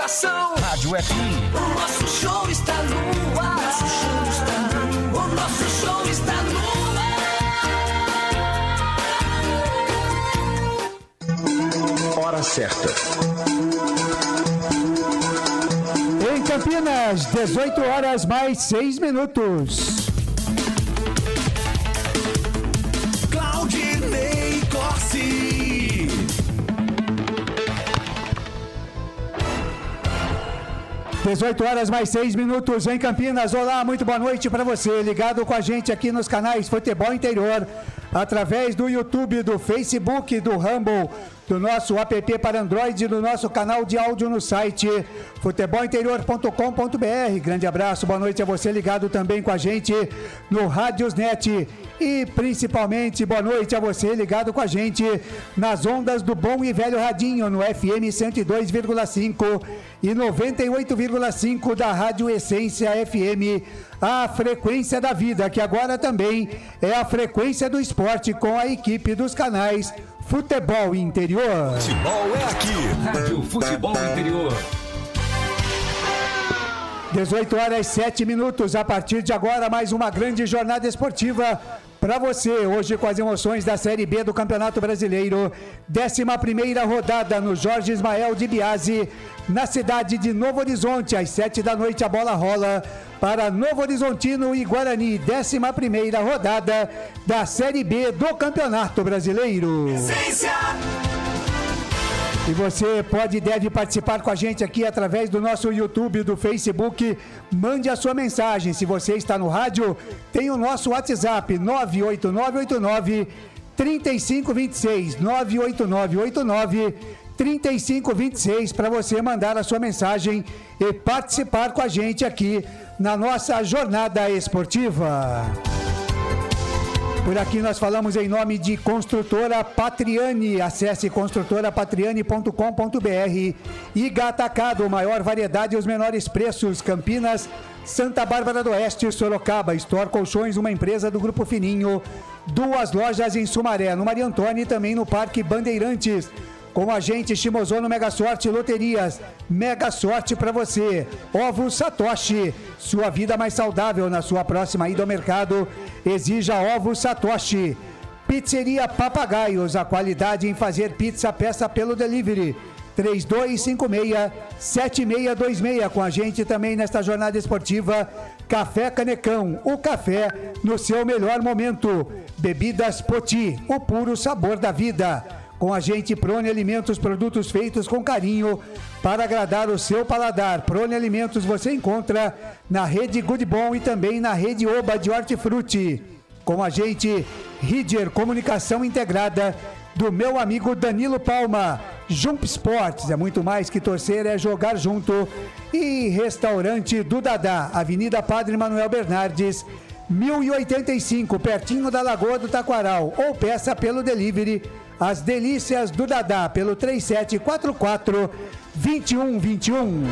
coração. Rádio FM. O nosso show está no ar. O nosso show está no ar. Hora certa. Em Campinas, 18 horas mais 6 minutos. Claudinei Corsi. 18 horas mais 6 minutos em Campinas. Olá, muito boa noite para você, ligado com a gente aqui nos canais Futebol Interior, através do YouTube, do Facebook, do Rumble, do nosso app para Android, do nosso canal de áudio no site futebolinterior.com.br. Grande abraço, boa noite a você ligado também com a gente no Rádiosnet. E principalmente boa noite a você ligado com a gente nas ondas do bom e velho radinho no FM 102,5 e 98,5 da Rádio Essência FM, a frequência da vida, que agora também é a frequência do esporte com a equipe dos canais Futebol Interior. Futebol é aqui. Rádio Futebol Interior. 18 horas 7 minutos. A partir de agora, mais uma grande jornada esportiva para você. Hoje com as emoções da Série B do Campeonato Brasileiro. 11ª rodada no Jorge Ismael de Biasi, na cidade de Novo Horizonte. Às 7 da noite a bola rola para Novo Horizontino e Guarani. 11ª rodada da Série B do Campeonato Brasileiro. Essência. E você pode e deve participar com a gente aqui através do nosso YouTube, do Facebook. Mande a sua mensagem. Se você está no rádio, tem o nosso WhatsApp 98989-3526. 98989-3526 para você mandar a sua mensagem e participar com a gente aqui na nossa jornada esportiva. Por aqui nós falamos em nome de Construtora Patriani. Acesse construtorapatriani.com.br. Iga Atacado, maior variedade e os menores preços. Campinas, Santa Bárbara do Oeste, Sorocaba. Store Colchões, uma empresa do Grupo Fininho. 2 lojas em Sumaré, no Maria Antônia e também no Parque Bandeirantes. Com a gente, Shimozono Mega Sorte Loterias. Mega sorte para você. Ovos Satoshi. Sua vida mais saudável na sua próxima ida ao mercado. Exija Ovos Satoshi. Pizzeria Papagaios. A qualidade em fazer pizza, peça pelo delivery. 3256-7626. Com a gente também nesta jornada esportiva. Café Canecão. O café no seu melhor momento. Bebidas Poti. O puro sabor da vida. Com a gente, Prone Alimentos, produtos feitos com carinho para agradar o seu paladar. Prone Alimentos você encontra na rede Good Bom e também na rede Oba de Hortifruti. Com a gente, Ridger Comunicação Integrada, do meu amigo Danilo Palma. Jump Sports, é muito mais que torcer, é jogar junto. E Restaurante do Dadá, Avenida Padre Manuel Bernardes, 1085, pertinho da Lagoa do Taquaral. Ou peça pelo delivery as delícias do Dadá pelo 3744-2121.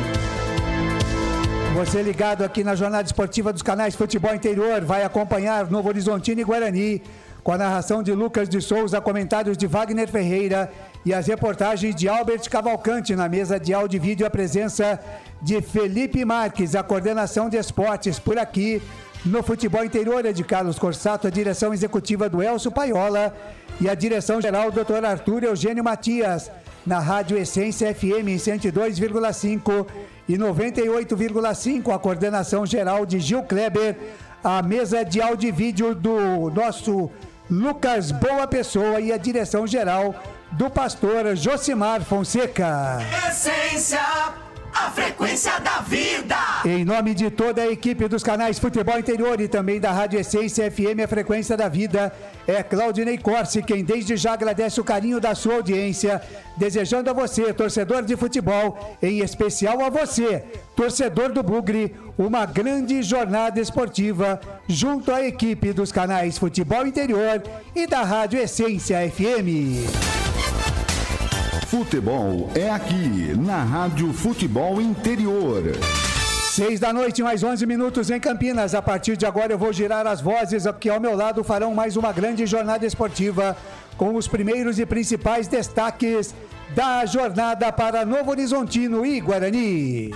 Você ligado aqui na jornada esportiva dos canais Futebol Interior vai acompanhar Novo Horizontino e Guarani com a narração de Lucas de Souza, comentários de Wagner Ferreira e as reportagens de Albert Cavalcante. Na mesa de áudio e vídeo a presença de Felipe Marques, a coordenação de esportes por aqui no Futebol Interior é de Carlos Corsato, a direção executiva do Elcio Paiola e a direção geral do Dr. Arthur Eugênio Matias. Na Rádio Essência FM em 102,5 e 98,5, a coordenação geral de Gil Kleber, a mesa de áudio e vídeo do nosso Lucas Boa Pessoa e a direção geral do pastor Josimar Fonseca. Essência, a frequência da vida. Em nome de toda a equipe dos canais Futebol Interior e também da Rádio Essência FM, a frequência da vida, é Claudinei Corsi, quem desde já agradece o carinho da sua audiência, desejando a você, torcedor de futebol, em especial a você, torcedor do Bugre, uma grande jornada esportiva junto à equipe dos canais Futebol Interior e da Rádio Essência FM. Futebol é aqui, na Rádio Futebol Interior. 6 da noite, mais 11 minutos em Campinas. A partir de agora eu vou girar as vozes que ao meu lado farão mais uma grande jornada esportiva com os primeiros e principais destaques da jornada para Novo Horizontino e Guarani.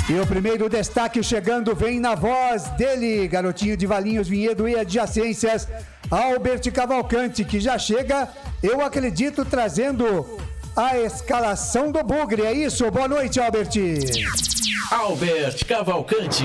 E o primeiro destaque chegando vem na voz dele, garotinho de Valinhos, Vinhedo e adjacências, Albert Cavalcante, que já chega, eu acredito, trazendo a escalação do Bugre. É isso? Boa noite, Albert. Albert Cavalcante.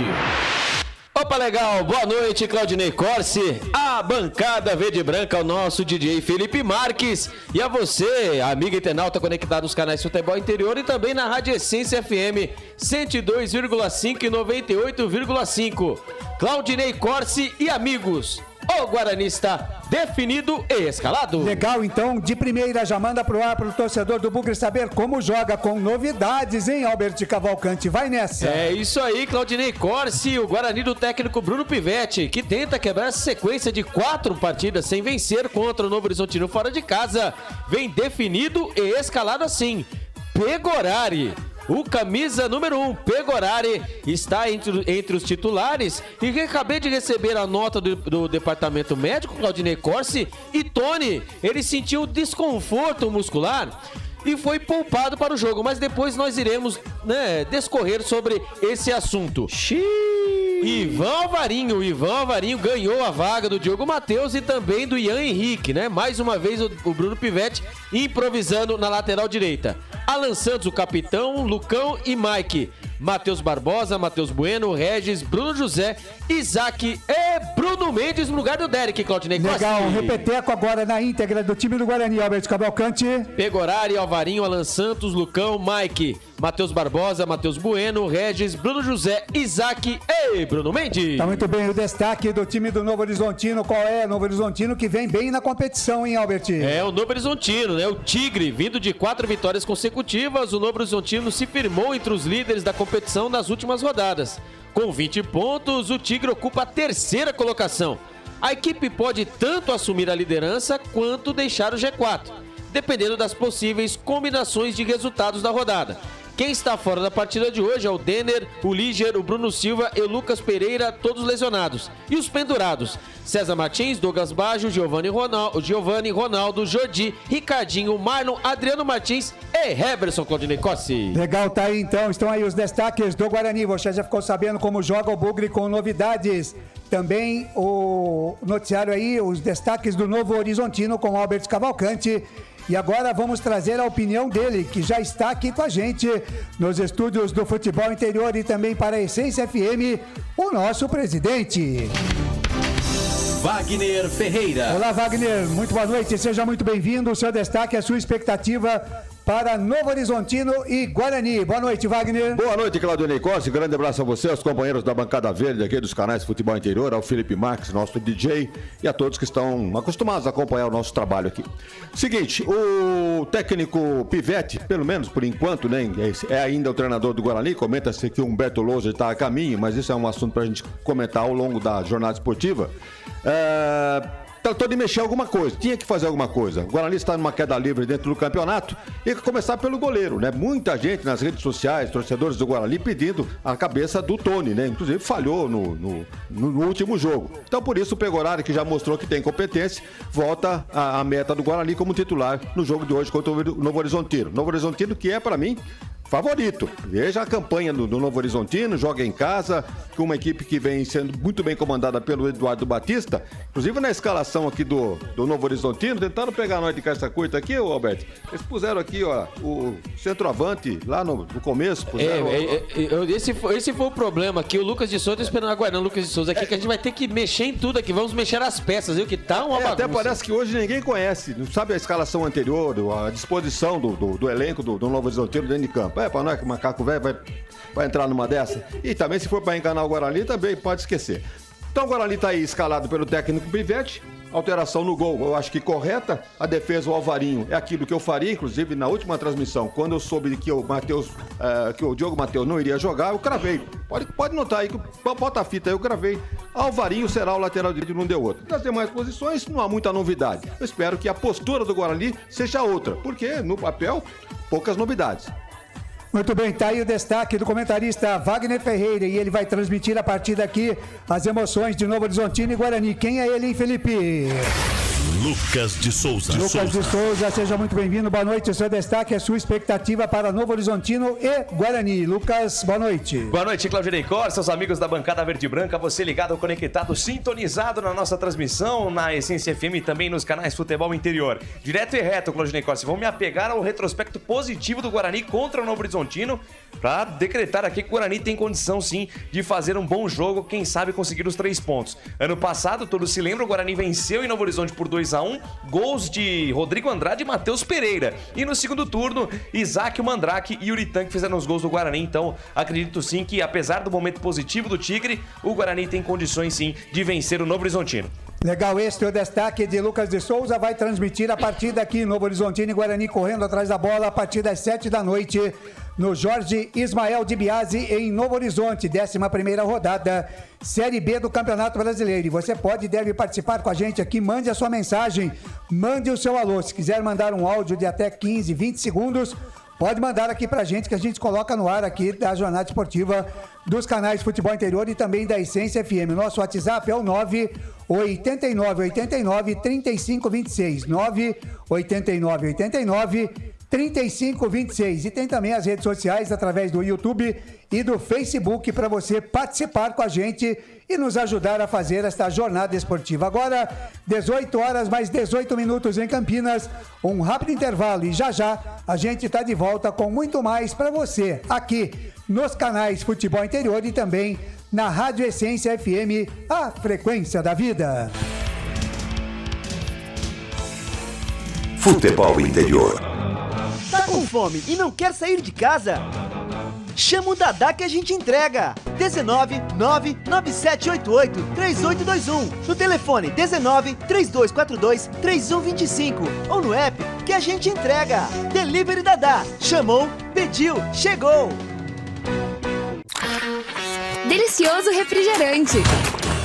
Opa, legal, boa noite, Claudinei Corsi, a bancada verde e branca, o nosso DJ Felipe Marques e a você, amiga internauta conectado nos canais Futebol Interior e também na Rádio Essência FM 102,5 e 98,5. Claudinei Corsi e amigos, o Guarani está definido e escalado. Legal, então, de primeira já manda pro ar pro torcedor do Bugre saber como joga, com novidades, hein, Albert Cavalcante? Vai nessa. É isso aí, Claudinei Corsi, o Guarani do técnico Bruno Pivetti, que tenta quebrar essa sequência de 4 partidas sem vencer contra o Novo Horizontino fora de casa. Vem definido e escalado assim. Pegorari. O camisa número 1, Pegorari, está entre os titulares e que acabei de receber a nota do departamento médico, Claudinei Corsi, e Tony, ele sentiu desconforto muscular e foi poupado para o jogo, mas depois nós iremos, discorrer sobre esse assunto. Ivan Alvarinho ganhou a vaga do Diogo Matheus e também do Ian Henrique, né? Mais uma vez o Bruno Pivetti improvisando na lateral direita. Alan Santos, o capitão, Lucão e Mike. Matheus Barbosa, Matheus Bueno, Regis, Bruno José, Isaac e Bruno Mendes no lugar do Derek, Claudinei Costa. Legal, um repeteco agora na íntegra do time do Guarani, Albert Cavalcante. Pegorari, Alvarinho, Alan Santos, Lucão, Mike, Matheus Barbosa, Matheus Bueno, Regis, Bruno José, Isaac e Bruno Mendes. Tá muito bem, o destaque do time do Novo Horizontino, qual é? Novo Horizontino que vem bem na competição, hein, Albert? É, o Novo Horizontino, né? O Tigre, vindo de 4 vitórias consecutivas, o Novo Horizontino se firmou entre os líderes da competição nas últimas rodadas. Com 20 pontos, o Tigre ocupa a 3ª colocação. A equipe pode tanto assumir a liderança quanto deixar o G4, dependendo das possíveis combinações de resultados da rodada. Quem está fora da partida de hoje é o Denner, o Líger, o Bruno Silva e o Lucas Pereira, todos lesionados. E os pendurados: César Martins, Douglas Baggio, Giovanni, Ronaldo, Jordi, Ricardinho, Marlon, Adriano Martins e Heberson, Claudinei Costa. Legal, tá aí então, estão aí os destaques do Guarani. Você já ficou sabendo como joga o Bugre com novidades. Também o noticiário aí, os destaques do Novo Horizontino com Albert Cavalcante. E agora vamos trazer a opinião dele, que já está aqui com a gente nos estúdios do Futebol Interior e também para a Essência FM, o nosso presidente. Wagner Ferreira. Olá, Wagner, muito boa noite, seja muito bem-vindo. O seu destaque, a sua expectativa para Novo Horizontino e Guarani. Boa noite, Wagner. Boa noite, Claudinei Costa. Grande abraço a você, aos companheiros da bancada verde aqui dos canais Futebol Interior, ao Felipe Marques, nosso DJ, e a todos que estão acostumados a acompanhar o nosso trabalho aqui. Seguinte, o técnico Pivetti, pelo menos por enquanto, né, é ainda o treinador do Guarani. Comenta-se que o Humberto Lousa está a caminho, mas isso é um assunto para a gente comentar ao longo da jornada esportiva. Tratou de mexer alguma coisa, tinha que fazer alguma coisa. O Guarani está numa queda livre dentro do campeonato e começar pelo goleiro, né? Muita gente nas redes sociais, torcedores do Guarani, pedindo a cabeça do Tony, né? Inclusive falhou no último jogo. Então por isso o Pegorari, que já mostrou que tem competência, volta à meta do Guarani como titular no jogo de hoje contra o Novo Horizontino. Novo Horizontino que é, para mim, favorito. Veja a campanha do Novo Horizontino, joga em casa, com uma equipe que vem sendo muito bem comandada pelo Eduardo Batista. Inclusive na escalação aqui do Novo Horizontino, tentaram pegar nós de calça curta aqui, ô Alberto. Eles puseram aqui, ó, o centroavante lá no começo. Puseram, esse foi o problema aqui. O Lucas de Souza esperando aguardando o Lucas de Souza aqui, que a gente vai ter que mexer em tudo aqui. Vamos mexer as peças, viu? Que tá uma bagunça. Até parece que hoje ninguém conhece, não sabe a escalação anterior, a disposição do elenco do Novo Horizontino dentro de campo. Para nós que o macaco velho vai entrar numa dessa. E também, se for para enganar o Guarani, também pode esquecer. Então o Guarani está aí escalado pelo técnico Pivetti. Alteração no gol, eu acho que correta. A defesa, o Alvarinho, é aquilo que eu faria. Inclusive, na última transmissão, quando eu soube que o Diogo Matheus não iria jogar, eu cravei. Pode notar aí, bota a fita aí, eu cravei. Alvarinho será o lateral direito e não deu outro. Nas demais posições, não há muita novidade. Eu espero que a postura do Guarani seja outra, porque no papel, poucas novidades. Muito bem, tá aí o destaque do comentarista Wagner Ferreira e ele vai transmitir a partir daqui as emoções de Novo Horizontino e Guarani. Quem é ele, hein, Felipe? Lucas de Souza. Lucas de Souza, seja muito bem-vindo. Boa noite. O seu destaque é a sua expectativa para Novo Horizontino e Guarani. Lucas, boa noite. Boa noite, Claudinei Cor, seus amigos da bancada verde e branca. Você ligado, conectado, sintonizado na nossa transmissão, na Essência FM e também nos canais Futebol Interior. Direto e reto, Claudinei Cor. Vamos me apegar ao retrospecto positivo do Guarani contra o Novo Horizontino para decretar aqui que o Guarani tem condição, sim, de fazer um bom jogo, quem sabe conseguir os 3 pontos. Ano passado, todos se lembram, o Guarani venceu em Novo Horizonte por 2-1, gols de Rodrigo Andrade e Matheus Pereira. E no segundo turno, Isaac, o Mandrake e Uritan que fizeram os gols do Guarani. Então, acredito sim que, apesar do momento positivo do Tigre, o Guarani tem condições sim de vencer o Novo Horizontino. Legal, este é o destaque de Lucas de Souza, vai transmitir a partida aqui em Novo Horizontino e Guarani correndo atrás da bola a partir das 7 da noite no Jorge Ismael de Biasi em Novo Horizonte, 11ª rodada, Série B do Campeonato Brasileiro. E você pode e deve participar com a gente aqui, mande a sua mensagem, mande o seu alô. Se quiser mandar um áudio de até 15, 20 segundos, pode mandar aqui pra gente que a gente coloca no ar aqui da Jornada Esportiva dos canais Futebol Interior e também da Essência FM. Nosso WhatsApp é o 989893526, 989893526. E tem também as redes sociais através do YouTube e do Facebook para você participar com a gente e nos ajudar a fazer esta jornada esportiva. Agora, 18 horas mais 18 minutos em Campinas, um rápido intervalo e já a gente está de volta com muito mais para você aqui nos canais Futebol Interior e também na Rádio Essência FM, a frequência da vida. Futebol Interior. Tá com fome e não quer sair de casa? Chama o Dadá que a gente entrega. 19 99788 3821. No telefone 19 3242 3125 ou no app que a gente entrega. Delivery Dadá. Chamou, pediu, chegou. Delicioso refrigerante.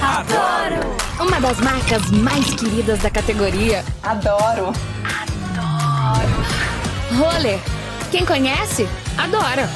Adoro! Uma das marcas mais queridas da categoria. Adoro! Roller. Quem conhece, adora.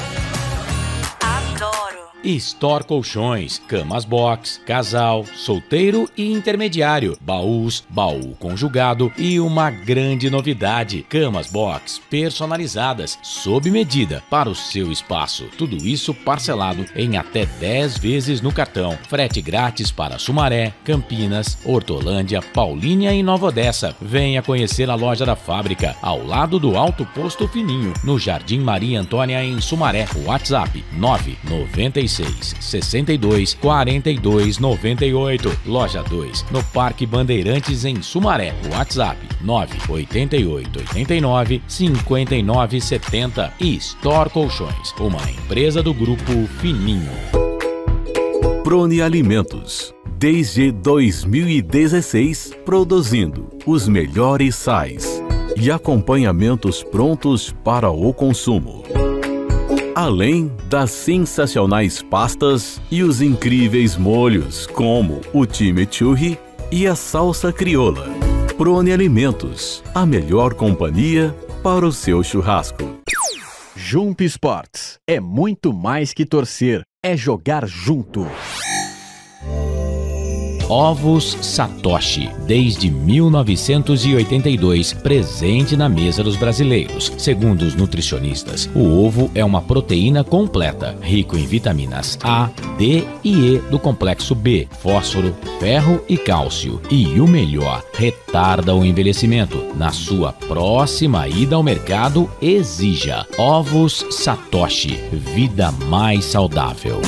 Adoro. Store Colchões, camas box, casal, solteiro e intermediário, baús, baú conjugado e uma grande novidade, camas box personalizadas, sob medida para o seu espaço. Tudo isso parcelado em até 10 vezes no cartão. Frete grátis para Sumaré, Campinas, Hortolândia, Paulínia e Nova Odessa. Venha conhecer a loja da fábrica, ao lado do Alto Posto Fininho, no Jardim Maria Antônia, em Sumaré. WhatsApp 996 62 42 98. Loja 2, no Parque Bandeirantes, em Sumaré. WhatsApp 988 89 59 70. E Store Colchões, uma empresa do Grupo Fininho. Prone Alimentos. Desde 2016, produzindo os melhores sais e acompanhamentos prontos para o consumo. Além das sensacionais pastas e os incríveis molhos, como o chimichurri e a salsa crioula. Prone Alimentos, a melhor companhia para o seu churrasco. Jump Sports é muito mais que torcer, é jogar junto. Ovos Satoshi, desde 1982, presente na mesa dos brasileiros. Segundo os nutricionistas, o ovo é uma proteína completa, rico em vitaminas A, D e E do complexo B, fósforo, ferro e cálcio. E o melhor, retarda o envelhecimento. Na sua próxima ida ao mercado, exija Ovos Satoshi, vida mais saudável.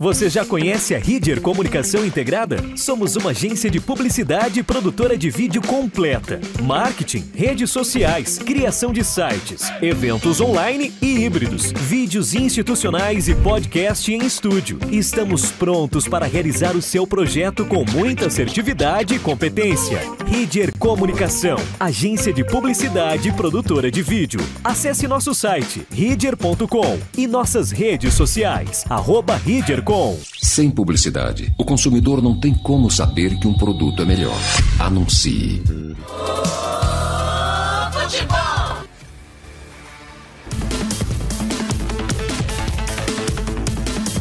Você já conhece a Ridger Comunicação Integrada? Somos uma agência de publicidade e produtora de vídeo completa. Marketing, redes sociais, criação de sites, eventos online e híbridos, vídeos institucionais e podcast em estúdio. Estamos prontos para realizar o seu projeto com muita assertividade e competência. Ridger Comunicação, agência de publicidade e produtora de vídeo. Acesse nosso site, ridger.com e nossas redes sociais, @ridger.com. Sem publicidade, o consumidor não tem como saber que um produto é melhor. Anuncie.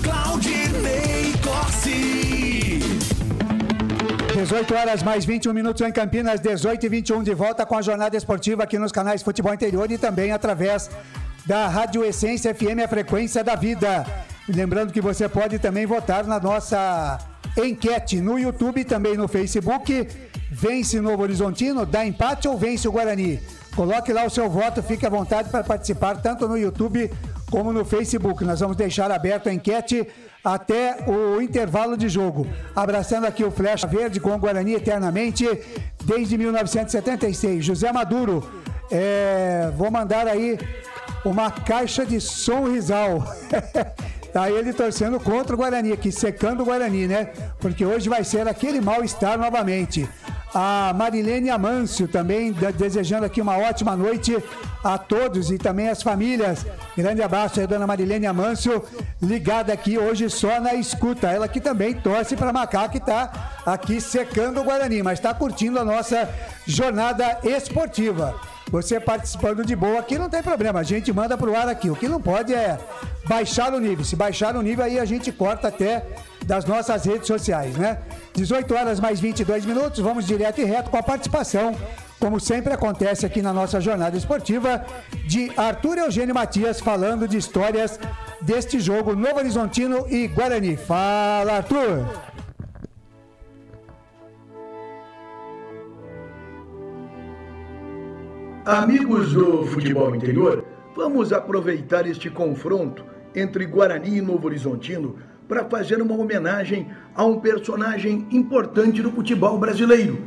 Claudinei Corsi. 18 horas mais 21 minutos em Campinas, 18 e 21 de volta com a jornada esportiva aqui nos canais Futebol Interior e também através da Rádio Essência FM, a frequência da vida. Lembrando que você pode também votar na nossa enquete no YouTube e também no Facebook. Vence Novo Horizontino, dá empate ou vence o Guarani? Coloque lá o seu voto, fique à vontade para participar tanto no YouTube como no Facebook. Nós vamos deixar aberto a enquete até o intervalo de jogo. Abraçando aqui o Flecha Verde com o Guarani eternamente, desde 1976. José Maduro, vou mandar aí uma caixa de Sonrisal. Tá ele torcendo contra o Guarani aqui, secando o Guarani, né? Porque hoje vai ser aquele mal-estar novamente. A Marilene Amâncio também desejando aqui uma ótima noite a todos e também as famílias. Grande abraço aí, dona Marilene Amâncio, ligada aqui hoje só na escuta. Ela que também torce para Macá, que tá aqui secando o Guarani, mas tá curtindo a nossa jornada esportiva. Você participando de boa aqui não tem problema, a gente manda pro ar aqui. O que não pode é baixar o nível. Se baixar o nível aí a gente corta até das nossas redes sociais, né? 18 horas mais 22 minutos, vamos direto e reto com a participação, como sempre acontece aqui na nossa jornada esportiva, de Arthur Eugênio Matias, falando de histórias deste jogo Novo Horizontino e Guarani. Fala, Arthur! Amigos do futebol interior, vamos aproveitar este confronto entre Guarani e Novo Horizontino para fazer uma homenagem a um personagem importante do futebol brasileiro.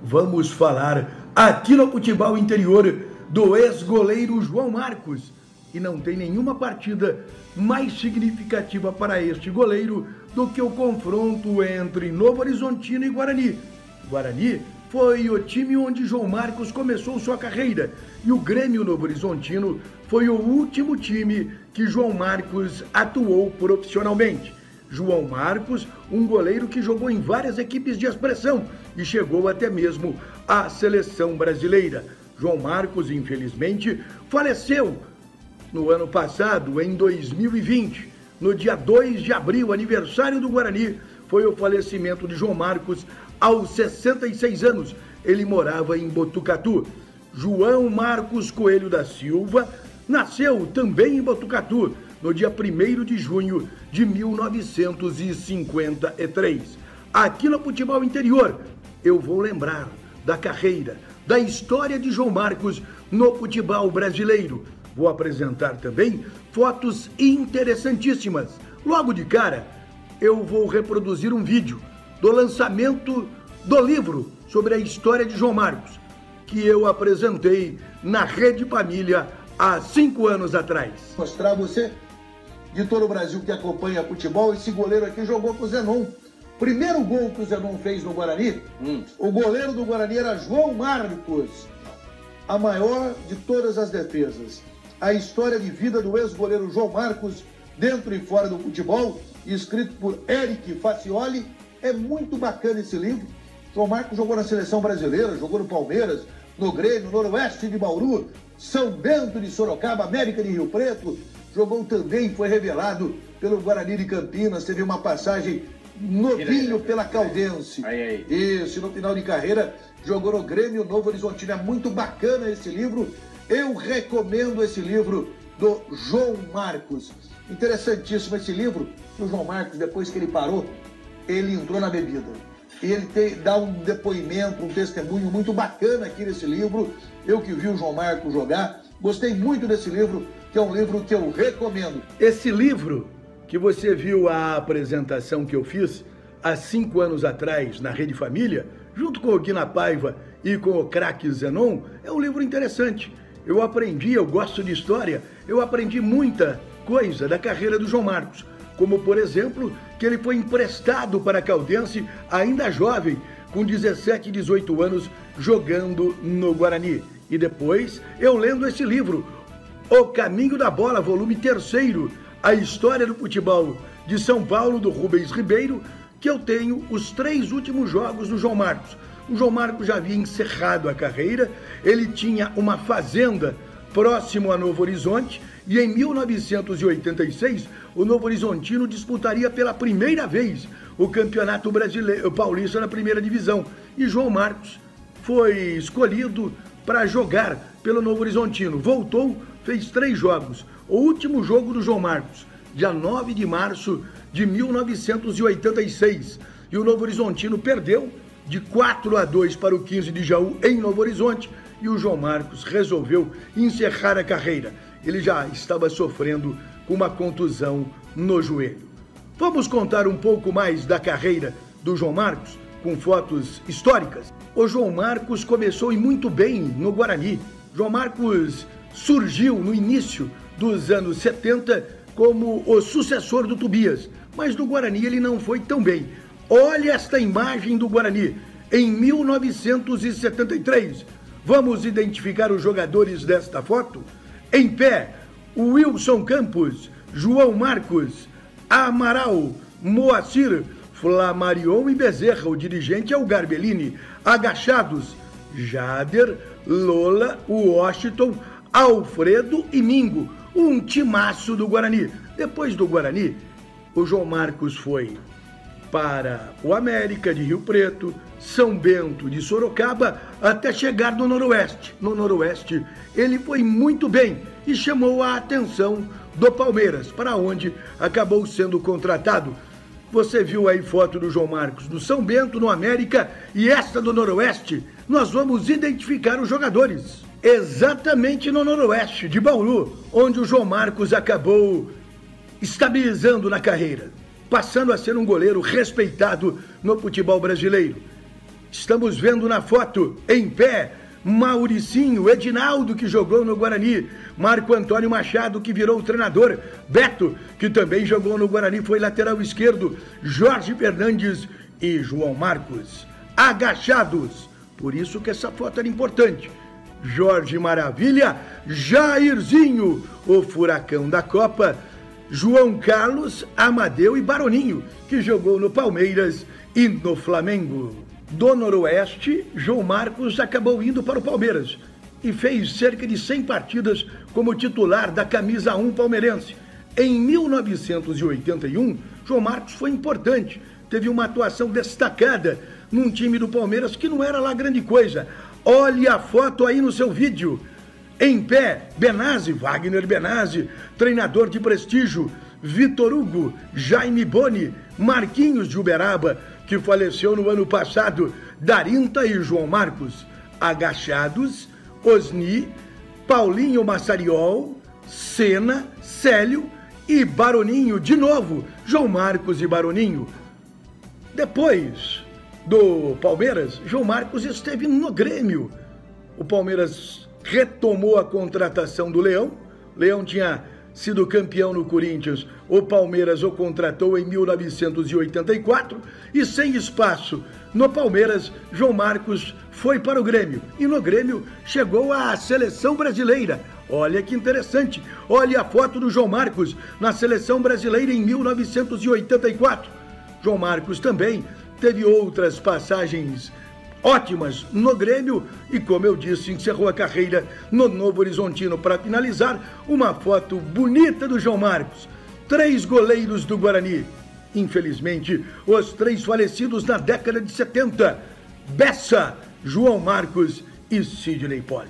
Vamos falar aqui no futebol interior do ex-goleiro João Marcos. E não tem nenhuma partida mais significativa para este goleiro do que o confronto entre Novo Horizontino e Guarani. Guarani foi o time onde João Marcos começou sua carreira e o Grêmio Novo Horizontino foi o último time que João Marcos atuou profissionalmente. João Marcos, um goleiro que jogou em várias equipes de expressão e chegou até mesmo à seleção brasileira. João Marcos, infelizmente, faleceu no ano passado, em 2020. No dia 2 de abril, aniversário do Guarani, foi o falecimento de João Marcos aos 66 anos. Ele morava em Botucatu. João Marcos Coelho da Silva nasceu também em Botucatu, no dia 1º de junho de 1953. Aqui no Futebol Interior, eu vou lembrar da carreira, da história de João Marcos no futebol brasileiro. Vou apresentar também fotos interessantíssimas. Logo de cara, eu vou reproduzir um vídeo do lançamento do livro sobre a história de João Marcos, que eu apresentei na Rede Família há 5 anos atrás. Mostrar a você, de todo o Brasil que acompanha futebol, esse goleiro aqui jogou com o Zenon. Primeiro gol que o Zenon fez no Guarani, o goleiro do Guarani era João Marcos, a maior de todas as defesas. A história de vida do ex-goleiro João Marcos, dentro e fora do futebol, escrito por Eric Facioli. É muito bacana esse livro. João Marcos jogou na seleção brasileira, jogou no Palmeiras, no Grêmio, no Noroeste de Bauru, São Bento de Sorocaba, América de Rio Preto. Jogou também, foi revelado pelo Guarani de Campinas, teve uma passagem novinho pela Caldense. Isso, no final de carreira, jogou no Grêmio Novo Horizontino. É muito bacana esse livro. Eu recomendo esse livro do João Marcos. Interessantíssimo esse livro. O João Marcos, depois que ele parou, ele entrou na bebida. Ele dá um depoimento, um testemunho muito bacana aqui nesse livro. Eu que vi o João Marcos jogar, gostei muito desse livro, que é um livro que eu recomendo. Esse livro que você viu a apresentação que eu fiz há 5 anos atrás na Rede Família, junto com o Guina Paiva e com o craque Zenon, é um livro interessante. Eu aprendi, eu gosto de história, eu aprendi muita coisa da carreira do João Marcos. Como, por exemplo, que ele foi emprestado para a Caldense ainda jovem, com 17, 18 anos, jogando no Guarani. E depois, eu lendo esse livro, O Caminho da Bola, volume 3º, a história do futebol de São Paulo, do Rubens Ribeiro, que eu tenho os 3 últimos jogos do João Marcos. O João Marcos já havia encerrado a carreira, ele tinha uma fazenda próximo a Novo Horizonte, e em 1986 o Novo Horizontino disputaria pela primeira vez o Campeonato Brasileiro Paulista na primeira divisão. E João Marcos foi escolhido para jogar pelo Novo Horizontino. Voltou, fez 3 jogos. O último jogo do João Marcos, dia 9 de março de 1986. E o Novo Horizontino perdeu de 4-2 para o 15 de Jaú em Novo Horizonte. E o João Marcos resolveu encerrar a carreira. Ele já estava sofrendo com uma contusão no joelho. Vamos contar um pouco mais da carreira do João Marcos, com fotos históricas. O João Marcos começou e muito bem no Guarani. João Marcos surgiu no início dos anos 70 como o sucessor do Tobias, mas no Guarani ele não foi tão bem. Olha esta imagem do Guarani em 1973. Vamos identificar os jogadores desta foto? Em pé, Wilson Campos, João Marcos, Amaral, Moacir, Flamarion e Bezerra. O dirigente é o Garbellini. Agachados, Jader, Lola, Washington, Alfredo e Mingo. Um timaço do Guarani. Depois do Guarani, o João Marcos foi para o América de Rio Preto, São Bento de Sorocaba, até chegar no Noroeste. No Noroeste, ele foi muito bem e chamou a atenção do Palmeiras, para onde acabou sendo contratado. Você viu aí foto do João Marcos no São Bento, no América, e esta do Noroeste. Nós vamos identificar os jogadores. Exatamente no Noroeste, de Bauru, onde o João Marcos acabou estabilizando na carreira, passando a ser um goleiro respeitado no futebol brasileiro. Estamos vendo na foto, em pé, Mauricinho, Edinaldo, que jogou no Guarani, Marco Antônio Machado, que virou treinador, Beto, que também jogou no Guarani, foi lateral esquerdo, Jorge Fernandes e João Marcos. Agachados, por isso que essa foto era importante. Jorge Maravilha, Jairzinho, o furacão da Copa, João Carlos, Amadeu e Baroninho, que jogou no Palmeiras e no Flamengo. Do Noroeste, João Marcos acabou indo para o Palmeiras e fez cerca de 100 partidas como titular da camisa 1 palmeirense. Em 1981, João Marcos foi importante, teve uma atuação destacada num time do Palmeiras que não era lá grande coisa. Olhe a foto aí no seu vídeo. Em pé, Benazzi, Wagner Benazzi, treinador de prestígio, Vitor Hugo, Jaime Boni, Marquinhos de Uberaba, que faleceu no ano passado, Darinta e João Marcos. Agachados, Osni, Paulinho Massariol, Senna, Célio e Baroninho, de novo, João Marcos e Baroninho. Depois do Palmeiras, João Marcos esteve no Grêmio. O Palmeiras retomou a contratação do Leão. Leão tinha sido campeão no Corinthians. O Palmeiras o contratou em 1984 e, sem espaço no Palmeiras, João Marcos foi para o Grêmio. E no Grêmio chegou à seleção brasileira. Olha que interessante. Olha a foto do João Marcos na seleção brasileira em 1984. João Marcos também teve outras passagens ótimas no Grêmio e, como eu disse, encerrou a carreira no Novo Horizontino. Para finalizar, uma foto bonita do João Marcos. 3 goleiros do Guarani. Infelizmente, os 3 falecidos na década de 70. Bessa, João Marcos e Sidney Poli.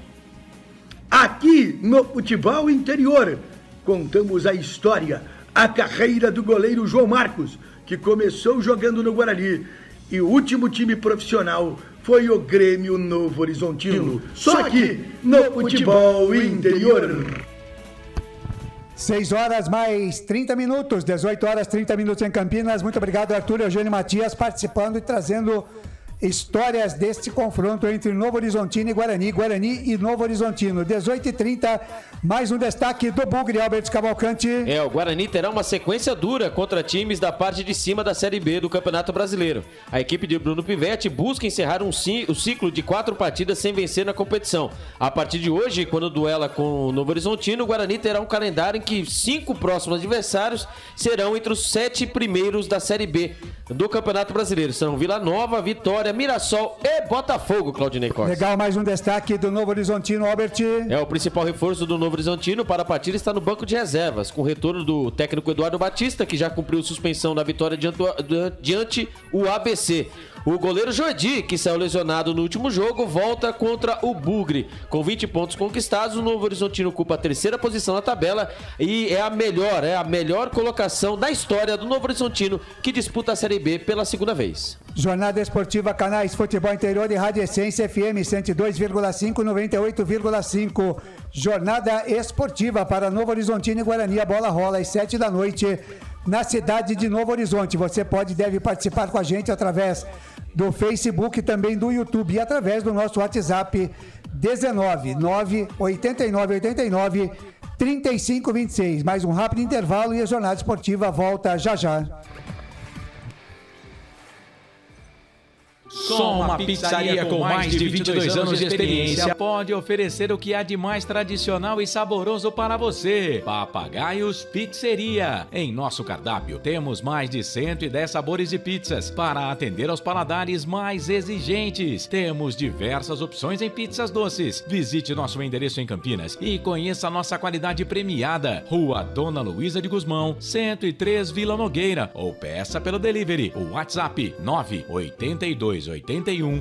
Aqui no Futebol Interior, contamos a história, a carreira do goleiro João Marcos, que começou jogando no Guarani e o último time profissional foi o Grêmio Novo Horizontino. Só aqui no Futebol Interior. 6 horas mais 30 minutos, 18 horas 30 minutos em Campinas. Muito obrigado, Arthur Eugênio Matias, participando e trazendo histórias deste confronto entre Novo Horizontino e Guarani. Guarani e Novo Horizontino. 18h30, mais um destaque do Bugre, Alberto Cavalcante. O Guarani terá uma sequência dura contra times da parte de cima da Série B do Campeonato Brasileiro. A equipe de Bruno Pivetti busca encerrar o ciclo de 4 partidas sem vencer na competição. A partir de hoje, quando duela com o Novo Horizontino, o Guarani terá um calendário em que 5 próximos adversários serão entre os 7 primeiros da Série B do Campeonato Brasileiro. São Vila Nova, Vitória, Vitória, Mirassol e Botafogo, Claudinei Costa. Legal, mais um destaque do Novo Horizontino, Albert. É o principal reforço do Novo Horizontino para a partida está no banco de reservas, com o retorno do técnico Eduardo Batista, que já cumpriu suspensão da vitória diante o ABC. O goleiro Jordi, que saiu lesionado no último jogo, volta contra o Bugre. Com 20 pontos conquistados, o Novo Horizontino ocupa a terceira posição na tabela e é a melhor colocação da história do Novo Horizontino, que disputa a Série B pela segunda vez. Jornada Esportiva Canais Futebol Interior e Rádio Essência FM 102,5, 98,5. Jornada Esportiva para Novo Horizontino e Guarani. A bola rola às 7 da noite na cidade de Novo Horizonte. Você deve participar com a gente através do Facebook e também do YouTube e através do nosso WhatsApp 19 989 89 3526. Mais um rápido intervalo e a Jornada Esportiva volta já já. Só uma pizzaria com mais de 22 anos de experiência pode oferecer o que há de mais tradicional e saboroso para você. Papagaios Pizzeria. Em nosso cardápio temos mais de 110 sabores de pizzas para atender aos paladares mais exigentes. Temos diversas opções em pizzas doces. Visite nosso endereço em Campinas e conheça a nossa qualidade premiada. Rua Dona Luísa de Guzmão, 103 Vila Nogueira, ou peça pelo delivery. O WhatsApp 98281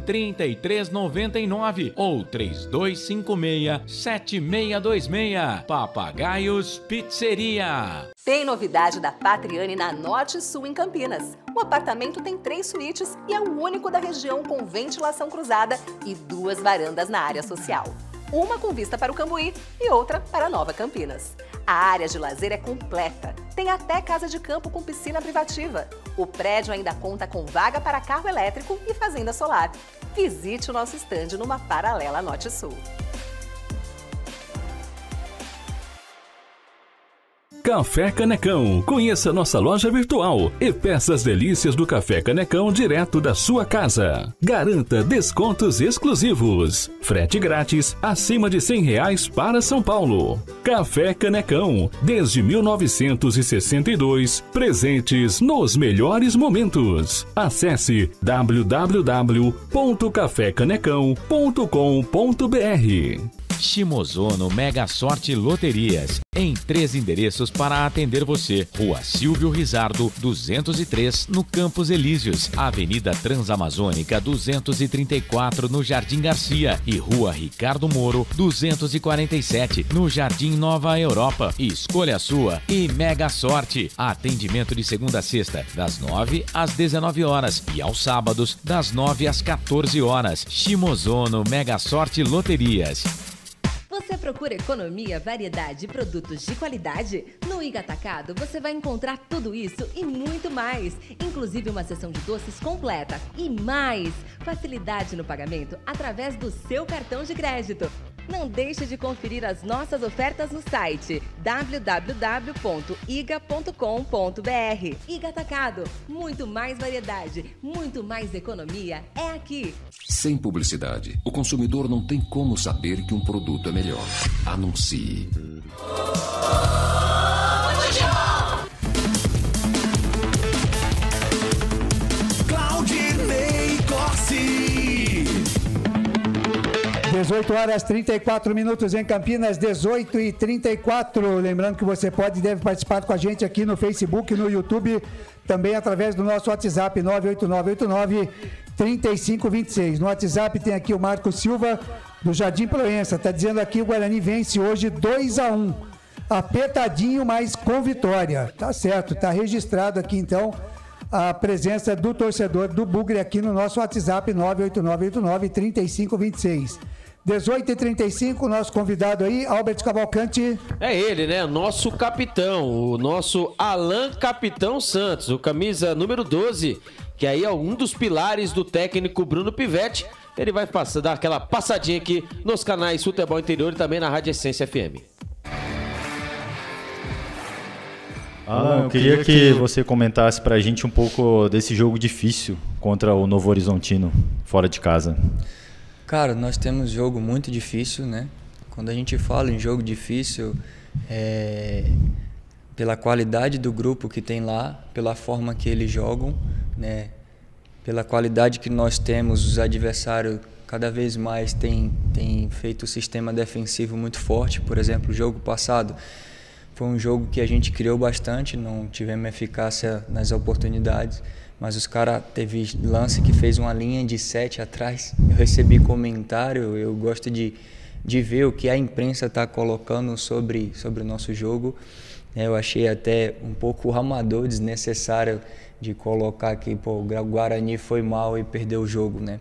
3399 ou 3256-7626. Papagaios Pizzeria. Tem novidade da Patriane na Norte Sul, em Campinas. O apartamento tem 3 suítes e é o único da região com ventilação cruzada e 2 varandas na área social. Uma com vista para o Cambuí e outra para Nova Campinas. A área de lazer é completa. Tem até casa de campo com piscina privativa. O prédio ainda conta com vaga para carro elétrico e fazenda solar. Visite o nosso estande numa paralela Norte Sul. Café Canecão. Conheça nossa loja virtual e peça as delícias do Café Canecão direto da sua casa. Garanta descontos exclusivos. Frete grátis acima de R$100 para São Paulo. Café Canecão. Desde 1962, presentes nos melhores momentos. Acesse www.cafecanecão.com.br. Shimozono Mega Sorte Loterias, em 3 endereços para atender você. Rua Silvio Rizardo, 203, no Campos Elíseos, Avenida Transamazônica, 234, no Jardim Garcia, e Rua Ricardo Moro, 247, no Jardim Nova Europa. Escolha a sua e Mega Sorte. Atendimento de segunda a sexta, das 9 às 19 horas e aos sábados, das 9 às 14 horas. Shimozono Mega Sorte Loterias. Você procura economia, variedade e produtos de qualidade? No Iga Atacado você vai encontrar tudo isso e muito mais, inclusive uma seção de doces completa e mais facilidade no pagamento através do seu cartão de crédito. Não deixe de conferir as nossas ofertas no site www.iga.com.br. Iga Atacado, muito mais variedade, muito mais economia é aqui. Sem publicidade, o consumidor não tem como saber que um produto é melhor. Anuncie. Claudinei Corsi. 18 horas 34 minutos em Campinas, 18h34. Lembrando que você pode e deve participar com a gente aqui no Facebook, no YouTube, também através do nosso WhatsApp 98989-3526. No WhatsApp tem aqui o Marcos Silva, do Jardim Proença. Está dizendo aqui: o Guarani vence hoje 2-1. Apertadinho, mas com vitória. Tá certo, tá registrado aqui então a presença do torcedor do Bugre aqui no nosso WhatsApp 98989-3526. 18h35, nosso convidado aí, Albert Cavalcante. É ele, né? Nosso capitão, o nosso Alan Capitão Santos, o camisa número 12, que aí é um dos pilares do técnico Bruno Pivetti. Ele vai dar aquela passadinha aqui nos canais Futebol Interior e também na Rádio Essência FM. Alan, eu queria que você comentasse pra gente um pouco desse jogo difícil contra o Novo Horizontino, fora de casa. Cara, nós temos jogo muito difícil, né? Quando a gente fala em jogo difícil, pela qualidade do grupo que tem lá, pela forma que eles jogam, né? pela qualidade que nós temos, os adversários cada vez mais têm feito o sistema defensivo muito forte. Por exemplo, o jogo passado foi um jogo que a gente criou bastante, não tivemos eficácia nas oportunidades, mas os caras teve lance que fez uma linha de 7 atrás. Eu recebi comentário, eu gosto de ver o que a imprensa está colocando sobre o nosso jogo. Eu achei até um pouco amador, desnecessário de colocar que o Guarani foi mal e perdeu o jogo, né?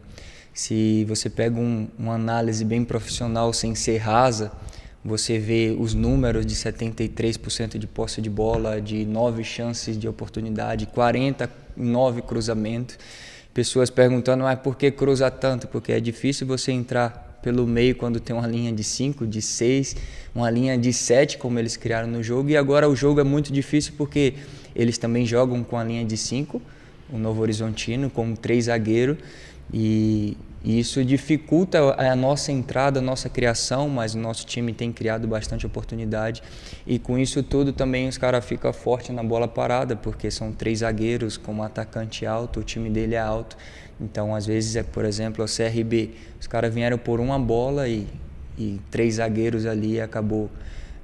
Se você pega uma análise bem profissional, sem ser rasa, você vê os números de 73% de posse de bola, de 9 chances de oportunidade, 49 cruzamentos. Pessoas perguntando, mas por que cruza tanto? Porque é difícil você entrar pelo meio quando tem uma linha de 5, de 6, uma linha de 7, como eles criaram no jogo. E agora o jogo é muito difícil porque eles também jogam com a linha de 5, o Novo Horizontino, com 3 zagueiros. E isso dificulta a nossa entrada, a nossa criação, mas o nosso time tem criado bastante oportunidade. E com isso tudo também os caras ficam fortes na bola parada, porque são 3 zagueiros com um atacante alto, o time dele é alto. Então, às vezes, por exemplo, o CRB, os caras vieram por uma bola e 3 zagueiros ali acabou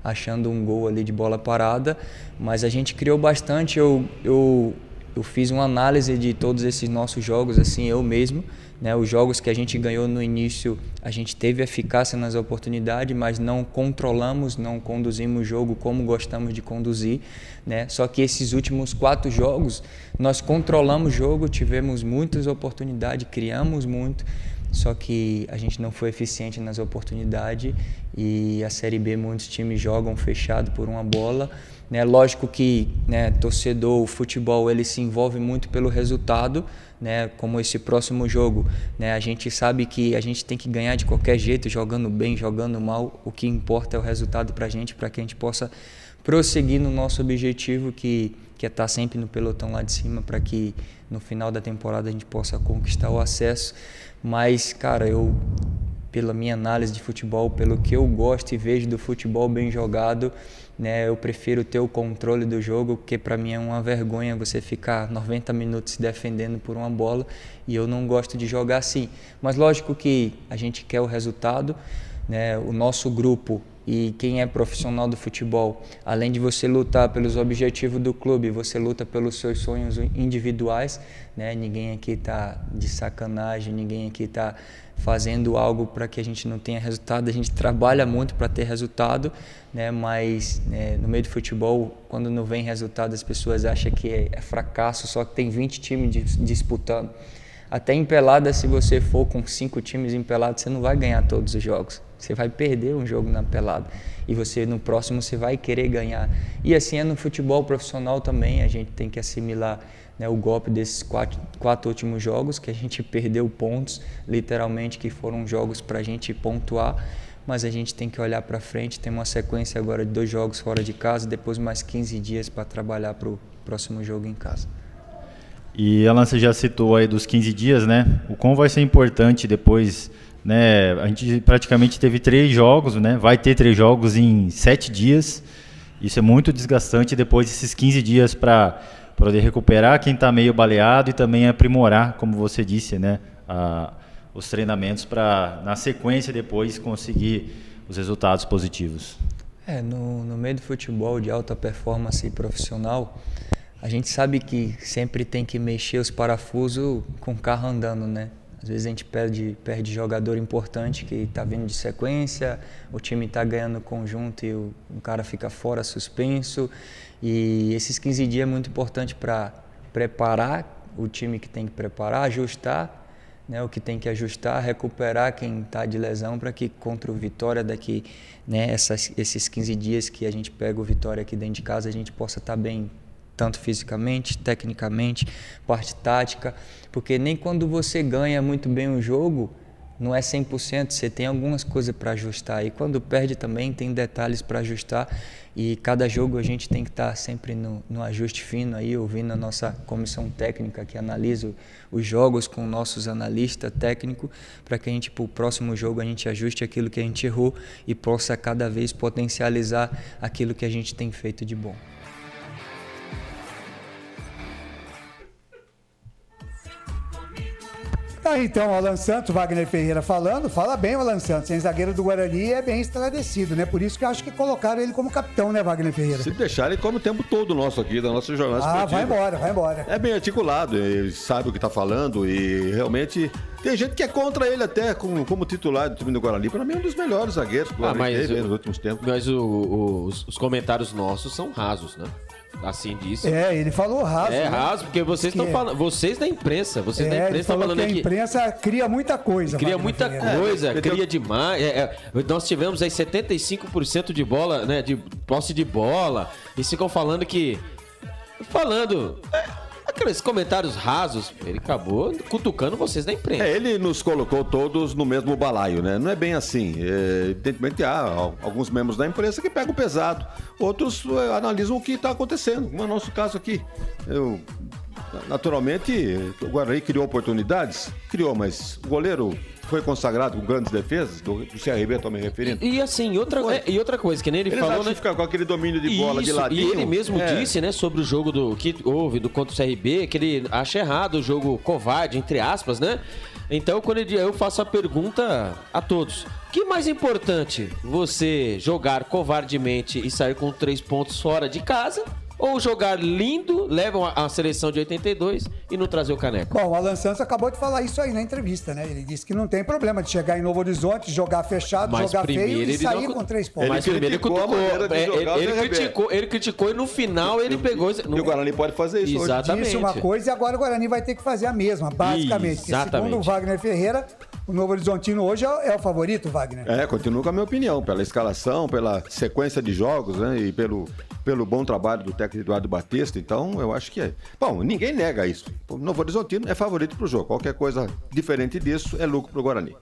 achando um gol ali de bola parada. Mas a gente criou bastante, eu fiz uma análise de todos esses nossos jogos, assim, eu mesmo, né? Os jogos que a gente ganhou no início, a gente teve eficácia nas oportunidades, mas não controlamos, não conduzimos o jogo como gostamos de conduzir, né? Só que esses últimos 4 jogos, nós controlamos o jogo, tivemos muitas oportunidades, criamos muito, só que a gente não foi eficiente nas oportunidades. E a Série B, muitos times jogam fechado por uma bola, né? Lógico que, né, torcedor, o futebol, ele se envolve muito pelo resultado, né? Como esse próximo jogo, né? A gente sabe que a gente tem que ganhar de qualquer jeito, jogando bem, jogando mal. O que importa é o resultado para que a gente possa prosseguir no nosso objetivo, que é estar sempre no pelotão lá de cima, para que no final da temporada a gente possa conquistar o acesso. Mas, cara, pela minha análise de futebol, pelo que eu gosto e vejo do futebol bem jogado, né, eu prefiro ter o controle do jogo, porque para mim é uma vergonha você ficar 90 minutos se defendendo por uma bola, e eu não gosto de jogar assim. Mas lógico que a gente quer o resultado, né, o nosso grupo e quem é profissional do futebol, além de você lutar pelos objetivos do clube, você luta pelos seus sonhos individuais, né? Ninguém aqui está de sacanagem, ninguém aqui está fazendo algo para que a gente não tenha resultado. A gente trabalha muito para ter resultado, né? Mas no meio do futebol, quando não vem resultado, as pessoas acham que é fracasso, só que tem 20 times disputando. Até em pelada, se você for com 5 times em pelada, você não vai ganhar todos os jogos. Você vai perder um jogo na pelada. E você, no próximo, você vai querer ganhar. E assim é no futebol profissional também. A gente tem que assimilar, né, o golpe desses 4 últimos jogos, que a gente perdeu pontos, literalmente, que foram jogos para a gente pontuar. Mas a gente tem que olhar para frente. Tem uma sequência agora de 2 jogos fora de casa, depois mais 15 dias para trabalhar para o próximo jogo em casa. E Alan, você já citou aí dos 15 dias, né? O quão vai ser importante depois, né? A gente praticamente teve 3 jogos, né? Vai ter 3 jogos em 7 dias. Isso é muito desgastante depois desses 15 dias para poder recuperar quem está meio baleado e também aprimorar, como você disse, né? Os treinamentos para, na sequência, depois conseguir os resultados positivos. No meio do futebol de alta performance profissional, a gente sabe que sempre tem que mexer os parafusos com o carro andando, né? Às vezes a gente perde jogador importante que está vindo de sequência, o time está ganhando conjunto e o cara fica fora, suspenso. E esses 15 dias é muito importante para preparar o time que tem que preparar, ajustar, né, o que tem que ajustar, recuperar quem está de lesão, para que contra o Vitória daqui, né, esses 15 dias que a gente pega o Vitória aqui dentro de casa, a gente possa estar bem, tanto fisicamente, tecnicamente, parte tática, porque nem quando você ganha muito bem o jogo, não é 100%, você tem algumas coisas para ajustar, e quando perde também tem detalhes para ajustar, e cada jogo a gente tem que estar sempre no ajuste fino, aí, ouvindo a nossa comissão técnica que analisa os jogos com nossos analistas técnicos, para que a gente, para o próximo jogo, a gente ajuste aquilo que a gente errou e possa cada vez potencializar aquilo que a gente tem feito de bom. Tá, então, o Alan Santos, Wagner Ferreira falando, fala bem o Alan Santos, hein? Zagueiro do Guarani é bem esclarecido, né? Por isso que eu acho que colocaram ele como capitão, né, Wagner Ferreira? Se deixar, ele come o tempo todo nosso aqui, da nossa jornada esportiva. Vai embora. É bem articulado, ele sabe o que tá falando e realmente tem gente que é contra ele até como titular do time do Guarani. Para mim é um dos melhores zagueiros que o Guarani teve nos últimos tempos. Mas os comentários nossos são rasos, né? Assim disse. Ele falou raso. É, né? Raso, porque vocês estão falando. Vocês da imprensa. Vocês da imprensa estão falando que aqui. A imprensa cria muita coisa. Cria muita coisa, cria demais. Nós tivemos aí 75% de bola, né? De posse de bola. E ficam falando que. Aqueles comentários rasos, ele acabou cutucando vocês da imprensa. Ele nos colocou todos no mesmo balaio, né? Não é bem assim. Evidentemente há alguns membros da imprensa que pegam pesado, outros analisam o que está acontecendo, como é o nosso caso aqui. Naturalmente, o Guarani criou oportunidades? Criou, mas o goleiro foi consagrado com grandes defesas, do CRB, estou me referindo. E assim, outra coisa, que nem ele falou, né? Ficar com aquele domínio de bola de ladinho. E ele mesmo disse, né, sobre o jogo que houve contra o CRB, que ele acha errado o jogo covarde, entre aspas, né? Então, quando eu faço a pergunta a todos: que mais importante, você jogar covardemente e sair com 3 pontos fora de casa, ou jogar lindo, levam a seleção de 82 e não trazer o caneco? Bom, o Alan Santos acabou de falar isso aí na entrevista, né? Ele disse que não tem problema de chegar em Novo Horizonte, jogar fechado, jogar feio e sair com 3 pontos. Mas primeiro ele criticou e no final ele pegou... E o Guarani pode fazer isso. Exatamente. Disse uma coisa e agora o Guarani vai ter que fazer a mesma, basicamente. Porque segundo o Wagner Ferreira, o Novo Horizontino hoje é o favorito, Wagner. Continuo com a minha opinião, pela escalação, pela sequência de jogos, né? E pelo bom trabalho do técnico Eduardo Batista. Então, eu acho que é. Bom, ninguém nega isso. O Novo Horizontino é favorito pro jogo. Qualquer coisa diferente disso é lucro pro Guarani.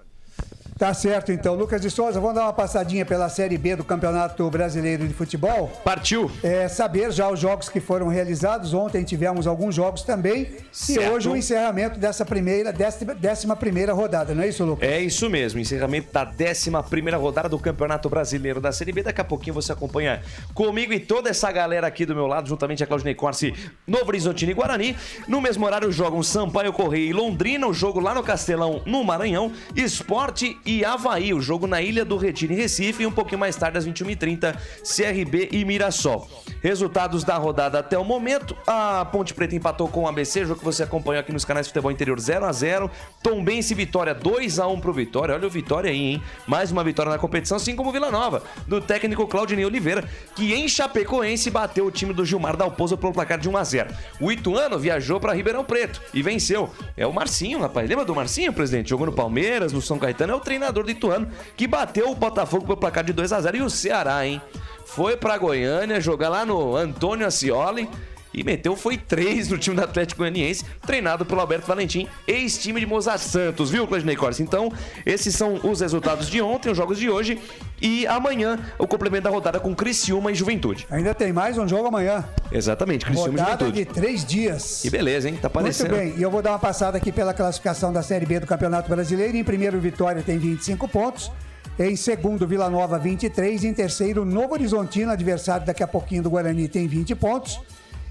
Tá certo, então. Lucas de Souza, vamos dar uma passadinha pela Série B do Campeonato Brasileiro de Futebol? Partiu! Saber já os jogos que foram realizados. Ontem tivemos alguns jogos também. Certo. E hoje o encerramento dessa 11ª rodada, não é isso, Lucas? É isso mesmo, encerramento da 11ª rodada do Campeonato Brasileiro da Série B. Daqui a pouquinho você acompanha comigo e toda essa galera aqui do meu lado, juntamente a Claudinei Corsi, Novo Horizontino e Guarani. No mesmo horário jogam Sampaio Correia e Londrina, o jogo lá no Castelão, no Maranhão, Sport e Avaí, o jogo na Ilha do Retiro, em Recife, e um pouquinho mais tarde, às 21h30, CRB e Mirassol. Resultados da rodada até o momento: a Ponte Preta empatou com o ABC, jogo que você acompanhou aqui nos canais de Futebol Interior, 0-0. Tombense e Vitória, 2-1 pro Vitória. Olha o Vitória aí, hein? Mais uma vitória na competição, assim como o Vila Nova, do técnico Claudinei Oliveira, que em Chapecoense bateu o time do Gilmar Dalpozo pelo placar de 1-0. O Ituano viajou para Ribeirão Preto e venceu. É o Marcinho, rapaz. Lembra do Marcinho, presidente? Jogou no Palmeiras, no São Caetano, é o treinador do Ituano, que bateu o Botafogo pelo placar de 2-0. E o Ceará, hein? Foi pra Goiânia jogar lá no Antônio Ascioli e foi 3 no time do Atlético Goianiense, treinado pelo Alberto Valentim, ex-time de Mozart Santos, viu, Claudinei Corsi? Então, esses são os resultados de ontem, os jogos de hoje, e amanhã o complemento da rodada com Criciúma e Juventude. Ainda tem mais um jogo amanhã. Exatamente, Criciúma e Juventude. Rodada de 3 dias. Que beleza, hein? Tá parecendo. Muito bem, e eu vou dar uma passada aqui pela classificação da Série B do Campeonato Brasileiro. Em primeiro, Vitória tem 25 pontos. Em segundo, Vila Nova, 23. Em terceiro, Novo Horizontino, adversário daqui a pouquinho do Guarani, tem 20 pontos.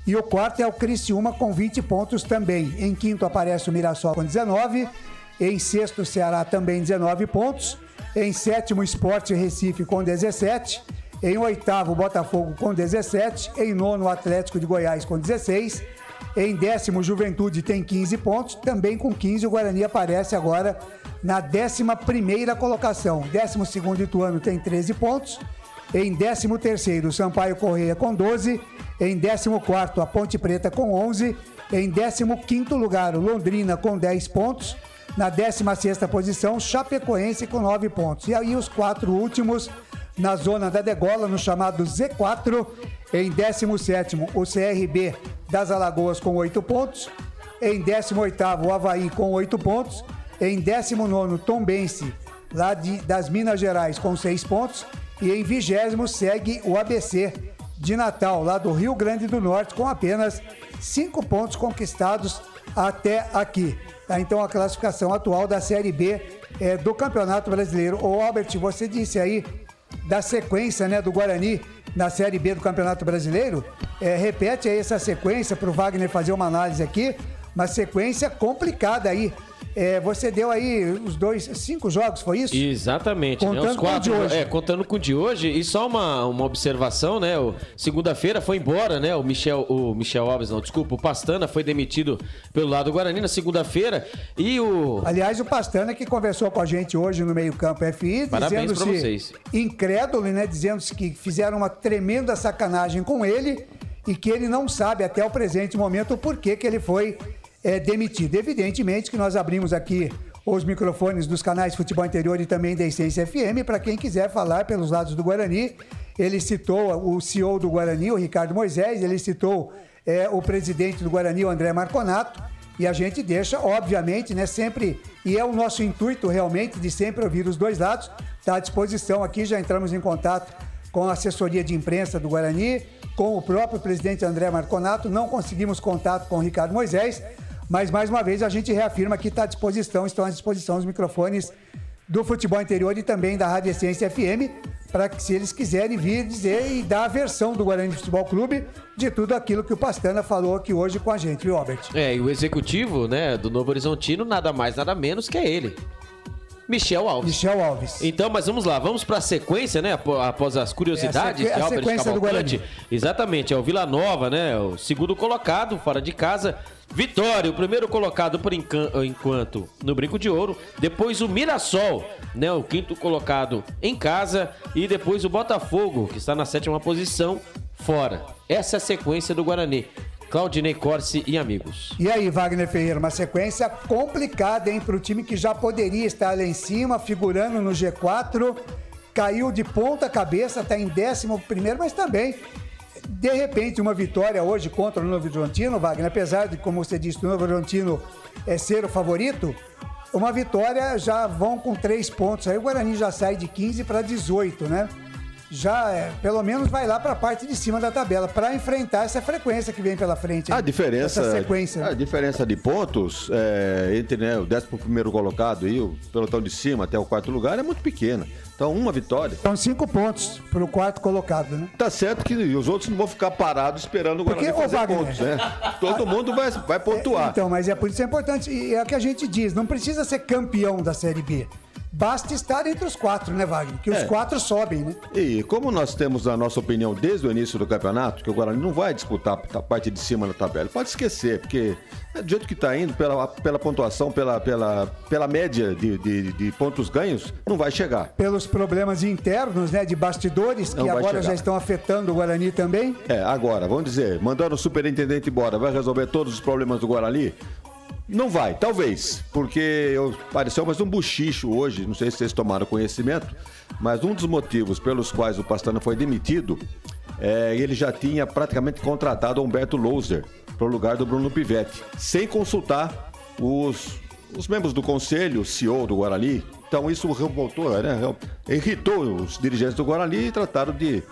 E o quarto é o Criciúma com 20 pontos também. Em quinto aparece o Mirassol com 19. Em sexto, o Ceará também 19 pontos. Em sétimo, Sport Recife com 17. Em oitavo, Botafogo com 17. Em nono, o Atlético de Goiás com 16. Em décimo, Juventude tem 15 pontos. Também com 15, o Guarani aparece agora na 11ª colocação. 12º, Ituano tem 13 pontos. Em 13º, o Sampaio Correia com 12. Em 14º, a Ponte Preta com 11. Em 15º lugar, o Londrina com 10 pontos. Na 16ª posição, Chapecoense com 9 pontos. E aí os 4 últimos na zona da degola, no chamado Z4. Em 17º, o CRB das Alagoas com 8 pontos. Em 18º, o Avaí com 8 pontos. Em 19º, Tombense, lá das Minas Gerais, com 6 pontos. E em 20º segue o ABC de Natal, lá do Rio Grande do Norte, com apenas 5 pontos conquistados até aqui. Tá? Então a classificação atual da Série B do Campeonato Brasileiro. Ô Albert, você disse aí da sequência, né, do Guarani na Série B do Campeonato Brasileiro. Repete aí essa sequência para o Wagner fazer uma análise aqui. Uma sequência complicada aí. Você deu aí os 5 jogos, foi isso? Exatamente. Contando né? Os 4, com o de hoje. Contando com o de hoje. E só uma observação, né? Segunda-feira foi embora, né? O Michel Alves, não, desculpa. O Pastana foi demitido pelo lado do Guarani na segunda-feira. E o... Aliás, o Pastana que conversou com a gente hoje no meio-campo FI, Parabéns pra vocês. Incrédulo, né? Dizendo-se que fizeram uma tremenda sacanagem com ele e que ele não sabe até o presente momento o porquê que ele foi demitido. Evidentemente que nós abrimos aqui os microfones dos canais Futebol Interior e também da Essência FM para quem quiser falar pelos lados do Guarani. Ele citou o CEO do Guarani, o Ricardo Moisés, ele citou o presidente do Guarani, o André Marconato, e a gente deixa, obviamente, né, sempre, e é o nosso intuito realmente de sempre ouvir os dois lados, está à disposição aqui, já entramos em contato com a assessoria de imprensa do Guarani, com o próprio presidente André Marconato, não conseguimos contato com o Ricardo Moisés, mas mais uma vez a gente reafirma que estão à disposição os microfones do Futebol Interior e também da Rádio Essência FM, para que se eles quiserem vir dizer e dar a versão do Guarani Futebol Clube de tudo aquilo que o Pastana falou aqui hoje com a gente, viu, Albert? E o executivo, né, do Novo Horizontino, nada mais, nada menos que é ele. Michel Alves. Então, mas vamos lá, vamos para a sequência, né? Após as curiosidades a sequência do Guarani. Exatamente, é o Vila Nova, né? O segundo colocado, fora de casa. Vitória, o primeiro colocado por enquanto no Brinco de Ouro. Depois o Mirassol, né? O quinto colocado em casa. E depois o Botafogo, que está na 7ª posição, fora. Essa é a sequência do Guarani. Claudinei Corsi e amigos. E aí, Wagner Ferreira, uma sequência complicada, hein, para o time que já poderia estar lá em cima, figurando no G4, caiu de ponta cabeça, está em 11º, mas também, de repente, uma vitória hoje contra o Novo Horizontino, Wagner, apesar de, como você disse, o Novo Horizontino ser o favorito, uma vitória já vão com 3 pontos, aí o Guarani já sai de 15 para 18, né? Já, pelo menos, vai lá para a parte de cima da tabela para enfrentar essa frequência que vem pela frente. A diferença, essa sequência. A diferença de pontos entre, né, o 11º colocado e o pelotão de cima até o 4º lugar é muito pequena. Então, uma vitória. São 5 pontos para o 4º colocado, né? Tá certo que os outros não vão ficar parados esperando o Guarani fazer Wagner, pontos, né? Todo mundo vai pontuar. Então, mas por isso é importante, e é o que a gente diz, não precisa ser campeão da Série B. Basta estar entre os 4, né, Wagner? Que os 4 sobem, né? E como nós temos a nossa opinião desde o início do campeonato, que o Guarani não vai disputar a parte de cima da tabela, pode esquecer, porque do jeito que está indo, pela pontuação, pela média de pontos ganhos, não vai chegar. Pelos problemas internos, né, de bastidores, que agora já estão afetando o Guarani também. Agora, vamos dizer, mandando o superintendente embora, vai resolver todos os problemas do Guarani? Não vai, talvez, porque pareceu mais um buchicho hoje, não sei se vocês tomaram conhecimento, mas um dos motivos pelos quais o Pastana foi demitido, ele já tinha praticamente contratado o Humberto Louser para o lugar do Bruno Pivetti, sem consultar os membros do conselho, o CEO do Guarani. Então isso revoltou, né, irritou os dirigentes do Guarani e trataram de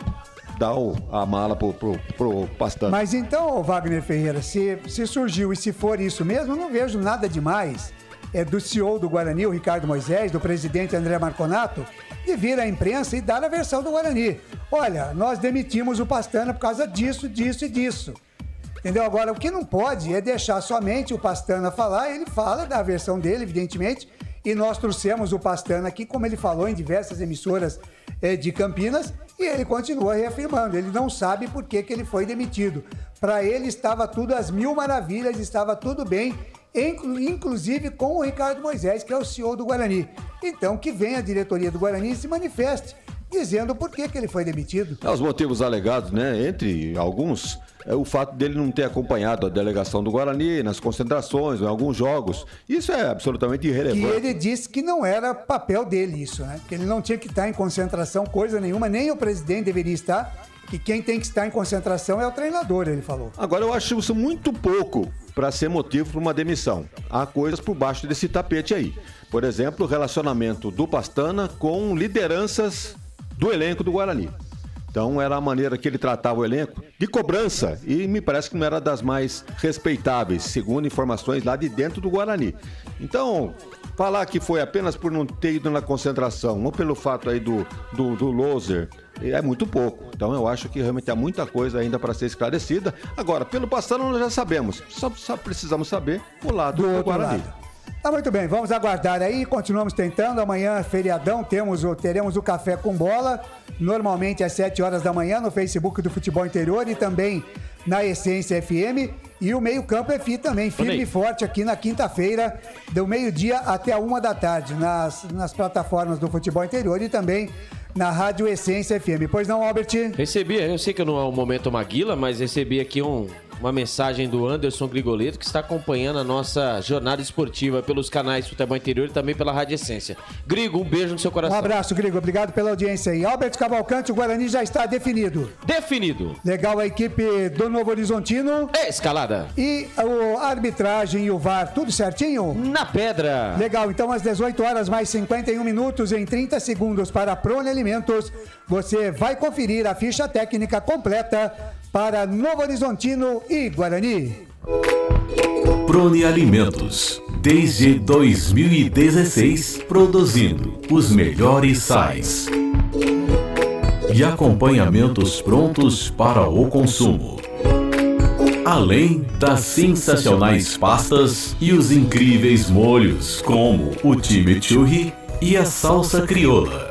dar a mala pro Pastana. Mas então, Wagner Ferreira, se surgiu e se for isso mesmo, eu não vejo nada demais do CEO do Guarani, o Ricardo Moisés, do presidente André Marconato, de vir à imprensa e dar a versão do Guarani. Olha, nós demitimos o Pastana por causa disso, disso e disso. Entendeu? Agora, o que não pode é deixar somente o Pastana falar, ele fala da versão dele, evidentemente, e nós trouxemos o Pastana aqui, como ele falou em diversas emissoras de Campinas, e ele continua reafirmando, ele não sabe por que ele foi demitido. Para ele estava tudo às mil maravilhas, estava tudo bem, inclusive com o Ricardo Moisés, que é o CEO do Guarani. Então que venha a diretoria do Guarani e se manifeste, dizendo por que ele foi demitido. Os motivos alegados, né, entre alguns, é o fato dele não ter acompanhado a delegação do Guarani nas concentrações, em alguns jogos. Isso é absolutamente irrelevante. Que ele disse que não era papel dele isso, né? Que ele não tinha que estar em concentração, coisa nenhuma, nem o presidente deveria estar, que quem tem que estar em concentração é o treinador, ele falou. Agora, eu acho isso muito pouco para ser motivo para uma demissão. Há coisas por baixo desse tapete aí. Por exemplo, o relacionamento do Pastana com lideranças do elenco do Guarani. Então era a maneira que ele tratava o elenco de cobrança e me parece que não era das mais respeitáveis, segundo informações lá de dentro do Guarani. Então, falar que foi apenas por não ter ido na concentração ou pelo fato aí do Loser é muito pouco. Então eu acho que realmente há muita coisa ainda para ser esclarecida. Agora, pelo passado nós já sabemos, só precisamos saber o lado do Guarani. Muito bem, vamos aguardar aí, continuamos tentando. Amanhã, feriadão, teremos o Café com Bola, normalmente às 7 horas da manhã, no Facebook do Futebol Interior e também na Essência FM. E o Meio Campo FI também, firme e forte aqui na quinta-feira, do meio-dia até a 1 da tarde, nas plataformas do Futebol Interior e também na Rádio Essência FM. Pois não, Albert? Recebi, eu sei que não é o Momento Maguila, mas recebi aqui uma mensagem do Anderson Grigoleto, que está acompanhando a nossa jornada esportiva pelos canais Futebol Interior e também pela Rádio Essência. Grigo, um beijo no seu coração. Um abraço, Grigo. Obrigado pela audiência aí. Albert Cavalcante, o Guarani já está definido. Definido. Legal, a equipe do Novo Horizontino. Escalada. E a arbitragem e o VAR, tudo certinho? Na pedra. Legal, então às 18 horas mais 51 minutos em 30 segundos para a Prone Alimentos, você vai conferir a ficha técnica completa para Novo Horizontino e Guarani. Prone Alimentos, desde 2016, produzindo os melhores sais e acompanhamentos prontos para o consumo. Além das sensacionais pastas e os incríveis molhos, como o chimichurri e a salsa crioula.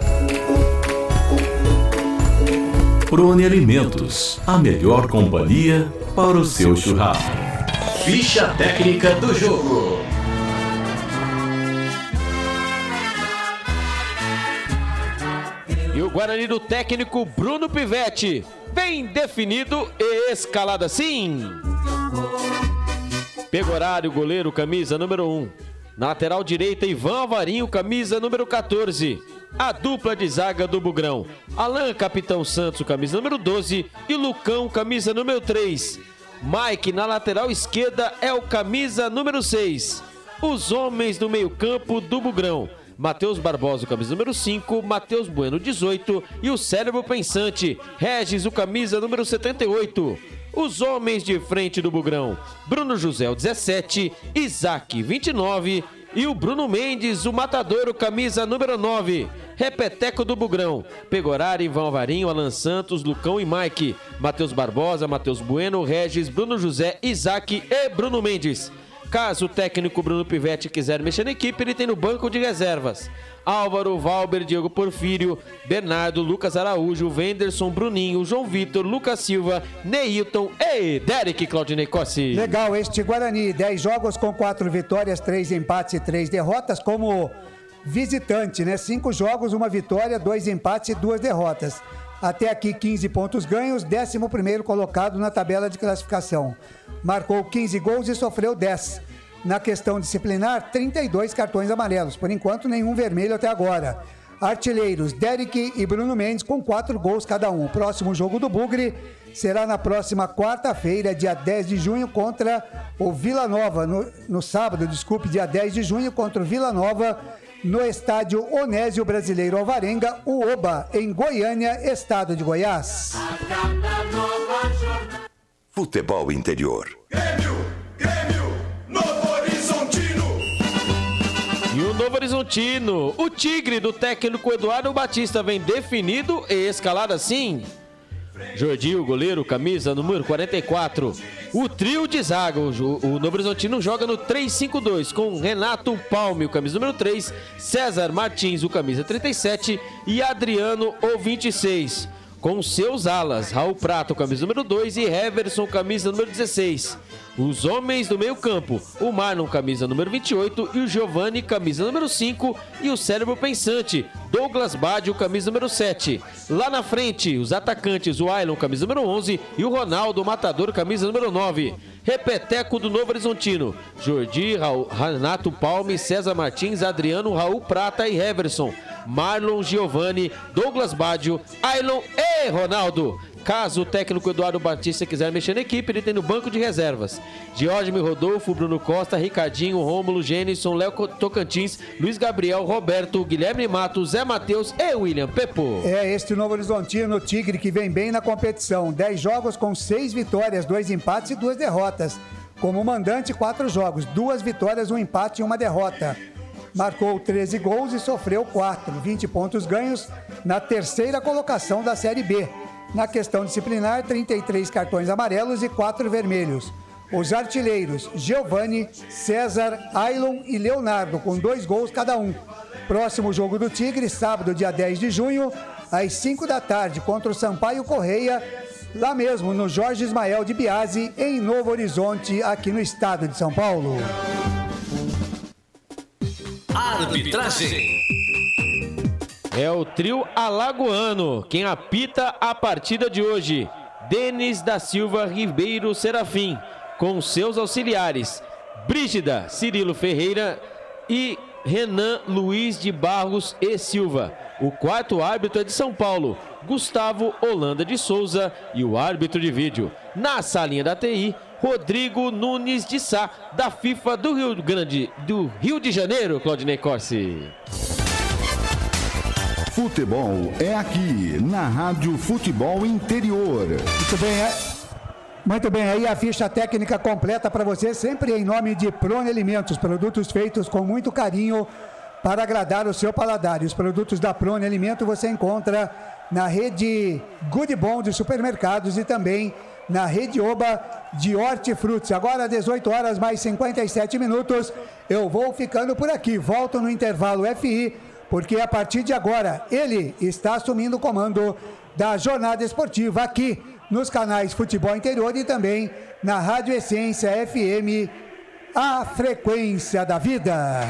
Prone Alimentos, a melhor companhia para o seu churrasco. Ficha técnica do jogo. E o Guarani do técnico Bruno Pivetti, bem definido e escalado assim. Pegorário, goleiro, camisa número 1. Na lateral direita, Ivan Alvarinho, camisa número 14. A dupla de zaga do Bugrão, Alan Capitão Santos, camisa número 12, e Lucão, camisa número 3. Mike, na lateral esquerda, é o camisa número 6. Os homens do meio-campo do Bugrão, Matheus Barbosa, camisa número 5, Matheus Bueno, 18, e o cérebro pensante, Regis, o camisa número 78. Os homens de frente do Bugrão, Bruno José, o 17, Isaac, 29, e o Bruno Mendes, o matador, o camisa número 9. Repeteco do Bugrão, Pegorari, Ivan Alvarinho, Alan Santos, Lucão e Mike. Matheus Barbosa, Matheus Bueno, Regis, Bruno José, Isaac e Bruno Mendes. Caso o técnico Bruno Pivetti quiser mexer na equipe, ele tem no banco de reservas Álvaro, Valber, Diego Porfírio, Bernardo, Lucas Araújo, Wenderson, Bruninho, João Vitor, Lucas Silva, Neilton e Derek Claudinei Cossi. Legal, este Guarani, 10 jogos com 4 vitórias, 3 empates e 3 derrotas como visitante, né? 5 jogos, 1 vitória, 2 empates e 2 derrotas. Até aqui 15 pontos ganhos, 11º colocado na tabela de classificação. Marcou 15 gols e sofreu 10. Na questão disciplinar, 32 cartões amarelos. Por enquanto, nenhum vermelho até agora. Artilheiros, Derek e Bruno Mendes com 4 gols cada um. O próximo jogo do Bugre será na próxima quarta-feira, dia 10 de junho, contra o Vila Nova. No sábado, dia 10 de junho, contra o Vila Nova, no estádio Onésio Brasileiro Alvarenga, o Oba, em Goiânia, estado de Goiás. Futebol Interior. E o Novo Horizontino, o Tigre do técnico Eduardo Batista, vem definido e escalado assim. Jordi, o goleiro, camisa número 44. O trio de zaga, o Novo Horizontino joga no 3-5-2 com Renato Palme, o camisa número 3, César Martins, o camisa 37 e Adriano, o 26. Com seus alas, Raul Prato, camisa número 2 e Heverson, camisa número 16. Os homens do meio campo, o Marlon, camisa número 28 e o Giovanni, camisa número 5 e o cérebro pensante, Douglas Badio, camisa número 7. Lá na frente, os atacantes, o Ailon, camisa número 11 e o Ronaldo, Matador, camisa número 9. Repeteco do Novo Horizontino, Jordi, Renato Palme, César Martins, Adriano, Raul Prata e Heverson. Marlon, Giovanni, Douglas Badio, Ailon e Ronaldo. Caso o técnico Eduardo Batista quiser mexer na equipe, ele tem no banco de reservas Diógenes Rodolfo, Bruno Costa, Ricardinho, Rômulo, Gênison, Léo Tocantins, Luiz Gabriel, Roberto, Guilherme Matos, Zé Matheus e William Pepo. É este Novo Horizontino, Tigre, que vem bem na competição. 10 jogos com 6 vitórias, 2 empates e 2 derrotas. Como mandante, 4 jogos, 2 vitórias, 1 empate e 1 derrota. Marcou 13 gols e sofreu 4, 20 pontos ganhos na 3ª colocação da Série B. Na questão disciplinar, 33 cartões amarelos e 4 vermelhos. Os artilheiros Giovani, César, Ailon e Leonardo, com 2 gols cada um. Próximo jogo do Tigre, sábado, dia 10 de junho, às 5 da tarde, contra o Sampaio Correia, lá mesmo no Jorge Ismael de Biasi, em Novo Horizonte, aqui no estado de São Paulo. Arbitragem. É o trio alagoano. Quem apita a partida de hoje: Denis da Silva Ribeiro Serafim, com seus auxiliares Brígida Cirilo Ferreira e Renan Luiz de Barros e Silva. O quarto árbitro é de São Paulo, Gustavo Holanda de Souza, e o árbitro de vídeo, na salinha da TI, Rodrigo Nunes de Sá, da FIFA do Rio de Janeiro, Claudinei Corsi. Futebol é aqui, na Rádio Futebol Interior. Muito bem, aí a ficha técnica completa para você, sempre em nome de Prone Alimentos, produtos feitos com muito carinho para agradar o seu paladar. E os produtos da Prone Alimento você encontra na rede Good Bom de supermercados e também na rede Oba de hortifrutis. Agora, 18 horas mais 57 minutos, eu vou ficando por aqui. Volto no intervalo FI, porque a partir de agora ele está assumindo o comando da jornada esportiva aqui nos canais Futebol Interior e também na Rádio Essência FM, a frequência da vida.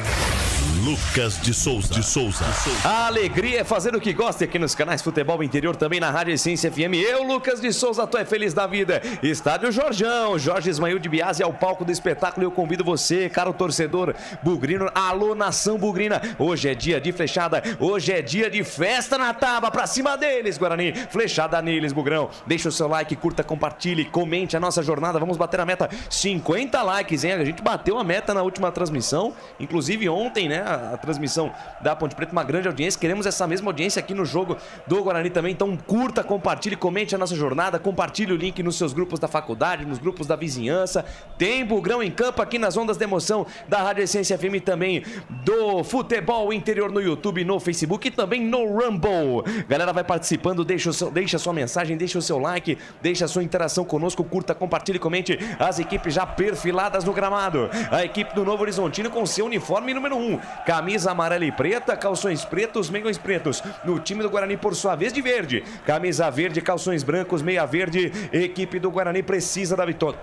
Lucas de Souza. A alegria é fazer o que gosta aqui nos canais Futebol Interior, também na Rádio Essência FM. Eu, Lucas de Souza, tô feliz da vida. Estádio Jorjão, Jorge Ismael de Biasi é o palco do espetáculo. Eu convido você, caro torcedor bugrino, alô nação bugrina. Hoje é dia de flechada, hoje é dia de festa na tábua, pra cima deles, Guarani. Flechada neles, Bugrão. Deixa o seu like, curta, compartilhe, comente a nossa jornada. Vamos bater a meta 50 likes, hein? A gente bateu a meta na última transmissão, inclusive ontem, né? A transmissão da Ponte Preta, uma grande audiência. Queremos essa mesma audiência aqui no jogo do Guarani também. Então curta, compartilhe, comente a nossa jornada, compartilhe o link nos seus grupos da faculdade, nos grupos da vizinhança. Tem Bugrão em campo aqui nas ondas de emoção da Rádio Essência FM, também do Futebol Interior no YouTube, no Facebook e também no Rumble. Galera, vai participando, deixa a sua mensagem, deixa o seu like, deixa a sua interação conosco, curta, compartilhe, comente as equipes já perfiladas no gramado. A equipe do Novo Horizontino com seu uniforme número 1, camisa amarela e preta, calções pretos, meiões pretos. No time do Guarani, por sua vez, de verde. Camisa verde, calções brancos, meia verde. Equipe do Guarani precisa da vitória.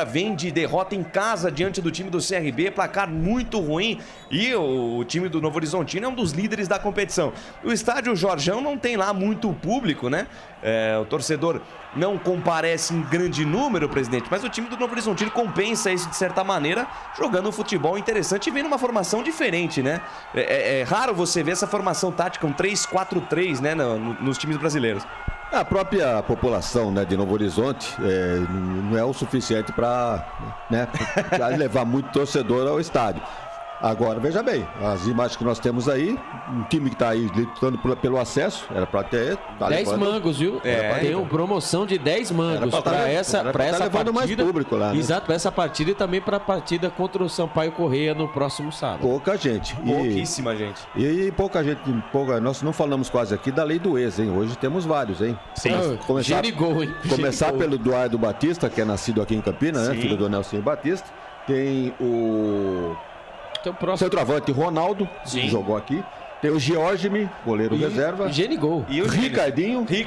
Vem de derrota em casa diante do time do CRB, placar muito ruim, e o time do Novo Horizontino é um dos líderes da competição. O estádio Jorjão não tem lá muito público, né? O torcedor não comparece em grande número, presidente, mas o time do Novo Horizontino compensa isso de certa maneira, jogando um futebol interessante e vendo uma formação diferente, né? É raro você ver essa formação tática, um 3-4-3, né, nos times brasileiros. A própria população, né, de Novo Horizonte não é o suficiente para, né, levar muito torcedor ao estádio. Agora, veja bem, as imagens que nós temos aí, um time que está aí lutando pelo acesso, era para ter... 10 mangos, viu? Tem uma promoção de 10 mangos para essa partida. Mais público lá, né? Exato, para essa partida e também para a partida contra o Sampaio Correia no próximo sábado. Pouca gente. Pouquíssima gente. E pouca gente, nós não falamos quase aqui da lei do ex, hein? Hoje temos vários, hein? Sim. Começar pelo Eduardo Batista, que é nascido aqui em Campinas, né? Filho do Nelson Batista. Tem o... centroavante Ronaldo, que jogou aqui. Tem o Georgime, goleiro reserva. Genigol. E o Ricardinho, que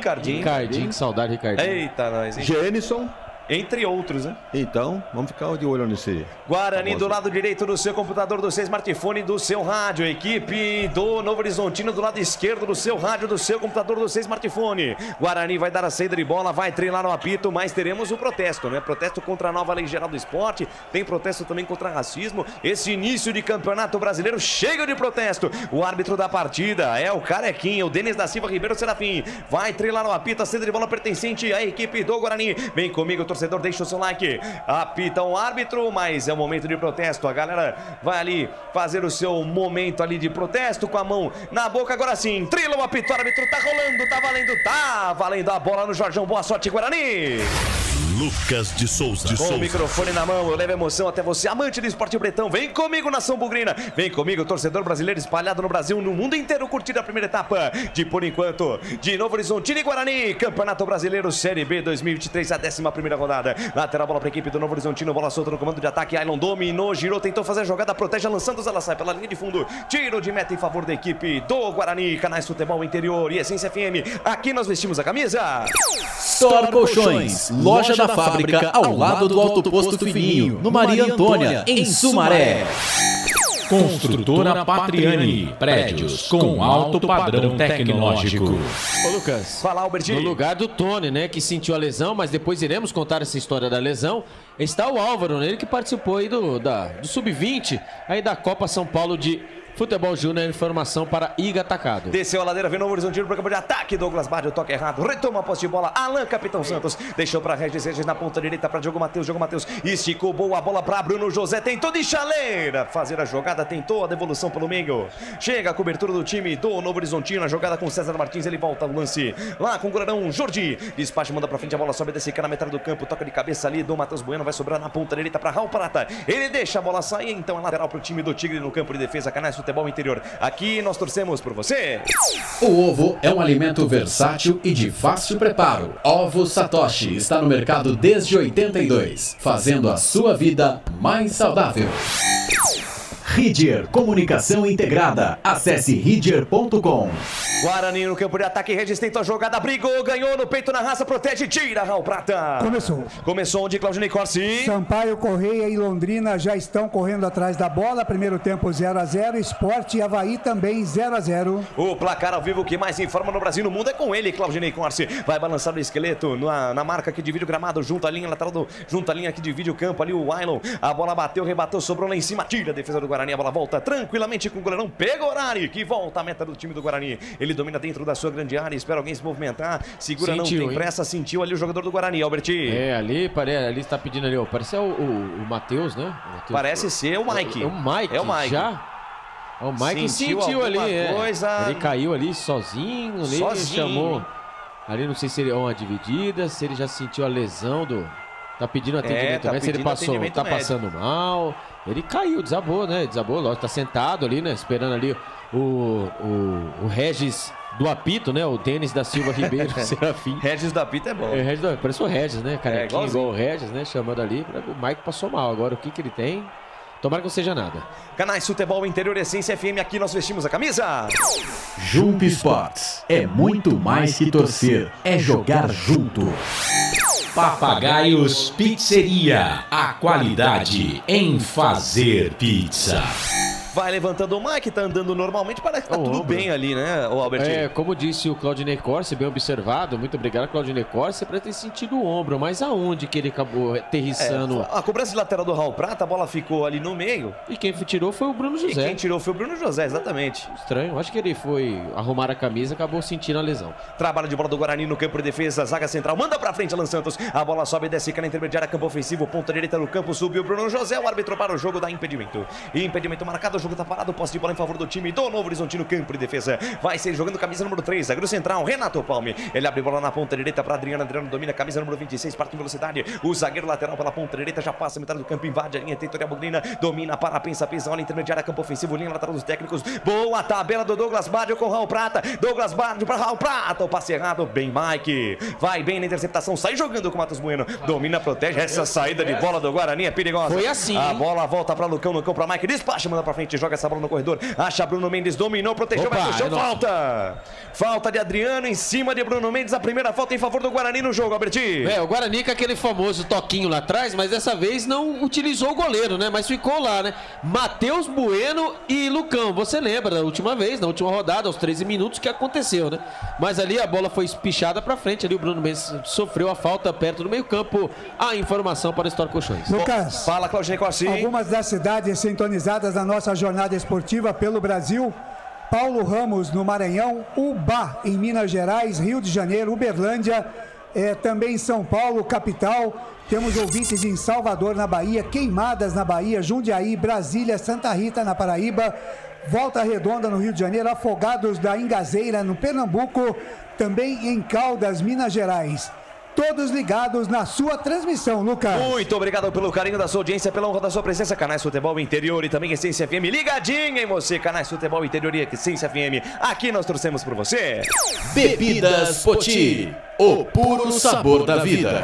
saudade, Ricardinho. Eita, nós, hein? Genison. Entre outros, né? Então, vamos ficar de olho nesse... Guarani do lado direito do seu computador, do seu smartphone, do seu rádio. Equipe do Novo Horizontino do lado esquerdo do seu rádio, do seu computador, do seu smartphone. Guarani vai dar a saída de bola, vai treinar no apito, mas teremos o protesto, né? Protesto contra a nova lei geral do esporte. Tem protesto também contra racismo. Esse início de campeonato brasileiro chega de protesto. O árbitro da partida é o Carequinha, o Denis da Silva Ribeiro Serafim. Vai treinar no apito, a saída de bola pertencente à equipe do Guarani. Vem comigo, torcedor, deixa o seu like. Apita um árbitro, mas é um momento de protesto. A galera vai ali fazer o seu momento ali de protesto com a mão na boca. Agora sim, trila o apito, o árbitro tá rolando, tá valendo a bola no Jorjão. Boa sorte, Guarani! Lucas de Souza. Com o microfone na mão, eu levo emoção até você, amante do esporte bretão. Vem comigo, nação bugrina. Vem comigo, torcedor brasileiro espalhado no Brasil, no mundo inteiro, curtir a primeira etapa de, por enquanto, de Novo Horizontino e Guarani. Campeonato Brasileiro Série B 2023, a 11ª rodada. Lateral, bola para a equipe do Novo Horizontino, bola solta no comando de ataque. Ailon dominou, girou, tentou fazer a jogada, protege, lançando, ela sai pela linha de fundo. Tiro de meta em favor da equipe do Guarani. Canais Futebol Interior e Essência FM. Aqui nós vestimos a camisa. Store Colchões, loja da fábrica ao lado do Alto Posto Fininho, no Maria Antônia, em Sumaré. Construtora Patriani, prédios com alto padrão tecnológico. Ô Lucas, fala, Albertinho. No lugar do Tony, né, que sentiu a lesão, mas depois iremos contar essa história da lesão, está o Álvaro, né, ele que participou aí do Sub-20, aí da Copa São Paulo de Futebol Júnior, informação para Iga Atacado. Desceu a ladeira, vem Novo Horizontino para o campo de ataque. Douglas Bade, o toque errado. Retoma a posse de bola. Alan, Capitão Santos. Deixou para Regis na ponta direita para Diogo Matheus. Diogo Matheus esticou boa bola para Bruno José. Tentou de chaleira fazer a jogada. Tentou a devolução pelo meio. Chega a cobertura do time do Novo Horizontino. A jogada com César Martins. Ele volta o lance lá com o goleirão Jordi. Despacha, manda para frente. A bola sobe, desce na metade do campo. Toca de cabeça ali do Matheus Bueno. Vai sobrar na ponta direita para Raul Prata. Ele deixa a bola sair. Então é lateral para o time do Tigre no campo de defesa. Canais Futebol Interior. Aqui nós torcemos por você. O ovo é um alimento versátil e de fácil preparo. Ovo Satoshi está no mercado desde 82, fazendo a sua vida mais saudável. Ridger Comunicação Integrada. Acesse ridger.com. Guarani no campo de ataque. Regis tentou a jogada, brigou, ganhou no peito, na raça, protege, tira, Raul Prata. Começou onde, Claudinei Corsi? Sampaio, Correia e Londrina já estão correndo atrás da bola. Primeiro tempo 0-0. Sport e Avaí também 0-0. O placar ao vivo que mais informa no Brasil e no mundo é com ele, Claudinei Corsi. Vai balançar o esqueleto na marca que divide o gramado, junto à linha lateral, junto à linha que divide o campo ali, o Ailon. A bola bateu, rebateu, sobrou lá em cima, tira a defesa do Guarani. A bola volta tranquilamente com o goleirão Pegorari, que volta a meta do time do Guarani. Ele domina dentro da sua grande área, espera alguém se movimentar, segura, sentiu, não tem pressa, sentiu ali o jogador do Guarani, Alberti. Ali está pedindo ali, parece o Matheus, né? Mateus, parece ser o Mike. É o Mike já. O Mike sentiu ali, coisa... Ele caiu ali sozinho, chamou. Ali não sei se ele é uma dividida, se ele já sentiu a lesão do... Tá pedindo atendimento médico, se ele tá passando mal. Ele caiu, desabou, né? Desabou, lógico, tá sentado ali, né? Esperando ali o Regis do apito, né? O Denis da Silva Ribeiro, Serafim. Regis do apito é bom. Parece o Regis, né? Carequinho igual o Regis, né? Chamando ali. O Mike passou mal. Agora o que ele tem? Tomara que não seja nada. Canais Futebol Interior Essência FM, aqui nós vestimos a camisa. Jump Sports é muito mais que torcer, é jogar junto. Papagaios Pizzeria, a qualidade em fazer pizza. Vai levantando o Mike, tá andando normalmente, parece que tá tudo bem ali, né, o Albertinho? Como disse o Claudinei Corsi, bem observado, muito obrigado, Claudinei Corsi, para ter sentido o ombro, mas aonde que ele acabou aterrissando? A cobrança de lateral do Raul Prata, a bola ficou ali no meio. E quem tirou foi o Bruno José. E quem tirou foi o Bruno José, exatamente. Estranho, acho que ele foi arrumar a camisa, acabou sentindo a lesão. Trabalho de bola do Guarani no campo de defesa, zaga central, manda pra frente Alan Santos, a bola sobe e desce na intermediária, campo ofensivo, ponta direita no campo, subiu o Bruno José, o árbitro para o jogo dá impedimento. Impedimento marcado, o jogo tá parado, posse de bola em favor do time do Novo Horizontino, campo de defesa. Vai ser jogando camisa número 3, zagueiro central, Renato Palme. Ele abre bola na ponta direita para Adriano. Adriano domina camisa número 26, parte em velocidade. O zagueiro lateral pela ponta direita já passa a metade do campo, invade a linha territorial bugrina, domina para pensa, olha intermediária, campo ofensivo, linha lateral dos técnicos. Boa tabela do Douglas Badio com Raul Prata. Douglas Badio para Raul Prata. O passe errado, bem Mike. Vai bem na interceptação, sai jogando com o Matheus Bueno. Domina, protege. Essa saída de bola do Guarani é perigosa. Foi assim. A bola volta para Lucão para Mike. Despacha, manda para frente, joga essa bola no corredor. Acha Bruno Mendes, dominou, protegeu, vai pro chão, falta. Falta de Adriano em cima de Bruno Mendes, a primeira falta em favor do Guarani no jogo, Alberti. O Guarani com aquele famoso toquinho lá atrás, mas dessa vez não utilizou o goleiro, né? Mas ficou lá, né? Matheus Bueno e Lucão, você lembra da última vez, na última rodada, aos 13 minutos, que aconteceu, né? Mas ali a bola foi espichada pra frente, ali o Bruno Mendes sofreu a falta perto do meio campo. A informação para o Store Colchões. Lucas, fala, Claudinei Corsi. Algumas das cidades sintonizadas na nossa jornada esportiva pelo Brasil: Paulo Ramos no Maranhão, Ubá em Minas Gerais, Rio de Janeiro, Uberlândia, também São Paulo, capital. Temos ouvintes em Salvador, na Bahia, Queimadas na Bahia, Jundiaí, Brasília, Santa Rita na Paraíba, Volta Redonda no Rio de Janeiro, Afogados da Ingazeira no Pernambuco, também em Caldas, Minas Gerais. todos ligados na sua transmissão, Lucas. Muito obrigado pelo carinho da sua audiência, pela honra da sua presença. Canais Futebol Interior e também Essência FM. Ligadinha em você, Canais Futebol Interior e Essência FM. Aqui nós trouxemos por você Bebidas Poti, o puro sabor da vida.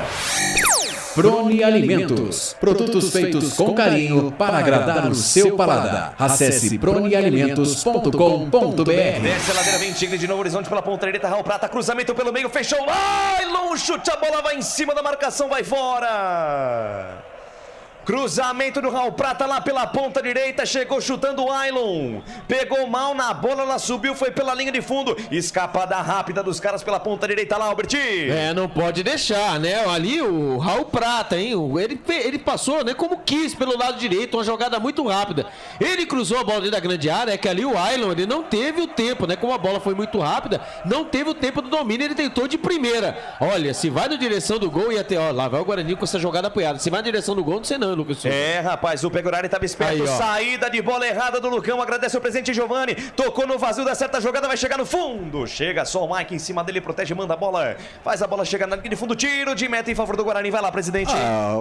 Prone Alimentos, produtos feitos com carinho para agradar o seu paladar. Acesse pronealimentos.com.br. Desce a ladeira, vem Tigre de Novo Horizonte pela ponta direita, Raul Prata, cruzamento pelo meio, fechou Ailon, chute, a bola vai em cima da marcação, vai fora. Cruzamento do Raul Prata lá pela ponta direita, chegou chutando o Ailon, pegou mal na bola, ela subiu, foi pela linha de fundo, escapada rápida dos caras pela ponta direita lá, Albert. Não pode deixar, né? Ali o Raul Prata, hein? Ele passou, né, como quis pelo lado direito, uma jogada muito rápida. Ele cruzou a bola dentro da grande área, é que ali o Ailon, ele não teve o tempo, né? Como a bola foi muito rápida, não teve o tempo do domínio, ele tentou de primeira. Olha, se vai na direção do gol, ia ter, ó, lá vai o Guarani com essa jogada apoiada. Se vai na direção do gol, não sei não, Lucas Souza. Rapaz, o Pegorari estava esperto. Aí, saída de bola errada do Lucão. Agradece o presente Giovani. Tocou no vazio da certa jogada, vai chegar no fundo. Chega só o Mike em cima dele, protege, manda a bola. Faz a bola chegar na linha de fundo. Tiro de meta em favor do Guarani. Vai lá, presidente.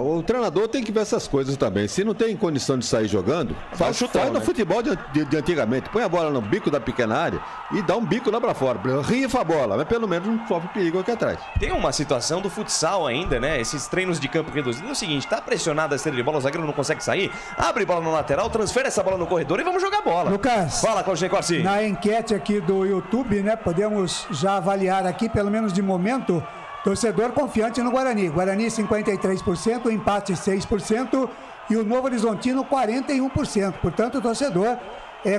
O treinador tem que ver essas coisas também. Se não tem condição de sair jogando, faz no futebol de antigamente. Põe a bola no bico da pequena área e dá um bico lá pra fora. Rifa a bola, mas pelo menos não sofre perigo aqui atrás. Tem uma situação do futsal ainda, né? Esses treinos de campo reduzidos. É o seguinte, tá pressionado a estrela de bola, o zagueiro não consegue sair, abre bola no lateral, transfere essa bola no corredor e vamos jogar bola. Lucas, fala, Claudinei Corsi. Na enquete aqui do YouTube, né, podemos já avaliar aqui, pelo menos de momento, torcedor confiante no Guarani. Guarani 53%, empate 6% e o Novo Horizontino 41%. Portanto, o torcedor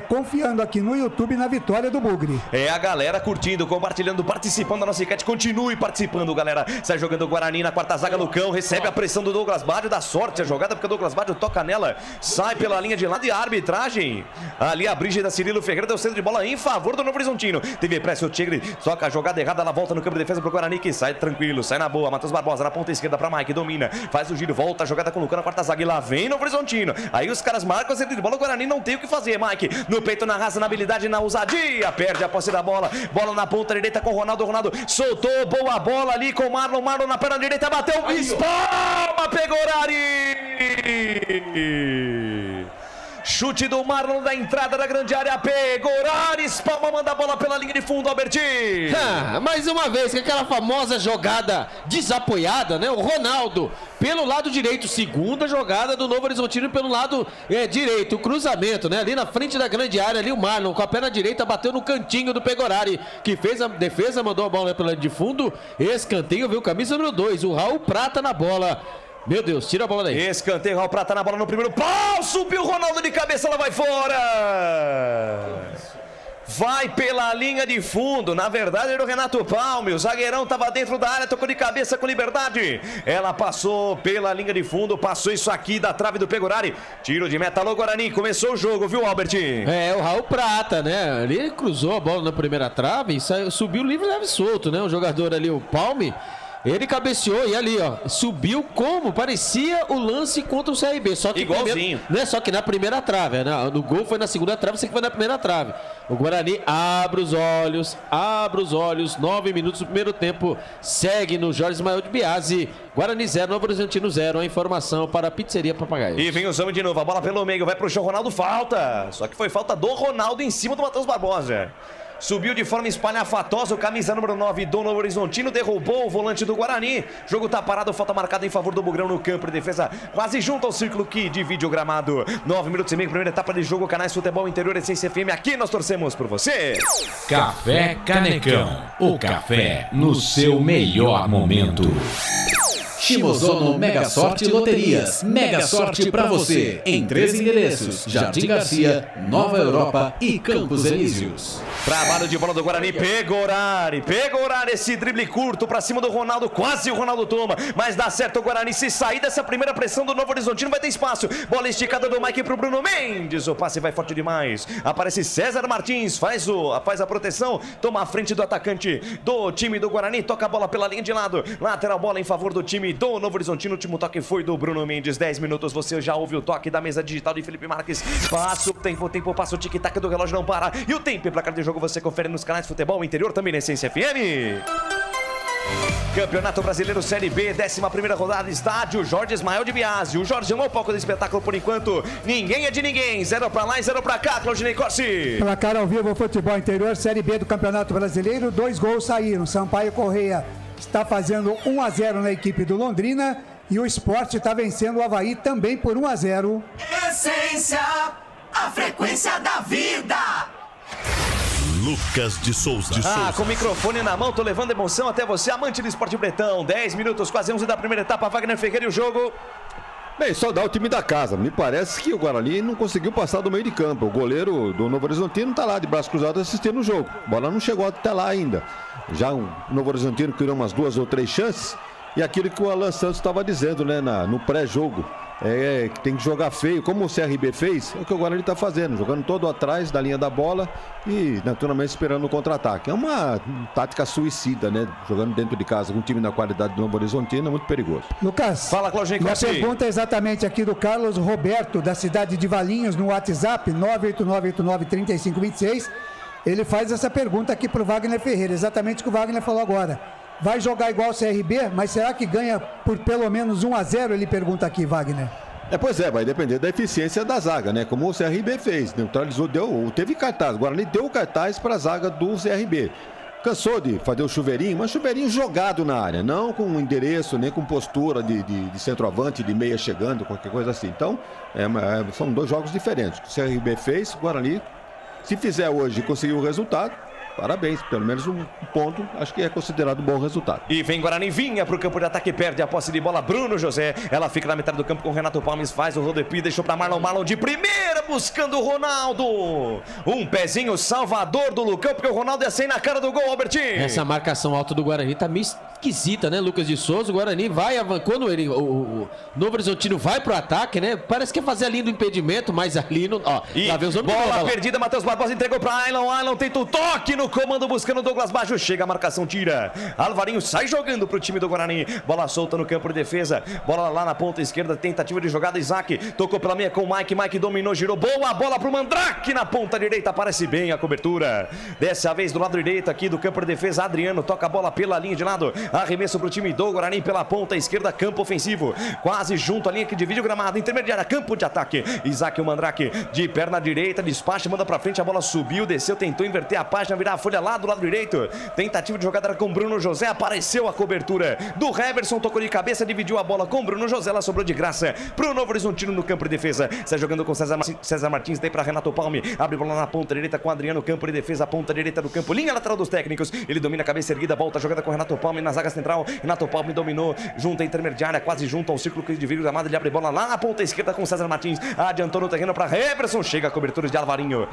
confiando aqui no YouTube na vitória do Bugre. A galera curtindo, compartilhando, participando da nossa enquete. Continue participando, galera. Sai jogando o Guarani na quarta zaga, Lucão. Recebe a pressão do Douglas Baggio. Dá sorte a jogada porque o Douglas Baggio toca nela. Sai pela linha de lado e a arbitragem. Ali a Brígida Cirilo Ferreira deu centro de bola em favor do Novo Horizontino. Teve pressa o Tigre. Toca a jogada errada. Ela volta no campo de defesa pro Guarani que sai tranquilo. Sai na boa. Matheus Barbosa na ponta esquerda pra Mike. Domina. Faz o giro. Volta a jogada com o Lucão na quarta zaga. E lá vem Novo Horizontino. Aí os caras marcam o centro de bola. O Guarani não tem o que fazer, Mike. No peito, na raça, na habilidade, na ousadia. Perde a posse da bola. Bola na ponta direita com o Ronaldo. Ronaldo soltou. Boa bola ali com o Marlon. Marlon na perna direita. Bateu. Espalma. Pegorari. Chute do Marlon da entrada da grande área. Pegorari. Espalma. Manda a bola pela linha de fundo, Alberti. Mais uma vez, com aquela famosa jogada desapoiada, né? O Ronaldo pelo lado direito. Segunda jogada do Novo Horizontino pelo lado direito. O cruzamento, né? Ali na frente da grande área. Ali o Marlon com a perna direita bateu no cantinho do Pegorari, que fez a defesa, mandou a bola pela linha de fundo. Escanteio, viu? Camisa número 2. O Raul Prata na bola. Meu Deus, tira a bola daí. Escanteio, Raul Prata na bola no primeiro pau. Subiu o Ronaldo de cabeça, ela vai fora. Vai pela linha de fundo. Na verdade era o Renato Palme. O zagueirão estava dentro da área, tocou de cabeça com liberdade. Ela passou pela linha de fundo. Passou isso aqui da trave do Pegorari. Tiro de meta, alô Guarani. Começou o jogo, viu, Albert? O Raul Prata, né? Ele cruzou a bola na primeira trave e subiu livre, leve e solto, né? O jogador ali, o Palme. Ele cabeceou e ali, ó, subiu como parecia o lance contra o CRB. Só que igualzinho. Né? Só que na primeira trave, né? No gol foi na segunda trave, você que foi na primeira trave. O Guarani abre os olhos. 9 minutos do primeiro tempo. Segue no Jorge Ismael de Biasi. Guarani 0, Novo Horizontino 0. A informação para a Pizzeria Papagaio. E vem o Zama de novo, a bola pelo meio, vai pro chão, Ronaldo, falta. Só que foi falta do Ronaldo em cima do Matheus Barbosa. Subiu de forma espalhafatosa o camisa número 9 do Novo Horizontino, derrubou o volante do Guarani. Jogo tá parado, falta marcada em favor do Bugrão no campo de defesa, quase junto ao círculo que divide o gramado. 9 minutos e meio, primeira etapa de jogo, Canais Futebol Interior, Essência FM, aqui nós torcemos por você. Café Canecão, o café no seu melhor momento. Shimozono Mega Sorte Loterias. Mega Sorte pra você. Em 3 endereços: Jardim Garcia, Nova Europa e Campos Elíseos. Trabalho de bola do Guarani. Pegorari. Esse drible curto pra cima do Ronaldo. Quase o Ronaldo toma. Mas dá certo o Guarani. Se sair dessa primeira pressão do Novo Horizontino, vai ter espaço. Bola esticada do Mike pro Bruno Mendes. O passe vai forte demais. Aparece César Martins. Faz a proteção. Toma a frente do atacante do time do Guarani. Toca a bola pela linha de lado. Lateral bola em favor do time do Novo Horizontino. O último toque foi do Bruno Mendes. 10 minutos. Você já ouviu o toque da mesa digital de Felipe Marques. Passa o tempo, passa o tic-tac do relógio, não para. E o tempo e placar de jogo você confere nos canais Futebol Interior, também na Essência FM. Campeonato Brasileiro Série B, 11ª rodada, estádio Jorge Ismael de Biasi. O Jorge é o palco do espetáculo por enquanto. Ninguém é de ninguém. 0 pra lá e 0 pra cá, Claudinei Corsi. Placar ao vivo, futebol interior, Série B do Campeonato Brasileiro. 2 gols saíram. Sampaio Correia está fazendo 1-0 na equipe do Londrina. E o Sport está vencendo o Avaí também por 1-0. Essência, a frequência da vida. Lucas de Souza. Com o microfone na mão, tô levando emoção até você, amante do esporte bretão. 10 minutos, quase 11 da primeira etapa, Wagner Ferreira e o jogo. Bem, só dá o time da casa. Me parece que o Guarani não conseguiu passar do meio de campo. O goleiro do Novo Horizontino tá lá de braço cruzado assistindo o jogo. A bola não chegou até lá ainda. Já o Novo Horizontino criou umas 2 ou 3 chances. E aquilo que o Alan Santos estava dizendo, né, no pré-jogo. Que tem que jogar feio, como o CRB fez, é o que o Guarani está fazendo, jogando todo atrás da linha da bola e naturalmente esperando o contra-ataque. É uma tática suicida, né? Jogando dentro de casa com um time na qualidade do Novo Horizontino é muito perigoso. Lucas, fala, Claudinei Corsi. A pergunta é exatamente aqui do Carlos Roberto, da cidade de Valinhos, no WhatsApp 989893526. Ele faz essa pergunta aqui para o Wagner Ferreira, exatamente o que o Wagner falou agora. Vai jogar igual o CRB, mas será que ganha por pelo menos 1-0? Ele pergunta aqui, Wagner. Pois é, vai depender da eficiência da zaga, né? Como o CRB fez, neutralizou, teve cartaz. O Guarani deu o cartaz para a zaga do CRB. Cansou de fazer o chuveirinho, mas chuveirinho jogado na área, não com endereço, nem com postura de centroavante, de meia chegando, qualquer coisa assim. Então, são 2 jogos diferentes. O CRB fez, o Guarani, se fizer hoje e conseguir o resultado, parabéns, pelo menos um ponto, acho que é considerado um bom resultado. E vem Guarani, vinha pro campo de ataque, perde a posse de bola, Bruno José, ela fica na metade do campo com o Renato Palmes, faz o rodopi, deixou pra Marlon de primeira, buscando o Ronaldo, um pezinho salvador do Lucão, porque o Ronaldo ia sair na cara do gol, Albertinho. Essa marcação alta do Guarani tá meio esquisita, né, Lucas de Souza? O Guarani vai, quando o Novo Horizontino vai pro ataque, né, parece que é fazer ali no impedimento, mas ali no... E lá vem os bola perdida, Matheus Barbosa entregou pra Ailon tenta o toque no comando, buscando o Douglas Baggio, chega a marcação, tira, Alvarinho sai jogando pro time do Guarani, bola solta no campo de defesa, bola lá na ponta esquerda, tentativa de jogada, Isaac, tocou pela meia com o Mike dominou, girou, boa bola pro Mandrake na ponta direita, aparece bem a cobertura, dessa vez do lado direito aqui do campo de defesa, Adriano toca a bola pela linha de lado, arremesso pro time do Guarani pela ponta esquerda, campo ofensivo, quase junto à linha que divide o gramado, intermediária, campo de ataque, Isaac, o Mandrake, de perna direita, despacha, manda pra frente, a bola subiu, desceu, tentou inverter a página, virar a folha lá do lado direito, tentativa de jogada com Bruno José, apareceu a cobertura do Heverson, tocou de cabeça, dividiu a bola com Bruno José, ela sobrou de graça pro Novo Horizontino no campo de defesa, sai jogando com César Martins, daí pra Renato Palme, abre bola na ponta direita com Adriano, campo de defesa, ponta direita do campo, linha lateral dos técnicos, ele domina a cabeça erguida, volta a jogada com Renato Palme na zaga central, Renato Palme dominou, junto à intermediária, quase junto ao círculo que divide o gramado, ele abre bola lá na ponta esquerda com César Martins, adiantou no terreno pra Heverson, chega a cobertura de Alvarinho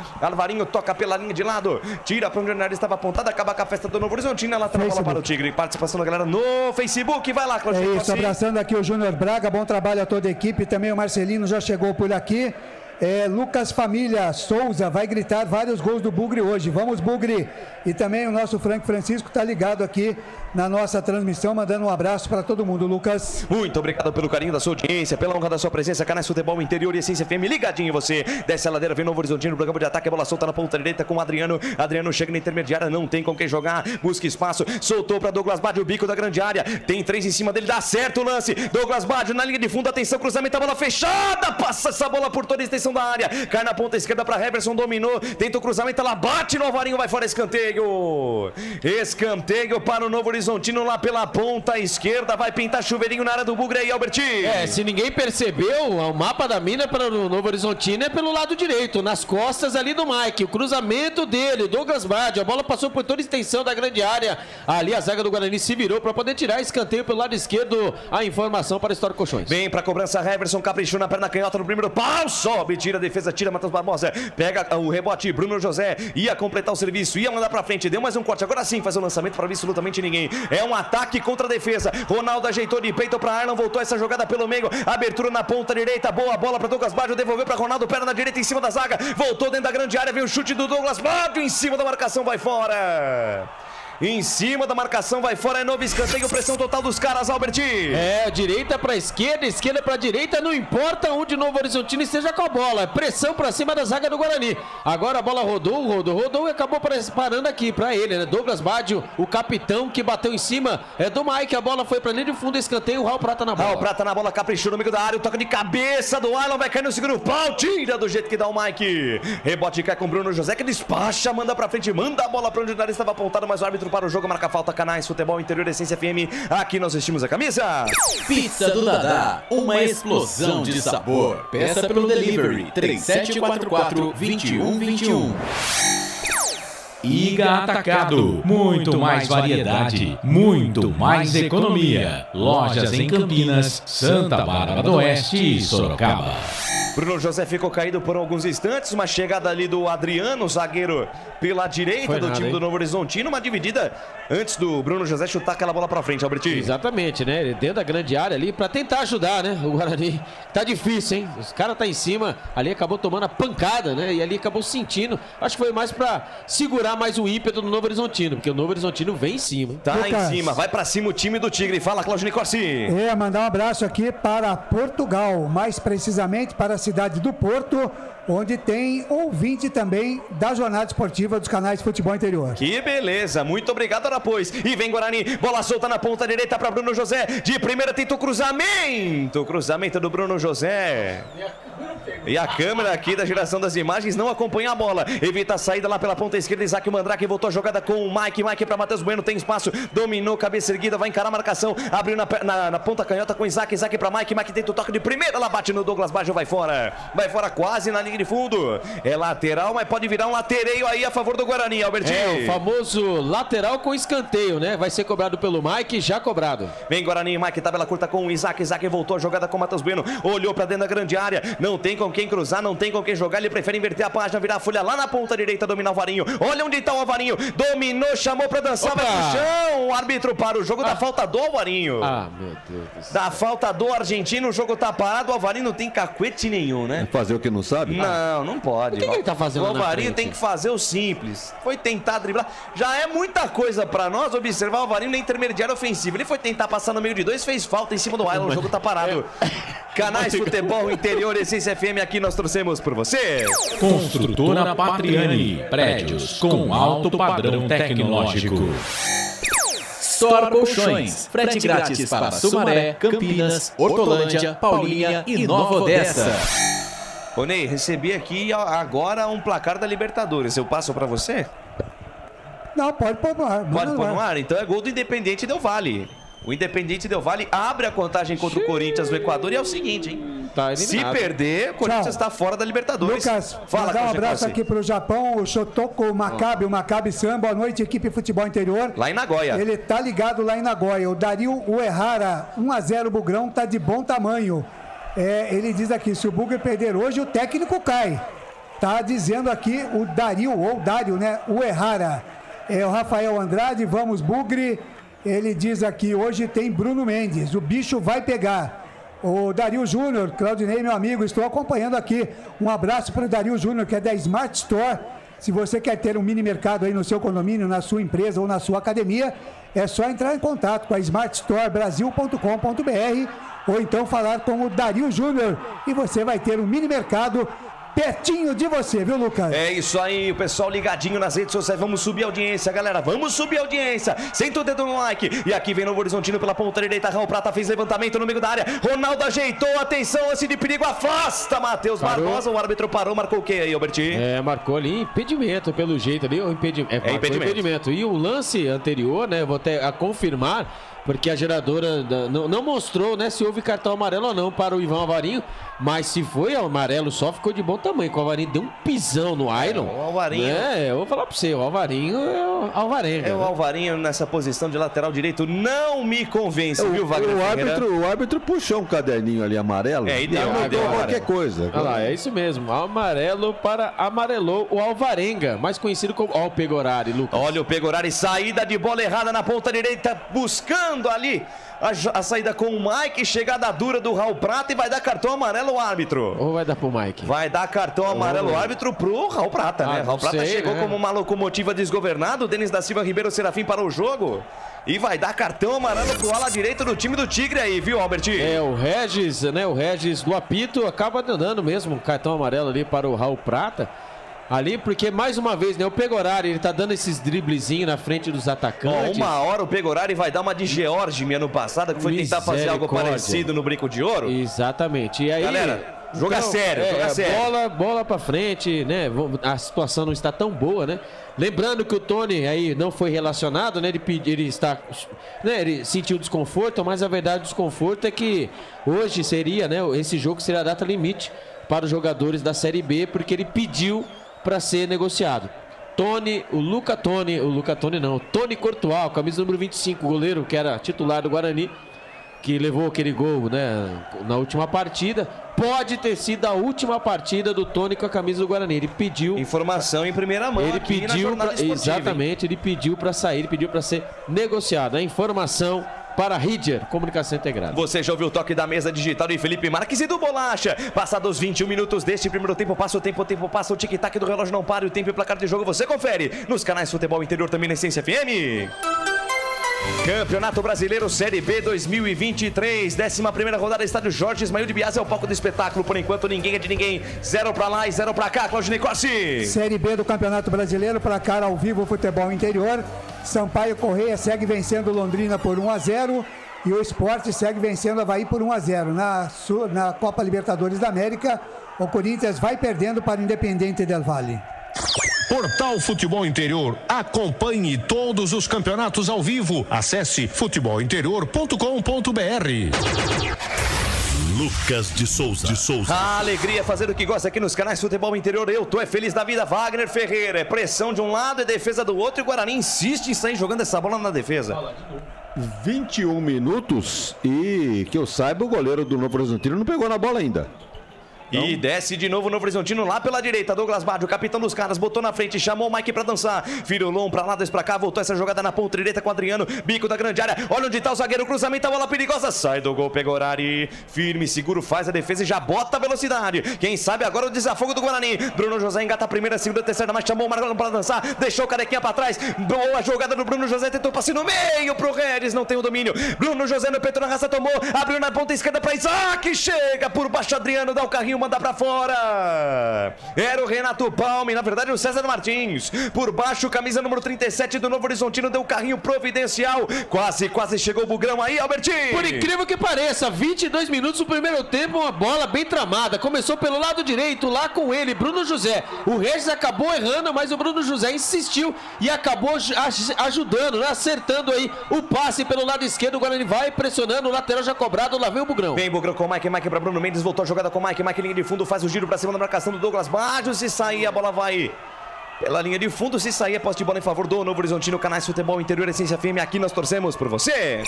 toca pela linha de lado, tira pra onde o Jornal estava apontado, acaba com a festa do Novo Horizontino, ela traz a bola para o Tigre, participação da galera no Facebook, vai lá, Claudinei. É isso, abraçando aqui o Júnior Braga, bom trabalho a toda a equipe, também o Marcelino já chegou por aqui. Lucas Família Souza vai gritar vários gols do Bugre hoje. Vamos, Bugre! E também o nosso Frank Francisco está ligado aqui na nossa transmissão, mandando um abraço para todo mundo, Lucas. Muito obrigado pelo carinho da sua audiência, pela honra da sua presença, Canais Futebol Interior e Essência FM, ligadinho em você. Desce a ladeira, vem Novo Horizontino pro campo de ataque, a bola solta na ponta direita com o Adriano. Adriano chega na intermediária, não tem com quem jogar, busca espaço, soltou para Douglas Baggio, o bico da grande área, tem 3 em cima dele, dá certo o lance. Douglas Baggio na linha de fundo, atenção, cruzamento, a bola fechada, passa essa bola por toda a extensão da área, cai na ponta esquerda para Heverson, dominou, tenta o cruzamento, ela bate no Alvarinho, vai fora, escanteio para o Novo Horizontino lá pela ponta esquerda, vai pintar chuveirinho na área do Bugre aí, Albertinho. Se ninguém percebeu, o mapa da mina para o Novo Horizontino é pelo lado direito, nas costas ali do Mike, o cruzamento dele, Douglas Baggio, a bola passou por toda a extensão da grande área, ali a zaga do Guarani se virou para poder tirar escanteio pelo lado esquerdo, a informação para a História Colchões. Vem para cobrança, Heverson caprichou na perna canhota no primeiro pau, sobe, tira a defesa, tira Matheus Barbosa, pega o rebote, Bruno José, ia completar o serviço, ia mandar pra frente, deu mais um corte, agora sim faz o lançamento para absolutamente ninguém, é um ataque contra a defesa, Ronaldo ajeitou de peito pra Arlon, voltou essa jogada pelo meio, abertura na ponta direita, boa bola pra Douglas Baggio, devolveu pra Ronaldo, perna direita em cima da zaga, voltou dentro da grande área, veio o chute do Douglas Baggio, em cima da marcação, vai fora. em cima da marcação, vai fora, é novo escanteio, pressão total dos caras, Albert. É, direita pra esquerda, esquerda pra direita, não importa onde o Novo Horizontino esteja com a bola, pressão pra cima da zaga do Guarani. Agora a bola rodou e acabou parando aqui pra ele, né? Douglas Baggio, o capitão que bateu em cima do Mike, a bola foi pra linha de fundo, escanteio, o Raul Prata na bola. Raul Prata na bola, caprichou no meio da área, o toque de cabeça do Alan, vai cair no segundo pau, tira do jeito que dá o Mike. Rebote cai com o Bruno José, que despacha, manda pra frente, manda a bola pra onde o nariz estava apontado, mas o árbitro para o jogo, marca falta. Canais Futebol Interior, Essência FM, aqui nós vestimos a camisa. Pizza do Dadá, uma explosão de sabor. Peça pelo delivery 3744-2121. Iga Atacado, muito mais variedade, muito mais economia. Lojas em Campinas, Santa Bárbara do Oeste e Sorocaba. Bruno José ficou caído por alguns instantes, uma chegada ali do Adriano, zagueiro pela direita do time do Novo Horizontino, uma dividida antes do Bruno José chutar aquela bola pra frente, Albertinho. Exatamente, né? Ele dentro da grande área ali pra tentar ajudar, né? O Guarani tá difícil, hein? Os caras tá em cima, ali acabou tomando a pancada, né? E ali acabou sentindo. Acho que foi mais pra segurar mais o ímpeto do Novo Horizontino, porque o Novo Horizontino vem em cima. Tá Lucas, em cima, vai pra cima o time do Tigre. Fala, Claudinei Corsi. Mandar um abraço aqui para Portugal, mais precisamente para a cidade do Porto, onde tem ouvinte também da jornada esportiva dos canais Futebol Interior. Que beleza, muito obrigado, Arapois. E vem Guarani, bola solta na ponta direita para Bruno José, de primeira tenta o cruzamento do Bruno José. E a câmera aqui da geração das imagens não acompanha a bola, evita a saída lá pela ponta esquerda. Isaac Mandrake voltou a jogada com o Mike para Matheus Bueno, tem espaço, dominou, cabeça erguida, vai encarar a marcação, abriu na ponta canhota com Isaac para Mike tenta o toque de primeira, ela bate no Douglas Baggio, vai fora quase na linha de fundo, é lateral, mas pode virar um latereio aí a favor do Guarani, Albertinho. É, o famoso lateral com escanteio, né? Vai ser cobrado pelo Mike, já cobrado. Vem Guarani, Mike, tabela curta com o Isaac voltou a jogada com o Matheus Bueno, olhou pra dentro da grande área, não tem com quem cruzar, não tem com quem jogar, ele prefere inverter a página, virar a folha lá na ponta direita, dominar o Alvarinho, olha onde tá o Alvarinho, dominou, chamou pra dançar, vai pro chão, o árbitro para o jogo, da falta do Alvarinho. Meu Deus do céu. Da falta do argentino, o jogo tá parado, o Alvarinho não tem cacuete nenhum, né? Fazer o que não sabe? Não pode. O que ele tá fazendo? O Alvarinho tem que fazer o simples. Foi tentar driblar. Já é muita coisa pra nós observar o Alvarinho na intermediária ofensiva. Ele foi tentar passar no meio de dois, fez falta em cima do Island. O jogo tá parado. Canais Futebol Interior, Essência FM, aqui nós trouxemos por você. Construtora Patriani, prédios com alto padrão tecnológico. Store Colchões, frete grátis para Sumaré, Campinas, Hortolândia, Paulinha e Nova Odessa. Ô Ney, recebi aqui agora um placar da Libertadores. Eu passo pra você? Não, pode pôr no ar. Pode pôr no ar? Então é gol do Independiente Del Valle. O Independiente Del Valle abre a contagem contra o Corinthians no Equador e é o seguinte, hein? Tá se perder, o Corinthians está fora da Libertadores. Lucas, fala, mandar um abraço aqui pro Japão, o Shotoko Maccabi, o Maccabi San. Boa noite, equipe Futebol Interior. Lá em Nagoya. Ele tá ligado lá em Nagoya. O Dario Uehara, 1-0 Bugrão, tá de bom tamanho. Ele diz aqui, se o Bugre perder hoje, o técnico cai. Tá dizendo aqui o Dario, ou Dário, né? Uehara. O Rafael Andrade, vamos Bugre. Ele diz aqui, hoje tem Bruno Mendes, o bicho vai pegar. O Dario Júnior, Claudinei, meu amigo, estou acompanhando aqui. Um abraço para o Dario Júnior, que é da Smart Store. Se você quer ter um mini mercado aí no seu condomínio, na sua empresa ou na sua academia, é só entrar em contato com a smartstorebrasil.com.br ou então falar com o Dario Júnior e você vai ter um mini mercado pertinho de você, viu, Lucas? É isso aí, o pessoal ligadinho nas redes sociais. Vamos subir a audiência, galera. Vamos subir a audiência. Senta o dedo no like. E aqui vem Novo Horizontino pela ponta direita. Raul Prata fez levantamento no meio da área. Ronaldo ajeitou. Atenção, lance de perigo. Afasta Matheus Barbosa. O árbitro parou. Marcou o que aí, Albertinho? Marcou ali impedimento, pelo jeito ali. Impedimento. E o lance anterior, né? Vou até a confirmar. Porque a geradora não mostrou, né, se houve cartão amarelo ou não para o Ivan Alvarinho. Mas se foi amarelo só, ficou de bom tamanho. O Alvarinho deu um pisão no Iron. O Alvarinho... eu vou falar para você, o Alvarinho é o Alvarenga. O Alvarinho nessa posição de lateral direito não me convence, viu, Wagner? O árbitro puxou um caderninho ali amarelo. Ideal. Qualquer coisa. Olha lá, é isso mesmo. Amarelo para amarelou o Alvarenga, mais conhecido como... Olha o Pegorari, Lucas. Olha o Pegorari, saída de bola errada na ponta direita, buscando tentando ali a saída com o Mike, chegada dura do Raul Prata e vai dar cartão amarelo o árbitro. Ou vai dar pro Mike? Vai dar cartão amarelo o árbitro pro Raul Prata, né? Raul Prata chegou como uma locomotiva desgovernada, o Denis da Silva Ribeiro Serafim para o jogo. E vai dar cartão amarelo pro ala direito do time do Tigre aí, viu, Albert? O Regis, né? O Regis do apito acaba dando mesmo um cartão amarelo ali para o Raul Prata. Ali, porque mais uma vez, né? O Pegorari, ele tá dando esses driblezinhos na frente dos atacantes. Uma hora o Pegorari vai dar uma de George ano passado, que foi tentar fazer algo parecido no Brinco de Ouro. Exatamente. E aí, galera, joga sério, joga sério. Bola pra frente, né? A situação não está tão boa, né? Lembrando que o Tony aí não foi relacionado, né? Ele está, né? Ele sentiu desconforto, mas a verdade do desconforto é que hoje seria, né? Esse jogo seria a data limite para os jogadores da Série B, porque ele pediu para ser negociado. Tony Courtois, camisa número 25, goleiro que era titular do Guarani, que levou aquele gol, né, na última partida, pode ter sido a última partida do Tony com a camisa do Guarani. Ele pediu informação em primeira mão. Ele pediu exatamente, ele pediu para sair, ele pediu para ser negociado. A informação para Ridger, comunicação integrada. Você já ouviu o toque da mesa digital de Felipe Marques e do Bolacha. Passados 21 minutos deste primeiro tempo, passa o tempo passa, o tic-tac do relógio não para, e o tempo e o placar de jogo você confere nos canais Futebol Interior, também na Essência FM. Campeonato Brasileiro Série B 2023, 11ª rodada, estádio Jorge Ismael de Bias é o palco do espetáculo. Por enquanto ninguém é de ninguém, 0 pra lá e 0 pra cá. Claudinei Corsi. Série B do Campeonato Brasileiro, placar ao vivo Futebol Interior. Sampaio Correia segue vencendo Londrina por 1-0 e o Sport segue vencendo Avaí por 1-0. Na Copa Libertadores da América, o Corinthians vai perdendo para o Independiente del Valle. Portal Futebol Interior. Acompanhe todos os campeonatos ao vivo. Acesse futebolinterior.com.br. Lucas de Souza. A alegria fazer o que gosta aqui nos canais Futebol Interior. Eu tô feliz da vida. Wagner Ferreira. É pressão de um lado e defesa do outro. E o Guarani insiste em sair jogando essa bola na defesa. 21 minutos e que eu saiba, o goleiro do Novo Horizontino não pegou na bola ainda. E desce de novo o Novo Horizontino lá pela direita. Douglas Baggio, capitão dos caras, botou na frente, chamou o Mike pra dançar. Firulon pra lá, dois pra cá, voltou essa jogada na ponta direita com o Adriano. Bico da grande área, olha onde tá o zagueiro, cruzamento, a bola perigosa. Sai do gol, Pegorari. Firme, seguro, faz a defesa e já bota a velocidade. Quem sabe agora o desafogo do Guarani. Bruno José engata a primeira, segunda, terceira, mas chamou o Marlon pra dançar. Deixou o Carequinha pra trás. Boa jogada do Bruno José, tentou passe no meio pro Regis, não tem o domínio. Bruno José no peito na raça, tomou, abriu na ponta esquerda pra Isaac. Chega por baixo, Adriano, dá o carrinho, manda pra fora. Era o Renato Palme, na verdade o César Martins. Por baixo, camisa número 37 do Novo Horizontino, deu um carrinho providencial. Quase chegou o Bugrão aí, Albertinho. Por incrível que pareça, 22 minutos do primeiro tempo, uma bola bem tramada. Começou pelo lado direito, lá com ele, Bruno José. O Regis acabou errando, mas o Bruno José insistiu e acabou ajudando, né? Acertando aí o passe pelo lado esquerdo. O Guarani vai pressionando, o lateral já cobrado, lá vem o Bugrão. Vem Bugrão com o Mike pra Bruno Mendes, voltou a jogada com o Mike linha de fundo, faz o giro pra cima da marcação do Douglas Baggio. Se sair, a bola vai pela linha de fundo. Se sair, é posse de bola em favor do Novo Horizontino. Canais Futebol Interior, Essência FM. Aqui nós torcemos por você.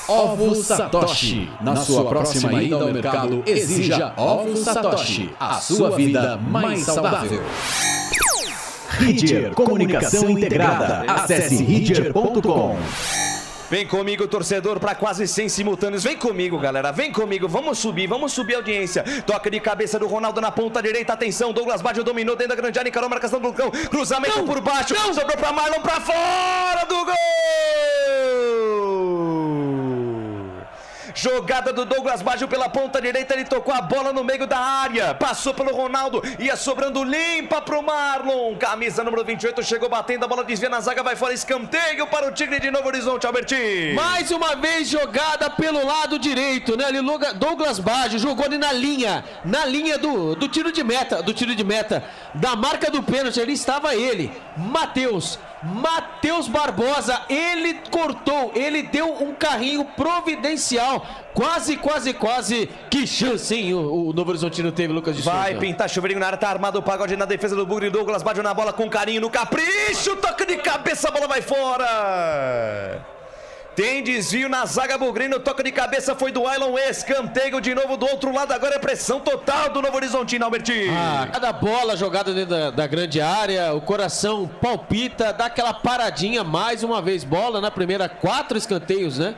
Ovo Satoshi. Na sua próxima ida ao mercado, exija Ovo Satoshi. A sua vida mais saudável. Ridger Comunicação Integrada. Acesse ridger.com. Vem comigo, torcedor, para quase 100 simultâneos. Vem comigo, galera, vem comigo. Vamos subir a audiência. Toque de cabeça do Ronaldo na ponta direita. Atenção, Douglas Baggio dominou dentro da grande área, encarou a marcação do Lucão. Cruzamento por baixo, sobrou para Marlon, para fora do gol! Jogada do Douglas Baggio pela ponta direita, ele tocou a bola no meio da área, passou pelo Ronaldo, ia sobrando limpa pro Marlon. Camisa número 28, chegou batendo, a bola desvia na zaga, vai fora, escanteio para o Tigre de Novo Horizonte, Albertinho. Mais uma vez jogada pelo lado direito, né? Ali Douglas Baggio jogou ali na linha do tiro de meta, da marca do pênalti, ali estava ele, Matheus Barbosa, ele cortou, ele deu um carrinho providencial, quase, que chance, hein, o Novo Horizontino teve, Lucas de Souza. Vai pintar chuveirinho na área, tá armado o pagode na defesa do Bugre, Douglas Baggio na bola com carinho, no capricho, toque de cabeça, a bola vai fora. Tem desvio na zaga bugrino, toque de cabeça foi do Ailon, escanteio de novo do outro lado, agora é pressão total do Novo Horizontino, Albertinho. Cada bola jogada dentro da grande área, o coração palpita, dá aquela paradinha mais uma vez, bola na primeira, 4 escanteios, né?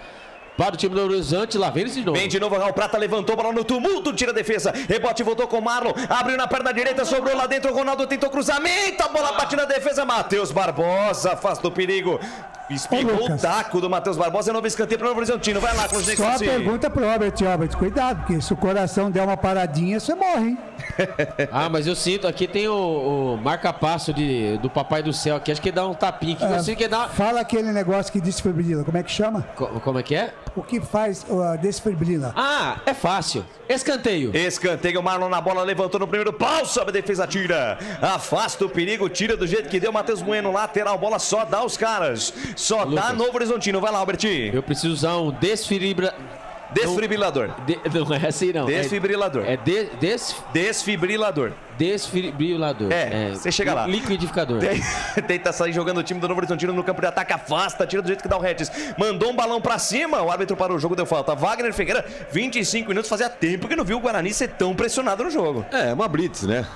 para o time do Horizonte. Lá vem ele de novo. Vem de novo, Raul Prata levantou, bola no tumulto, tira a defesa. Rebote, voltou com o Marlon. Abriu na perna direita, sobrou lá dentro. O Ronaldo tentou cruzamento. A bola bate na defesa. Matheus Barbosa afasta o perigo. Espigou o taco do Matheus Barbosa. Novo escanteio para o Novo Horizontino. Vai lá, Clojinei Só Corsi. a pergunta pro Robert. Cuidado, porque se o coração der uma paradinha, você morre, hein? Mas eu sinto, aqui tem o marca-passo do Papai do Céu aqui, acho que ele dá um tapinha aqui. Eu sinto que ele dá... Fala aquele negócio que desfibrila, como é que chama? Como é que é? O que faz desfibrila? É fácil. Escanteio. Escanteio, o Marlon na bola, levantou no primeiro pau, sobe a defesa, tira. Afasta o perigo, tira do jeito que deu. Matheus Bueno, lateral, bola só dá os caras. Só dá Novo Horizontino. Vai lá, Alberti. Eu preciso usar um desfibrilador. Não é assim, não. Desfibrilador. Desfibrilador. Desfibrilador. Você chega lá. Liquidificador. Tenta sair jogando o time do Novo Horizontino no campo de ataque, afasta, tira do jeito que dá o Regis. Mandou um balão pra cima, o árbitro parou o jogo, deu falta. Wagner Figueira, 25 minutos, fazia tempo que não viu o Guarani ser tão pressionado no jogo. Uma blitz, né?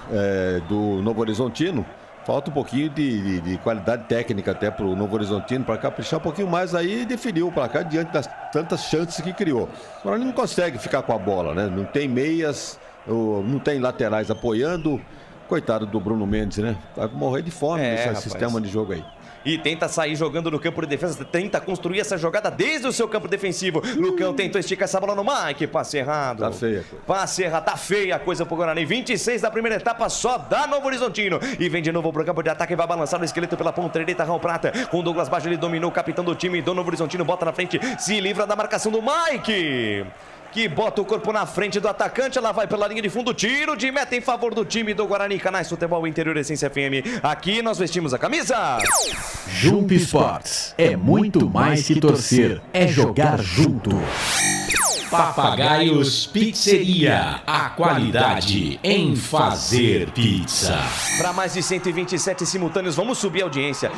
Do Novo Horizontino. Falta um pouquinho de qualidade técnica até para o Novo Horizontino, para caprichar um pouquinho mais aí e definiu para cá diante das tantas chances que criou. Agora ele não consegue ficar com a bola, né? Não tem meias, não tem laterais apoiando. Coitado do Bruno Mendes, né? Vai morrer de fome nesse sistema de jogo aí. E tenta sair jogando no campo de defesa, tenta construir essa jogada desde o seu campo defensivo. Lucão tentou esticar essa bola no Mike, passe errado. Tá feia. Passe errado, tá feia a coisa pro Guarani. 26 da primeira etapa, só dá Novo Horizontino. E vem de novo pro campo de ataque e vai balançar o esqueleto pela ponta direita, Raul Prata. Com Douglas Baggio, ele dominou o capitão do time do Novo Horizontino, bota na frente, se livra da marcação do Mike, que bota o corpo na frente do atacante. Ela vai pela linha de fundo, tiro de meta em favor do time do Guarani. Canais Futebol Interior Essência FM. Aqui nós vestimos a camisa. Jump Sports é muito mais que torcer, é jogar junto. Papagaios Pizzeria, a qualidade em fazer pizza. Para mais de 127 simultâneos, vamos subir a audiência.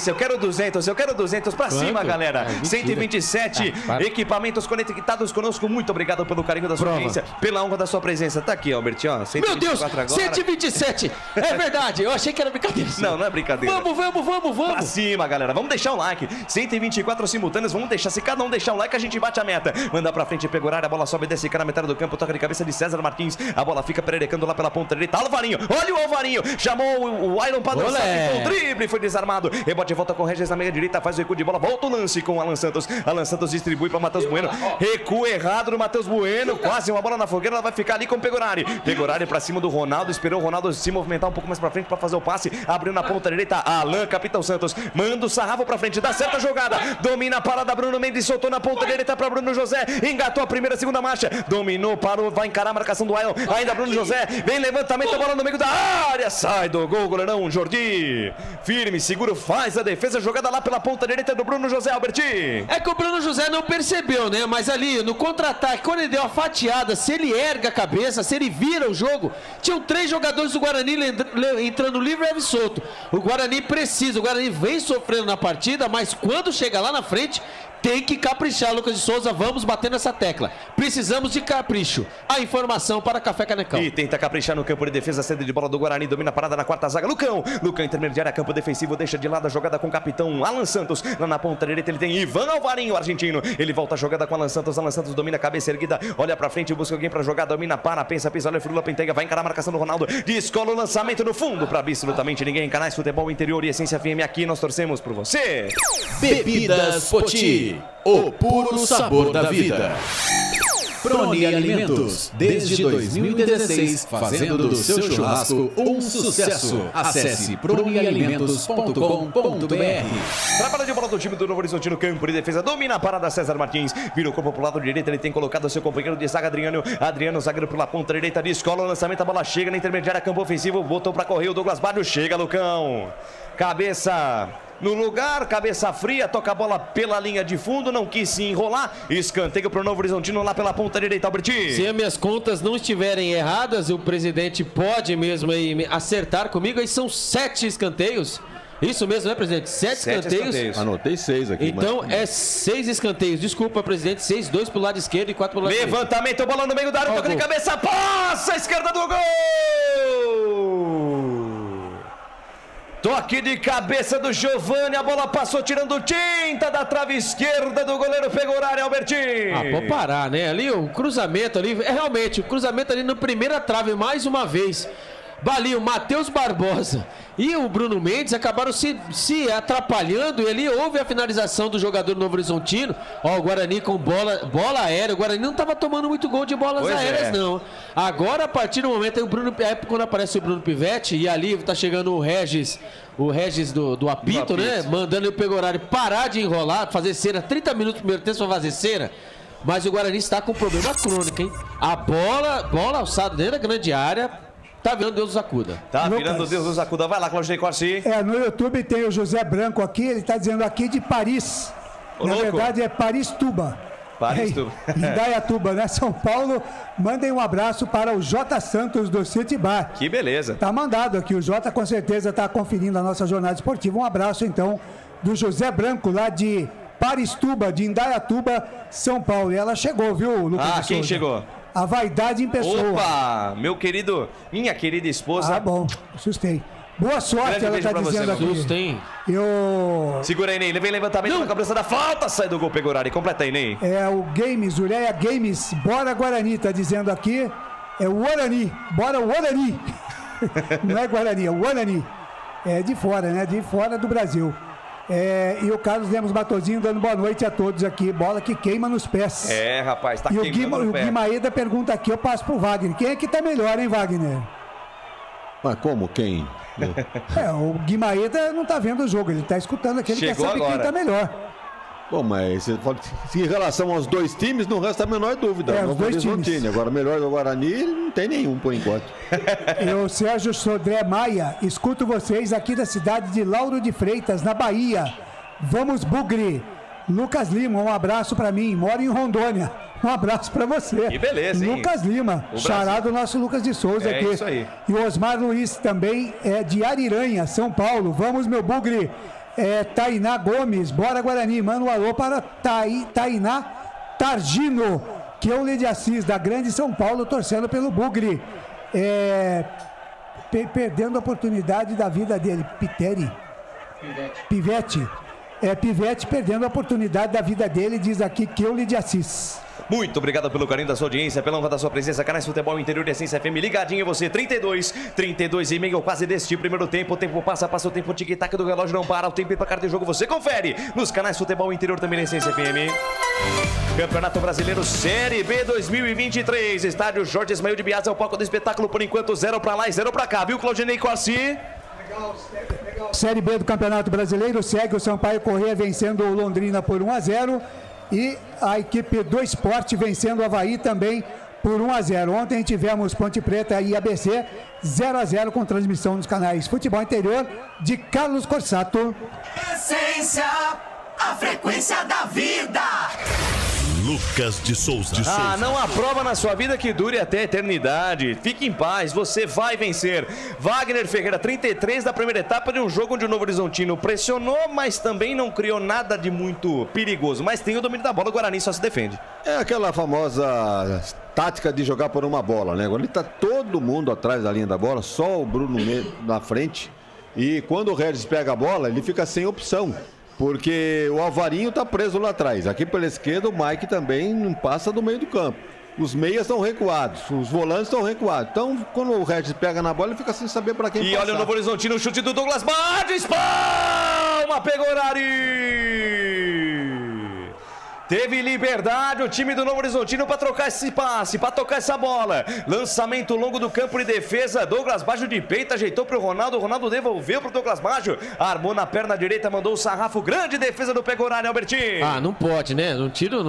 Eu quero 200 para cima, galera. 127 equipamentos conectados conosco. Muito obrigado pelo carinho da sua audiência, pela honra da sua presença. Tá aqui, Albert, ó. Meu Deus, agora. 127. É verdade, eu achei que era brincadeira. Não é brincadeira. Vamos. Pra cima, galera. Vamos deixar o like. 124 simultâneos, vamos deixar. Se cada um deixar o like, a gente bate a meta. Manda pra frente, pega o horário, a bola sobe, desce cá na metade do campo, toca de cabeça de César Martins, a bola fica pererecando lá pela ponta direita, Alvarinho, olha o Alvarinho, chamou o Iron para dançar, o drible, foi desarmado, rebote, volta com o Regis na meia direita, faz o recuo de bola, volta o lance com o Alan Santos distribui para Matheus Bueno, recuo errado do Matheus Bueno, quase uma bola na fogueira, ela vai ficar ali com o Pegorari pra cima do Ronaldo, esperou o Ronaldo se movimentar um pouco mais pra frente para fazer o passe, abriu na ponta direita, Alan, capitão Santos, manda o sarrafo pra frente, dá certa jogada, domina a parada, Bruno Mendes soltou na ponta direita para Bruno José, engatou a primeira, segunda marcha, dominou, parou, vai encarar a marcação do Ailon, ainda Bruno José, vem levantamento, a bola no meio da área, sai do gol, goleirão Jordi, firme, seguro, faz a defesa, jogada lá pela ponta direita do Bruno José, Alberti. É que o Bruno José não percebeu, né, mas ali no contra-ataque, quando ele deu a fatiada, se ele erga a cabeça, se ele vira o jogo, tinham 3 jogadores do Guarani entrando livre e solto. O Guarani vem sofrendo na partida, mas quando chega lá na frente, tem que caprichar, Lucas de Souza. Vamos bater nessa tecla. Precisamos de capricho. A informação para Café Canecão. E tenta caprichar no campo de defesa. Sede de bola do Guarani. Domina a parada na quarta zaga. Lucão intermediária, campo defensivo. Deixa de lado a jogada com o capitão Alan Santos. Lá na ponta direita ele tem Ivan Alvarinho, argentino. Ele volta a jogada com Alan Santos. Alan Santos domina a cabeça erguida. Olha pra frente, busca alguém pra jogar. Domina, para, pensa, olha, Frula, penteia. Vai encarar a marcação do Ronaldo. Descola o lançamento no fundo pra absolutamente ninguém. Canais Futebol Interior e Essência FM. Aqui nós torcemos por você. Bebidas Poti, o puro sabor da vida. Proni Alimentos, desde 2016, fazendo do seu churrasco um sucesso. Acesse pronialimentos.com.br. Trabalho de bola do time do Novo Horizontino, campo de defesa, domina a parada César Martins, vira o corpo pro lado direito, ele tem colocado seu companheiro de zaga, Adriano, zagueiro pela ponta direita, descola o lançamento, a bola chega na intermediária, campo ofensivo, botou pra correr o Douglas Baggio, chega Lucão, cabeça no lugar, cabeça fria, toca a bola pela linha de fundo, não quis se enrolar, escanteio pro Novo Horizontino lá pela ponta direita, Alberti. Se as minhas contas não estiverem erradas, o presidente pode mesmo aí acertar comigo, aí são 7 escanteios. Isso mesmo, né, presidente? 7 escanteios. Anotei 6 aqui. Então é 6 escanteios. Desculpa, presidente. 6, 2 pro lado esquerdo e 4 pro lado direito. Levantamento, bola no meio da área, toca de cabeça, passa a esquerda do gol! Toque de cabeça do Giovani, a bola passou tirando tinta da trave esquerda do goleiro Pegorari, Albertinho. Ah, pode parar, né? Ali o cruzamento ali, realmente, o cruzamento ali na primeira trave, mais uma vez. Ali o Matheus Barbosa e o Bruno Mendes acabaram se atrapalhando e ali houve a finalização do jogador Novo Horizontino. Ó, o Guarani com bola aérea. O Guarani não estava tomando muito gol de bolas aéreas, não. Agora, a partir do momento, quando aparece o Bruno Pivetti e ali tá chegando o Regis do apito, né? Mandando o Pegorari parar de enrolar, fazer cera. 30 minutos no primeiro tempo para fazer cera. Mas o Guarani está com problema crônico, hein? A bola alçada dentro da grande área. Tá virando Deus nos acuda. Tá virando Deus nos acuda. Vai lá, Claudinei Corsi. No YouTube tem o José Branco aqui, ele tá dizendo aqui de Paris. Na verdade é Paris-Tuba. Paris-Tuba. Indaiatuba, né? São Paulo. Mandem um abraço para o J. Santos do City Bar. Que beleza. Tá mandado aqui. O J com certeza tá conferindo a nossa jornada esportiva. Um abraço então do José Branco lá de Paris-Tuba, de Indaiatuba, São Paulo. E ela chegou, viu, Lucas? Quem chegou? A vaidade em pessoa. Opa, minha querida esposa. Ah, bom, assustei. Boa sorte, ela tá dizendo aqui. Assustei. Segura aí, Ney. Vem levantamento na cabeça da falta. Sai do gol, Pegorari. Completa aí, Ney. O Games, Ureia Games. Bora Guarani, tá dizendo aqui. É o Guarani. Bora Guarani. Não é Guarani, é o Guarani. É de fora, né? De fora do Brasil. E o Carlos Lemos Matosinho dando boa noite a todos aqui. Bola que queima nos pés. Rapaz, tá queimando no pé. E o Guimaeda pergunta aqui, eu passo pro Wagner. Quem é que tá melhor, hein, Wagner? Mas como? Quem? O Guimaeda não tá vendo o jogo, ele tá escutando aqui, ele quer saber quem tá melhor. Bom, mas em relação aos dois times, não resta a menor dúvida. Os dois times. Agora, melhor do Guarani, não tem nenhum por enquanto. Eu, Sérgio Sodré Maia, escuto vocês aqui da cidade de Lauro de Freitas, na Bahia. Vamos, Bugre. Lucas Lima, um abraço pra mim. Moro em Rondônia. Um abraço pra você. Que beleza, hein? Lucas Lima, charado nosso Lucas de Souza aqui. Isso aí. E o Osmar Luiz também é de Ariranha, São Paulo. Vamos, meu Bugre. Tainá Gomes, bora Guarani, manda um alô para Tainá Targino, que é o Lê de Assis, da Grande São Paulo, torcendo pelo Bugre. Perdendo a oportunidade da vida dele. Pivete. Pivete perdendo a oportunidade da vida dele, diz aqui que eu Lê de Assis. Muito obrigado pelo carinho da sua audiência, pela honra da sua presença. Canais Futebol Interior de Essência FM, ligadinho em você. 32 e meio, quase deste primeiro tempo. O tempo passa o tempo, o tic-tac do relógio não para. O tempo e placar de jogo você confere nos canais Futebol Interior também na Essência FM. Campeonato Brasileiro Série B 2023. Estádio Jorge Ismael de Bias é o palco do espetáculo. Por enquanto, 0 pra lá e 0 pra cá, viu, Claudinei Corsi? Série B do Campeonato Brasileiro segue o Sampaio Corrêa vencendo o Londrina por 1-0. E a equipe do Sport vencendo o Avaí também por 1-0. Ontem tivemos Ponte Preta e ABC 0-0 com transmissão nos canais Futebol Interior de Carlos Corsato. Essência, a frequência da vida. Lucas de Souza. Não há prova na sua vida que dure até a eternidade. Fique em paz, você vai vencer. Wagner Ferreira, 33 da primeira etapa de um jogo onde o Novo Horizontino pressionou, mas também não criou nada de muito perigoso. Mas tem o domínio da bola, o Guarani só se defende. É aquela famosa tática de jogar por uma bola, né? Agora ele tá todo mundo atrás da linha da bola, só o Bruno na frente. E quando o Regis pega a bola, ele fica sem opção. Porque o Alvarinho tá preso lá atrás. Aqui pela esquerda, o Mike também não passa do meio do campo. Os meias estão recuados, os volantes estão recuados. Então, quando o Regis pega na bola, ele fica sem saber para quem passar. E olha o Novo Horizontino, o chute do Douglas Bardes. Palma, Pegorari! Teve liberdade o time do Novo Horizontino para trocar esse passe, para tocar essa bola. Lançamento longo do campo de defesa. Douglas Baggio de peito, ajeitou para o Ronaldo. O Ronaldo devolveu para o Douglas Baggio. Armou na perna direita, mandou o sarrafo. Grande defesa do Pegorari, Albertinho. Não pode, né? Não tiro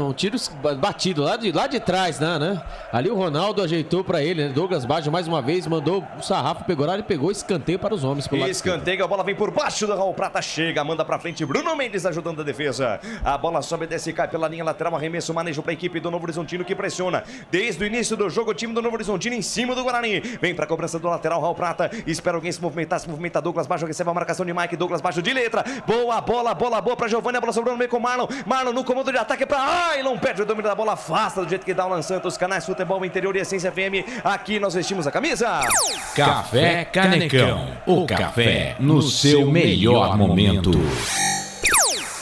batido lá de trás, né? Ali o Ronaldo ajeitou para ele, né? Douglas Baggio mais uma vez mandou o sarrafo. Pegorari pegou escanteio para os homens. Escanteio, a bola vem por baixo do Raul Prata. Chega, manda para frente. Bruno Mendes ajudando a defesa. A bola sobe, desce e cai pela linha lateral, arremesso, manejo para a equipe do Novo Horizontino que pressiona. Desde o início do jogo, o time do Novo Horizontino em cima do Guarani. Vem para a cobrança do lateral, Raul Prata. Espera alguém se movimenta Douglas Baixo, recebe a marcação de Mike, Douglas Baixo de letra. Boa bola para Giovanni, a bola sobrou no meio com Marlon. Marlon no comando de ataque para Ailon, perde o domínio da bola, afasta do jeito que dá o Alan Santos. Canais Futebol Interior e Essência FM, aqui nós vestimos a camisa. Café Canecão, o café no seu melhor momento.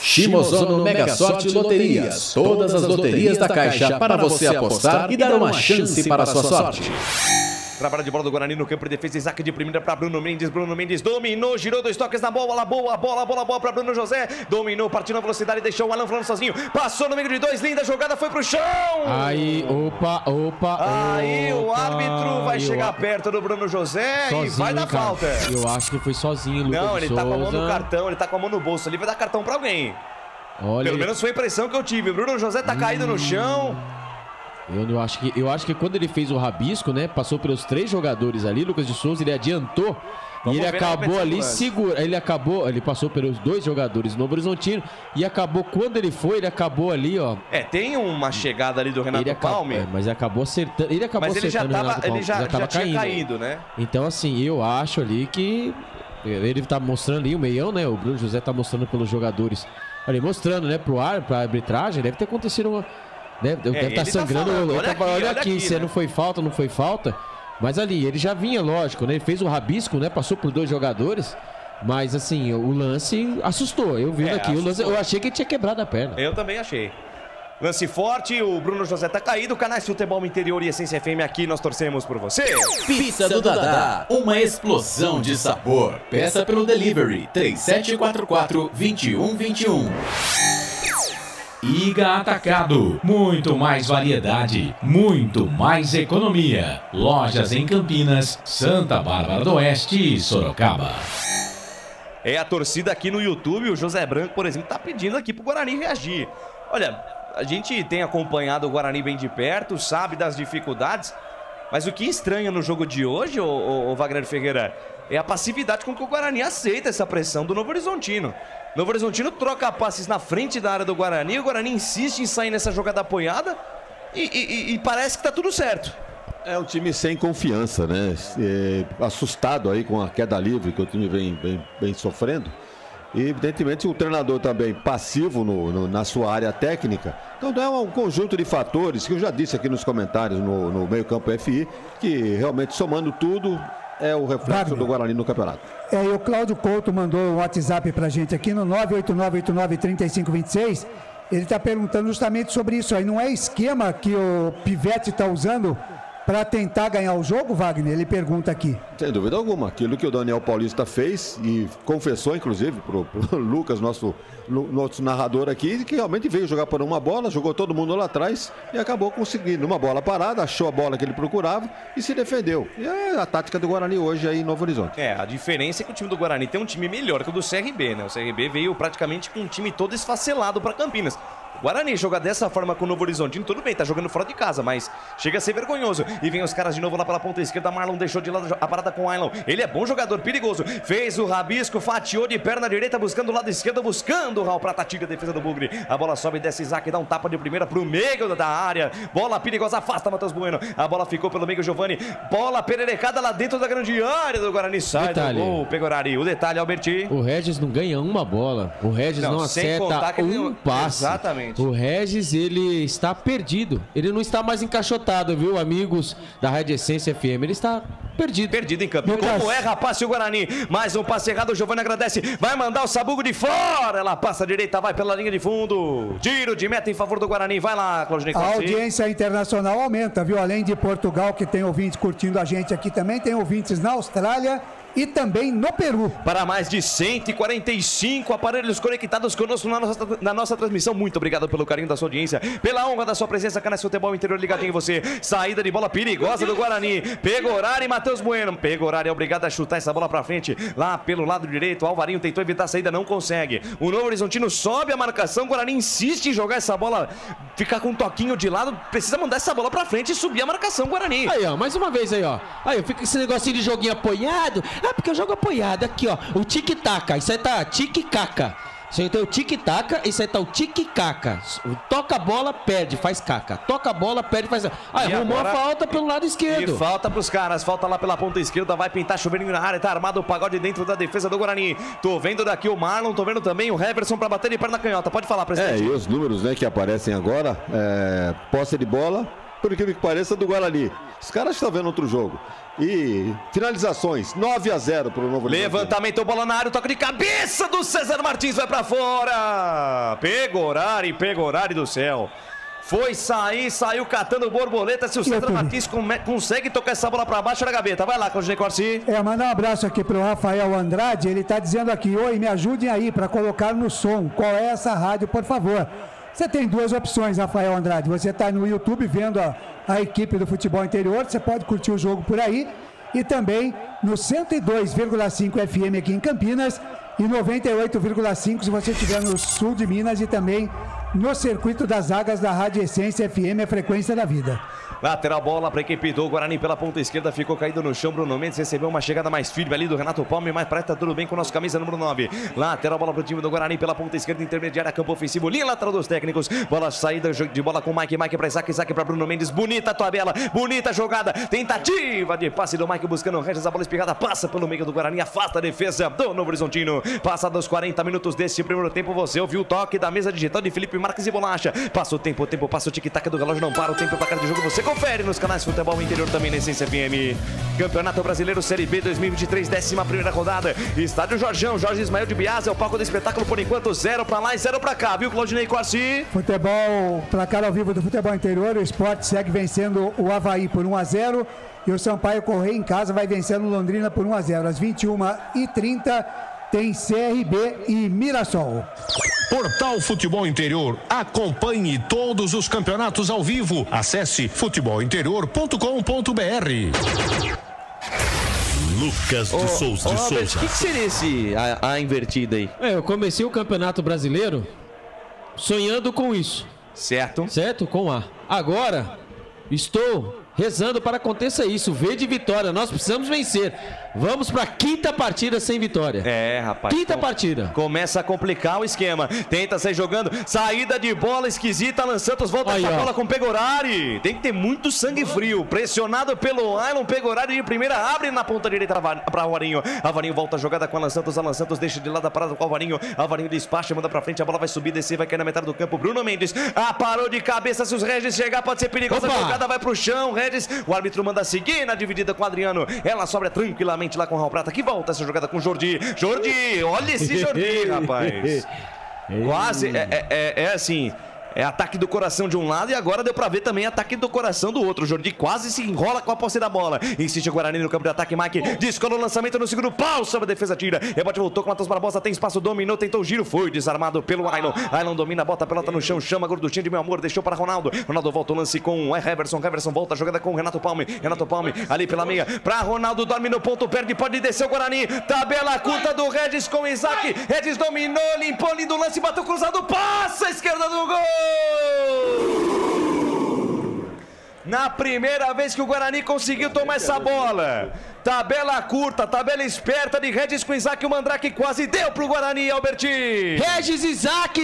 Shimozono Mega Sorte Loterias. Todas as loterias da Caixa para você apostar e dar uma chance para a sua sorte. Trabalho de bola do Guarani no campo de defesa. Isaac de primeira para Bruno Mendes. Bruno Mendes dominou, girou 2 toques na bola. Boa para Bruno José. Dominou, partiu na velocidade, deixou o Alan falando sozinho. Passou no meio de 2, linda jogada, foi pro chão. Aí, opa. Aí o árbitro vai chegar perto do Bruno José sozinho, e vai dar falta. Eu acho que foi sozinho, Lucas. Não, ele tá com a mão no cartão, ele tá com a mão no bolso. Ele vai dar cartão pra alguém. Olha, pelo menos foi a impressão que eu tive. O Bruno José tá caído no chão. Eu acho que quando ele fez o rabisco, né? Passou pelos 3 jogadores ali, Lucas de Souza, ele adiantou. E ele acabou ali segura. Ele passou pelos 2 jogadores no Novo Horizontino e acabou, quando ele foi, ele acabou ali, ó. Tem uma chegada ali do Renato Palme. Mas acabou acertando. Ele acabou acertando. Ele já tinha caído, né? Então, assim, eu acho ali que ele tá mostrando ali o meião, né? O Bruno José tá mostrando pelos jogadores. Ali, mostrando, né, pra arbitragem, deve ter acontecido uma. Deve estar sangrando. Olha aqui, se né? não foi falta. Mas ali, ele já vinha, lógico, né? Ele fez o rabisco, né? Passou por 2 jogadores. Mas assim, o lance assustou. Eu vi aqui, o lance, eu achei que ele tinha quebrado a perna. Eu também achei. Lance forte, o Bruno José tá caído. Canais Futebol Interior e Essência FM, aqui nós torcemos por você. Pizza do Dadá, uma explosão de sabor. Peça pelo delivery 3744-2121. Iga Atacado, muito mais variedade, muito mais economia. Lojas em Campinas, Santa Bárbara do Oeste e Sorocaba. A torcida aqui no YouTube, o José Branco, por exemplo, tá pedindo aqui pro Guarani reagir. Olha, a gente tem acompanhado o Guarani bem de perto, sabe das dificuldades, mas o que estranha no jogo de hoje, o Wagner Ferreira, é a passividade com que o Guarani aceita essa pressão do Novo Horizontino. Novo Horizontino troca passes na frente da área do Guarani, o Guarani insiste em sair nessa jogada apoiada e parece que tá tudo certo. É um time sem confiança, né? Assustado aí com a queda livre que o time vem sofrendo. E evidentemente o treinador também passivo na sua área técnica. Então é um conjunto de fatores que eu já disse aqui nos comentários no Meio Campo FI, que realmente somando tudo é o reflexo do Guarani no campeonato. E o Cláudio Couto mandou um WhatsApp pra gente aqui no 989893526. Ele está perguntando justamente sobre isso aí. Não é esquema que o Pivete está usando para tentar ganhar o jogo, Wagner? Ele pergunta aqui. Sem dúvida alguma. Aquilo que o Daniel Paulista fez e confessou, inclusive, pro Lucas, nosso narrador aqui, que realmente veio jogar por uma bola, jogou todo mundo lá atrás e acabou conseguindo uma bola parada, achou a bola que ele procurava e se defendeu. E é a tática do Guarani hoje aí em Novo Horizonte. A diferença é que o time do Guarani tem um time melhor que o do CRB, né? O CRB veio praticamente com um time todo esfacelado para Campinas. O Guarani joga dessa forma com o Novo Horizontino, tudo bem, tá jogando fora de casa, mas chega a ser vergonhoso. E vem os caras de novo lá pela ponta esquerda, Marlon deixou de lado a parada com o Ailon. Ele é bom jogador, perigoso, fez o rabisco, fatiou de perna direita, buscando o lado esquerdo, buscando o Raul Prata, tira a defesa do Bugre. A bola sobe, desce Isaac, dá um tapa de primeira pro meio da área. Bola perigosa, afasta Matheus Bueno. A bola ficou pelo meio, Giovanni. Bola pererecada lá dentro da grande área do Guarani. Sai do gol, Pegorari. O detalhe, Alberti. O Regis não ganha uma bola. O Regis não acerta um passe. Exatamente. O Regis, ele está perdido. Ele não está mais encaixotado, viu, amigos da Rádio Essência FM. Ele está perdido. Perdido em campo. Como é, rapaz, o Guarani? Mais um passe errado, o Giovanni agradece. Vai mandar o Sabugo de fora. Ela passa a direita, vai pela linha de fundo. Tiro de meta em favor do Guarani. Vai lá, Claudinei. A audiência internacional aumenta, viu? Além de Portugal, que tem ouvintes curtindo a gente aqui também, tem ouvintes na Austrália e também no Peru. Para mais de 145 aparelhos conectados conosco na nossa transmissão. Muito obrigado pelo carinho da sua audiência, pela honra da sua presença, Canais Futebol Interior ligadinho em você. Saída de bola perigosa do Guarani. Pegorari e Matheus Bueno. Pegorari é obrigado a chutar essa bola para frente. Lá pelo lado direito, Alvarinho tentou evitar a saída, não consegue. O Novo Horizontino sobe a marcação. O Guarani insiste em jogar essa bola, ficar com um toquinho de lado. Precisa mandar essa bola para frente e subir a marcação, Guarani. Aí, ó, mais uma vez aí, ó. Aí, fica esse negocinho de joguinho apoiado. Ah, porque eu jogo apoiado. Aqui, ó, o tic-tac. Isso aí tá tic-caca. Isso aí tem o tic-taca, isso aí tá o tic-caca. Toca a bola, perde, faz caca. Toca a bola, perde, faz... arrumou a falta pelo lado esquerdo. E falta pros caras, falta lá pela ponta esquerda, vai pintar chuveirinho na área, tá armado o pagode dentro da defesa do Guarani. Tô vendo daqui o Marlon, tô vendo também o Heverson pra bater de perna canhota. Pode falar, presidente. E os números, né, que aparecem agora, posse de bola, por incrível que pareça, do Guarani. Os caras estão vendo outro jogo. E finalizações, 9-0 pro Novo Horizonte. Levantamento, bola na área, o toque de cabeça do César Martins, vai pra fora. Pegorari do céu. Foi sair, saiu catando borboleta. Se o César Martins consegue tocar essa bola pra baixo da gaveta. Vai lá, Claudinei Corsi. Mandar um abraço aqui pro Rafael Andrade. Ele tá dizendo aqui: oi, me ajudem aí pra colocar no som. Qual é essa rádio, por favor? Você tem duas opções, Rafael Andrade. Você está no YouTube vendo a equipe do Futebol Interior, você pode curtir o jogo por aí. E também no 102,5 FM aqui em Campinas e 98,5 se você estiver no sul de Minas e também no circuito das águas da Rádio Essência FM, a frequência da vida. Lateral bola para a equipe do Guarani pela ponta esquerda, ficou caído no chão. Bruno Mendes recebeu uma chegada mais firme ali do Renato Palme, mas parece que tá tudo bem com o nosso camisa número 9. Lateral bola para o time do Guarani pela ponta esquerda, intermediária, campo ofensivo, linha lateral dos técnicos. Bola saída de bola com Mike para Isaac para Bruno Mendes. Bonita a tabela, bonita jogada, tentativa de passe do Mike buscando o Regis, a bola espirrada, passa pelo meio do Guarani, afasta a defesa do Novo Horizontino. Passados os 40 minutos desse primeiro tempo, você ouviu o toque da mesa digital de Felipe Marques e Bolacha. Passa o tempo, passa o tic-tac do relógio, não para o tempo para cada jogo, você confere nos canais Futebol Interior também na Essência FM. Campeonato Brasileiro Série B 2023, 11ª rodada. Estádio Jorjão, Jorge Ismael de Biasa, é o palco do espetáculo por enquanto, 0 pra lá e 0 pra cá, viu, Claudinei Corsi? Futebol, placar ao vivo do Futebol Interior, o Sport segue vencendo o Avaí por 1-0 e o Sampaio Correia em casa vai vencendo o Londrina por 1-0. Às 21h30 tem CRB e Mirassol. Portal Futebol Interior. Acompanhe todos os campeonatos ao vivo. Acesse futebolinterior.com.br. Lucas de Souza. O que seria a invertida aí? Eu comecei o Campeonato Brasileiro sonhando com isso. Certo? Com A. Agora, estou rezando para que aconteça isso. V de vitória. Nós precisamos vencer. Vamos para a 5ª partida sem vitória. Rapaz. 5ª partida. Começa a complicar o esquema. Tenta sair jogando. Saída de bola esquisita. Alan Santos volta essa bola com Pegorari. Tem que ter muito sangue frio. Pressionado pelo Alan. Pegorari de primeira abre na ponta direita para Alvarinho. Alvarinho volta a jogada com Alan Santos. Alan Santos deixa de lado a parada com Alvarinho. Alvarinho despacha, manda para frente. A bola vai subir, descer, vai cair na metade do campo. Bruno Mendes. Parou de cabeça. Se os Regis chegar, pode ser perigosa. A jogada vai pro chão. Regis. O árbitro manda seguir na dividida com o Adriano. Ela sobra tranquilamente lá com o Raul Prata, que volta essa jogada com o Jordi. Olha esse Jordi, rapaz. Quase, assim... É ataque do coração de um lado e agora deu pra ver também ataque do coração do outro. O Jordi quase se enrola com a posse da bola. Insiste o Guarani no campo de ataque. Mike descola o lançamento no segundo pau. Sobre a defesa, tira. Rebote voltou com o Matheus Barbosa. Tem espaço, dominou, tentou o giro. Foi desarmado pelo Ailon. Ailon domina, bota a pelota no chão. Chama a gorduchinha de meu amor. Deixou para Ronaldo. Ronaldo volta o lance com o Heverson. Heverson volta a jogada com o Renato Palme. Renato Palme ali pela meia. Pra Ronaldo, dorme no ponto. Perde, pode descer o Guarani. Tabela curta do Regis com o Isaac. Regis dominou, limpou, lindo lance. Bateu cruzado. Passa a esquerda do gol. Na primeira vez que o Guarani conseguiu tomar essa bola. Tabela curta, tabela esperta de Regis com Isaac. O Mandrake quase deu pro Guarani, Alberti. Regis, Isaac,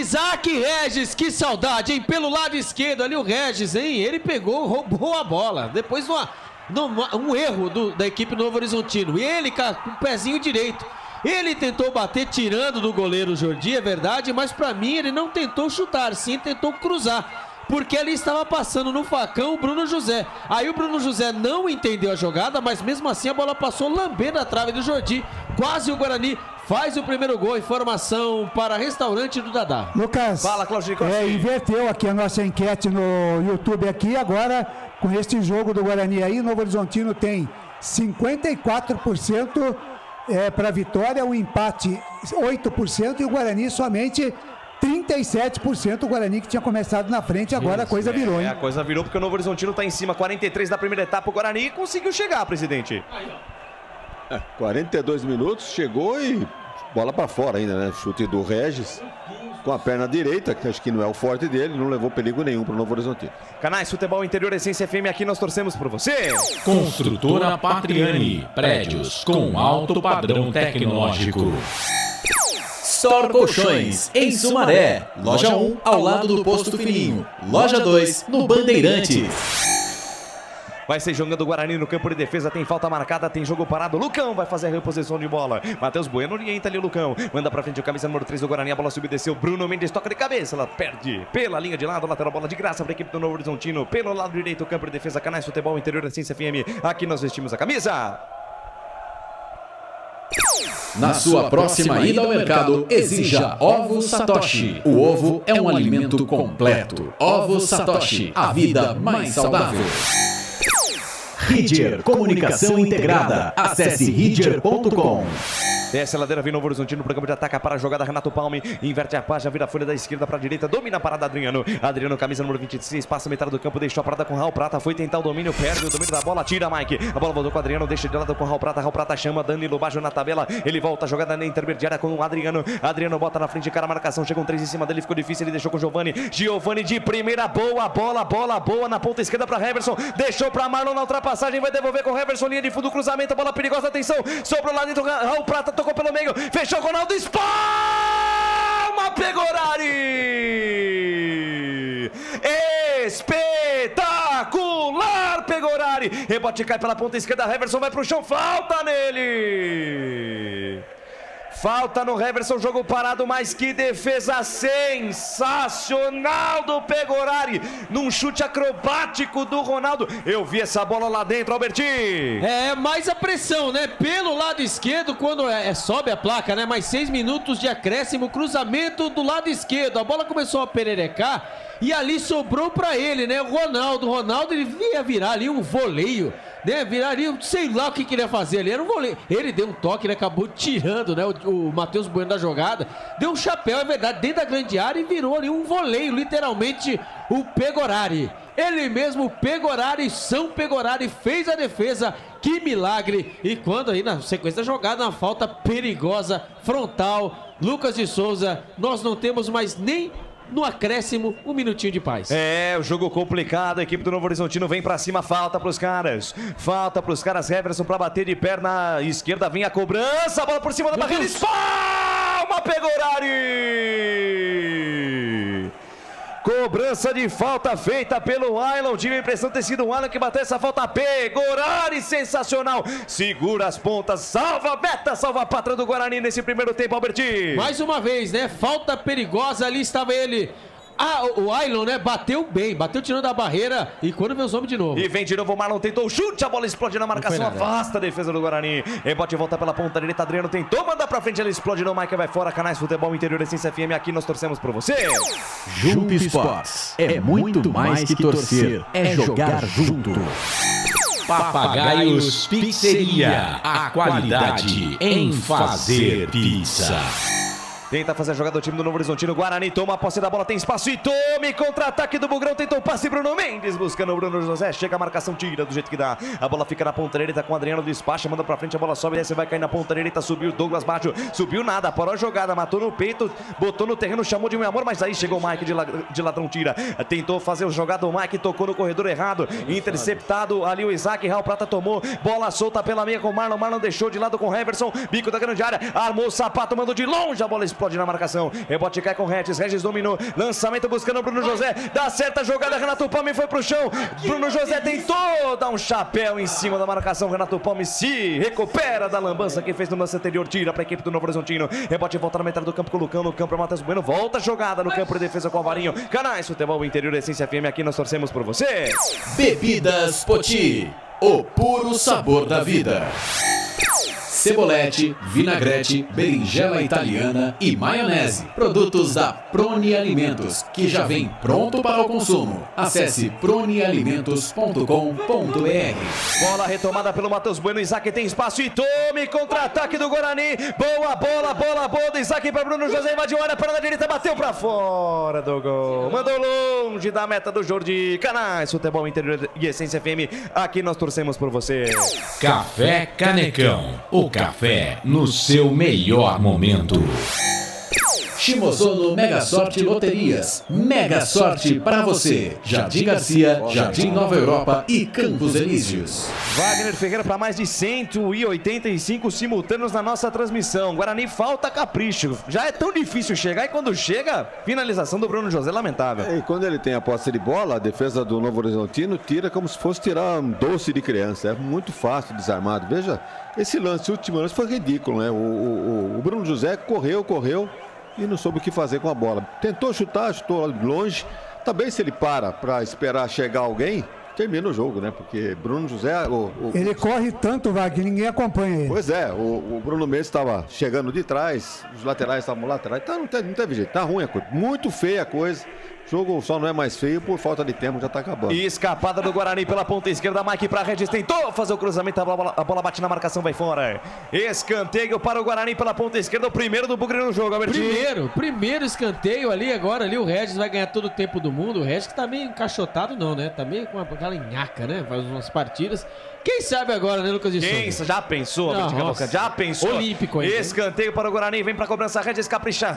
Regis. Que saudade, hein? Pelo lado esquerdo ali o Regis, hein? Ele pegou, roubou a bola. Depois um erro da equipe Novo Horizontino. E ele com o pezinho direito. Ele tentou bater tirando do goleiro Jordi, é verdade. Mas pra mim ele não tentou chutar, sim tentou cruzar. Porque ele estava passando no facão o Bruno José. Aí o Bruno José não entendeu a jogada, mas mesmo assim a bola passou lambendo a trave do Jordi. Quase o Guarani faz o primeiro gol. Informação para Restaurante do Dadá. Lucas, fala, Claudinei. Inverteu aqui a nossa enquete no YouTube aqui. Agora, com este jogo do Guarani aí, Novo Horizontino tem 54% para vitória, o empate 8% e o Guarani somente 37%. O Guarani que tinha começado na frente, agora a coisa virou, hein? A coisa virou porque o Novo Horizontino tá em cima, 43 da primeira etapa. O Guarani conseguiu chegar, presidente. 42 minutos, chegou e bola pra fora ainda, né? Chute do Regis com a perna direita, que acho que não é o forte dele, não levou perigo nenhum pro Novo Horizontino. Canais Futebol Interior, Essência FM, aqui nós torcemos por você. Construtora Patriani, prédios com alto padrão tecnológico. Store Colchões, em Sumaré. Loja 1, ao lado do Posto Fininho. Loja 2, no Bandeirantes. Vai ser jogando o Guarani no campo de defesa, tem falta marcada, tem jogo parado. Lucão vai fazer a reposição de bola. Matheus Bueno orienta ali o Lucão. Manda pra frente o camisa número 3 do Guarani, a bola subiu e desceu. Bruno Mendes toca de cabeça, ela perde pela linha de lado, lateral bola de graça pra equipe do Novo Horizontino. Pelo lado direito, o campo de defesa, Canais Futebol Interior da Essência FM. Aqui nós vestimos a camisa. Na sua próxima ida ao mercado, exija Ovos Satoshi. O ovo é um alimento completo. Ovos Satoshi, a vida mais saudável. Ridger Comunicação Integrada. Acesse ridger.com. Desce a ladeira, vem Novo Horizontino pro campo de ataque, para a jogada, Renato Palme, inverte a página, vira a folha da esquerda para a direita, domina a parada Adriano. Adriano, camisa número 26, passa a metade do campo, deixou a parada com Raul Prata, foi tentar o domínio, perde o domínio da bola, tira Mike. A bola voltou com o Adriano, deixa de lado com Raul Prata chama Danilo Baggio na tabela, ele volta a jogada na intermediária com o Adriano. Adriano bota na frente, cara, a marcação, chega um 3 em cima dele, ficou difícil, ele deixou com o Giovani. Giovani de primeira, boa boa na ponta esquerda para Heverson, deixou para Marlon na ultrapassagem, vai devolver com o Heverson, linha de fundo, cruzamento, bola perigosa, atenção, sobrou lá dentro, Raul Prata tocou pelo meio, fechou com o Ronaldo, espalma Pegorari! Espetacular Pegorari! Rebote cai pela ponta esquerda, Heverson vai pro chão, falta nele! Falta no Heverson, jogo parado, mas que defesa sensacional do Pegorari, num chute acrobático do Ronaldo. Eu vi essa bola lá dentro, Albertinho. É, mais a pressão, né? Pelo lado esquerdo, quando sobe a placa, né? Mais 6 minutos de acréscimo, cruzamento do lado esquerdo. A bola começou a pererecar e ali sobrou pra ele, né? O Ronaldo, ele ia virar ali um voleio, né? Viraria, sei lá o que queria fazer ali, era um voleio. Ele deu um toque, ele acabou tirando, né? O Matheus Bueno da jogada, deu um chapéu, é verdade, dentro da grande área e virou ali um voleio, literalmente, o Pegorari. Ele mesmo, Pegorari, São Pegorari, fez a defesa, que milagre. E quando aí na sequência da jogada, uma falta perigosa, frontal, Lucas de Souza, nós não temos mais nem no acréscimo, um minutinho de paz. É, o jogo complicado, a equipe do Novo Horizontino vem pra cima, falta pros caras, Heverson pra bater de perna esquerda, vem a cobrança, a bola por cima da barreira, espalma Pegorari! Cobrança de falta feita pelo Ailon. Tive a impressão de ter sido o Ailon que bateu essa falta. Pegorari, sensacional. Segura as pontas, salva a meta, salva a pátria do Guarani nesse primeiro tempo, Albertinho. Mais uma vez, né? Falta perigosa, ali estava ele. O Ailon, né? Bateu bem, bateu tirando a barreira e quando vê os homens de novo. E vem de novo o Marlon, tentou o chute, a bola explode na marcação, afasta a defesa do Guarani. Rebote volta pela ponta direita, Adriano tentou mandar pra frente, ele explode no Mike, vai fora, Canais Futebol Interior Essência FM, aqui nós torcemos por você. Junto Esportes é muito mais que torcer, é jogar junto. Papagaios Pizzeria, a qualidade em fazer pizza. Tenta fazer a jogada do time do Novo Horizontino. Guarani toma a posse da bola, tem espaço e tome contra-ataque do Bugrão. Tentou o passe, Bruno Mendes buscando o Bruno José. Chega a marcação, tira do jeito que dá. A bola fica na ponta direita com o Adriano, despacha, manda pra frente, a bola sobe, desce, vai cair na ponta direita. Subiu Douglas Baggio, subiu nada, parou a jogada, matou no peito, botou no terreno, chamou de meu amor, mas aí chegou o Mike de ladrão, tira. Tentou fazer o jogado, o Mike tocou no corredor errado, interceptado ali o Isaac. Raul Prata tomou, bola solta pela meia com o Marlon deixou de lado com o Heverson, bico da grande área, armou o sapato, mandou de longe, a bola explode na marcação. Rebote cai com Regis dominou, lançamento buscando o Bruno José, dá certa jogada, Renato Palme foi pro chão, Bruno José tentou dar um chapéu em cima da marcação, Renato Palme se recupera da lambança que fez no lance anterior, tira pra equipe do Novo Horizontino, rebote volta na metade do campo com o Lucão, no campo é o Matheus Bueno, volta a jogada no campo de defesa com o Alvarinho. Canais Futebol Interior Essência FM, aqui nós torcemos por você. Bebidas Poti, o puro sabor da vida. Cebolete, vinagrete, berinjela italiana e maionese. Produtos da Proni Alimentos, que já vem pronto para o consumo. Acesse pronialimentos.com.br. Bola retomada pelo Matheus Bueno, Isaac tem espaço e tome contra-ataque do Guarani. Boa bola do Isaac para Bruno José, invadiu a área, perna direita, bateu para fora do gol. Mandou longe da meta do Jordi. Canais Futebol Interior e Essência FM, aqui nós torcemos por você. Café Canecão, o café no seu melhor momento. Shimozono Mega Sorte Loterias. Mega Sorte para você. Jardim Garcia, Jardim Nova Europa e Campos Elíseos. Wagner Ferreira para mais de 185 simultâneos na nossa transmissão. Guarani falta capricho. Já é tão difícil chegar e quando chega, finalização do Bruno José, lamentável. E quando ele tem a posse de bola, a defesa do Novo Horizontino tira como se fosse tirar um doce de criança. É muito fácil, desarmado. Veja, esse lance, o último lance foi ridículo, né? O Bruno José correu e não soube o que fazer com a bola. Tentou chutar, chutou longe. Também se ele para esperar chegar alguém, termina o jogo, né? Porque Bruno José... Ele corre tanto, Wagner, ninguém acompanha ele. Pois é, o Bruno Mendes estava chegando de trás, os laterais estavam lá atrás, então não teve jeito, tá ruim a coisa, muito feia a coisa. O jogo só não é mais feio por falta de tempo, já tá acabando. E escapada do Guarani pela ponta esquerda, Mike pra Regis, tentou fazer o cruzamento, a bola bate na marcação, vai fora. Escanteio para o Guarani pela ponta esquerda, o primeiro do Bugre no jogo, Albertinho. Primeiro escanteio ali, agora ali o Regis vai ganhar todo o tempo do mundo. O Regis que tá meio encaixotado não, né? Tá meio com aquela nhaca, né? Faz umas partidas. Quem sabe agora, né, Lucas de Souza? Quem já pensou, já pensou? Olímpico ainda. Escanteio para o Guarani, vem pra cobrança, Regis capricha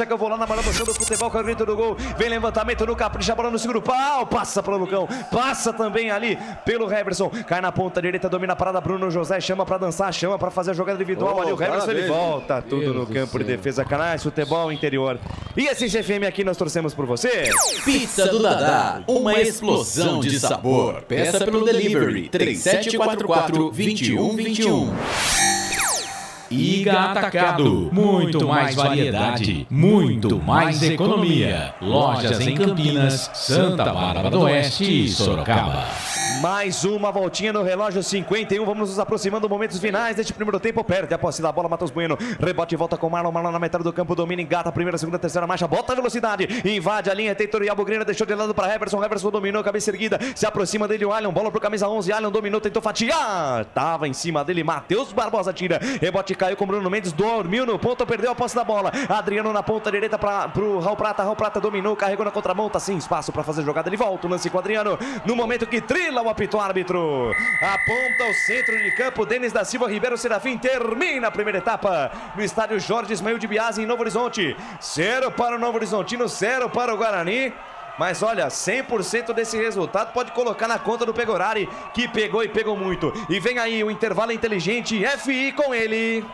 que eu vou lá na mão do futebol, com o grito do gol, vem levantamento no Capricha, a bola no segundo pau, passa pelo Lucão, passa também ali pelo Heverson, cai na ponta direita, domina a parada, Bruno José chama pra dançar, chama pra fazer a jogada individual, ali o Heverson, ele volta, tudo no campo de defesa, Canais Futebol Interior. E assim, GFM, aqui nós torcemos por você. Pizza do Dadá, uma explosão de sabor. Peça pelo delivery, 3744-2121. Iga Atacado, muito mais variedade, muito mais economia. Lojas em Campinas, Santa Bárbara do Oeste e Sorocaba. Mais uma voltinha no relógio, 51, vamos nos aproximando dos momentos finais deste primeiro tempo, perde a posse da bola, Matheus Bueno, rebote e volta com Marlon na metade do campo, domina, engata a primeira, segunda, terceira marcha, bota a velocidade, invade a linha territorial, Bugrina deixou de lado para Heverson dominou, cabeça erguida, se aproxima dele o Allion, bola pro camisa 11, Allion dominou, tentou fatiar, tava em cima dele, Matheus Barbosa tira, rebote caiu com Bruno Mendes, dormiu no ponto, perdeu a posse da bola, Adriano na ponta direita pro Raul Prata dominou, carregou na contramão, tá sem espaço para fazer jogada, ele volta o lance com o Adriano, no momento que trila o apito árbitro, aponta o centro de campo, Denis da Silva Ribeiro Serafim, termina a primeira etapa no estádio Jorge Ismael de Biasi em Novo Horizonte, 0 para o Novo Horizontino, 0 para o Guarani. Mas olha, 100% desse resultado pode colocar na conta do Pegorari, que pegou e pegou muito. E vem aí o intervalo inteligente, FI com ele.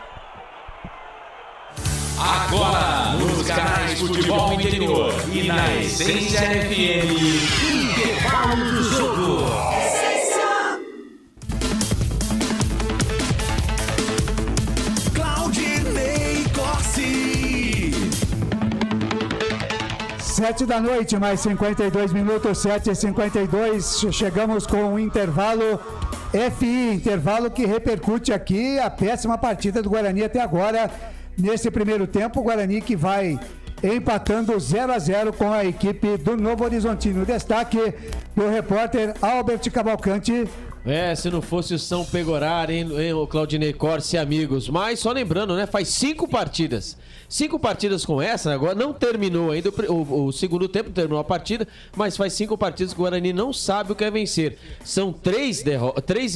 Agora, nos canais Futebol Interior e na Essência FM, intervalo do jogo. Claudinei Corsi. 7 da noite, mais 52 minutos, 7h52. Chegamos com o intervalo FI, intervalo que repercute aqui a péssima partida do Guarani até agora. Nesse primeiro tempo, o Guarani que vai empatando 0-0 com a equipe do Novo Horizontino. Destaque do repórter Albert Cavalcante. Se não fosse o São Pegorari, hein, o Claudinei Corsi, amigos. Mas só lembrando, né, faz 5 partidas. 5 partidas com essa, agora não terminou ainda o segundo tempo, terminou a partida, mas faz 5 partidas que o Guarani não sabe o que é vencer. São 3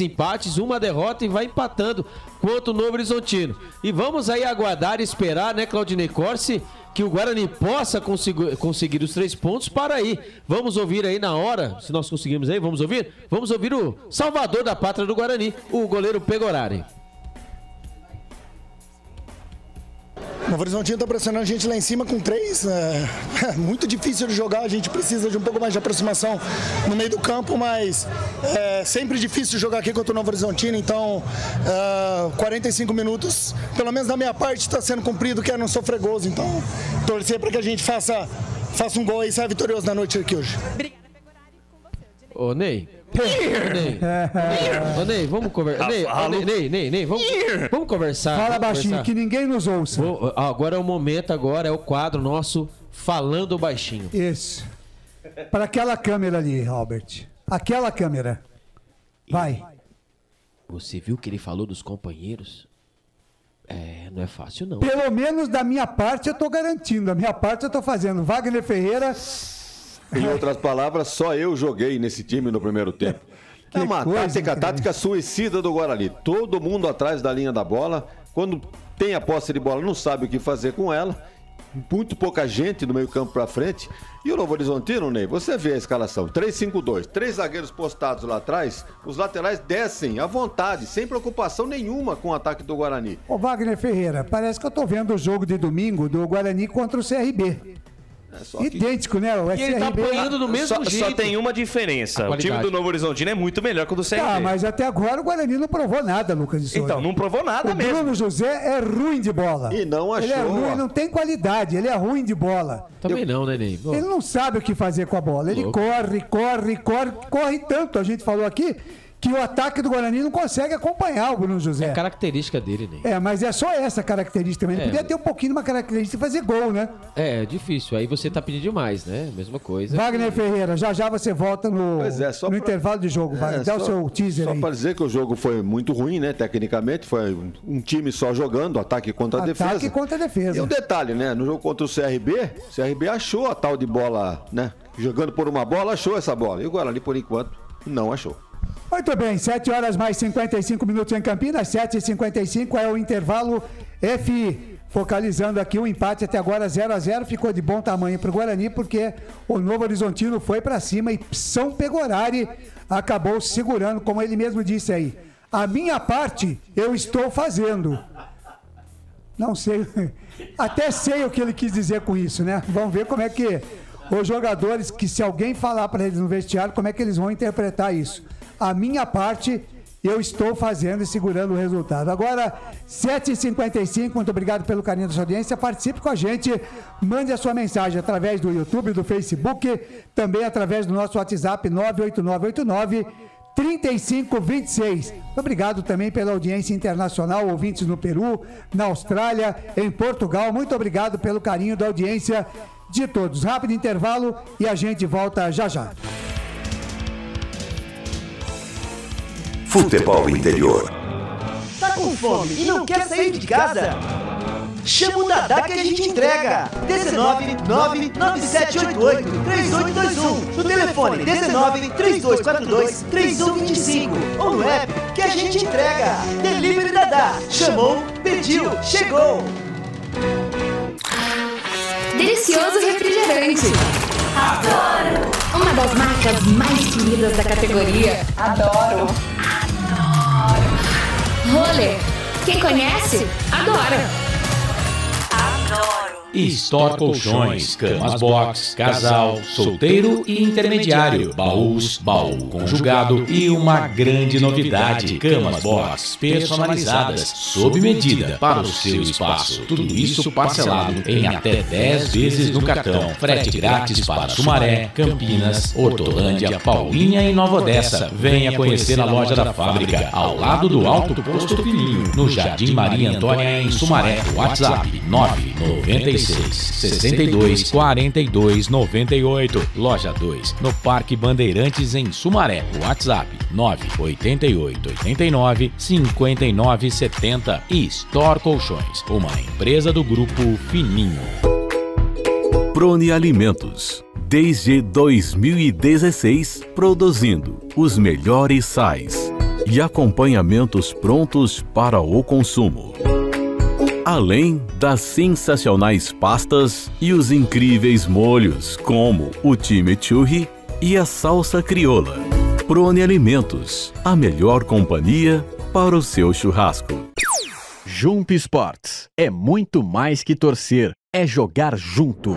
empates, 1 derrota e vai empatando quanto o Novo Horizontino. E vamos aí aguardar e esperar, né, Claudinei Corsi, que o Guarani possa conseguir os 3 pontos para aí. Vamos ouvir aí na hora, se nós conseguirmos aí, vamos ouvir? Vamos ouvir o salvador da pátria do Guarani, o goleiro Pegorari. O Novo Horizontino está pressionando a gente lá em cima com 3. É muito difícil de jogar, a gente precisa de um pouco mais de aproximação no meio do campo, mas é sempre difícil jogar aqui contra o Novo Horizontino, então 45 minutos, pelo menos da minha parte, está sendo cumprido, que é não sofrer gols, então torcer para que a gente faça um gol e saia vitorioso na noite aqui hoje. Ô, Ney. Ô, Ney, vamos conversar. Ney, vamos conversar. Fala baixinho, que ninguém nos ouça. Agora é o momento, agora é o quadro nosso Falando Baixinho. Isso. Para aquela câmera ali, Albert. Aquela câmera. Vai. Você viu que ele falou dos companheiros? Não é fácil, não. Pelo menos da minha parte eu tô garantindo. A minha parte eu tô fazendo. Wagner Ferreira... Em outras palavras, só eu joguei nesse time no primeiro tempo. É uma tática suicida do Guarani. Todo mundo atrás da linha da bola. Quando tem a posse de bola, não sabe o que fazer com ela. muito pouca gente no meio campo pra frente. E o Novo Horizontino, Ney, você vê a escalação, 3-5-2, 3 zagueiros postados lá atrás, os laterais descem à vontade, sem preocupação nenhuma com o ataque do Guarani. Ô Wagner Ferreira, parece que eu tô vendo o jogo de domingo do Guarani contra o CRB. Idêntico, né? O E ele tá apanhando do mesmo jeito. Só tem uma diferença. O time do Novo Horizontino é muito melhor que o do CRB. Ah, mas até agora o Guarani não provou nada, Lucas de Souza. Então, não provou nada mesmo. O Bruno José é ruim de bola. E não achou. Ele é ruim, não tem qualidade, ele é ruim de bola. Também não, né, Ney? Ele não sabe o que fazer com a bola. Ele corre tanto, a gente falou aqui, que o ataque do Guarani não consegue acompanhar o Bruno José. É característica dele, Ney. É, mas é só essa característica também. Ele podia ter um pouquinho de uma característica de fazer gol, né? É difícil. Aí você tá pedindo demais, né? Mesma coisa. Wagner Ferreira, já você volta no intervalo de jogo, Wagner. Dá o seu teaser aí. Só para dizer que o jogo foi muito ruim, né? Tecnicamente, foi um time só jogando, ataque contra a defesa. Ataque contra a defesa. E um detalhe, né? No jogo contra o CRB achou a tal de bola, né? Jogando por uma bola, achou essa bola. E o Guarani, por enquanto, não achou. Muito bem, 7 horas mais 55 minutos em Campinas, 7h55 é o intervalo FI. Focalizando aqui o empate até agora 0-0, ficou de bom tamanho para o Guarani, porque o Novo Horizontino foi para cima e São Pegorari acabou segurando, como ele mesmo disse aí. A minha parte eu estou fazendo. Não sei, até sei o que ele quis dizer com isso, né? Vamos ver como é que os jogadores, que se alguém falar para eles no vestiário, como é que eles vão interpretar isso. A minha parte eu estou fazendo e segurando o resultado. Agora, 7h55, muito obrigado pelo carinho da sua audiência. Participe com a gente, mande a sua mensagem através do YouTube, do Facebook, também através do nosso WhatsApp 98989-3526. Obrigado também pela audiência internacional, ouvintes no Peru, na Austrália, em Portugal. Muito obrigado pelo carinho da audiência de todos. Rápido intervalo e a gente volta já já. Futebol Interior. Tá com fome e não quer sair de casa? Chama o Dadá que a gente entrega. 19-99788-3821. No telefone 19-3242-3125. Ou no app que a gente entrega. Delivery Dadá. Chamou, pediu, chegou. Delicioso refrigerante. Adoro! Uma das marcas mais queridas da categoria. Adoro! Adoro! Roller. Quem conhece, adora! Adoro! Store Colchões, camas box, casal, solteiro e intermediário, baús, baú conjugado e uma grande novidade, camas box personalizadas, sob medida para o seu espaço. Tudo isso parcelado em até 10 vezes no cartão. Frete grátis para Sumaré, Campinas, Hortolândia, Paulínia e Nova Odessa. Venha conhecer a loja da fábrica, ao lado do Alto Posto Fininho, no Jardim Maria Antônia, em Sumaré. WhatsApp 996 62 42 98. Loja 2, no Parque Bandeirantes, em Sumaré. WhatsApp 988 89 59 70. E Store Colchões, uma empresa do Grupo Fininho. Prone Alimentos. Desde 2016, produzindo os melhores sais e acompanhamentos prontos para o consumo. Além das sensacionais pastas e os incríveis molhos, como o chimichurri e a salsa crioula. Prone Alimentos, a melhor companhia para o seu churrasco. Jump Sports é muito mais que torcer, é jogar junto.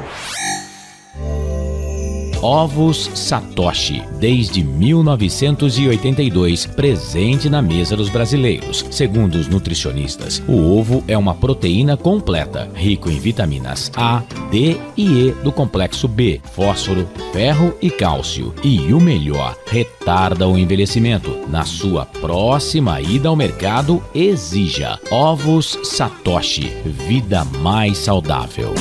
Ovos Satoshi, desde 1982, presente na mesa dos brasileiros. Segundo os nutricionistas, o ovo é uma proteína completa, rico em vitaminas A, D e E do complexo B, fósforo, ferro e cálcio. E o melhor, retarda o envelhecimento. Na sua próxima ida ao mercado, exija Ovos Satoshi, vida mais saudável.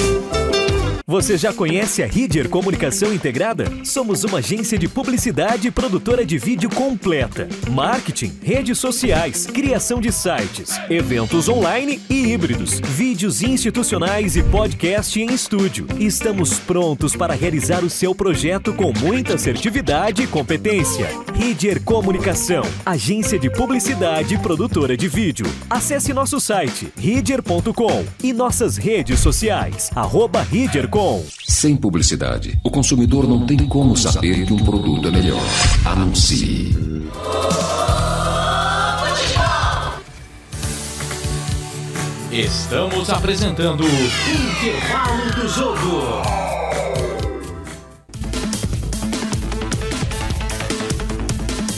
Você já conhece a Ridger Comunicação Integrada? Somos uma agência de publicidade e produtora de vídeo completa. Marketing, redes sociais, criação de sites, eventos online e híbridos, vídeos institucionais e podcast em estúdio. Estamos prontos para realizar o seu projeto com muita assertividade e competência. Ridger Comunicação, agência de publicidade e produtora de vídeo. Acesse nosso site ridger.com e nossas redes sociais, @ridgercom. Sem publicidade, o consumidor não tem como saber que um produto é melhor. Anuncie. Estamos apresentando Intervalo do Jogo.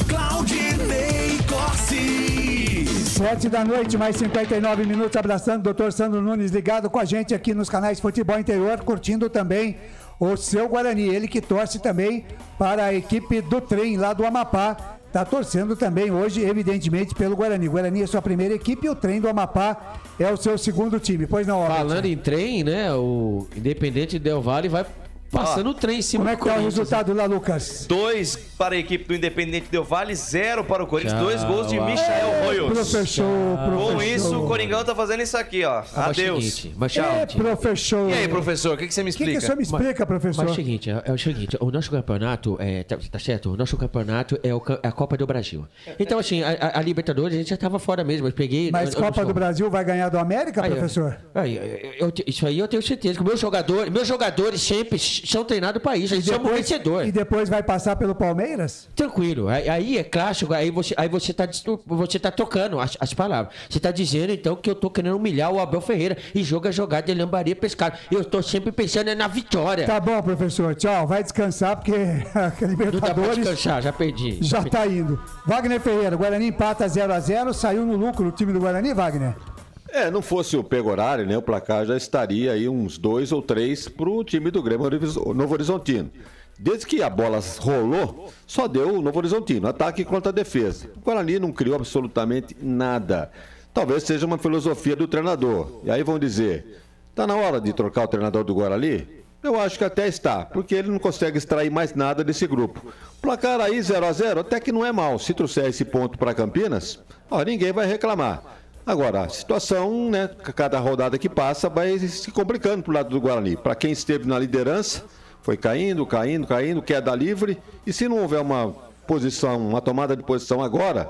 Claudinei Corsi. 7 da noite, mais 59 minutos, abraçando o doutor Sandro Nunes, ligado com a gente aqui nos canais Futebol Interior, curtindo também o seu Guarani, ele que torce também para a equipe do trem lá do Amapá, está torcendo também hoje, evidentemente, pelo Guarani. O Guarani é sua primeira equipe e o trem do Amapá é o seu segundo time. Pois não, Robert? Falando em trem, né, o Independente Del Valle vai passando o trem em cima. Como é que tá o resultado lá, Lucas? 2 para a equipe do Independente Del Valle, 0 para o Corinthians. 2 gols de Michael Royos. Professor. Com isso, o Coringão tá fazendo isso aqui, ó. Adeus. Professor. E aí, professor, o que você me explica? O que o senhor me explica, professor? Mas é o seguinte, o nosso campeonato, tá certo? O nosso campeonato é a Copa do Brasil. Então, assim, a Libertadores, a gente já tava fora mesmo. Eu peguei... Mas Copa do Brasil vai ganhar do América, professor? Isso aí eu tenho certeza. Que meus jogadores sempre são treinados para isso. Eles são vencedor. E depois vai passar pelo Palmeiras? Tranquilo. Aí é clássico. Aí você tá tocando as palavras. Você tá dizendo, então, que eu tô querendo humilhar o Abel Ferreira e joga jogada de lambaria pescado. Eu tô sempre pensando na vitória. Tá bom, professor. Tchau. Vai descansar, porque a Libertadores... Não dá pra descansar, já perdi. Já tá indo. Wagner Ferreira, Guarani empata 0-0. Saiu no lucro o time do Guarani, Wagner? Não fosse o pego horário, né? O placar já estaria aí uns 2 ou 3 pro time do Grêmio Novo Horizontino. Desde que a bola rolou, só deu o Novo Horizontino, ataque contra a defesa. O Guarani não criou absolutamente nada. Talvez seja uma filosofia do treinador. E aí vão dizer, tá na hora de trocar o treinador do Guarani? Eu acho que até está, porque ele não consegue extrair mais nada desse grupo. Placar aí 0-0 até que não é mal. Se trouxer esse ponto para Campinas, ninguém vai reclamar. Agora, a situação, né, cada rodada que passa vai se complicando pro lado do Guarani. Para quem esteve na liderança, foi caindo, queda livre. E se não houver uma tomada de posição agora,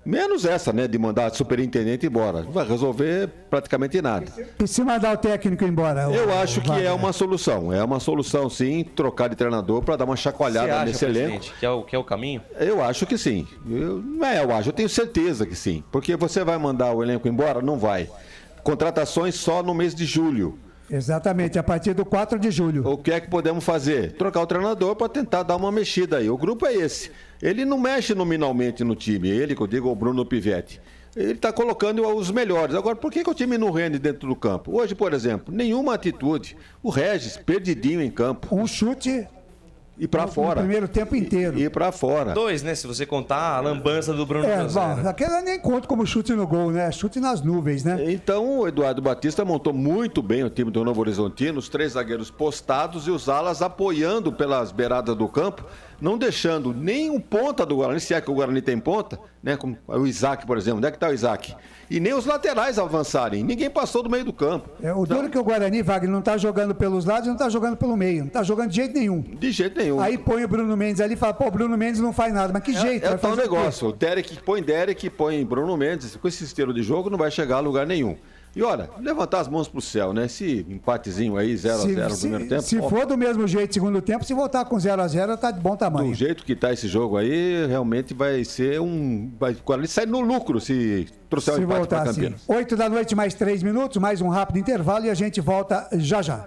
menos essa, né, de mandar superintendente embora, não vai resolver praticamente nada. E se mandar o técnico embora? Eu acho que é uma solução. É uma solução, sim, trocar de treinador para dar uma chacoalhada nesse elenco. Que é o caminho? Eu acho que sim. Eu tenho certeza que sim. Porque você vai mandar o elenco embora? Não vai. Contratações só no mês de julho. Exatamente, a partir do 4 de julho. O que é que podemos fazer? Trocar o treinador para tentar dar uma mexida aí. O grupo é esse. Ele não mexe nominalmente no time. Ele, que eu digo, o Bruno Pivetti. Ele está colocando os melhores. Agora, por que o time não rende dentro do campo? Hoje, por exemplo, nenhuma atitude. O Regis, perdidinho em campo. Um chute... E pra fora. No primeiro tempo inteiro. E pra fora. 2, né? Se você contar a lambança do Bruno Cruzeiro. Aquela nem conta como chute no gol, né? Chute nas nuvens, né? Então, o Eduardo Batista montou muito bem o time do Novo Horizontino, os 3 zagueiros postados e os alas apoiando pelas beiradas do campo, não deixando nem o ponta do Guarani, se é que o Guarani tem ponta, né? Como o Isaac, por exemplo. Onde é que tá o Isaac? E nem os laterais avançarem. Ninguém passou do meio do campo. O duro é que o Guarani, Wagner, não tá jogando pelos lados e não tá jogando pelo meio. Não tá jogando de jeito nenhum. De jeito nenhum. Aí põe o Bruno Mendes ali e fala, o Bruno Mendes não faz nada. Mas que jeito? É tal negócio. O Derek põe Bruno Mendes. Com esse estilo de jogo não vai chegar a lugar nenhum. E olha, levantar as mãos pro céu, né? Esse empatezinho aí, 0-0 no primeiro tempo. Se for do mesmo jeito segundo tempo, se voltar com 0-0, tá de bom tamanho. Do jeito que tá esse jogo aí, realmente vai ser Quando ele sai no lucro se trouxer o empate para Campinas. 8 da noite, mais 3 minutos, mais um rápido intervalo e a gente volta já já.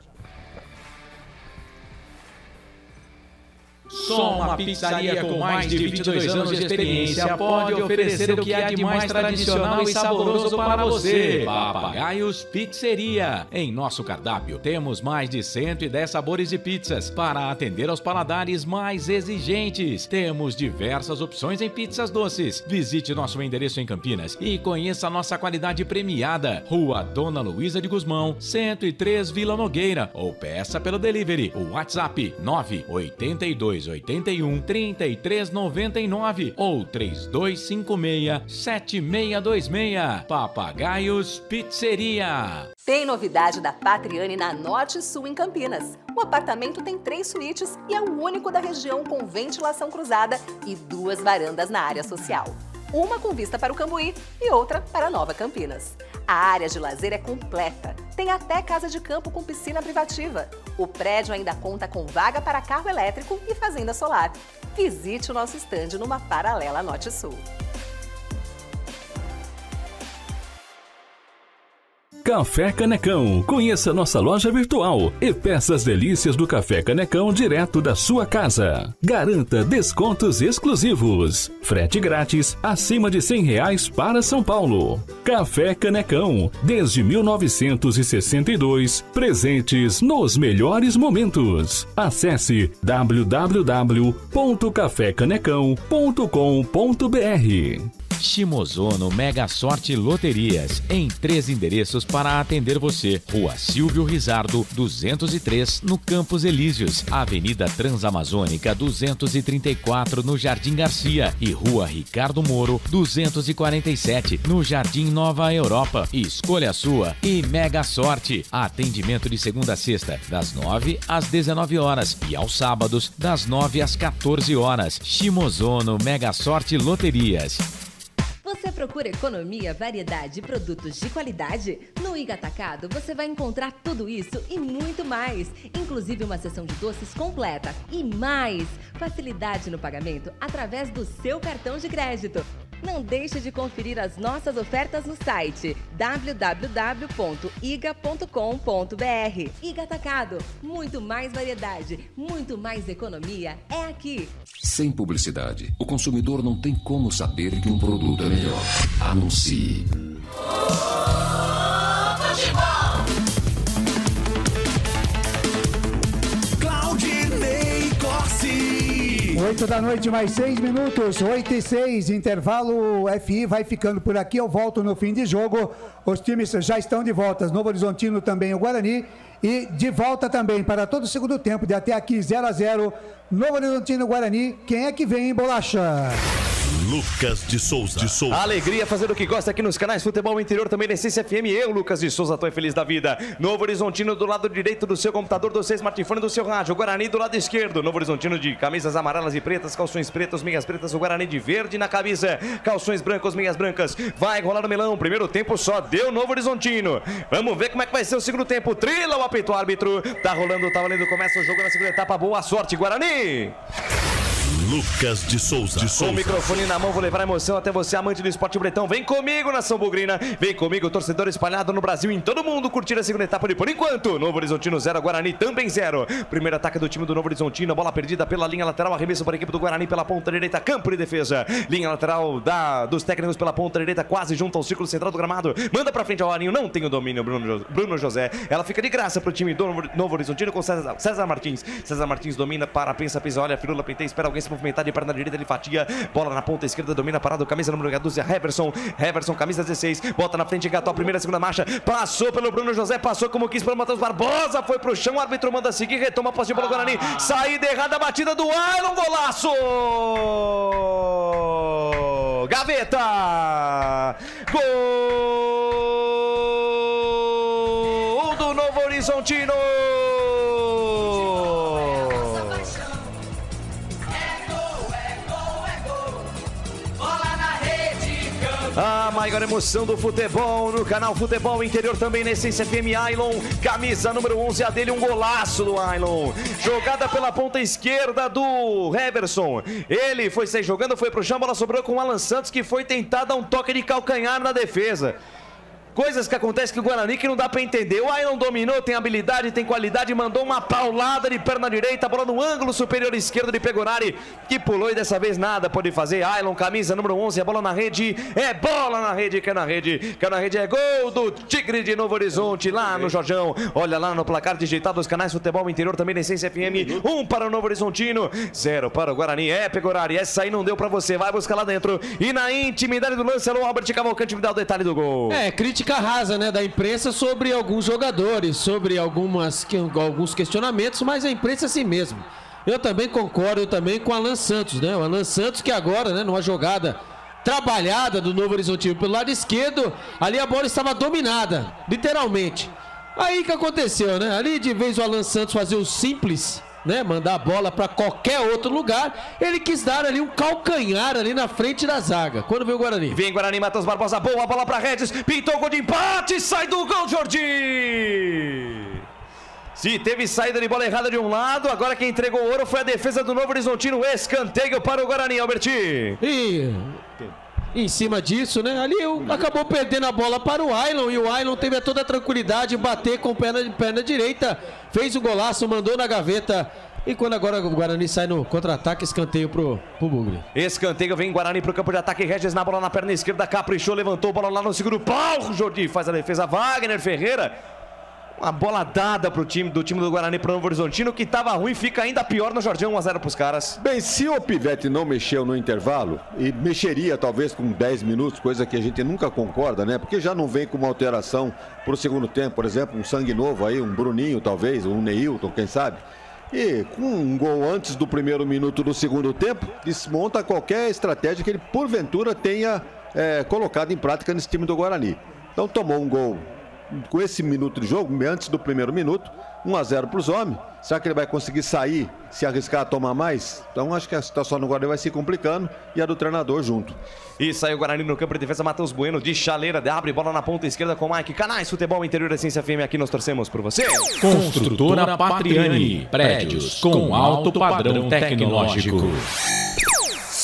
Só uma pizzaria com mais de 22 anos de experiência pode oferecer o que há de mais tradicional e saboroso para você. Papagaios Pizzeria. Em nosso cardápio temos mais de 110 sabores de pizzas para atender aos paladares mais exigentes. Temos diversas opções em pizzas doces. Visite nosso endereço em Campinas e conheça nossa qualidade premiada. Rua Dona Luísa de Guzmão, 103 Vila Nogueira, ou peça pelo delivery. O WhatsApp 98281 3399 ou 3256-7626. Papagaios Pizzeria. Tem novidade da Patriane na Norte Sul em Campinas. O apartamento tem 3 suítes e é o único da região com ventilação cruzada e 2 varandas na área social. Uma com vista para o Cambuí e outra para Nova Campinas. A área de lazer é completa. Tem até casa de campo com piscina privativa. O prédio ainda conta com vaga para carro elétrico e fazenda solar. Visite o nosso estande numa paralela Norte-Sul. Café Canecão. Conheça nossa loja virtual e peça as delícias do Café Canecão direto da sua casa. Garanta descontos exclusivos. Frete grátis acima de R$100 para São Paulo. Café Canecão. Desde 1962, presentes nos melhores momentos. Acesse www.cafecanecão.com.br. Shimozono Mega Sorte Loterias, em 3 endereços para atender você. Rua Silvio Rizardo, 203, no Campos Elíseos. Avenida Transamazônica, 234, no Jardim Garcia. E Rua Ricardo Moro, 247, no Jardim Nova Europa. Escolha a sua e Mega Sorte. Atendimento de segunda a sexta, das 9 às 19 horas. E aos sábados, das 9 às 14 horas. Shimozono Mega Sorte Loterias. Você procura economia, variedade e produtos de qualidade? No Iga Atacado você vai encontrar tudo isso e muito mais, inclusive uma seção de doces completa e mais facilidade no pagamento através do seu cartão de crédito. Não deixe de conferir as nossas ofertas no site www.iga.com.br. Iga Atacado, muito mais variedade, muito mais economia é aqui. Sem publicidade, o consumidor não tem como saber que um produto é melhor. Anuncie. Claudinei Corsi. 8 da noite, mais 6 minutos, 8:06, intervalo. FI vai ficando por aqui, eu volto no fim de jogo. Os times já estão de volta, Novo Horizontino também, o Guarani. E de volta também para todo o segundo tempo, de até aqui 0-0, Novo Horizontino e Guarani. Quem é que vem, hein, Bolacha? Lucas de Souza. Alegria fazer o que gosta aqui nos canais Futebol Interior, também na Essência FM. Eu, Lucas de Souza, tô feliz da vida. Novo Horizontino do lado direito do seu computador, do seu smartphone, do seu rádio. Guarani do lado esquerdo. Novo Horizontino de camisas amarelas e pretas, calções pretos, meias pretas. O Guarani de verde na camisa, calções brancos, meias brancas. Vai rolar o melão. Primeiro tempo só deu Novo Horizontino. Vamos ver como é que vai ser o segundo tempo. Trila o apito árbitro. Tá rolando, tá valendo. Começa o jogo na segunda etapa. Boa sorte, Guarani. Lucas de Souza. Com o microfone na mão, vou levar a emoção até você, amante do esporte bretão. Vem comigo, nação bugrina. Vem comigo, torcedor espalhado no Brasil, em todo mundo, curtir a segunda etapa de por enquanto. Novo Horizontino 0, Guarani também 0. Primeiro ataque do time do Novo Horizontino. Bola perdida pela linha lateral. Arremesso para a equipe do Guarani pela ponta direita. Campo de defesa. Linha lateral dos técnicos pela ponta direita, quase junto ao círculo central do gramado. Manda pra frente ao Arinho. Não tem o domínio, Bruno José. Ela fica de graça pro time do Novo Horizontino com César Martins. César Martins domina, pensa, olha, firula, penteia, espera alguém se movimentar de perna direita. Ele fatia, bola na ponta esquerda, domina parado, camisa número 12, Heverson, camisa 16, bota na frente, engatou a primeira, segunda marcha, passou pelo Bruno José, passou como quis pelo Matheus Barbosa, foi pro chão, o árbitro manda seguir, retoma a posse de bola do Guarani, saída errada, batida do Ailon, golaço! Gaveta! Gol do Novo Horizontino! A maior emoção do futebol no canal Futebol Interior, também na Essência FM. Ailon, camisa número 11, a dele, um golaço do Ailon. Jogada pela ponta esquerda do Heverson. Ele foi sair jogando, foi pro chão, a bola sobrou com o Alan Santos, que foi tentar dar um toque de calcanhar na defesa. Coisas que acontecem com o Guarani que não dá pra entender. O Ailon dominou, tem habilidade, tem qualidade, mandou uma paulada de perna direita, bola no ângulo superior esquerdo de Pegorari, que pulou e dessa vez nada pôde fazer. Ailon, camisa número 11, a bola na rede, é bola na rede, caiu na rede, é gol do Tigre de Novo Horizonte, lá no Jorjão. Olha lá no placar digitado dos canais Futebol Interior, também da Essência FM, 1 para o Novo Horizontino, 0 para o Guarani. É, Pegorari, essa aí não deu pra você, vai buscar lá dentro. E na intimidade do lance, alô, Albert Cavalcante, me dá o detalhe do gol. Crítica rasa, né, da imprensa sobre alguns jogadores, sobre alguns questionamentos, mas a imprensa é assim mesmo. Eu também concordo com o Alan Santos, né? O Alan Santos que agora, né, numa jogada trabalhada do Novo Horizontino pelo lado esquerdo, ali a bola estava dominada, literalmente. Aí que aconteceu, né? Ali de vez o Alan Santos fazer o simples, né, mandar a bola para qualquer outro lugar, ele quis dar ali um calcanhar ali na frente da zaga. Quando veio o Guarani? Vem Guarani, Matheus Barbosa, boa bola para Regis, pintou o gol de empate, sai do gol, Jordi! Se teve saída de bola errada de um lado, agora quem entregou o ouro foi a defesa do Novo Horizontino, escanteio para o Guarani, Alberti. E em cima disso, né, ali acabou perdendo a bola para o Ailon, e o Ailon teve toda a tranquilidade de bater com perna direita, fez o golaço, mandou na gaveta. E quando agora o Guarani sai no contra-ataque, escanteio pro Bugre. Escanteio, vem Guarani pro campo de ataque, Regis na bola na perna esquerda, caprichou, levantou a bola lá no segundo pau, Jordi faz a defesa, Wagner Ferreira. Uma bola dada pro time do Guarani pro Novo Horizontino, que tava ruim, fica ainda pior no Jorjão, 1-0 pros caras. Bem, se o Pivete não mexeu no intervalo, e mexeria talvez com 10 minutos, coisa que a gente nunca concorda, né? Porque já não vem com uma alteração pro segundo tempo, por exemplo, um sangue novo aí, um Bruninho talvez, um Neilton, quem sabe? E com um gol antes do primeiro minuto do segundo tempo, desmonta qualquer estratégia que ele porventura tenha colocado em prática nesse time do Guarani. Então tomou um gol com esse minuto de jogo, antes do primeiro minuto, 1-0 para os homens. Será que ele vai conseguir sair, se arriscar a tomar mais? Então acho que a situação no Guarani vai se complicando e a do treinador junto. E saiu o Guarani no campo de defesa, Matheus Bueno de chaleira, abre bola na ponta esquerda com o Mike. Canais Futebol Interior, Essência FM, aqui nós torcemos por você. Construtora Patriani, prédios com alto padrão tecnológico.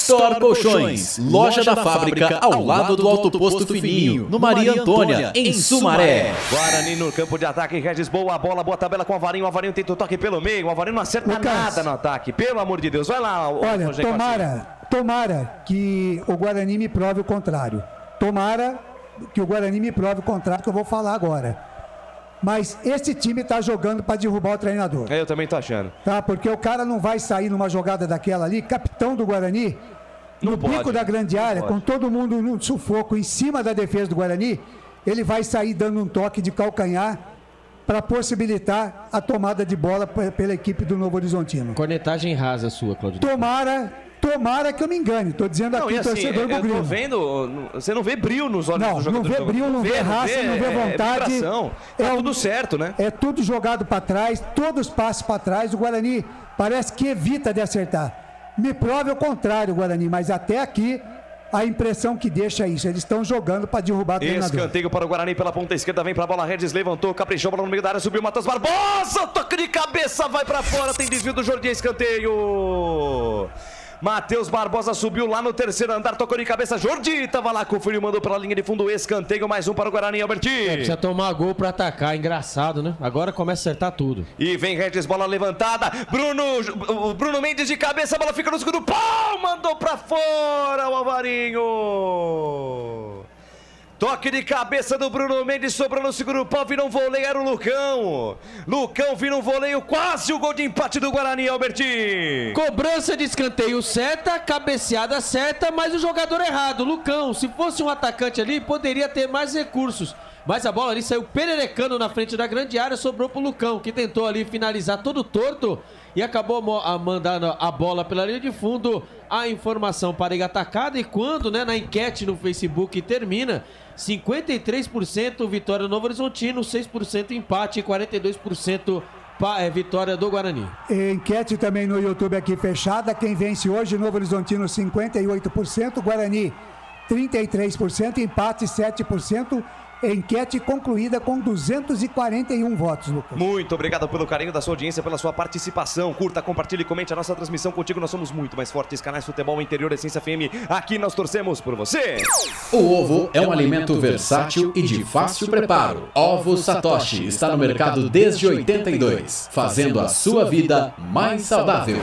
Store Colchões, loja da fábrica ao lado do Alto Posto Fininho, no Maria Antônia, em Sumaré. Guarani no campo de ataque, Regis, boa bola, boa tabela com o Avarinho tenta o toque pelo meio, o Avarinho não acerta nada no ataque, pelo amor de Deus, vai lá. Olha, tomara que o Guarani me prove o contrário, que eu vou falar agora. Mas esse time tá jogando para derrubar o treinador. Eu também tô achando. Tá, porque o cara não vai sair numa jogada daquela ali, capitão do Guarani, no bico da grande área, com todo mundo no sufoco em cima da defesa do Guarani, ele vai sair dando um toque de calcanhar para possibilitar a tomada de bola pela equipe do Novo Horizontino. Cornetagem rasa sua, Claudio. Tomara que eu me engane. Tô dizendo aqui, assim, torcedor do Grêmio. Você não vê brilho nos olhos do jogador. Não vê brilho, não vê raça, não vê vontade. É tudo certo, né? É tudo jogado para trás, todos passos para trás. O Guarani parece que evita de acertar. Me prove o contrário, Guarani, mas até aqui a impressão que deixa é isso. Eles estão jogando para derrubar o treinador. Escanteio para o Guarani pela ponta esquerda, vem para a bola, Regis levantou, caprichou, bola no meio da área, subiu, Matheus Barbosa, toque de cabeça, vai para fora, tem desvio do Jordi, escanteio. Matheus Barbosa subiu lá no terceiro andar, tocou de cabeça, Jordi tava lá, conferiu, mandou pela linha de fundo, escanteio, mais um para o Guarani, Alberti. Precisa tomar gol para atacar, engraçado, né? Agora começa a acertar tudo. E vem Regis, bola levantada, Bruno Mendes de cabeça, a bola fica no segundo pau, mandou para fora o Alvarinho. Toque de cabeça do Bruno Mendes, sobrou no segundo pau, virou um voleio, era o Lucão. Lucão vira um voleio, quase o gol de empate do Guarani, Alberti. Cobrança de escanteio certa, cabeceada certa, mas o jogador errado, Lucão. Se fosse um atacante ali, poderia ter mais recursos. Mas a bola ali saiu pererecando na frente da grande área, sobrou pro Lucão, que tentou ali finalizar todo torto e acabou mandando a bola pela linha de fundo. A informação para a atacada, e quando, né, na enquete no Facebook termina, 53% vitória do Novo Horizontino, 6% empate e 42% vitória do Guarani. Enquete também no YouTube aqui fechada, quem vence hoje, Novo Horizontino 58%, Guarani 33%, empate 7% Enquete concluída com 241 votos, Lucas. Muito obrigado pelo carinho da sua audiência, pela sua participação. Curta, compartilhe e comente a nossa transmissão. Contigo nós somos muito mais fortes. Canais Futebol Interior Essência FM. Aqui nós torcemos por você. O ovo é um alimento versátil e de fácil preparo. Ovo Satoshi está no mercado desde 82, fazendo a sua vida mais saudável.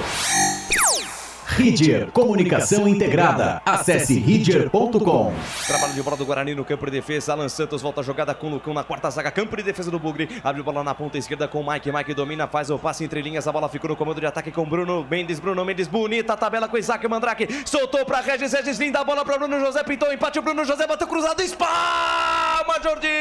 Ridger Comunicação Integrada. Acesse ridger.com. Trabalho de bola do Guarani no campo de defesa. Alan Santos volta a jogada com o Lucão na quarta zaga. Campo de defesa do Bugre. Abre bola na ponta esquerda com o Mike. Mike domina, faz o passe entre linhas. A bola ficou no comando de ataque com Bruno Mendes. Bruno Mendes, bonita a tabela com Isaac Mandrake. Soltou para Regis. Regis, linda a bola para Bruno José. Pintou o empate. O Bruno José bateu cruzado. Espalma, Jordi!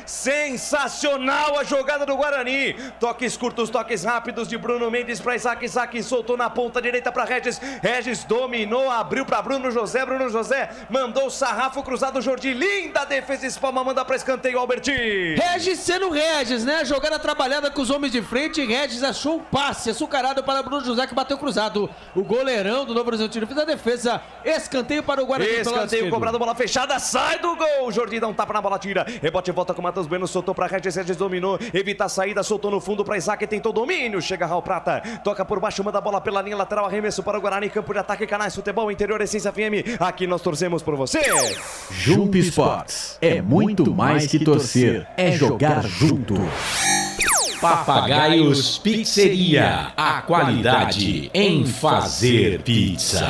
Sensacional a jogada do Guarani. Toques curtos, toques rápidos de Bruno Mendes para Isaac. Isaac soltou na ponta direita para Regis. Regis dominou, abriu para Bruno José. Bruno José mandou o sarrafo cruzado. Jordi, linda defesa. Espalma, manda para escanteio, Alberti. Regis sendo Regis, né? Jogada trabalhada com os homens de frente. Regis achou um passe açucarado para Bruno José, que bateu cruzado. O goleirão do Novo Horizontino fez a defesa. Escanteio para o Guarani. Escanteio cobrado, bola fechada. Sai do gol. Jordi dá um tapa na bola, tira. Rebote e volta com o Matheus Bueno. Soltou para Regis. Regis dominou. Evita a saída. Soltou no fundo para Isaac. Tentou domínio. Chega Raul Prata. Toca por baixo. Manda a bola pela linha lateral. Arremesso para o Guarani. Campo de ataque. Canais Futebol Interior Essência FM. Aqui nós torcemos por você. Jump Sports. É muito mais que torcer. É jogar junto. Papagaios Pizzeria. A qualidade em fazer pizza.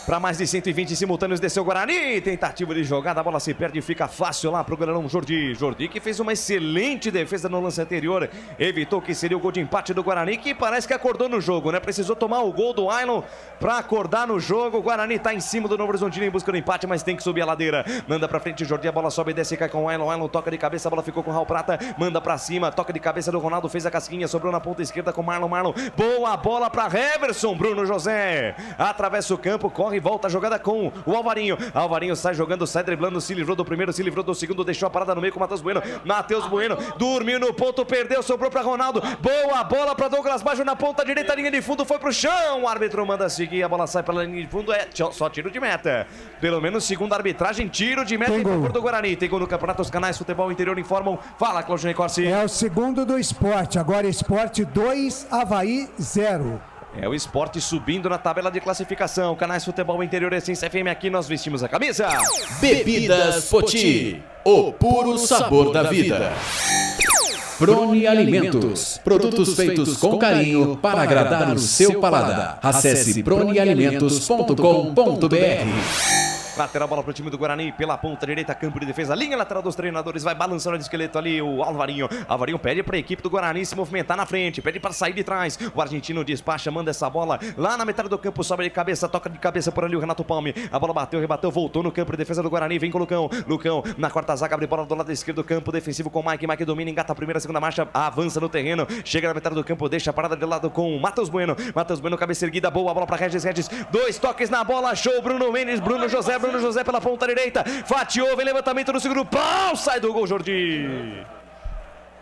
Para mais de 120 simultâneos desceu o Guarani. Tentativa de jogada, a bola se perde e fica fácil lá pro goleirão Jordi. Jordi que fez uma excelente defesa no lance anterior. Evitou que seria o gol de empate do Guarani, que parece que acordou no jogo, né? Precisou tomar o gol do Ailon para acordar no jogo. O Guarani tá em cima do Novo Horizontino em busca do empate, mas tem que subir a ladeira. Manda pra frente Jordi, a bola sobe e desce e cai com o Ailon. Ailon toca de cabeça, a bola ficou com o Raul Prata. Manda pra cima, toca de cabeça do Ronaldo, fez a casquinha, sobrou na ponta esquerda com o Marlon. Marlon, boa bola pra Heverson. Bruno José atravessa o campo, corre e volta a jogada com o Alvarinho. Alvarinho sai jogando, sai driblando, se livrou do primeiro, se livrou do segundo, deixou a parada no meio com o Matheus Bueno. Matheus Bueno dormiu no ponto, perdeu, sobrou para Ronaldo. Boa bola para Douglas Baggio na ponta direita, linha de fundo, foi pro chão. O árbitro manda seguir, a bola sai pela linha de fundo, é só tiro de meta. Pelo menos segundo a arbitragem, tiro de meta em favor do Guarani. Tem gol no campeonato, os canais Futebol Interior informam. Fala, Claudinei Corsi. É o segundo do Sport, agora Sport 2, Avaí 0. É o Sport subindo na tabela de classificação. Canais Futebol Interior Essência FM, aqui nós vestimos a camisa. Bebidas Poti, o puro sabor da vida. Prone Alimentos, produtos feitos com carinho para agradar o seu paladar. Acesse pronealimentos.com.br. Lateral, bola pro time do Guarani, pela ponta direita, campo de defesa, linha lateral dos treinadores, vai balançando o esqueleto ali, o Alvarinho. Alvarinho pede pra equipe do Guarani se movimentar na frente, pede pra sair de trás. O argentino despacha, manda essa bola lá na metade do campo, sobe de cabeça, toca de cabeça por ali o Renato Palme. A bola bateu, rebateu, voltou no campo de defesa do Guarani, vem com o Lucão. Lucão na quarta zaga, abre bola do lado esquerdo do campo, defensivo com o Mike. Mike domina, engata a primeira, segunda marcha, avança no terreno, chega na metade do campo, deixa a parada de lado com o Matheus Bueno. Matheus Bueno, cabeça erguida, boa bola pra Regis. Regis, dois toques na bola, show, Bruno Mendes, Bruno José pela ponta direita, fatiou, vem levantamento no segundo pau, sai do gol Jordi.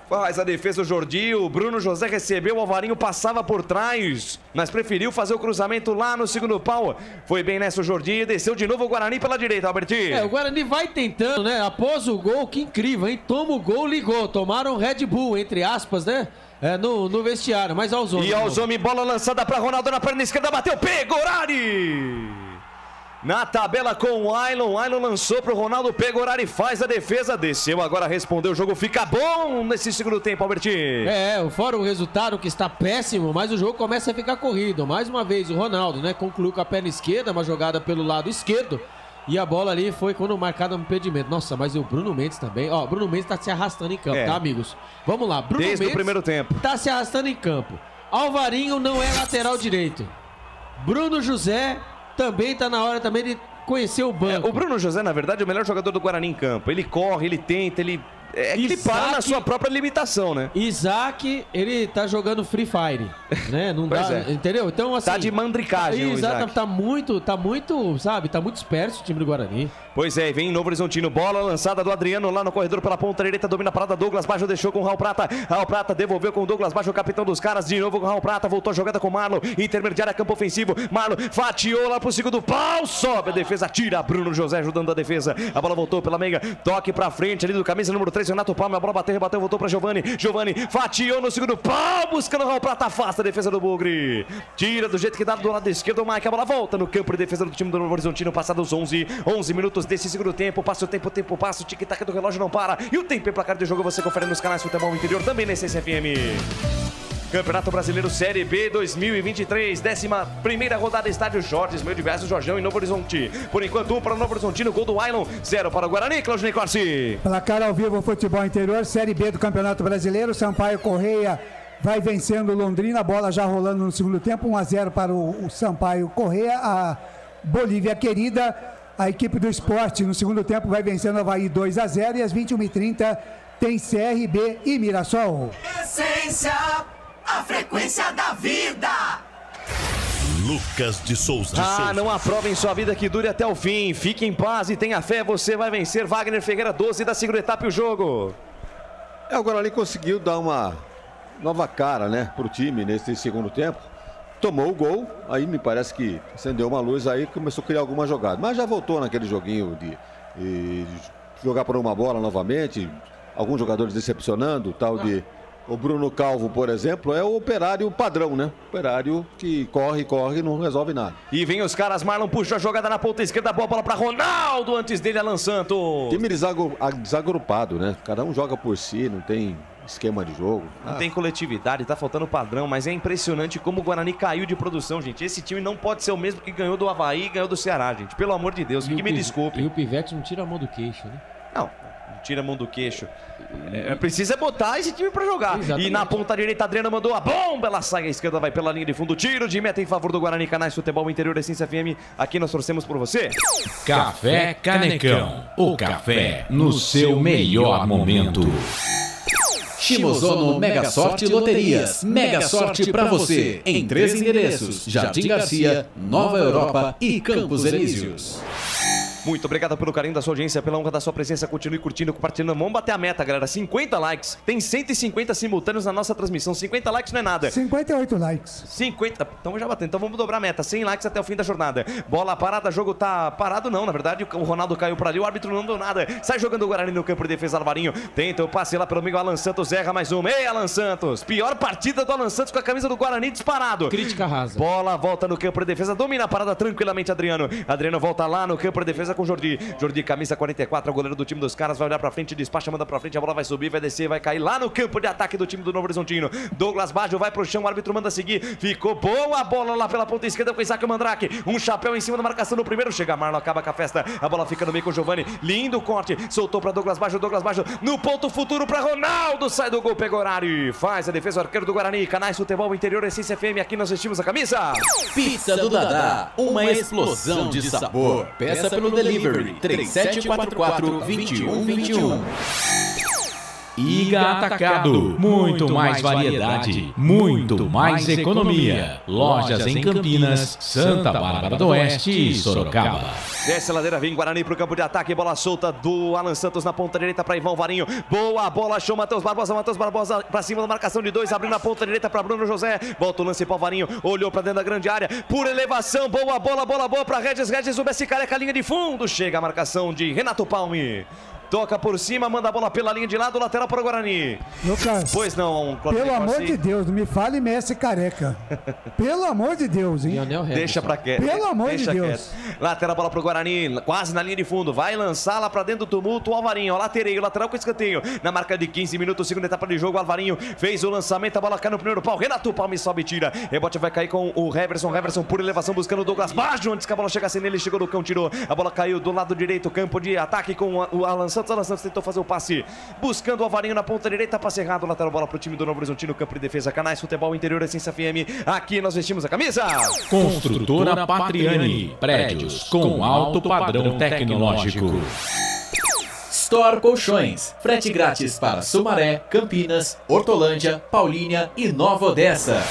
Faz a defesa o Jordi, o Bruno José recebeu, o Alvarinho passava por trás, mas preferiu fazer o cruzamento lá no segundo pau. Foi bem nessa o Jordi, desceu de novo o Guarani pela direita, Alberti. O Guarani vai tentando, né? Após o gol, que incrível, hein? Toma o gol, ligou, tomaram Red Bull, entre aspas, né? No vestiário, mas Alzoni. E Alzoni, bola lançada para Ronaldo na perna esquerda, bateu, Pegorari! Na tabela com o Ailon, Ailon lançou pro Ronaldo, Pegorari faz a defesa, desceu, agora respondeu, o jogo fica bom nesse segundo tempo, Alberti. Fora o resultado que está péssimo, mas o jogo começa a ficar corrido. Mais uma vez o Ronaldo, né, concluiu com a perna esquerda, uma jogada pelo lado esquerdo, e a bola ali foi quando marcada no impedimento. Nossa, mas o Bruno Mendes também, ó, Bruno Mendes tá se arrastando em campo, tá, amigos? Vamos lá, Bruno Mendes, desde o primeiro tempo, tá se arrastando em campo. Alvarinho não é lateral direito. Bruno José também tá na hora também de conhecer o banco. O Bruno José, na verdade, é o melhor jogador do Guarani em campo. Ele corre, ele tenta, ele É que ele para na sua própria limitação, né? Isaac, ele tá jogando Free Fire, né? Não dá, entendeu? Então, assim... Tá de mandricagem, Exato, tá muito, sabe? Tá muito disperso o time do Guarani. Pois é, vem Novo Horizontino, bola lançada do Adriano lá no corredor pela ponta direita, domina a parada, Douglas Baggio deixou com o Raul Prata. Raul Prata devolveu com o Douglas Baggio, o capitão dos caras, de novo com o Raul Prata, voltou a jogada com o Marlon, intermediária, campo ofensivo, Marlon fatiou lá pro segundo pau, sobe a defesa, tira Bruno José ajudando a defesa, a bola voltou pela meiga, toque pra frente ali do camisa número 3, Renato Palme, a bola bateu, rebateu, voltou pra Giovani, fatiou no segundo pau, buscando o Raul Prata, afasta a defesa do Bugre, tira do jeito que dá do lado esquerdo, o Mike, a bola volta no campo de defesa do time do Novo Horizontino, passados 11 minutos desse segundo tempo, passa o tempo passa, o tic-tac do relógio não para, e o tempo e placar de jogo você confere nos canais Futebol Interior, também na Essência FM. Campeonato Brasileiro Série B 2023, 11ª rodada, estádio Jorges, meio diverso, Jorjão em Novo Horizonte. Por enquanto, 1 para o Novo Horizontino, gol do Ailon, 0 para o Guarani, Claudinei Corsi. Placar ao vivo, Futebol Interior, Série B do Campeonato Brasileiro, Sampaio Correia vai vencendo Londrina, bola já rolando no segundo tempo, 1-0 para o Sampaio Correia, a Bolívia querida. A equipe do Sport no segundo tempo vai vencendo o Avaí 2-0 e às 21h30 tem CRB e Mirassol. Essência, a frequência da vida. Lucas de Souza. Não aprovem sua vida que dure até o fim. Fique em paz e tenha fé, você vai vencer. Wagner Ferreira, 12 da segunda etapa e o jogo. O Guarani conseguiu dar uma nova cara, né, pro time nesse segundo tempo. Tomou o gol, aí me parece que acendeu uma luz aí, começou a criar alguma jogada. Mas já voltou naquele joguinho de jogar por uma bola novamente, alguns jogadores decepcionando, tal de... O Bruno Calvo, por exemplo, é o operário padrão, né? Operário que corre e não resolve nada. E vem os caras, Marlon puxa a jogada na ponta esquerda, boa bola para Ronaldo, antes dele Alan Santos. Time desagrupado, né? Cada um joga por si, não tem esquema de jogo. Não tem coletividade, tá faltando padrão, mas é impressionante como o Guarani caiu de produção, gente. Esse time não pode ser o mesmo que ganhou do Avaí e ganhou do Ceará, gente. Pelo amor de Deus, que me desculpe. E o Pivete não tira a mão do queixo, né? Não tira a mão do queixo. Precisa botar esse time pra jogar. Exatamente. E na ponta direita, Adriano mandou a bomba. Ela sai à esquerda, vai pela linha de fundo. Tiro de meta em favor do Guarani. Canais Futebol Interior, Essência FM. Aqui nós torcemos por você. Café Canecão. O café no seu melhor momento. Shimozono Mega Sorte Loterias. Mega Sorte pra você. Em 3 endereços: Jardim Garcia, Nova Europa e Campos Elíseos. Muito obrigado pelo carinho da sua audiência, pela honra da sua presença. Continue curtindo, compartilhando. Vamos bater a meta, galera. 50 likes. Tem 150 simultâneos na nossa transmissão. 50 likes não é nada. 58 likes. 50. Então já bateu. Então vamos dobrar a meta. 100 likes até o fim da jornada. Bola parada, jogo tá parado não. Na verdade, o Ronaldo caiu pra ali, o árbitro não deu nada. Sai jogando o Guarani no campo de defesa, Alvarinho. Tenta o passe lá pelo amigo Alan Santos. Erra mais um. Ei, Alan Santos. Pior partida do Alan Santos com a camisa do Guarani disparado. Crítica rasa. Bola volta no campo de defesa. Domina a parada tranquilamente, Adriano. Adriano volta lá no campo de defesa com Jordi. Jordi, camisa 44, o goleiro do time dos caras, vai olhar pra frente, despacha, manda pra frente, a bola vai subir, vai descer, vai cair lá no campo de ataque do time do Novo Horizontino. Douglas Baggio vai pro chão, o árbitro manda seguir, ficou boa a bola lá pela ponta esquerda com o Isaac Mandrake, um chapéu em cima da marcação no primeiro, chega Marlon, acaba com a festa, a bola fica no meio com o Giovani, lindo corte, soltou pra Douglas Baggio no ponto futuro pra Ronaldo, sai do gol, pega o horário, faz a defesa, o arqueiro do Guarani, Canais Futebol Interior, Essência FM, aqui nós vestimos a camisa. Pizza do Dadá, uma explosão de sabor, peça pelo delivery, 3744-2121. Iga Atacado, muito mais variedade, muito mais economia. Lojas em Campinas, Santa Bárbara do Oeste e Sorocaba. Desce a ladeira, vem Guarani pro campo de ataque, bola solta do Alan Santos na ponta direita para Ivan Varinho. Boa bola, achou Matheus Barbosa pra cima da marcação de 2, abrindo a ponta direita para Bruno José. Volta o lance para o Varinho, olhou para dentro da grande área, por elevação, boa bola para Regis, o Bessi Careca, linha de fundo, chega a marcação de Renato Palme. Toca por cima, manda a bola pela linha de lado, lateral para o Guarani. Lucas, pois não, Claudio, pelo amor de Deus, não me fale Messi Careca. Pelo amor de Deus, hein? Deixa pra quieto. Pelo amor de Deus. Lateral, bola pro Guarani, quase na linha de fundo. Vai lançar lá pra dentro do tumulto o Alvarinho. Ó, lateral com escanteio. Na marca de 15 minutos, segunda etapa de jogo, o Alvarinho fez o lançamento, a bola cai no primeiro pau. Renato Palme sobe e tira. Rebote vai cair com o Heverson por elevação, buscando o Douglas Baggio. Antes que a bola chegasse nele, chegou no cão, tirou. A bola caiu do lado direito, campo de ataque com o Alan Santos. Alan Santos tentou fazer o passe, buscando o Alvarinho na ponta direita, passe errado, lateral, bola pro time do Novo Horizontino, campo de defesa, Canais Futebol Interior, Essência FM, aqui nós vestimos a camisa. Construtora Patriani, prédios com alto padrão tecnológico. Store Colchões. Frete grátis para Sumaré, Campinas, Hortolândia, Paulínia e Nova Odessa.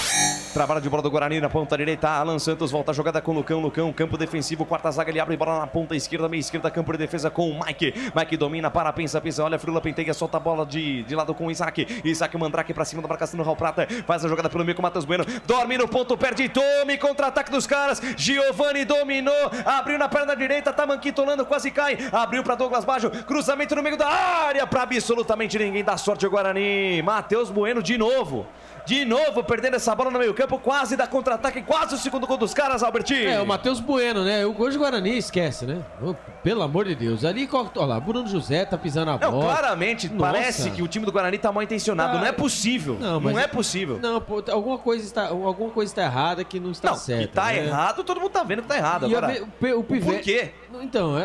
Trabalho de bola do Guarani na ponta direita. Alan Santos volta a jogada com o Lucão. Campo defensivo, quarta zaga. Ele abre bola na ponta esquerda, meia esquerda. Campo de defesa com o Mike. Mike domina, pensa. Olha, Frula penteia, solta a bola de lado com o Isaac. Isaac Mandrake pra cima da marcação do Raul Prata. Faz a jogada pelo meio com o Matheus Bueno. Dorme no ponto, perde Tome. Contra-ataque dos caras. Giovani dominou. Abriu na perna direita. Tá manquitolando, quase cai. Abriu pra Douglas Baggio. Cruzamento no meio da área. Pra absolutamente ninguém. Dá sorte o Guarani. Matheus Bueno de novo. De novo, perdendo essa bola no meio campo, quase dá contra-ataque, quase o segundo gol dos caras, Albertinho. É, o Matheus Bueno, né? O gol de Guarani, esquece, né? Oh, pelo amor de Deus. Ali, olha lá, Bruno José tá pisando a bola. Claramente, parece que o time do Guarani tá mal intencionado. Não é possível. Não é possível. Não, pô, alguma coisa está errada que não está certa. Que tá errado, todo mundo tá vendo que tá errado. Agora, o Pivete... Por quê? Então,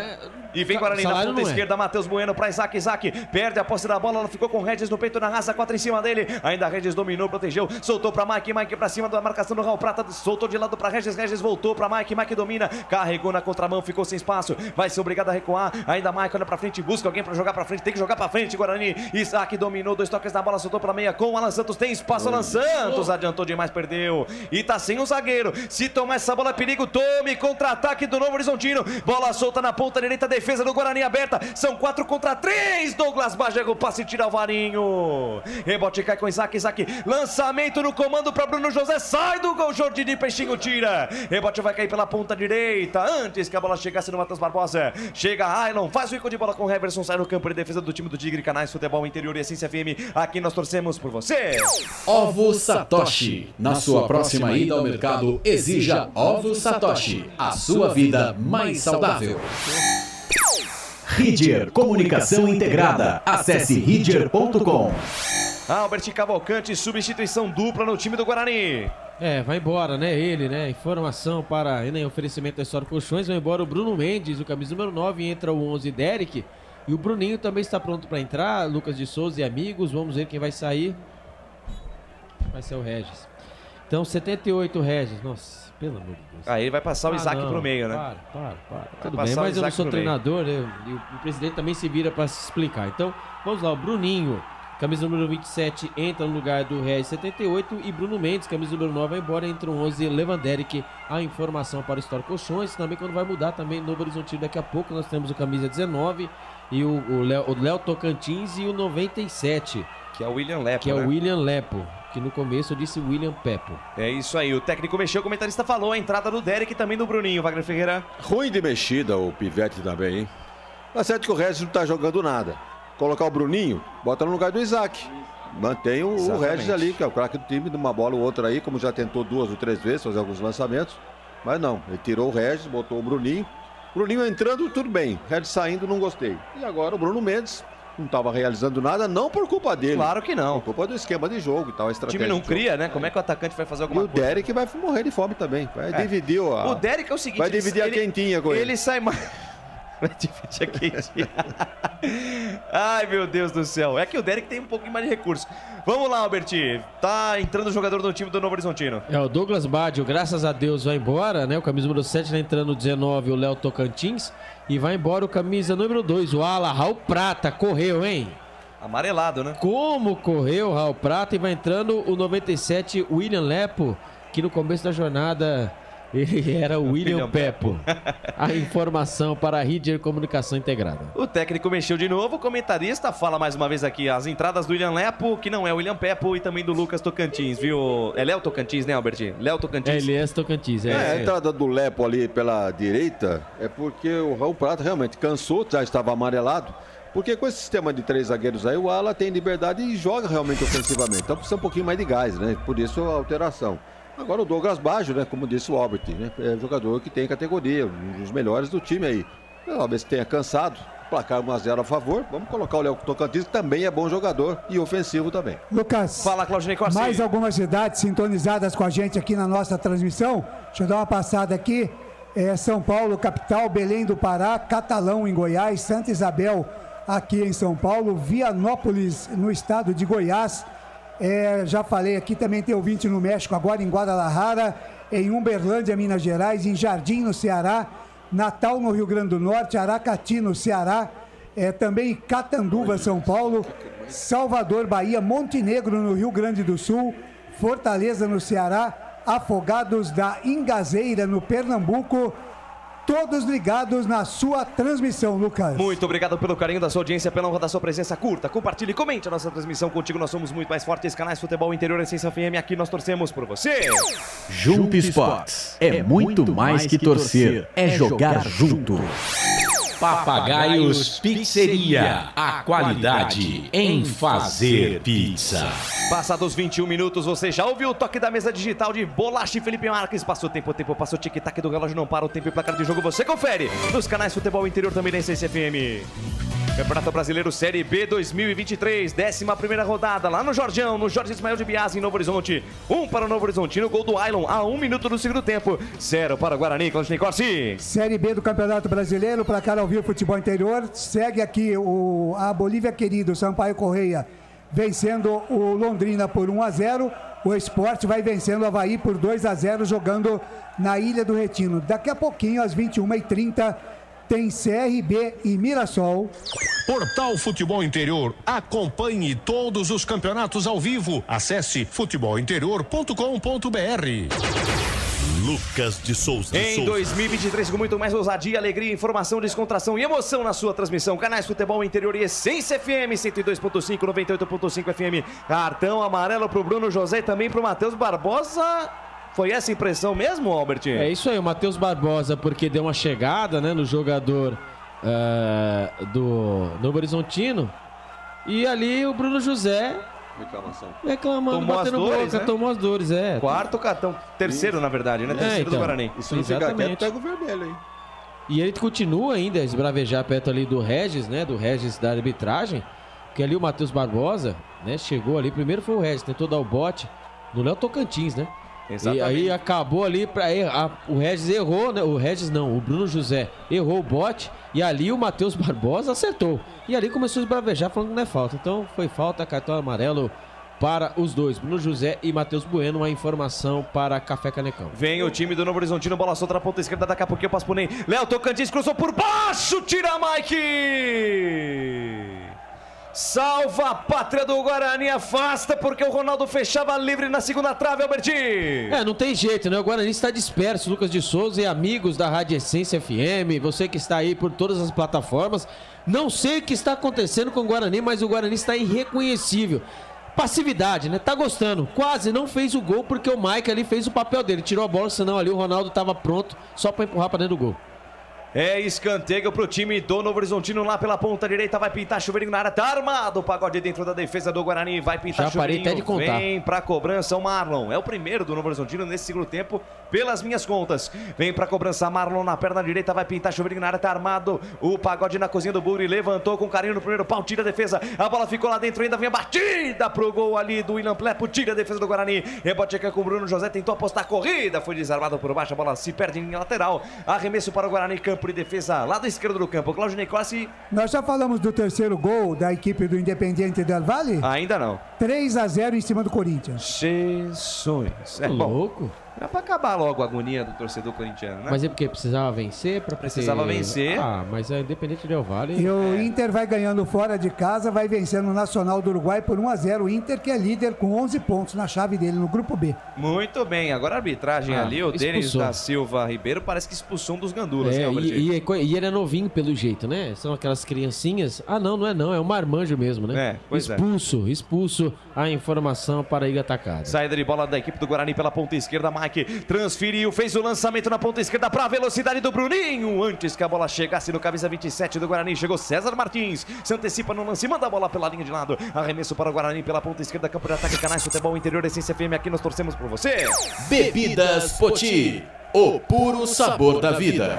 E vem Guarani na ponta esquerda, Matheus Bueno pra Isaac. Perde a posse da bola, ela ficou com o Regis no peito, na raça, 4 em cima dele. Ainda Regis dominou, protegeu, soltou pra Mike pra cima da marcação do Raul Prata, soltou de lado pra Regis voltou pra Mike domina, carregou na contramão, ficou sem espaço, vai ser obrigado a recuar. Ainda Mike olha pra frente, busca alguém pra jogar pra frente, tem que jogar pra frente, Guarani. Isaac dominou, 2 toques na bola, soltou pra meia com o Alan Santos, tem espaço, Alan Santos adiantou demais, perdeu. E tá sem o zagueiro, se tomar essa bola, perigo, Tome, contra-ataque do Novo Horizontino, bola solta na ponta direita, defesa do Guarani aberta, são 4 contra 3, Douglas Baggio, passe e tira o Varinho, rebote cai com Isaac, lançamento no comando para Bruno José, sai do gol, Jordini Peixinho tira, rebote vai cair pela ponta direita, antes que a bola chegasse no Matheus Barbosa, chega Ailon, faz o rico de bola com o Heverson, sai no campo de defesa do time do Tigre, Canais Futebol Interior e Essência FM, aqui nós torcemos por você. Ovo Satoshi, na sua próxima ida ao mercado, exija Ovo Satoshi, a sua vida mais saudável. Ridger Comunicação Integrada. Acesse ridger.com. Albert Cavalcante, substituição dupla no time do Guarani. Vai embora, né? Ele, né? Informação para oferecimento da Store Colchões. Vai embora o Bruno Mendes, o camisa número 9, entra o 11 Derek. E o Bruninho também está pronto para entrar. Lucas de Souza e amigos. Vamos ver quem vai sair. Vai ser o Regis. Então, 78 Regis. Nossa. Pelo amor de Deus. Aí vai passar o Isaac pro meio, né? Para. Tudo bem, mas eu não sou treinador, né? E o presidente também se vira para se explicar. Então, vamos lá, o Bruninho, camisa número 27, entra no lugar do Regis 78 e Bruno Mendes, camisa número 9, vai embora, entra o 11, Lewanderic. A informação para o Store Colchões, também quando vai mudar também Novo Horizontino daqui a pouco, nós temos o camisa 19 e o Léo Tocantins e o 97. Que é o William Lepo, que é o William Lepo. Que no começo eu disse William Peppo. É isso aí, o técnico mexeu, o comentarista falou, a entrada do Derek e também do Bruninho, Wagner Ferreira. Ruim de mexida o Pivete também, hein? Tá certo que o Regis não tá jogando nada. Colocar o Bruninho, bota no lugar do Isaac. Mantém o Regis ali, que é o craque do time, de uma bola ou outra aí, como já tentou 2 ou 3 vezes fazer alguns lançamentos. Mas não, ele tirou o Regis, botou o Bruninho. Bruninho entrando, tudo bem. Regis saindo, não gostei. E agora o Bruno Mendes. Não estava realizando nada, não por culpa dele. Claro que não. Por culpa do esquema de jogo e tal, a estratégia. O time não cria, né? Como é que o atacante vai fazer alguma coisa? E o Derek vai morrer de fome também. Vai dividir o Derek é o seguinte... Vai dividir a quentinha com ele. Ele sai mais... Vai dividir a quentinha. Ai, meu Deus do céu. É que o Derek tem um pouquinho mais de recurso. Vamos lá, Alberti. Tá entrando o jogador do time do Novo Horizontino. O Douglas Baggio, graças a Deus, vai embora, né? O camisa número 7 tá entrando o 19, o Léo Tocantins. E vai embora o camisa número 2, o Ala Raul Prata. Correu, hein? Amarelado, né? Como correu o Raul Prata, e vai entrando o 97, William Lepo, que no começo da jornada ele era o William Peppo. A informação para a Ridger Comunicação Integrada. O técnico mexeu de novo, o comentarista fala mais uma vez aqui as entradas do William Lepo, que não é o William Peppo, e também do Lucas Tocantins, viu? É Léo Tocantins, né, Albertinho? Léo Tocantins. É Elias Tocantins, a entrada do Lepo ali pela direita é porque o Raul Prata realmente cansou, já estava amarelado. Porque com esse sistema de 3 zagueiros aí, o Ala tem liberdade e joga realmente ofensivamente. Então precisa um pouquinho mais de gás, né? Por isso a alteração. Agora o Douglas Baggio, né? Como disse o Albert, né? É um jogador que tem categoria, um dos melhores do time aí. Talvez tenha cansado, placar 1-0 a favor. Vamos colocar o Léo Tocantins, que também é bom jogador e ofensivo também. Lucas, fala, Claudinei Corsi. Mais algumas cidades sintonizadas com a gente aqui na nossa transmissão. Deixa eu dar uma passada aqui. São Paulo, capital, Belém do Pará, Catalão em Goiás, Santa Isabel aqui em São Paulo, Vianópolis no estado de Goiás. Já falei aqui, também tem ouvinte no México, agora em Guadalajara, em Uberlândia, Minas Gerais, em Jardim, no Ceará, Natal, no Rio Grande do Norte, Aracati, no Ceará, também Catanduva, São Paulo, Salvador, Bahia, Montenegro, no Rio Grande do Sul, Fortaleza, no Ceará, Afogados da Ingazeira, no Pernambuco. Todos ligados na sua transmissão, Lucas. Muito obrigado pelo carinho da sua audiência, pela honra da sua presença. Curta, compartilhe, comente a nossa transmissão. Contigo nós somos muito mais fortes. Canais Futebol Interior, Essência FM, aqui nós torcemos por você. Jump Sports é muito mais que torcer, é jogar junto. Papagaios Pizzeria, a qualidade em fazer pizza. Passados 21 minutos, você já ouviu o toque da mesa digital de Bolacha e Felipe Marques. Passou o tempo, passou o tic-tac do relógio, não para o tempo e placar de jogo. Você confere nos canais Futebol Interior, também da Essência FM. Campeonato Brasileiro Série B 2023, 11ª rodada, lá no Jorgeão, no Jorge Ismael de Biase, em Novo Horizonte. 1 para o Novo Horizontino, gol do Ailon, a 1 minuto do segundo tempo. 0 para o Guarani, Claudinei Corsi. Série B do Campeonato Brasileiro, placar ao vivo Futebol Interior. Segue aqui a Bolívia querido, Sampaio Correia, vencendo o Londrina por 1-0. O Sport vai vencendo o Avaí por 2-0, jogando na Ilha do Retiro. Daqui a pouquinho, às 21h30, tem CRB e Mirassol. Portal Futebol Interior. Acompanhe todos os campeonatos ao vivo. Acesse futebolinterior.com.br. Lucas de Souza. Em 2023, com muito mais ousadia, alegria, informação, descontração e emoção na sua transmissão. Canais Futebol Interior e Essência FM, 102.5, 98.5 FM. Cartão amarelo pro Bruno José e também pro Matheus Barbosa. Foi essa impressão mesmo, Albert? É isso aí, o Matheus Barbosa, porque deu uma chegada, né, no jogador do Novo Horizontino. E ali o Bruno José reclamando, tomou batendo as dores, boca, né? tomou as dores, Quarto cartão, terceiro na verdade, né? Terceiro então, do Guarani. Isso não fica quieto, pega o vermelho aí. E ele continua ainda a esbravejar perto ali do Regis, né? Do Regis da arbitragem. Porque ali o Matheus Barbosa, né? Chegou ali, primeiro foi o Regis, tentou dar o bote no Léo Tocantins, né? Exatamente. E aí acabou ali, o Regis errou, né? O Regis não, o Bruno José errou o bote e ali o Matheus Barbosa acertou. E ali começou a esbravejar falando que não é falta. Então foi falta, cartão amarelo para os dois, Bruno José e Matheus Bueno. Uma informação para Café Canecão. Vem o time do Novo Horizontino, bola solta na ponta esquerda, daqui a pouquinho eu passo por Ney. Léo Tocantins cruzou por baixo, tira Mike! Salva a pátria do Guarani, afasta porque o Ronaldo fechava livre na segunda trave, Albertinho. Não tem jeito, né? O Guarani está disperso, Lucas de Souza e amigos da Rádio Essência FM, você que está aí por todas as plataformas. Não sei o que está acontecendo com o Guarani, mas o Guarani está irreconhecível. Passividade, né? Tá gostando. Quase não fez o gol porque o Mike ali fez o papel dele. Tirou a bola, senão ali o Ronaldo estava pronto só para empurrar para dentro do gol. É escanteio pro time do Novo Horizontino lá pela ponta direita, vai pintar chuveirinho na área, tá armado o Pagode dentro da defesa do Guarani, vai pintar já chuveirinho, parei até de contar. Vem pra cobrança o Marlon, é o primeiro do Novo Horizontino nesse segundo tempo, pelas minhas contas. Vem pra cobrança Marlon na perna direita, vai pintar chuveirinho na área, tá armado o Pagode na cozinha do Buri, levantou com carinho no primeiro pau, tira a defesa, a bola ficou lá dentro, ainda vem a batida pro gol ali do William Plepo, tira a defesa do Guarani, rebote aqui com o Bruno José, tentou apostar a corrida, foi desarmado por baixo, a bola se perde em lateral, arremesso para o Guarani, campo de defesa lá do esquerdo do campo. Claudinei Corsi. Nós já falamos do terceiro gol da equipe do Independiente del Valle? Ainda não. 3-0 em cima do Corinthians. Jesus. É louco. É pra acabar logo a agonia do torcedor corintiano, né? Mas é porque precisava vencer? Precisava vencer. Ah, mas é Independente del Valle. E o Inter vai ganhando fora de casa, vai vencendo o Nacional do Uruguai por 1-0. O Inter que é líder com 11 pontos na chave dele, no grupo B. Muito bem. Agora a arbitragem ali, o Denis da Silva Ribeiro parece que expulsou um dos gandulas. E ele é novinho pelo jeito, né? São aquelas criancinhas. Ah, não é não. É um marmanjo mesmo, né? Expulso. A informação para a Ilha Atacada. Saída de bola da equipe do Guarani pela ponta esquerda. Mike transferiu, fez o lançamento na ponta esquerda para a velocidade do Bruninho. Antes que a bola chegasse no camisa 27 do Guarani, chegou César Martins. Se antecipa no lance, manda a bola pela linha de lado. Arremesso para o Guarani pela ponta esquerda, campo de ataque, Canais Futebol Interior, Essência FM. Aqui nós torcemos por você. Bebidas Poti, o puro sabor da vida.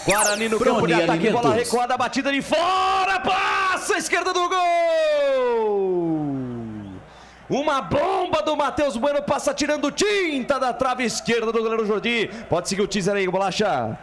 Guarani no campo de ataque, bola recuada, batida de fora, passa a esquerda do gol. Uma bomba do Matheus Bueno, passa tirando tinta da trave esquerda do goleiro Jordi. Pode seguir o teaser aí, Bolacha.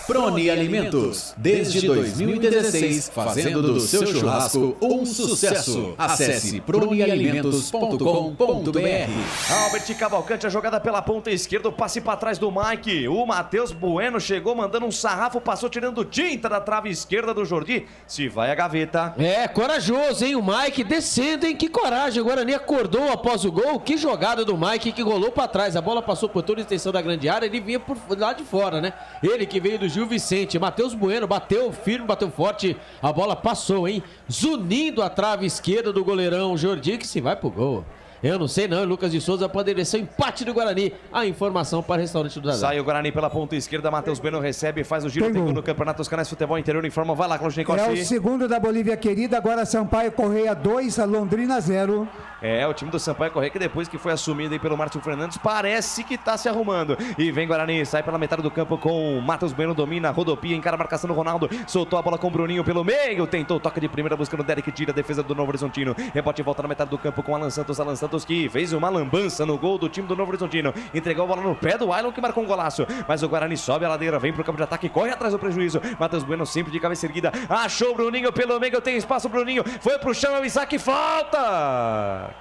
Proni Alimentos, desde 2016, fazendo do seu churrasco um sucesso. Acesse pronialimentos.com.br. Albert Cavalcante, a jogada pela ponta esquerda, o passe para trás do Mike. O Matheus Bueno chegou mandando um sarrafo, passou tirando tinta da trave esquerda do Jordi. Se vai a gaveta. É, corajoso, hein? O Mike descendo, hein? Que coragem. O Guarani acordou após o gol. Que jogada do Mike que rolou para trás. A bola passou por toda a extensão da grande área. Ele vinha por lá de fora, né? Ele que veio do Gil Vicente. Matheus Bueno bateu firme, bateu forte. A bola passou, hein? Zunindo a trave esquerda do goleirão Jordi, que se vai pro gol. Eu não sei não, Lucas de Souza pode ser o empate do Guarani. A informação para o restaurante do Zazá. Sai o Guarani pela ponta esquerda, Matheus Bueno recebe, faz o giro técnico no Campeonato dos Canais Futebol Interior, informa, vai lá, Claudinei Costa. É o segundo da Bolívia querida, agora Sampaio Correia 2, Londrina 0. É, o time do Sampaio Correia que depois que foi assumido aí pelo Márcio Fernandes, parece que tá se arrumando. E vem Guarani, sai pela metade do campo com o Matheus Bueno, domina, rodopia, encara a marcação do Ronaldo, soltou a bola com o Bruninho pelo meio, tentou o toque de primeira, buscando o Derek, tira a defesa do Novo Horizontino. Rebote e volta na metade do campo com Alan Santos que fez uma lambança no gol do time do Novo Horizontino. Entregou a bola no pé do Ailon que marcou um golaço. Mas o Guarani sobe a ladeira, vem pro campo de ataque, corre atrás do prejuízo. Matheus Bueno sempre de cabeça erguida. Achou o Bruninho pelo meio, tem espaço o Bruninho. Foi pro chão, é o Isaac, falta!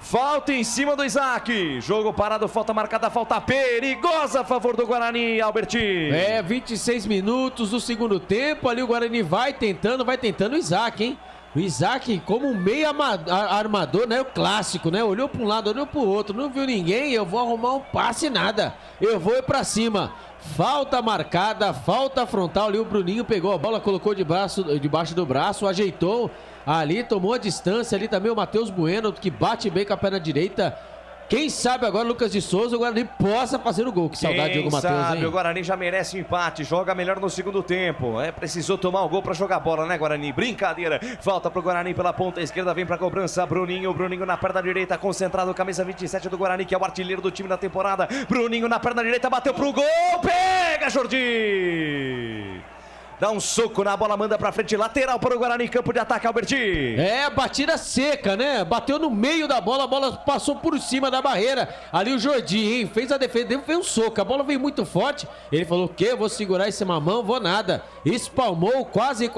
Falta em cima do Isaac. Jogo parado, falta marcada, falta perigosa a favor do Guarani, Alberti. É, 26 minutos do segundo tempo. Ali o Guarani vai tentando o Isaac, hein? O Isaac, como um meio armador, né? O clássico, né? Olhou para um lado, olhou para o outro, não viu ninguém. Eu vou arrumar um passe, nada. Eu vou ir para cima. Falta marcada, falta frontal. Ali o Bruninho pegou a bola, colocou debaixo do braço, ajeitou. Ali tomou a distância. Ali também o Matheus Bueno, que bate bem com a perna direita. Quem sabe agora, Lucas de Souza, o Guarani possa fazer o gol. Que saudade de Diogo Matheus, hein? O Guarani já merece um empate, joga melhor no segundo tempo. Precisou tomar o gol pra jogar bola, né, Guarani? Brincadeira. Falta pro Guarani pela ponta esquerda, vem pra cobrança. Bruninho na perna direita, concentrado, camisa 27 do Guarani, que é o artilheiro do time da temporada. Bruninho na perna direita, bateu pro gol, pega, Jordi! Dá um soco na bola, manda pra frente, lateral para o Guarani, campo de ataque, Alberti. É, batida seca, né? Bateu no meio da bola, a bola passou por cima da barreira. Ali o Jordi, hein? Fez a defesa, fez um soco, a bola veio muito forte. Ele falou, o quê? Vou segurar esse mamão, vou nada. Espalmou, quase o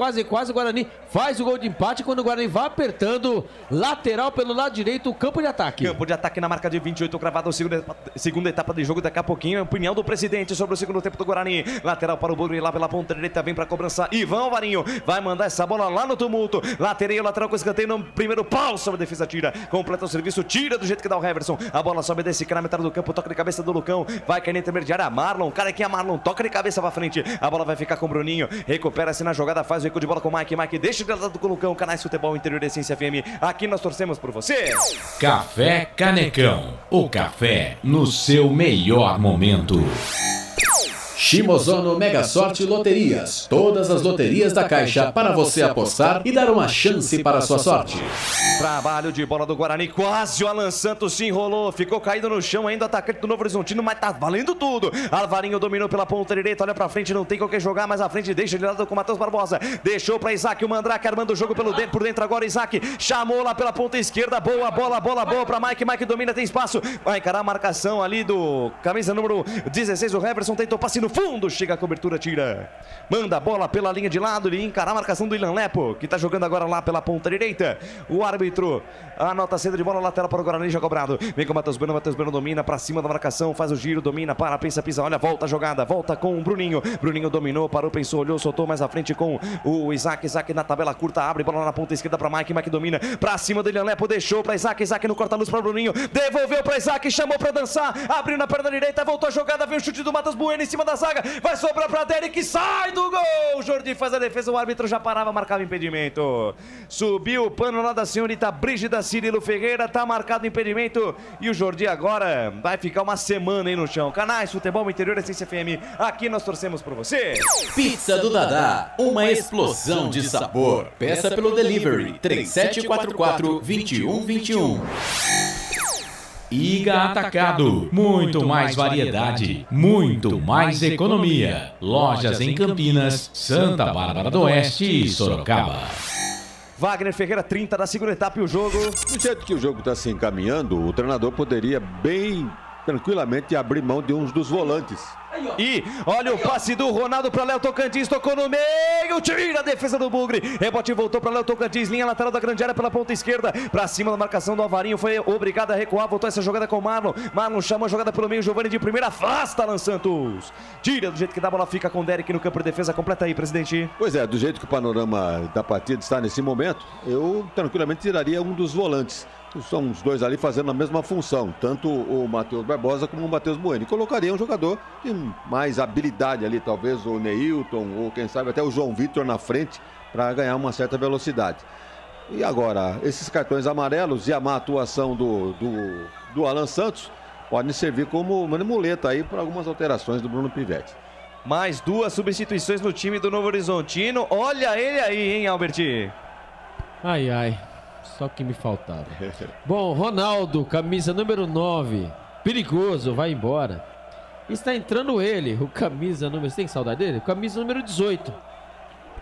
Guarani faz o gol de empate quando o Guarani vai apertando, lateral pelo lado direito, o campo de ataque. Campo de ataque na marca de 28, cravado, segunda etapa de jogo, daqui a pouquinho, a opinião do presidente sobre o segundo tempo do Guarani. Lateral para o Bruno, lá pela ponta direita, vem pra cobrança. Ivan Varinho vai mandar essa bola lá no tumulto. Lateral com escanteio no primeiro pau, sobre a defesa, tira. Completa o serviço, tira do jeito que dá o Heverson. A bola sobe desse cara na metade do campo, toca de cabeça do Lucão. Vai cair na intermediária, Marlon. Cara, aqui é Marlon, toca de cabeça pra frente. A bola vai ficar com o Bruninho. Recupera-se na jogada, faz o recuo de bola com o Mike. Mike deixa de lado com o Lucão. Canais Futebol Interior da Essência FM. Aqui nós torcemos por você. Café Canecão. O café no seu melhor momento. Shimozono Mega Sorte Loterias. Todas as loterias da Caixa para você apostar e dar uma chance para a sua sorte. Trabalho de bola do Guarani, quase o Alan Santos se enrolou, ficou caído no chão ainda, atacante do Novo Horizontino, mas tá valendo tudo. Alvarinho dominou pela ponta direita, olha pra frente, não tem com quem jogar, mas à frente deixa de lado com o Matheus Barbosa. Deixou pra Isaac, o Mandrake armando o jogo por dentro agora, Isaac chamou lá pela ponta esquerda, boa bola pra Mike, Mike domina, tem espaço, vai encarar a marcação ali do camisa número 16, o Heverson tentou passe no fundo, chega a cobertura, tira. Manda a bola pela linha de lado, ele encara a marcação do Ilan Lepo, que tá jogando agora lá pela ponta direita. O árbitro anota a saída de bola, lateral para o Guarani, já cobrado. Vem com o Matheus Bueno domina pra cima da marcação, faz o giro, domina, para, pensa, pisa, olha, volta a jogada, volta com o Bruninho. Bruninho dominou, parou, pensou, olhou, soltou mais à frente com o Isaac. Isaac na tabela curta, abre bola na ponta esquerda pra Mike. Mike domina pra cima do Ilan Lepo, deixou pra Isaac. Isaac no corta-luz pra Bruninho, devolveu pra Isaac, chamou pra dançar, abriu na perna direita, voltou a jogada, veio o chute do Matheus Bueno em cima da zaga. Vai sobrar pra Derek, sai do gol! O Jordi faz a defesa, o árbitro já parava, marcava impedimento. Subiu o pano lá da senhorita Brígida Cirilo Ferreira, tá marcado impedimento. E o Jordi agora vai ficar uma semana aí no chão. Canais Futebol Interior Essência FM, aqui nós torcemos por você. Pizza do Dadá, uma explosão de sabor. Peça pelo delivery 3744-2121. Iga Atacado, muito mais variedade, muito mais economia. Lojas em Campinas, Santa Bárbara do Oeste e Sorocaba. Wagner Ferreira, 30 da segunda etapa e o jogo. Do jeito que o jogo está se encaminhando, o treinador poderia bem tranquilamente abrir mão de uns dos volantes. E olha o passe do Ronaldo para Léo Tocantins, tocou no meio, tira a defesa do Bugre, rebote voltou para Léo Tocantins, linha lateral da grande área pela ponta esquerda, para cima da marcação do Alvarinho, foi obrigado a recuar, voltou essa jogada com o Marlon chamou a jogada pelo meio, Giovani de primeira, afasta Alan Santos, tira do jeito que dá, a bola fica com o Derek no campo de defesa, completa aí, presidente. Pois é, do jeito que o panorama da partida está nesse momento, eu tranquilamente tiraria um dos volantes. São os dois ali fazendo a mesma função, tanto o Matheus Barbosa como o Matheus Bueno. Colocaria um jogador de mais habilidade ali, talvez o Neilton ou quem sabe até o João Vitor na frente para ganhar uma certa velocidade. E agora, esses cartões amarelos e a má atuação do Alan Santos podem servir como uma muleta aí para algumas alterações do Bruno Pivetti. Mais 2 substituições no time do Novo Horizontino. Olha ele aí, hein, Albert? Ai, ai. Só que me faltava. Bom, Ronaldo, camisa número 9. Perigoso, vai embora. Está entrando ele, o camisa número... Você tem saudade dele? O camisa número 18.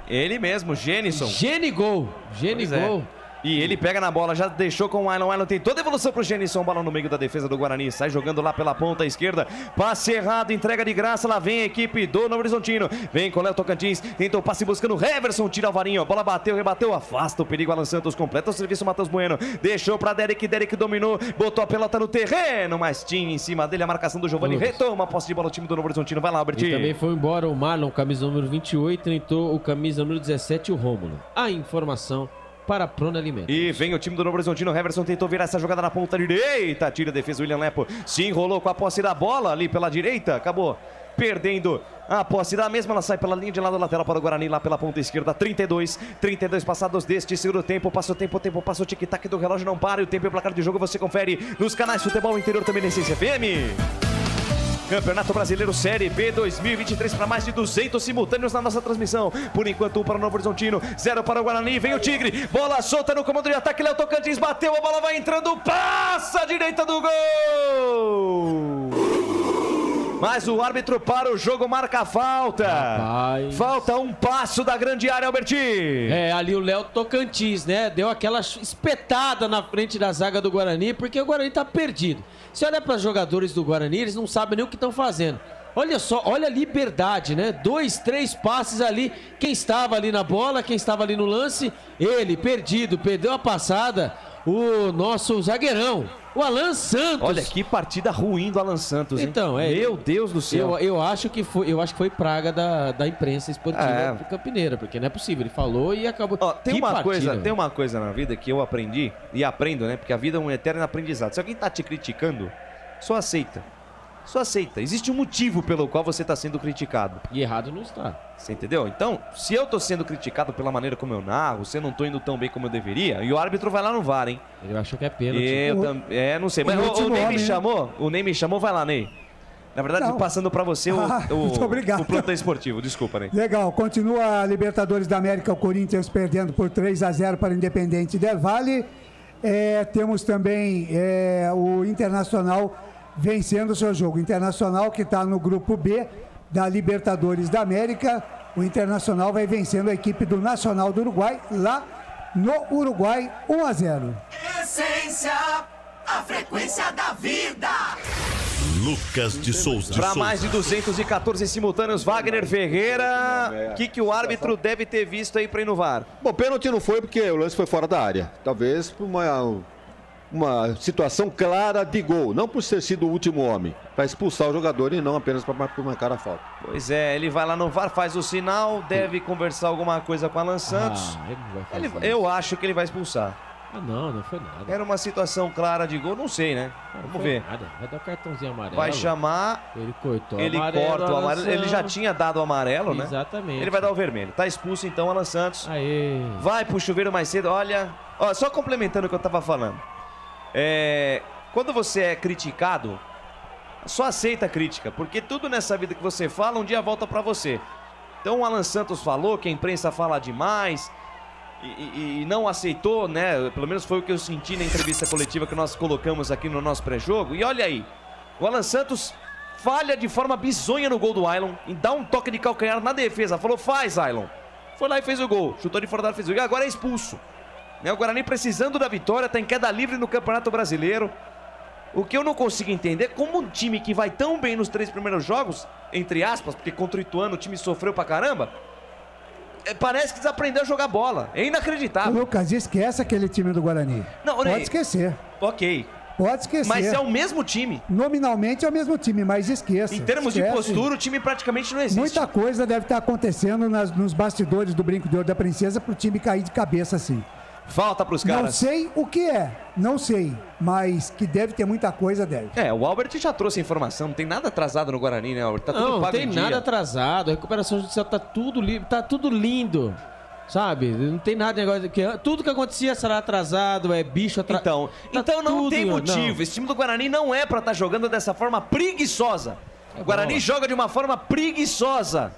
Ele mesmo, Genison. Genigol. Genigol. E ele pega na bola, já deixou com o Ailon. Ailon tem toda a evolução pro Genison, bola no meio da defesa do Guarani, sai jogando lá pela ponta esquerda, passe errado, entrega de graça, lá vem a equipe do Novo Horizontino, vem com o Léo Tocantins, tentou passe buscando o Heverson, tira o Alvarinho, a bola bateu, rebateu, afasta o perigo, Alan Santos, completa o serviço, Matheus Bueno, deixou pra Derek, Derek dominou, botou a pelota no terreno, mas tinha em cima dele a marcação do Giovani, retoma a posse de bola o time do Novo Horizontino, vai lá, Albert. E também foi embora o Marlon, camisa número 28, entrou o camisa número 17, o Rômulo. A informação para a Prona Alimentos. E vem o time do Novo Horizontino, Heverson tentou virar essa jogada na ponta direita, tira a defesa, William Lepo se enrolou com a posse da bola ali pela direita, acabou perdendo a posse da mesma, ela sai pela linha de lado lateral para o Guarani, lá pela ponta esquerda, 32 passados deste segundo tempo, passa o tempo, passa o tic-tac do relógio, não para, e o tempo e o placar de jogo você confere nos canais Futebol Interior, também na Essência FM. Campeonato Brasileiro Série B 2023 para mais de 200 simultâneos na nossa transmissão. Por enquanto, 1 para o Novo Horizontino, 0 para o Guarani. Vem o Tigre, bola solta no comando de ataque. Léo Tocantins bateu, a bola vai entrando, passa a direita do gol. Mas o árbitro para o jogo, marca a falta. Rapaz. Falta um passo da grande área, Alberti. É, ali o Léo Tocantins, né? Deu aquela espetada na frente da zaga do Guarani, porque o Guarani tá perdido. Se olha para os jogadores do Guarani, eles não sabem nem o que estão fazendo. Olha só, olha a liberdade, né? 2, 3 passes ali. Quem estava ali na bola, quem estava ali no lance, ele perdido, perdeu a passada. O nosso zagueirão, o Alan Santos. Olha que partida ruim do Alan Santos, hein? Então, meu Deus do céu. Eu acho que foi praga da imprensa esportiva do Campineira, porque não é possível, ele falou e acabou. Ó, tem uma coisa na vida que eu aprendi e aprendo, né? Porque a vida é um eterno aprendizado. Se alguém tá te criticando, só aceita. Só aceita. Existe um motivo pelo qual você está sendo criticado. E errado não está. Você entendeu? Então, se eu tô sendo criticado pela maneira como eu narro, se eu não tô indo tão bem como eu deveria, e o árbitro vai lá no VAR, hein? Ele achou que é pênalti. Não sei. Mas o Ney me chamou? O Ney me chamou, vai lá, Ney. Na verdade, passando para você muito obrigado. O plantão esportivo. Desculpa, Ney. Legal. Continua a Libertadores da América, o Corinthians perdendo por 3-0 para o Independente Del Valle. Temos também o Internacional vencendo o seu jogo. O Internacional, que está no grupo B da Libertadores da América. O Internacional vai vencendo a equipe do Nacional do Uruguai, lá no Uruguai, 1-0. Essência, a frequência da vida. Lucas de Souza. Para mais de 214 simultâneos, Wagner Ferreira. O que o árbitro deve ter visto aí para ir no VAR? Bom, pênalti não foi porque o lance foi fora da área. Talvez por uma situação clara de gol, não por ter sido o último homem, para expulsar o jogador e não apenas para marcar a falta. Pois é, ele vai lá no VAR, faz o sinal, deve conversar alguma coisa com o Alan Santos. Eu acho que ele vai expulsar. Não foi nada. Era uma situação clara de gol, não sei, né? Vamos ver. Nada. Vai dar o cartãozinho amarelo. Vai chamar. Ele cortou ele corta o amarelo. Ele já tinha dado o amarelo, né? Exatamente. Ele vai dar o vermelho. Tá expulso então, Alan Santos. Aê. Vai pro chuveiro mais cedo. Olha, só complementando o que eu tava falando. Quando você é criticado, só aceita a crítica, porque tudo nessa vida que você fala, um dia volta pra você. Então o Alan Santos falou que a imprensa fala demais e não aceitou, né? Pelo menos foi o que eu senti na entrevista coletiva que nós colocamos aqui no nosso pré-jogo. E olha aí, o Alan Santos falha de forma bizonha no gol do Ailon e dá um toque de calcanhar na defesa. Falou, faz, Ailon. Foi lá e fez o gol, chutou de fora da área, fez o gol. E agora é expulso. O Guarani precisando da vitória, está em queda livre no Campeonato Brasileiro. O que eu não consigo entender é como um time que vai tão bem nos 3 primeiros jogos, entre aspas, porque contra o Ituano o time sofreu pra caramba, parece que desaprendeu a jogar bola. É inacreditável. Lucas, esquece aquele time do Guarani. Não, pode esquecer. Ok. Pode esquecer. Mas é o mesmo time. Nominalmente é o mesmo time, mas esqueça. Em termos de postura, o time praticamente não existe. Muita coisa deve estar acontecendo nos bastidores do Brinco de Ouro da Princesa pro time cair de cabeça assim. Falta pros caras. Não sei o que é, não sei, mas que deve ter muita coisa, deve. O Albert já trouxe a informação, não tem nada atrasado no Guarani, né, Albert? Tá tudo Não pago tem em dia. nada atrasado, a recuperação judicial tá tudo lindo. Sabe? Não tem nada de negócio que tudo que acontecia será atrasado, é bicho atrasado. Então não tem motivo. Esse time do Guarani não é pra estar jogando dessa forma preguiçosa. O Guarani joga de uma forma preguiçosa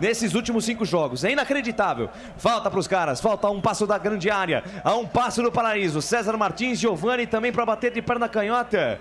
nesses últimos 5 jogos. É inacreditável. Falta pros caras, falta um passo da grande área, a um passo do Paraíso. César Martins, Giovani também pra bater de perna canhota.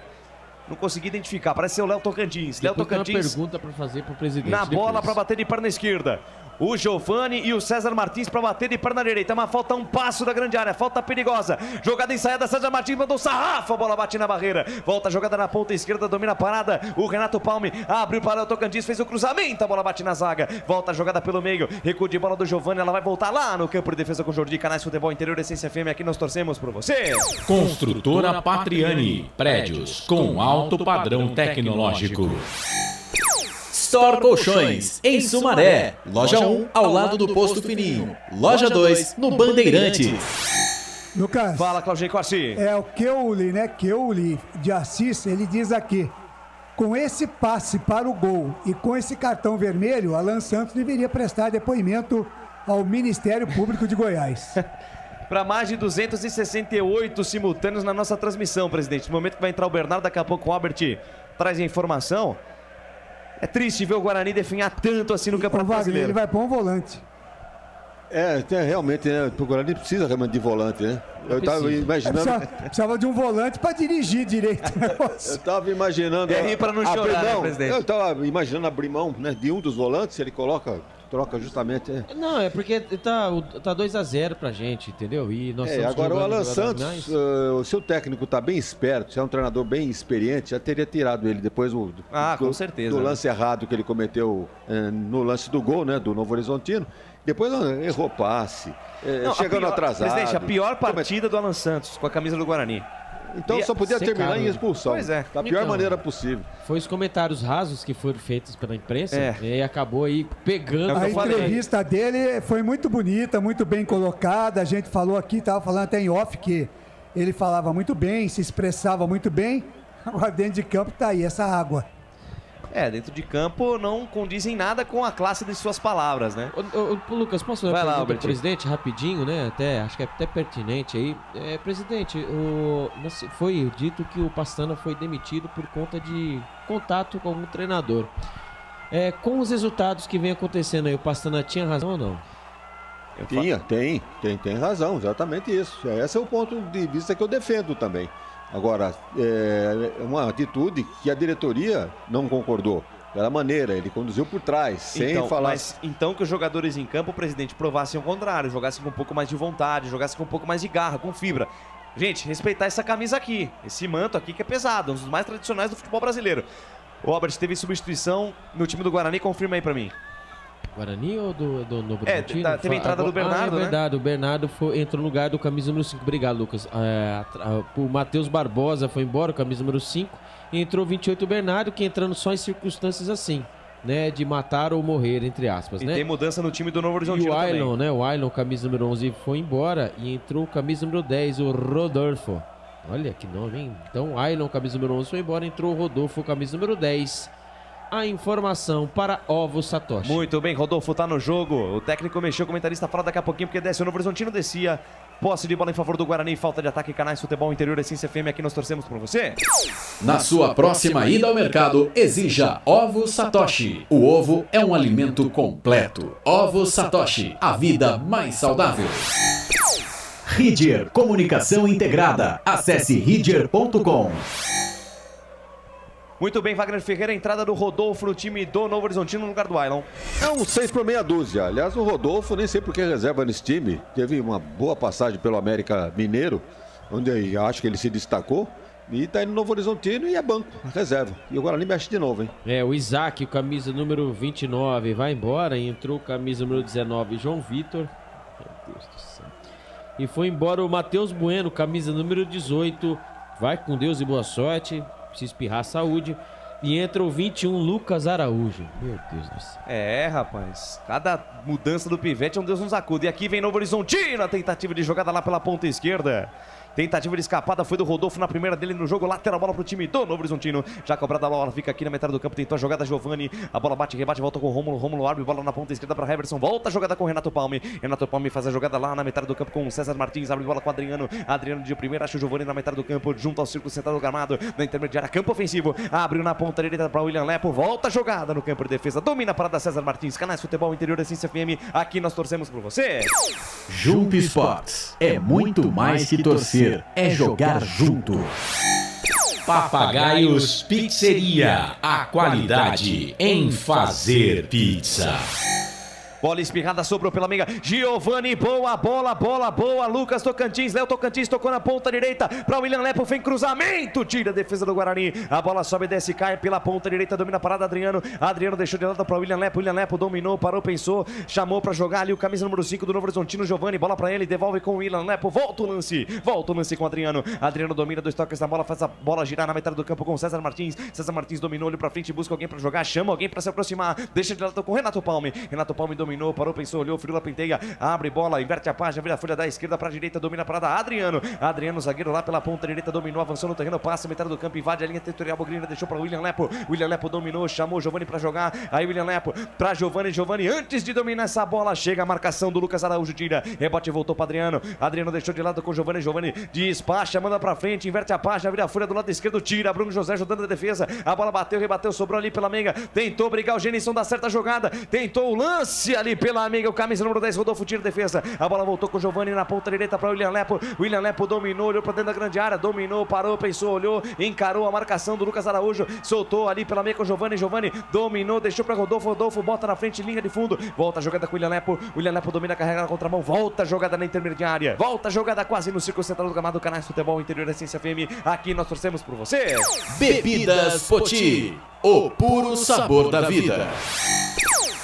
Não consegui identificar, parece ser o Léo Tocantins. Léo Tocantins. Tem uma pergunta pra fazer pro presidente. Na bola pra bater de perna esquerda. O Giovani e o César Martins para bater de perna direita, mas falta um passo da grande área, falta perigosa. Jogada ensaiada, César Martins mandou sarrafo, a bola bate na barreira. Volta a jogada na ponta esquerda, domina a parada. O Renato Palme abriu para o Tocantins, fez o cruzamento, a bola bate na zaga. Volta a jogada pelo meio, recuo de bola do Giovani, ela vai voltar lá no campo de defesa com o Jordi. Canais Futebol Interior, Essência FM, aqui nós torcemos por você. Construtora Patriani, prédios com alto padrão tecnológico. Store Colchões, em Sumaré. Loja 1, ao lado do Posto Fininho. Loja 2, no Bandeirantes. Lucas. Fala, Claudinei Corsi. É o Keuli, né? Keuli de Assis, ele diz aqui: com esse passe para o gol e com esse cartão vermelho, Alan Santos deveria prestar depoimento ao Ministério Público de Goiás. Para mais de 268 simultâneos na nossa transmissão, presidente. No momento que vai entrar o Bernardo, daqui a pouco o Albert traz a informação. É triste ver o Guarani definhar tanto assim no Campeonato Brasileiro. Ele vai pôr um volante. Realmente, né? O Guarani precisa realmente de volante, né? Eu tava imaginando. Precisava de um volante para dirigir direito o negócio. Eu tava imaginando. para não chorar, né, presidente? Eu tava imaginando abrir mão, né, de um dos volantes, ele troca justamente. Não, é porque tá 2-0 pra gente, entendeu? E nós agora o Alan Santos, o seu técnico tá bem esperto, se é um treinador bem experiente, já teria tirado ele depois com certeza, do lance errado que ele cometeu no lance do gol, né, do Novo Horizontino. Depois errou passe, chegando atrasado. Presidente, a pior partida do Alan Santos com a camisa do Guarani. Então só podia terminar em expulsão. Pois é. Da pior maneira possível. Foi os comentários rasos que foram feitos pela imprensa e acabou aí pegando. A entrevista dele foi muito bonita, muito bem colocada. A gente falou aqui, estava falando até em off, que ele falava muito bem, se expressava muito bem. Agora dentro de campo tá aí essa água. Dentro de campo não condizem nada com a classe de suas palavras, né? Ô, Lucas, posso fazer uma pergunta pro presidente rapidinho, né? Acho que é até pertinente aí. Presidente, foi dito que o Pastana foi demitido por conta de contato com algum treinador. Com os resultados que vem acontecendo aí, o Pastana tinha razão ou não? Tem razão, exatamente isso. Esse é o ponto de vista que eu defendo também. Agora, é uma atitude que a diretoria não concordou. Pela maneira, ele conduziu por trás, sem falar... Mas então que os jogadores em campo, o presidente, provassem o contrário, jogassem com um pouco mais de vontade, jogassem com um pouco mais de garra, com fibra. Gente, respeitar essa camisa aqui, esse manto aqui que é pesado, um dos mais tradicionais do futebol brasileiro. O Albert teve substituição no time do Guarani, confirma aí pra mim. Guarani ou do Novo Horizontino? Teve a entrada do Bernardo, é verdade, né? O Bernardo entrou no lugar do camisa número 5. Obrigado, Lucas. O Matheus Barbosa foi embora, o camisa número 5. E entrou 28 o Bernardo, que entrando só em circunstâncias assim, né? De matar ou morrer, entre aspas, e né? tem mudança no time do Novo Horizontino também. E o Ailon, né? O Ailon, camisa número 11, foi embora e entrou o camisa número 10, o Rodolfo. Olha que nome, hein? Então, Ailon, camisa número 11, foi embora, entrou o Rodolfo, camisa número 10. A informação para Ovo Satoshi. Muito bem, Rodolfo tá no jogo. O técnico mexeu, o comentarista fala daqui a pouquinho porque desce o Novo Horizontino, descia. Posse de bola em favor do Guarani, falta de ataque, Canais Futebol Interior, Essência FM, aqui nós torcemos por você. Na sua próxima ida ao mercado, exija Ovo Satoshi. O ovo é um alimento completo. Ovo Satoshi, a vida mais saudável. Ridger Comunicação Integrada. Acesse ridger.com. Muito bem, Wagner Ferreira, entrada do Rodolfo no time do Novo Horizontino no lugar do Ailon. É um 6 por meia dúzia. Aliás, o Rodolfo, nem sei por que reserva nesse time. Teve uma boa passagem pelo América Mineiro, onde eu acho que ele se destacou. E tá indo no Novo Horizontino e é banco, reserva. E o Guarani mexe de novo, hein? O Isaac, o camisa número 29, vai embora. Entrou o camisa número 19, João Vitor. Meu Deus do céu. E foi embora o Matheus Bueno, camisa número 18. Vai com Deus e boa sorte. Se espirrar a saúde. E entra o 21, Lucas Araújo. Meu Deus do céu. Rapaz. Cada mudança do Pivete é um Deus nos acuda. E aqui vem Novo Horizontino, a tentativa de jogada lá pela ponta esquerda. Tentativa de escapada foi do Rodolfo na primeira dele no jogo. Lateral, bola pro time do Novo Horizontino. Já cobrada a bola, fica aqui na metade do campo. Tentou a jogada Giovani. A bola bate, rebate, volta com o Rômulo. Rômulo abre, bola na ponta esquerda para Heverson. Volta a jogada com o Renato Palme. Renato Palme faz a jogada lá na metade do campo com o César Martins. Abre bola com o Adriano. Adriano de primeira, acha o Giovani na metade do campo. Junto ao círculo central do gramado. Na intermediária, campo ofensivo. Abriu na ponta direita para William Lepo. Volta a jogada no campo de defesa. Domina a parada César Martins. Canais Futebol Interior da Essência FM. Aqui nós torcemos por você. Jump Sports. É muito mais que torcer. É jogar junto. Papagaios Pizzeria, a qualidade em fazer pizza. Bola espirrada, sobrou pela meiga. Giovani, boa bola, boa. Lucas Tocantins, Léo Tocantins tocou na ponta direita para William Lepo, vem cruzamento, tira a defesa do Guarani. A bola sobe, desce, cai pela ponta direita, domina a parada Adriano. Adriano deixou de lado para William Lepo. William Lepo dominou, parou, pensou, chamou para jogar ali o camisa número 5 do Novo Horizontino, Giovani. Bola para ele, devolve com o William Lepo. Volta o lance com o Adriano. Adriano domina, 2 toques na bola, faz a bola girar na metade do campo com o César Martins. César Martins dominou, olho para frente, busca alguém para jogar, chama alguém para se aproximar. Deixa de lado com o Renato Palme. Renato Palme dominou. Parou, pensou, olhou, Firula penteia, abre bola, inverte a página, vira a folha da esquerda para a direita, domina a parada Adriano, zagueiro lá pela ponta direita, dominou, avançou no terreno, passa metade do campo, invade a linha territorial, Bogrina deixou para William Lepo dominou, chamou Giovani para jogar, aí William Lepo para Giovani, antes de dominar essa bola, chega a marcação do Lucas Araújo, tira, rebote, voltou para Adriano deixou de lado com Giovani, despacha, manda para frente, inverte a página, vira a folha do lado esquerdo, tira, Bruno José ajudando a defesa, a bola bateu, rebateu, sobrou ali pela meiga, tentou brigar o Genison da certa jogada, tentou o lance ali pela meiga, o camisa número 10, Rodolfo, tira a defesa, a bola voltou com o Giovani na ponta direita para William Lepo dominou, olhou para dentro da grande área, dominou, parou, pensou, olhou, encarou a marcação do Lucas Araújo, soltou ali pela meia com o Giovani dominou, deixou para Rodolfo bota na frente, linha de fundo, volta a jogada com o William Lepo domina, carrega na contramão, volta a jogada na intermediária, volta a jogada quase no círculo central do gramado, Canais Futebol Interior da Essência FM, aqui nós torcemos por você. Bebidas Poti, o puro sabor da vida.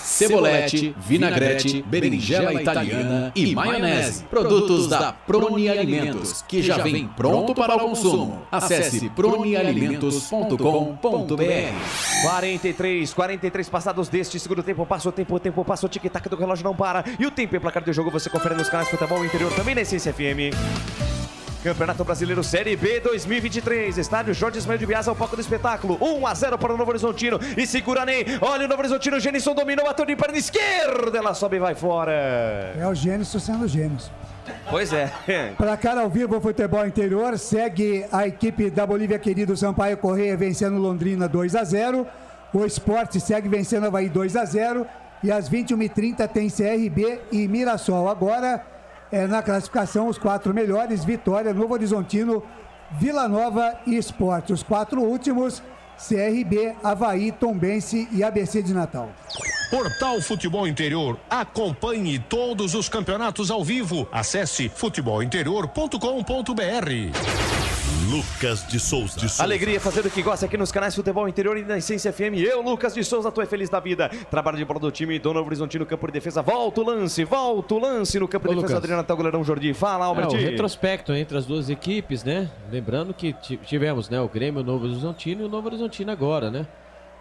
Cebolete, vinagrete, berinjela italiana e maionese. Produtos da Proni Alimentos, que já vem pronto para o consumo. Acesse pronialimentos.com.br. 43 passados deste segundo tempo. Passa o tempo, passa o tic-tac do relógio, não para. E o tempo e placar de jogo você confere nos canais Futebol Interior, também na Essência FM. Campeonato Brasileiro Série B 2023. Estádio Jorge Ismael de Biasa, o palco do espetáculo. 1-0 para o Novo Horizontino. E segura Ney. Olha o Novo Horizontino. O Genison dominou, bateu de perna esquerda. Ela sobe e vai fora. É o Genison sendo o Genison. Pois é. Placar ao vivo, o Futebol Interior. Segue a equipe da Bolívia Querido Sampaio Correia vencendo Londrina 2-0. O Sport segue vencendo Avaí 2-0. E às 21h30 tem CRB e Mirassol. Agora na classificação os 4 melhores: Vitória, Novo Horizontino, Vila Nova e Sport. Os 4 últimos: CRB, Avaí, Tombense e ABC de Natal. Portal Futebol Interior. Acompanhe todos os campeonatos ao vivo. Acesse futebolinterior.com.br. Lucas de Souza. Alegria fazendo o que gosta aqui nos canais Futebol Interior e na Essência FM. Eu, Lucas de Souza, tô feliz da vida. Trabalho de bola do time do Novo Horizontino, campo de defesa. Volta o lance no campo de defesa. Lucas. Adriano tá o goleirão Jordi. Fala, Albert. O retrospecto entre as duas equipes, né? Lembrando que tivemos, né, o Grêmio, o Novo Horizontino e o Novo Horizontino agora, né?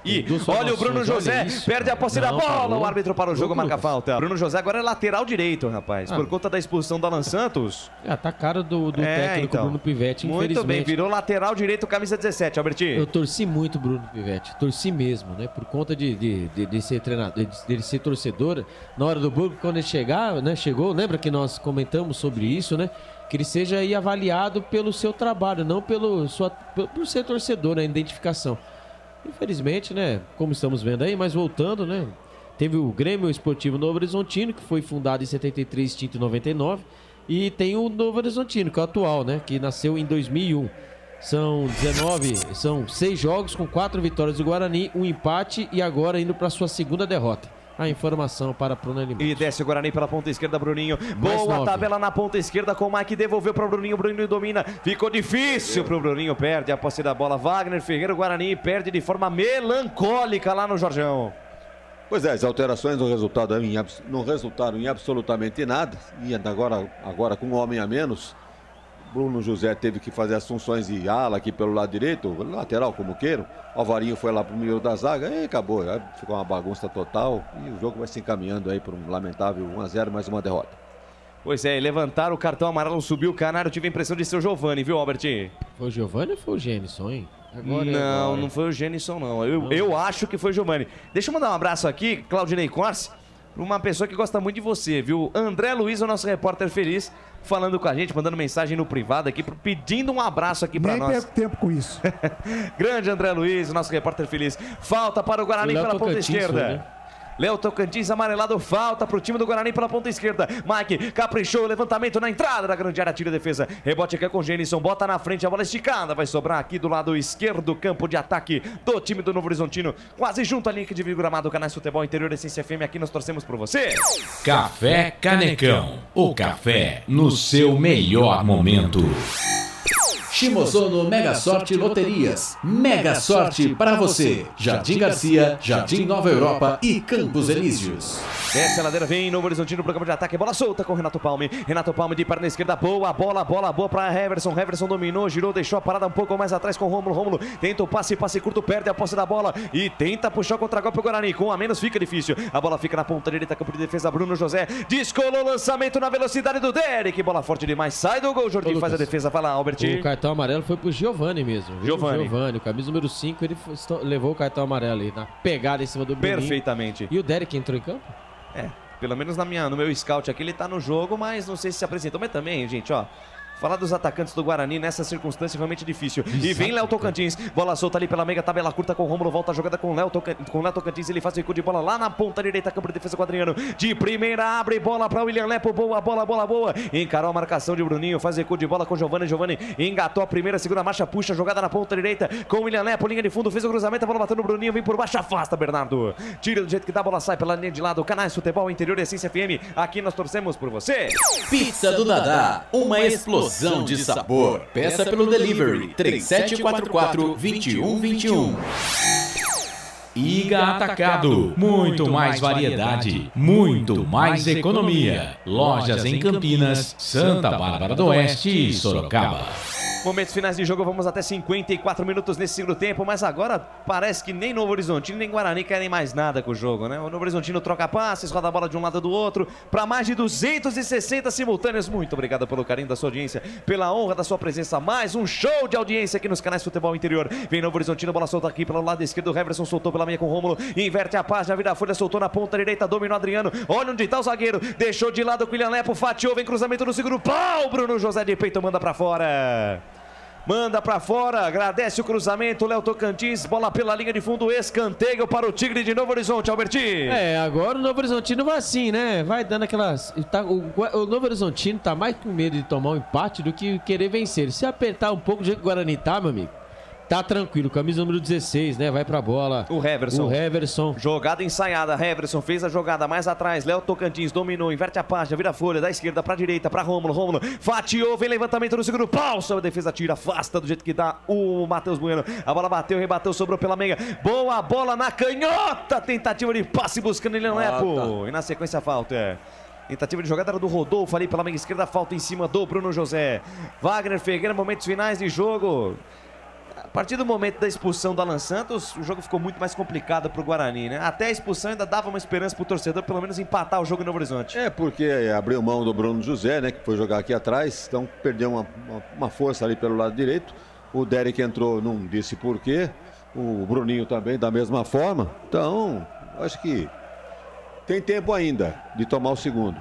E olha o Bruno José, perde a posse da bola, parou. O árbitro para o jogo, marca a falta. Bruno José agora é lateral direito, rapaz, por conta da expulsão do Alan Santos. Tá cara do técnico então. Bruno Pivete, infelizmente. Muito bem, virou lateral direito, camisa 17, Albertinho. Eu torci muito o Bruno Pivete, torci mesmo, né, por conta de ser treinador, de ser torcedor. Na hora do jogo, quando ele chegou, lembra que nós comentamos sobre isso, né? Que ele seja aí avaliado pelo seu trabalho, não por ser torcedor, né, identificação. Infelizmente, né, como estamos vendo aí, mas voltando, né, teve o Grêmio Esportivo Novo Horizontino, que foi fundado em 73, extinto em 99, e tem o Novo Horizontino, que é o atual, né, que nasceu em 2001. São 6 jogos com 4 vitórias do Guarani, um empate e agora indo para sua segunda derrota. a informação para Prônia Alimentos. E desce o Guarani pela ponta esquerda, Bruninho. Boa tabela na ponta esquerda com o Mike, devolveu para o Bruninho. Bruninho domina, ficou difícil para o Bruninho, perde a posse da bola. Wagner Ferreira, o Guarani perde de forma melancólica lá no Jorjão. Pois é, as alterações não resultaram em absolutamente nada. E agora com um homem a menos, Bruno José teve que fazer as funções de ala aqui pelo lado direito, lateral como queiram. Alvarinho foi lá pro meio da zaga e acabou. Aí ficou uma bagunça total e o jogo vai se encaminhando aí para um lamentável 1-0, mais uma derrota. Pois é, levantaram o cartão amarelo, subiu o Canário, tive a impressão de ser o Giovani, viu, Albert? Foi o Giovani ou foi o Gênison, hein? Não foi o Gênison, não. Eu acho que foi o Giovani. Deixa eu mandar um abraço aqui, Claudinei Corse, para uma pessoa que gosta muito de você, viu? André Luiz, o nosso repórter feliz, falando com a gente, mandando mensagem no privado aqui, pedindo um abraço aqui para nós. Nem perco tempo com isso. Grande André Luiz, o nosso repórter feliz. Falta para o Guarani pela ponta esquerda. Né? Léo Tocantins amarelado, falta para o time do Guarani pela ponta esquerda. Mike caprichou, levantamento na entrada da grande área, tira a defesa. Rebote aqui com o Gênison, bota na frente, a bola esticada. Vai sobrar aqui do lado esquerdo, campo de ataque do time do Novo Horizontino. Quase junto à linha que divide o gramado, Canais Futebol Interior, Essência FM. Aqui nós torcemos por você. Café Canecão, o café no seu melhor momento. Shimozono Mega Sorte Loterias. Mega Sorte para você. Jardim Garcia, Jardim Nova Europa e Campos Elíseos. Desce a ladeira, vem Novo Horizontino pro campo de ataque. Bola solta com Renato Palme. Renato Palme de perna esquerda. Boa boa para Heverson. Heverson dominou, girou, deixou a parada um pouco mais atrás com o Rômulo. Rômulo tenta o passe curto, perde a posse da bola e tenta puxar o contra-golpe pro Guarani. Com a menos fica difícil. A bola fica na ponta direita, campo de defesa. Bruno José descolou o lançamento na velocidade do Derek. Bola forte demais. Sai do gol. Jordi faz a defesa. Vai lá, Albert. O cartão amarelo foi pro Giovani mesmo. Giovani, o camisa número 5, ele levou o cartão amarelo aí na pegada em cima do Bruninho. Perfeitamente. E o Derek entrou em campo? Pelo menos no meu scout aqui ele tá no jogo, mas não sei se apresentou. Mas também, gente, ó, falar dos atacantes do Guarani nessa circunstância é realmente difícil. E vem Léo Tocantins, bola solta ali pela meia, tabela curta com o Rômulo, volta a jogada com Léo Tocantins, ele faz o recuo de bola lá na ponta direita, campo de defesa com o Adriano. De primeira, abre bola para William Lepo, boa boa. Encarou a marcação de Bruninho, faz recuo de bola com Giovani engatou a primeira, segunda marcha, puxa a jogada na ponta direita com o William Lepo, linha de fundo, fez o cruzamento, a bola bateu no Bruninho, vem por baixo, afasta Bernardo. Tira do jeito que dá, a bola sai pela linha de lado. Canais Futebol Interior, Essência FM, aqui nós torcemos por você. Pizza do Dadá, uma explosão de sabor. Peça pelo delivery 3744-2121. Iga Atacado, muito mais variedade, muito mais economia. Lojas em Campinas, Santa Bárbara do Oeste e Sorocaba. Momentos finais de jogo, vamos até 54 minutos nesse segundo tempo, mas agora parece que nem Novo Horizontino nem Guarani querem mais nada com o jogo, né? O Novo Horizontino troca passes, roda a bola de um lado do outro, para mais de 260 simultâneos. Muito obrigado pelo carinho da sua audiência, pela honra da sua presença. Mais um show de audiência aqui nos Canais Futebol Interior. Vem Novo Horizontino, bola solta aqui pelo lado esquerdo, o Heverson soltou pela meia com o Rômulo, inverte a página, vira a folha, soltou na ponta direita, dominou Adriano, olha onde tá o zagueiro, deixou de lado com o William Lepo, fatiou, vem cruzamento no segundo pau, Bruno José de peito manda pra fora. Manda pra fora, agradece o cruzamento, Léo Tocantins, bola pela linha de fundo, escanteio para o Tigre de Novo Horizonte, Albertinho. Agora o Novo Horizontino vai assim, né? Vai dando aquelas... o Novo Horizontino tá mais com medo de tomar um empate do que querer vencer. Se apertar um pouco do jeito que o Guarani tá, meu amigo, tá tranquilo, camisa número 16, né? Vai pra bola. O Heverson. O Jogada ensaiada. Heverson fez a jogada mais atrás. Léo Tocantins dominou, inverte a página, vira a folha da esquerda pra direita, pra Rômulo. Rômulo fatiou, vem levantamento no segundo pau. Sob a defesa, tira, afasta do jeito que dá o Matheus Bueno. A bola bateu, rebateu, sobrou pela meia. Boa bola na canhota. Tentativa de passe buscando William Lepo. E na sequência, falta. Tentativa de jogada era do Rodolfo ali pela meia esquerda. Falta em cima do Bruno José. Wagner Ferreira, momentos finais de jogo. A partir do momento da expulsão do Alan Santos, o jogo ficou muito mais complicado pro Guarani, né? Até a expulsão ainda dava uma esperança pro torcedor, pelo menos empatar o jogo em Novo Horizonte. Porque abriu mão do Bruno José, né? Que foi jogar aqui atrás, então perdeu uma força ali pelo lado direito. O Derek entrou, não disse porquê. O Bruninho também, da mesma forma. Então, acho que tem tempo ainda de tomar o segundo.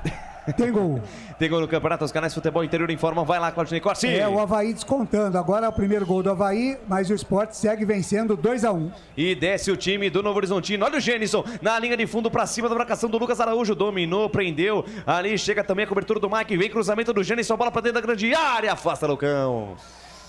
Tem gol. Tem gol no campeonato, os Canais Futebol Interior informam. Vai lá, Claudinei Corsi. O Avaí descontando. Agora é o primeiro gol do Avaí, mas o Sport segue vencendo 2-1. E desce o time do Novo Horizontino. Olha o Gênison na linha de fundo pra cima da marcação do Lucas Araújo. Dominou, prendeu. Ali chega também a cobertura do Mike. Vem cruzamento do Gênison, bola pra dentro da grande área. Afasta Lucão.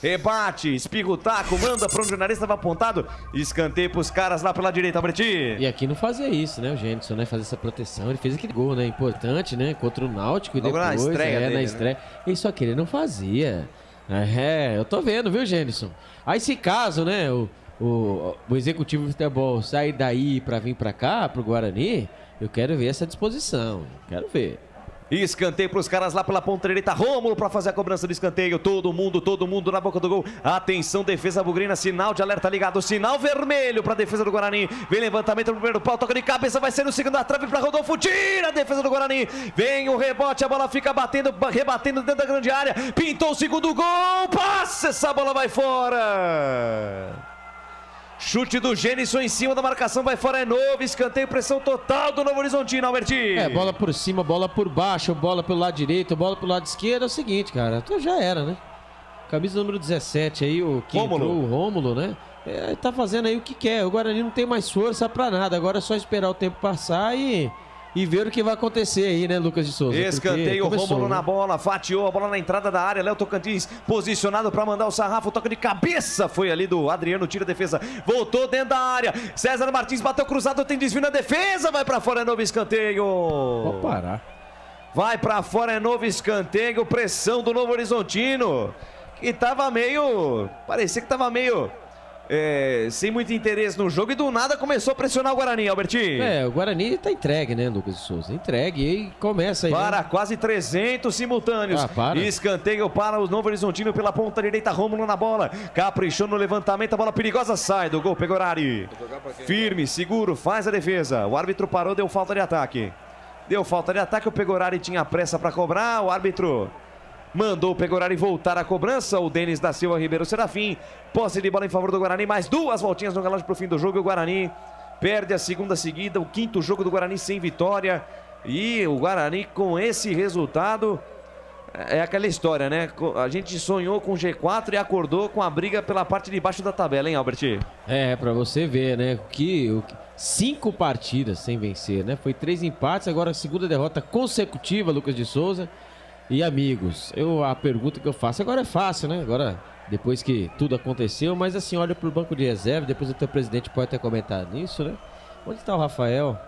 rebate, espirra o taco, manda para onde o jornalista estava apontado. Escanteio pros caras lá pela direita, Alberti. E aqui não fazia isso, né, o Gênison, né? Fazer essa proteção. Ele fez aquele gol, né? Importante, né? Contra o Náutico e logo depois, na estreia dele, na estreia. Né? Isso aqui ele não fazia. Eu tô vendo, viu, Gênison? Aí se caso, né, o executivo de futebol sair daí pra vir pra cá, pro Guarani, eu quero ver essa disposição. Quero ver. Escanteio para os caras lá pela ponta direita. Rômulo para fazer a cobrança do escanteio. Todo mundo na boca do gol. Atenção, defesa bugrina. Sinal de alerta ligado. Sinal vermelho para a defesa do Guarani. Vem levantamento no primeiro pau. Toca de cabeça. Vai ser no segundo da trave para Rodolfo. Tira a defesa do Guarani. Vem o rebote. A bola fica rebatendo dentro da grande área. Pintou o segundo gol. Passa. Essa bola vai fora. Chute do Gênison em cima da marcação, vai fora, é novo, escanteio, pressão total do Novo Horizontino, Alberti. Bola por cima, bola por baixo, bola pelo lado direito, bola pelo lado esquerdo, é o seguinte, cara, então já era, né? Camisa número 17 aí, o Rômulo, né? Tá fazendo aí o que quer, o Guarani não tem mais força pra nada, agora é só esperar o tempo passar e ver o que vai acontecer aí, né, Lucas de Souza? Escanteio, o Rômulo na bola, fatiou a bola na entrada da área, Léo Tocantins posicionado para mandar o sarrafo, toca de cabeça, foi ali do Adriano, tira a defesa, voltou dentro da área, César Martins bateu cruzado, tem desvio na defesa, vai para fora, é novo escanteio. Pode parar. Vai para fora, é novo escanteio, pressão do Novo Horizontino, que tava meio, parecia que tava meio... sem muito interesse no jogo e do nada começou a pressionar o Guarani, Alberti. O Guarani tá entregue, né, Lucas de Souza? Entregue e começa aí. Para quase 300 simultâneos. Escanteio para o Novo Horizontino pela ponta direita, Rômulo na bola. Caprichou no levantamento, a bola perigosa sai do gol, Pegorari. Firme, seguro, faz a defesa. O árbitro parou, deu falta de ataque. O Pegorari tinha pressa para cobrar, o árbitro... mandou o Pegorari voltar à cobrança. O Denis da Silva Ribeiro Serafim. Posse de bola em favor do Guarani. Mais 2 voltinhas no relógio para o fim do jogo. E o Guarani perde a segunda seguida. O 5º jogo do Guarani sem vitória. E o Guarani com esse resultado... é aquela história, né? A gente sonhou com o G4 e acordou com a briga pela parte de baixo da tabela, hein, Albert? Pra você ver, né? 5 partidas sem vencer, né? Foi 3 empates. Agora a segunda derrota consecutiva, Lucas de Souza. E amigos, a pergunta que eu faço, agora é fácil, né? Agora, depois que tudo aconteceu, mas assim, olha pro banco de reserva, depois o teu presidente pode ter comentado nisso, né? Onde está o Rafael?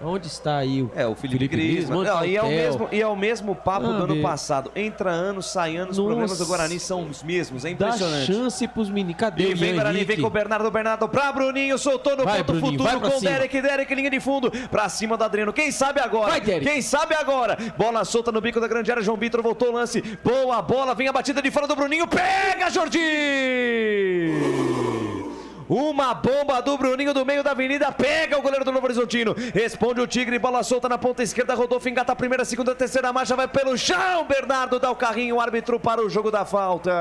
Onde está aí o Felipe Griezmann? E é o mesmo papo do ano passado. Entra anos, sai anos, os problemas do Guarani são os mesmos. É impressionante. Dá chance pros meninos. Cadê o vem Guarani, vem com o Bernardo pra Bruninho, soltou no ponto futuro com o Derek, linha de fundo, pra cima do Adriano. Quem sabe agora? Quem sabe agora? Bola solta no bico da grande área, João Vitor voltou o lance. Boa bola, vem a batida de fora do Bruninho. Pega, Jordi! Uma bomba do Bruninho do meio da avenida, pega o goleiro do Novo Horizontino, responde o Tigre, bola solta na ponta esquerda, Rodolfo engata a primeira, segunda, terceira marcha, vai pelo chão, Bernardo dá o carrinho, o árbitro para o jogo da falta.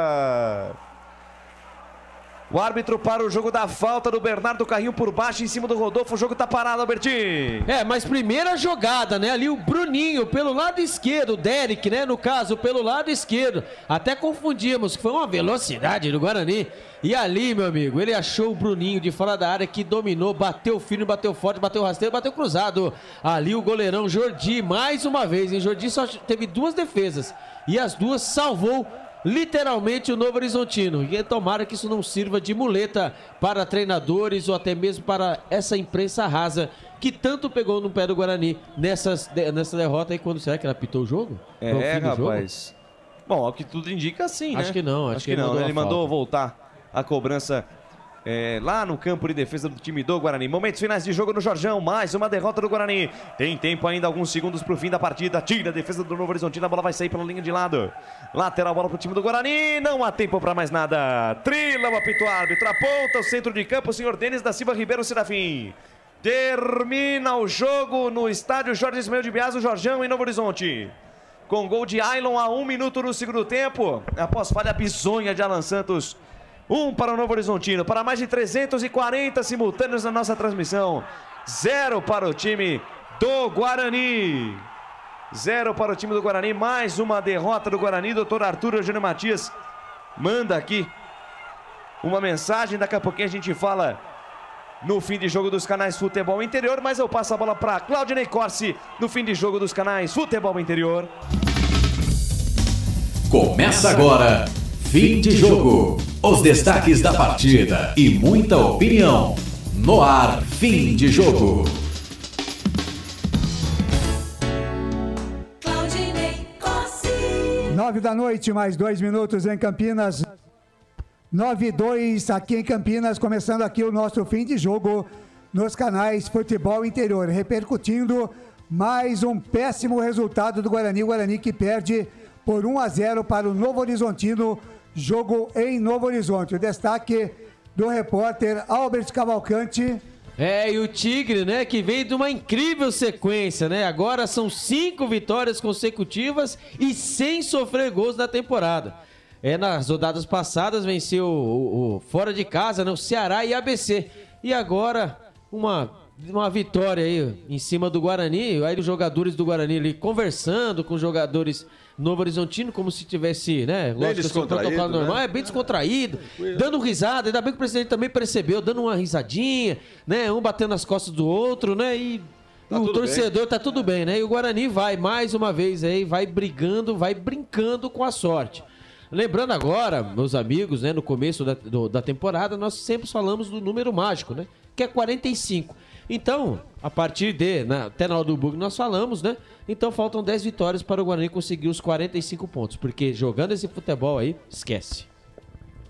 O árbitro para o jogo da falta do Bernardo, carrinho por baixo em cima do Rodolfo, o jogo tá parado, Alberti. Mas primeira jogada, né? Ali o Bruninho pelo lado esquerdo, o Derek, né? No caso, pelo lado esquerdo. Até confundimos, foi uma velocidade do Guarani. E ali, meu amigo, ele achou o Bruninho de fora da área que dominou, bateu firme, bateu forte, bateu rasteiro, bateu cruzado. Ali o goleirão Jordi, mais uma vez, hein? Jordi só teve 2 defesas e as 2 salvou literalmente o Novo Horizontino. E tomara que isso não sirva de muleta para treinadores ou até mesmo para essa imprensa rasa que tanto pegou no pé do Guarani nessa derrota aí. Quando será que ela apitou o jogo? Rapaz. Bom, ao que tudo indica, sim, né? Acho que não. Ele mandou voltar a cobrança lá no campo de defesa do time do Guarani. Momentos finais de jogo no Jorjão, mais uma derrota do Guarani. Tem tempo ainda, alguns segundos pro fim da partida. Tira a defesa do Novo Horizontino, a bola vai sair pela linha de lado. Lateral, bola pro time do Guarani, não há tempo pra mais nada. Trila o apito árbitro, aponta o centro de campo, o senhor Denis da Silva Ribeiro Serafim. Termina o jogo no estádio Jorge Ismael de Bias, o Jorjão em Novo Horizonte. Com gol de Ailon a 1 minuto no segundo tempo, após falha bizonha de Alan Santos. 1 para o Novo Horizontino, para mais de 340 simultâneos na nossa transmissão. 0 para o time do Guarani. 0 para o time do Guarani, mais uma derrota do Guarani. Doutor Arthur Eugênio Matias manda aqui uma mensagem, daqui a pouquinho a gente fala no fim de jogo dos canais Futebol Interior, mas eu passo a bola para Claudinei Corsi no fim de jogo dos canais Futebol Interior. Começa agora Fim de jogo. Os destaques da partida e muita opinião. No ar, fim de jogo. 9 da noite, mais 2 minutos em Campinas. 9:02 aqui em Campinas, começando aqui o nosso fim de jogo nos canais Futebol Interior, repercutindo mais um péssimo resultado do Guarani. O Guarani que perde por 1-0 para o Novo Horizontino, jogo em Novo Horizonte. O destaque do repórter Albert Cavalcante. E o Tigre, né, que veio de uma incrível sequência, né? Agora são 5 vitórias consecutivas e sem sofrer gols na temporada. Nas rodadas passadas venceu o fora de casa, né, o Ceará e ABC. E agora uma vitória aí em cima do Guarani. Aí os jogadores do Guarani ali conversando com os jogadores Novo Horizontino, como se tivesse, né? Bem descontraído, protocolo normal, né? bem descontraído, dando risada. Ainda bem que o presidente também percebeu, dando uma risadinha, né? Um batendo nas costas do outro, né? E o torcedor tá tudo bem, né? E o Guarani vai, mais uma vez aí, vai brigando, vai brincando com a sorte. Lembrando agora, meus amigos, né? No começo da temporada, nós sempre falamos do número mágico, né? Que é 45. Então, a partir até na hora do bug nós falamos, né? Então faltam 10 vitórias para o Guarani conseguir os 45 pontos, porque jogando esse futebol aí, esquece.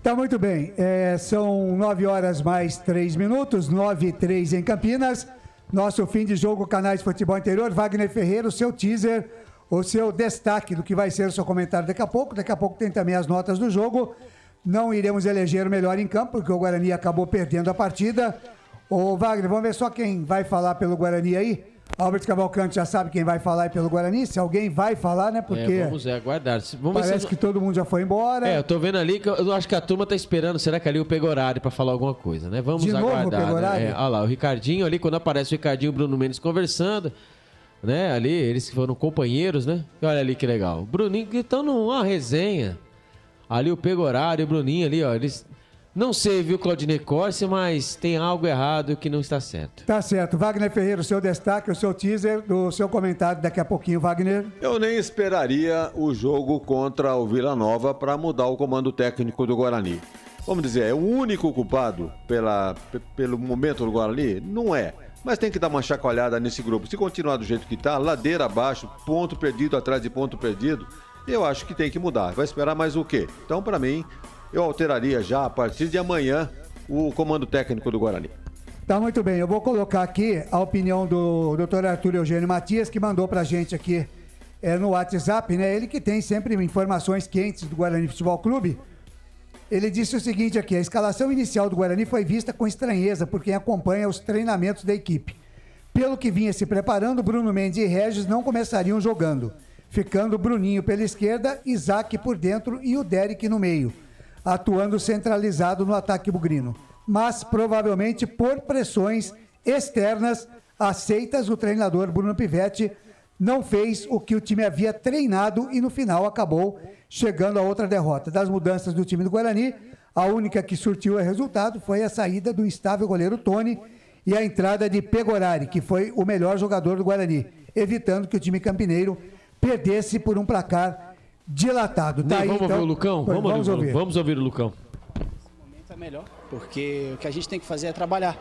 Tá muito bem, são 9 horas mais 3 minutos, 9:03 em Campinas. Nosso fim de jogo, canais Futebol Interior. Wagner Ferreira, o seu teaser, o seu destaque do que vai ser o seu comentário daqui a pouco. Daqui a pouco tem também as notas do jogo. Não iremos eleger o melhor em campo, porque o Guarani acabou perdendo a partida. Ô Wagner, vamos ver só quem vai falar pelo Guarani aí. Albert Cavalcante já sabe quem vai falar aí pelo Guarani. Se alguém vai falar, né? Porque vamos aguardar. Parece que todo mundo já foi embora. Eu tô vendo ali que eu acho que a turma tá esperando. Será que ali o Pegorari pra falar alguma coisa, né? Vamos de aguardar. Novo, o Pegorari? Né? Olha lá, o Ricardinho ali, quando aparece o Ricardinho e o Bruno Mendes conversando, né? Ali, eles foram companheiros, né? E olha ali que legal. O Bruninho que estão numa resenha. Ali o Pegorari, o Bruninho ali, ó. Eles... Não sei, viu, Claudinei Corsi, mas tem algo errado que não está certo. Tá certo. Wagner Ferreira, o seu destaque, o seu teaser, o seu comentário daqui a pouquinho, Wagner. Eu nem esperaria o jogo contra o Vila Nova para mudar o comando técnico do Guarani. Vamos dizer, é o único culpado pelo momento do Guarani? Não é. Mas tem que dar uma chacoalhada nesse grupo. Se continuar do jeito que está, ladeira abaixo, ponto perdido atrás de ponto perdido, eu acho que tem que mudar. Vai esperar mais o quê? Então, para mim, eu alteraria já, a partir de amanhã, o comando técnico do Guarani. Tá muito bem. Eu vou colocar aqui a opinião do Dr. Arthur Eugênio Matias, que mandou pra gente aqui no WhatsApp, né? Ele que tem sempre informações quentes do Guarani Futebol Clube. Ele disse o seguinte aqui: a escalação inicial do Guarani foi vista com estranheza por quem acompanha os treinamentos da equipe. Pelo que vinha se preparando, Bruno Mendes e Regis não começariam jogando, ficando Bruninho pela esquerda, Isaac por dentro e o Derek no meio, atuando centralizado no ataque bugrino. Mas, provavelmente, por pressões externas aceitas, o treinador Bruno Pivetti não fez o que o time havia treinado e, no final, acabou chegando a outra derrota. Das mudanças do time do Guarani, a única que surtiu o resultado foi a saída do instável goleiro Tony e a entrada de Pegorari, que foi o melhor jogador do Guarani, evitando que o time campineiro perdesse por um placar dilatado. Tá aí, vamos então, ouvir o Lucão? Vamos ouvir o Lucão. Esse momento é melhor, porque o que a gente tem que fazer é trabalhar,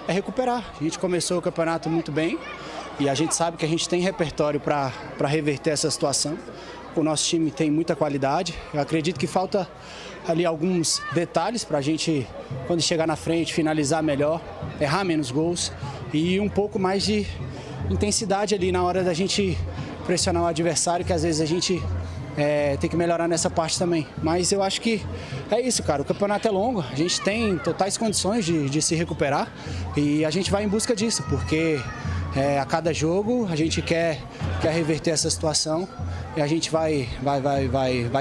é recuperar. A gente começou o campeonato muito bem e a gente sabe que a gente tem repertório para reverter essa situação. O nosso time tem muita qualidade. Eu acredito que falta ali alguns detalhes para a gente, quando chegar na frente, finalizar melhor, errar menos gols e um pouco mais de intensidade ali na hora da gente pressionar o adversário, que às vezes a gente tem que melhorar nessa parte também. Mas eu acho que é isso, cara. O campeonato é longo, a gente tem totais condições de se recuperar e a gente vai em busca disso, porque a cada jogo a gente quer reverter essa situação e a gente vai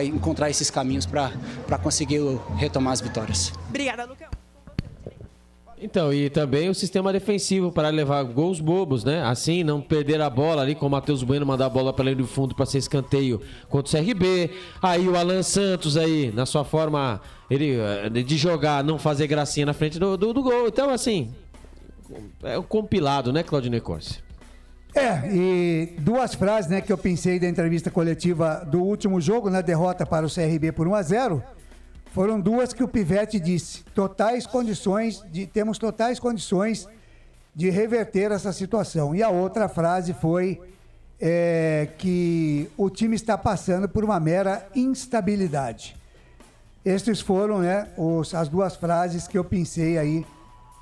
encontrar esses caminhos para conseguir retomar as vitórias. Obrigada, Lucão. Então, e também o sistema defensivo para levar gols bobos, né? Assim, não perder a bola ali, com o Matheus Bueno mandar a bola para além do fundo para ser escanteio contra o CRB. Aí o Alan Santos aí, na sua forma de jogar, não fazer gracinha na frente do gol. Então, assim, é um compilado, né, Claudinei Corsi? E duas frases, né, que eu pensei da entrevista coletiva do último jogo, na derrota para o CRB por 1-0. Foram duas que o Pivete disse. Temos totais condições de reverter essa situação. E a outra frase foi que o time está passando por uma mera instabilidade. Estes foram, né, as duas frases que eu pensei aí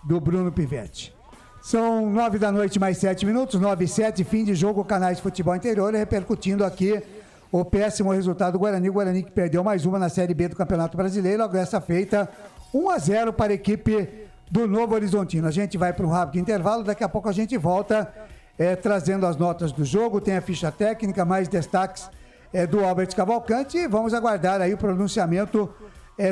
do Bruno Pivete. São 9 da noite mais 7 minutos, 9:07, fim de jogo, Canais Futebol Interior, repercutindo aqui o péssimo resultado do Guarani. O Guarani que perdeu mais uma na Série B do Campeonato Brasileiro, agressa feita 1-0 para a equipe do Novo Horizontino. A gente vai para um rápido intervalo, daqui a pouco a gente volta trazendo as notas do jogo, tem a ficha técnica, mais destaques do Albert Cavalcante e vamos aguardar aí o pronunciamento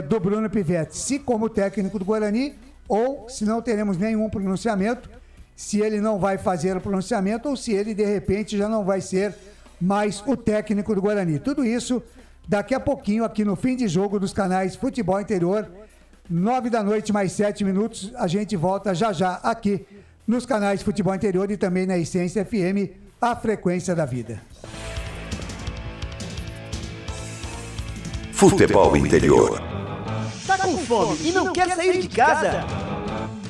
do Bruno Pivete, se como técnico do Guarani ou se não teremos nenhum pronunciamento, se ele não vai fazer o pronunciamento ou se ele de repente já não vai ser mais o técnico do Guarani. Tudo isso daqui a pouquinho aqui no fim de jogo dos canais Futebol Interior, 9 da noite mais 7 minutos, a gente volta já já aqui nos canais Futebol Interior e também na Essência FM, a frequência da vida. Futebol Interior. Tá com fome e não quer sair de casa?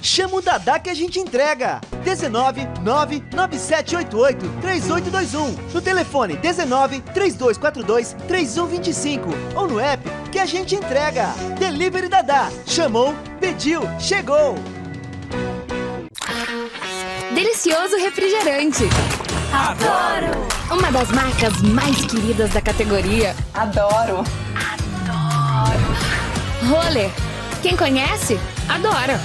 Chama o Dadá que a gente entrega. 19 99788 3821. No telefone 19 3242 3125 ou no app que a gente entrega. Delivery Dadá. Chamou, pediu, chegou. Delicioso refrigerante. Adoro! Uma das marcas mais queridas da categoria. Adoro! Roller. Quem conhece, adora.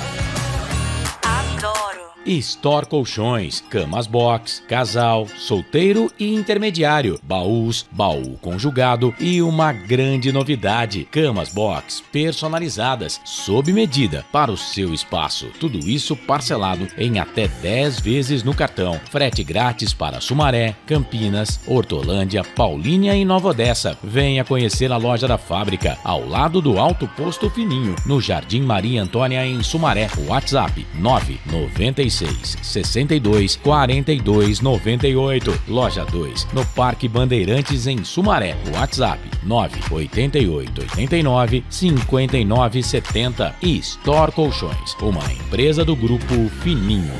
Adoro. Store Colchões, camas box, casal, solteiro e intermediário, baús, baú conjugado e uma grande novidade, camas box personalizadas, sob medida para o seu espaço. Tudo isso parcelado em até 10 vezes no cartão. Frete grátis para Sumaré, Campinas, Hortolândia, Paulínia e Nova Odessa. Venha conhecer a loja da fábrica, ao lado do Alto Posto Fininho, no Jardim Maria Antônia, em Sumaré. WhatsApp 996 62 42 98. Loja 2, no Parque Bandeirantes, em Sumaré. WhatsApp 988 89 59 70. E Store Colchões, uma empresa do Grupo Fininho.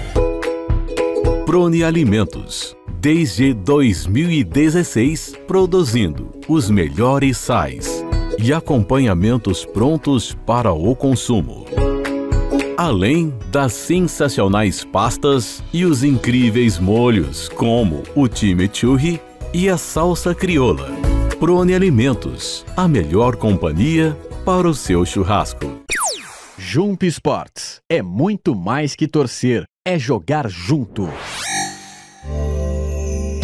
Prone Alimentos. Desde 2016, produzindo os melhores sais e acompanhamentos prontos para o consumo. Além das sensacionais pastas e os incríveis molhos, como o chimichurri e a salsa crioula. Prone Alimentos, a melhor companhia para o seu churrasco. Jump Sports é muito mais que torcer, é jogar junto.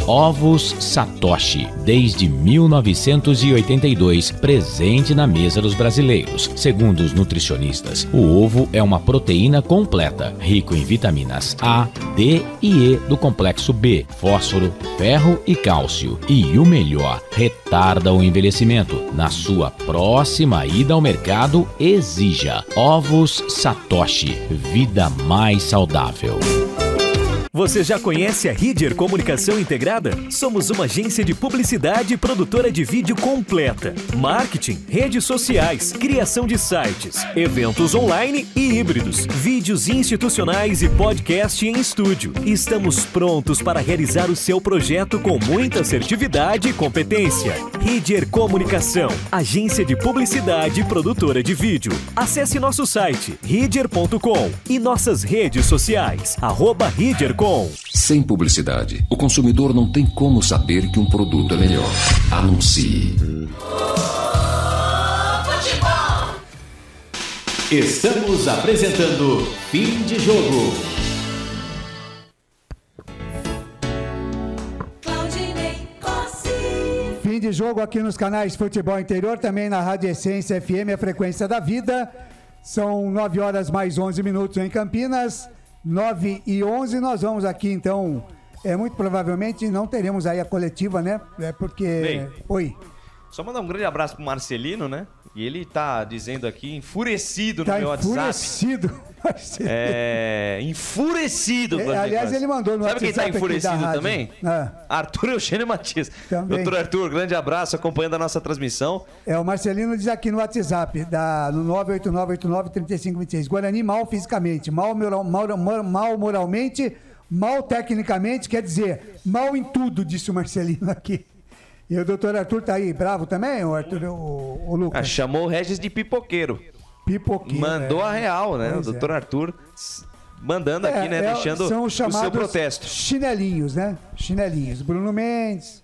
Ovos Satoshi, desde 1982, presente na mesa dos brasileiros. Segundo os nutricionistas, o ovo é uma proteína completa, rico em vitaminas A, D e E do complexo B, fósforo, ferro e cálcio. E o melhor, retarda o envelhecimento. Na sua próxima ida ao mercado, exija Ovos Satoshi, vida mais saudável. Você já conhece a Ridger Comunicação Integrada? Somos uma agência de publicidade e produtora de vídeo completa. Marketing, redes sociais, criação de sites, eventos online e híbridos, vídeos institucionais e podcast em estúdio. Estamos prontos para realizar o seu projeto com muita assertividade e competência. Ridger Comunicação, agência de publicidade e produtora de vídeo. Acesse nosso site ridger.com e nossas redes sociais, @ridger.com. Sem publicidade, o consumidor não tem como saber que um produto é melhor. Anuncie. Estamos apresentando Fim de Jogo. Fim de jogo aqui nos canais Futebol Interior, também na Rádio Essência FM, a frequência da vida. São 9 horas mais 11 minutos em Campinas. 9h11, nós vamos aqui então, muito provavelmente não teremos aí a coletiva, né? Porque... Bem, oi. Só mandar um grande abraço pro Marcelino, né? E ele tá dizendo aqui, enfurecido no meu WhatsApp. Enfurecido. Enfurecido. Aliás, ele mandou no WhatsApp. Sabe quem tá enfurecido também? Arthur Eugênio Matias. Também. Doutor Arthur, grande abraço, acompanhando a nossa transmissão. O Marcelino diz aqui no WhatsApp, no 989893526. Guarani mal fisicamente, mal moralmente, mal tecnicamente, quer dizer, mal em tudo, disse o Marcelino aqui. E o doutor Arthur tá aí bravo também, o Lucas? Chamou o Regis de pipoqueiro. Pipoqueiro. Mandou a real, né? Pois o doutor Arthur mandando aqui, né? Deixando são o seu protesto. Chinelinhos, né? Chinelinhos. Bruno Mendes,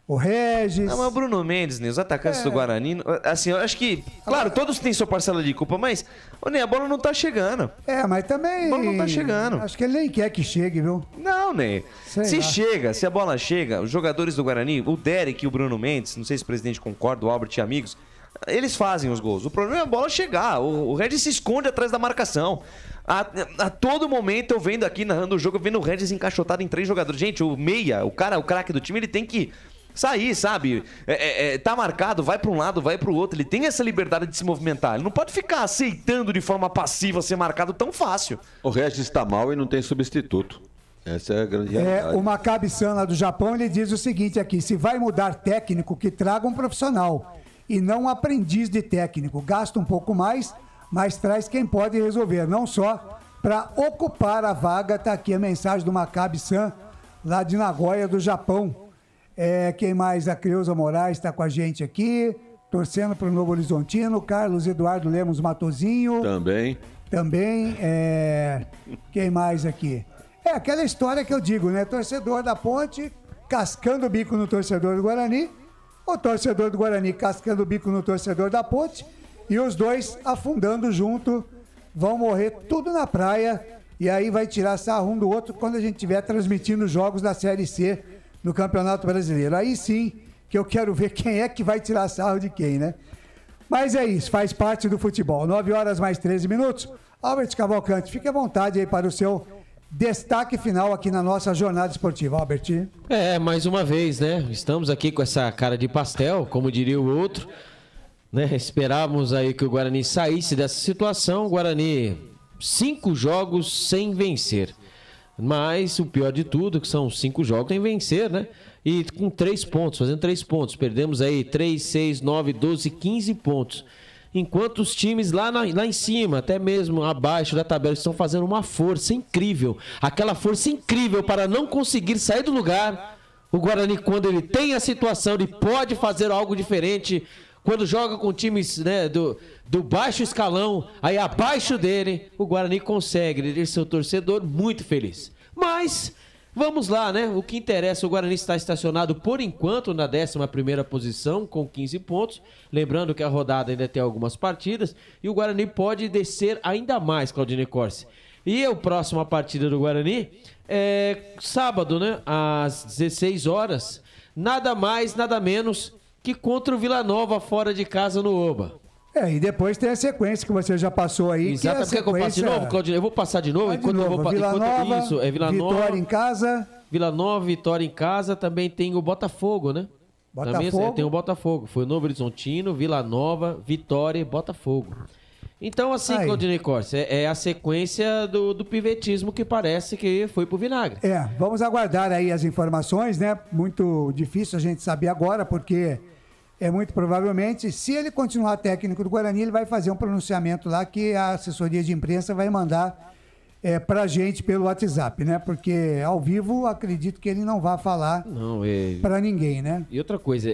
o Regis. Não, mas o Bruno Mendes, né? Os atacantes do Guarani, assim, eu acho que, claro, todos têm sua parcela de culpa, mas a bola não tá chegando. Mas também... A bola não tá chegando. Acho que ele nem quer que chegue, viu? Não, Ney. Se a bola chega, os jogadores do Guarani, o Derek e o Bruno Mendes, não sei se o presidente concorda, o Albert e amigos, eles fazem os gols. O problema é a bola chegar. O Regis se esconde atrás da marcação. A todo momento eu vendo aqui, narrando o jogo, eu vendo o Regis encaixotado em 3 jogadores. Gente, o meia, o craque do time, ele tem que sair, sabe? Tá marcado, vai pra um lado, vai pro outro. Ele tem essa liberdade de se movimentar. Ele não pode ficar aceitando de forma passiva ser marcado tão fácil. O Regis tá mal e não tem substituto. Essa é a grande realidade. O Maccabi-san lá do Japão, ele diz o seguinte aqui: se vai mudar técnico, que traga um profissional e não um aprendiz de técnico. Gasta um pouco mais, mas traz quem pode resolver, não só para ocupar a vaga. Tá aqui a mensagem do Maccabi-san lá de Nagoya, do Japão. Quem mais? A Creuza Moraes está com a gente aqui, torcendo para o Novo Horizontino. Carlos Eduardo Lemos Matozinho. Também. Quem mais aqui? Aquela história que eu digo, né? Torcedor da Ponte cascando o bico no torcedor do Guarani, o torcedor do Guarani cascando o bico no torcedor da Ponte, e os dois afundando junto, vão morrer tudo na praia, e aí vai tirar sarro um do outro quando a gente estiver transmitindo jogos da Série C no Campeonato Brasileiro. Aí sim que eu quero ver quem é que vai tirar sarro de quem, né? Mas é isso, faz parte do futebol. 9h mais 13. Albert Cavalcante, fique à vontade aí para o seu destaque final aqui na nossa jornada esportiva, Albert. Mais uma vez, né? Estamos aqui com essa cara de pastel, como diria o outro, né? Esperávamos aí que o Guarani saísse dessa situação. O Guarani, 5 jogos sem vencer. Mas o pior de tudo, que são 5 jogos sem vencer, né? E com 3 pontos, fazendo 3 pontos. Perdemos aí 3, 6, 9, 12, 15 pontos. Enquanto os times lá em cima, até mesmo abaixo da tabela, estão fazendo uma força incrível. Aquela força incrível para não conseguir sair do lugar. O Guarani, quando ele tem a situação, ele pode fazer algo diferente. Quando joga com times, né, do baixo escalão, aí abaixo dele, o Guarani consegue deixar seu torcedor muito feliz. Mas vamos lá, né? O que interessa, o Guarani está estacionado por enquanto na 11ª posição com 15 pontos. Lembrando que a rodada ainda tem algumas partidas e o Guarani pode descer ainda mais, Claudinei Corsi. E a próxima partida do Guarani é sábado, né? Às 16 horas. Nada mais, nada menos que contra o Vila Nova fora de casa no Oba. E depois tem a sequência que você já passou aí. Exato, quer que eu passe de novo, Claudinei? Eu vou passar de novo. Vila Nova, Vitória em casa. Vila Nova, Vitória em casa. Também tem o Botafogo, né? Também tem o Botafogo. Foi o Novo Horizontino, Vila Nova, Vitória e Botafogo. Então, assim, Claudinei Corsi, é a sequência do pivetismo que parece que foi pro vinagre. Vamos aguardar aí as informações, né? Muito difícil a gente saber agora, porque muito provavelmente, se ele continuar técnico do Guarani, ele vai fazer um pronunciamento lá que a assessoria de imprensa vai mandar pra gente pelo WhatsApp, né? Porque ao vivo, acredito que ele não vai falar pra ninguém, né? E outra coisa,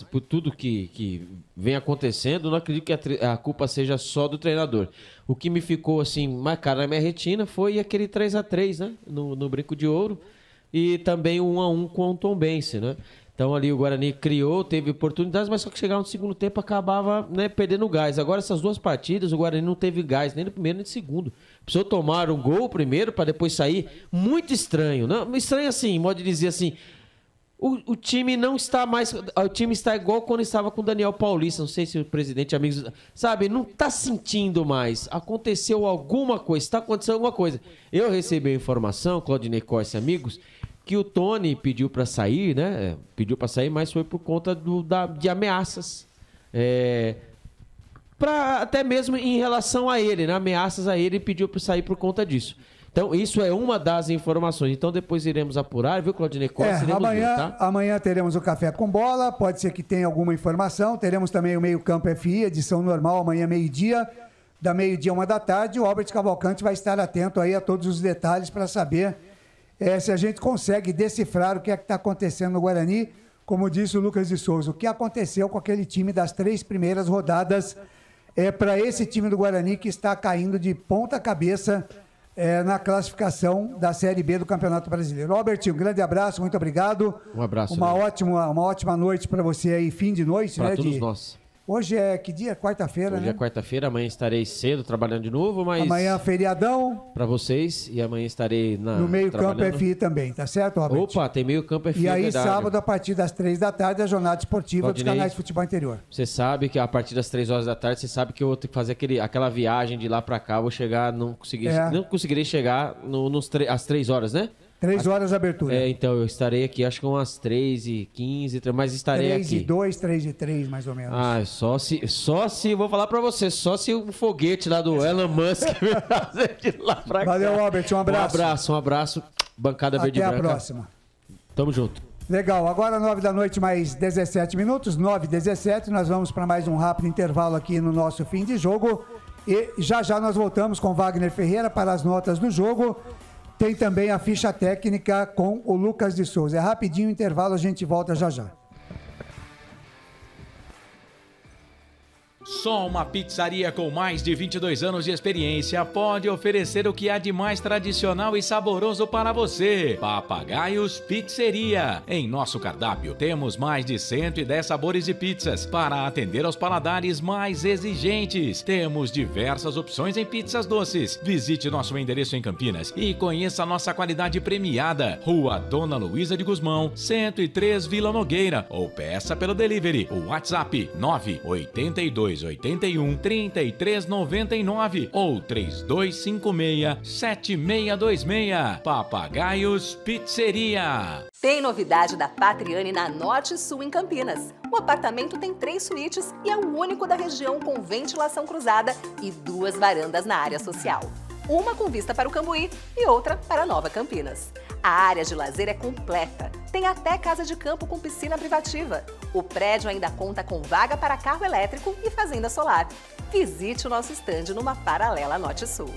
por tudo que vem acontecendo, não acredito que a culpa seja só do treinador. O que me ficou assim, marcado na minha retina foi aquele 3-3, né? No Brinco de Ouro. E também o 1-1 com o Tombense, né? Então ali o Guarani criou, teve oportunidades, mas só que chegava no segundo tempo acabava, né, perdendo gás. Agora essas 2 partidas o Guarani não teve gás, nem no primeiro nem no segundo. Precisou tomar um gol primeiro para depois sair. Muito estranho, não? Estranho assim, modo de dizer assim, o time não está mais, o time está igual quando estava com o Daniel Paulista, não sei se o presidente, amigos, sabe, não está sentindo mais. Aconteceu alguma coisa, está acontecendo alguma coisa. Eu recebi a informação, Claudinei Corsi, amigos, que o Tony pediu para sair, né? Pediu para sair, mas foi por conta de ameaças até mesmo em relação a ele, né? Ameaças a ele, pediu para sair por conta disso. Então, isso é uma das informações. Então, depois iremos apurar, viu, Claudinei Costa? Amanhã teremos o Café com Bola, pode ser que tenha alguma informação. Teremos também o Meio Campo FI, edição normal, amanhã meio-dia, da meio-dia 13h. O Albert Cavalcante vai estar atento aí a todos os detalhes para saber se a gente consegue decifrar o que é que está acontecendo no Guarani. Como disse o Lucas de Souza, o que aconteceu com aquele time das 3 primeiras rodadas para esse time do Guarani que está caindo de ponta cabeça na classificação da Série B do Campeonato Brasileiro. Robert, um grande abraço, muito obrigado. Um abraço. Uma ótima noite para você aí, fim de noite. Para todos nós. Hoje é que dia? Quarta-feira, né? Hoje é quarta-feira, amanhã estarei cedo trabalhando de novo, mas... Amanhã feriadão. Para vocês, e amanhã estarei no Meio Campo FI também, tá certo, Robert? Opa, tem Meio Campo FI, e aí, sábado, a partir das 3h, a jornada esportiva dos canais de futebol interior. Você sabe que a partir das 3h, você sabe que eu vou ter que fazer aquela viagem de lá para cá, vou chegar, não conseguirei chegar às 3 horas, né? 3 horas de abertura. Então eu estarei aqui, acho que umas 3h15, mas estarei 3h02, 3h03, mais ou menos. Só se, vou falar pra você, só se o foguete lá do Elon Musk me trazer de lá pra cá. Valeu, Robert, um abraço. Um abraço, bancada verde e branca. Até a próxima. Tamo junto. Legal, agora 9 da noite, mais 17 minutos, 9h17, nós vamos para mais um rápido intervalo aqui no nosso fim de jogo. E já nós voltamos com Wagner Ferreira para as notas do jogo. Tem também a ficha técnica com o Lucas de Souza. É rapidinho o intervalo, a gente volta já. Só uma pizzaria com mais de 22 anos de experiência pode oferecer o que há de mais tradicional e saboroso para você. Papagaios Pizzeria. Em nosso cardápio temos mais de 110 sabores de pizzas para atender aos paladares mais exigentes. Temos diversas opções em pizzas doces. Visite nosso endereço em Campinas e conheça a nossa qualidade premiada. Rua Dona Luísa de Guzmão, 103 Vila Nogueira, ou peça pelo delivery. O WhatsApp 98281 3399 ou 3256-7626. Papagaios Pizzeria. Tem novidade da Patriane na Norte Sul, em Campinas. O apartamento tem 3 suítes e é o único da região com ventilação cruzada e 2 varandas na área social. Uma com vista para o Cambuí e outra para Nova Campinas. A área de lazer é completa. Tem até casa de campo com piscina privativa. O prédio ainda conta com vaga para carro elétrico e fazenda solar. Visite o nosso estande numa paralela Norte Sul.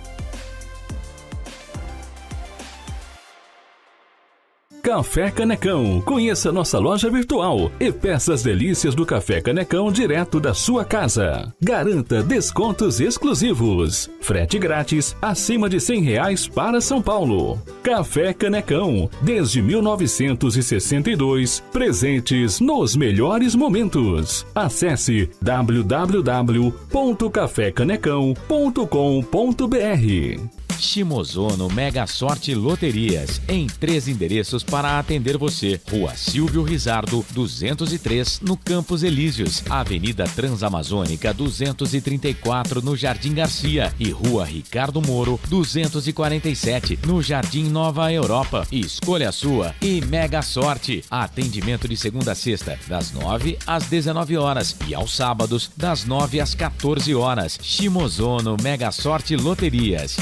Café Canecão. Conheça nossa loja virtual e peça as delícias do Café Canecão direto da sua casa. Garanta descontos exclusivos. Frete grátis acima de R$100 para São Paulo. Café Canecão. Desde 1962, presentes nos melhores momentos. Acesse www.cafecanecão.com.br. Shimozono Mega Sorte Loterias, em 3 endereços para atender você. Rua Silvio Rizardo, 203, no Campos Elíseos. Avenida Transamazônica, 234, no Jardim Garcia. E Rua Ricardo Moro, 247, no Jardim Nova Europa. Escolha a sua e Mega Sorte. Atendimento de segunda a sexta, das 9 às 19 horas. E aos sábados, das 9 às 14 horas. Shimozono Mega Sorte Loterias.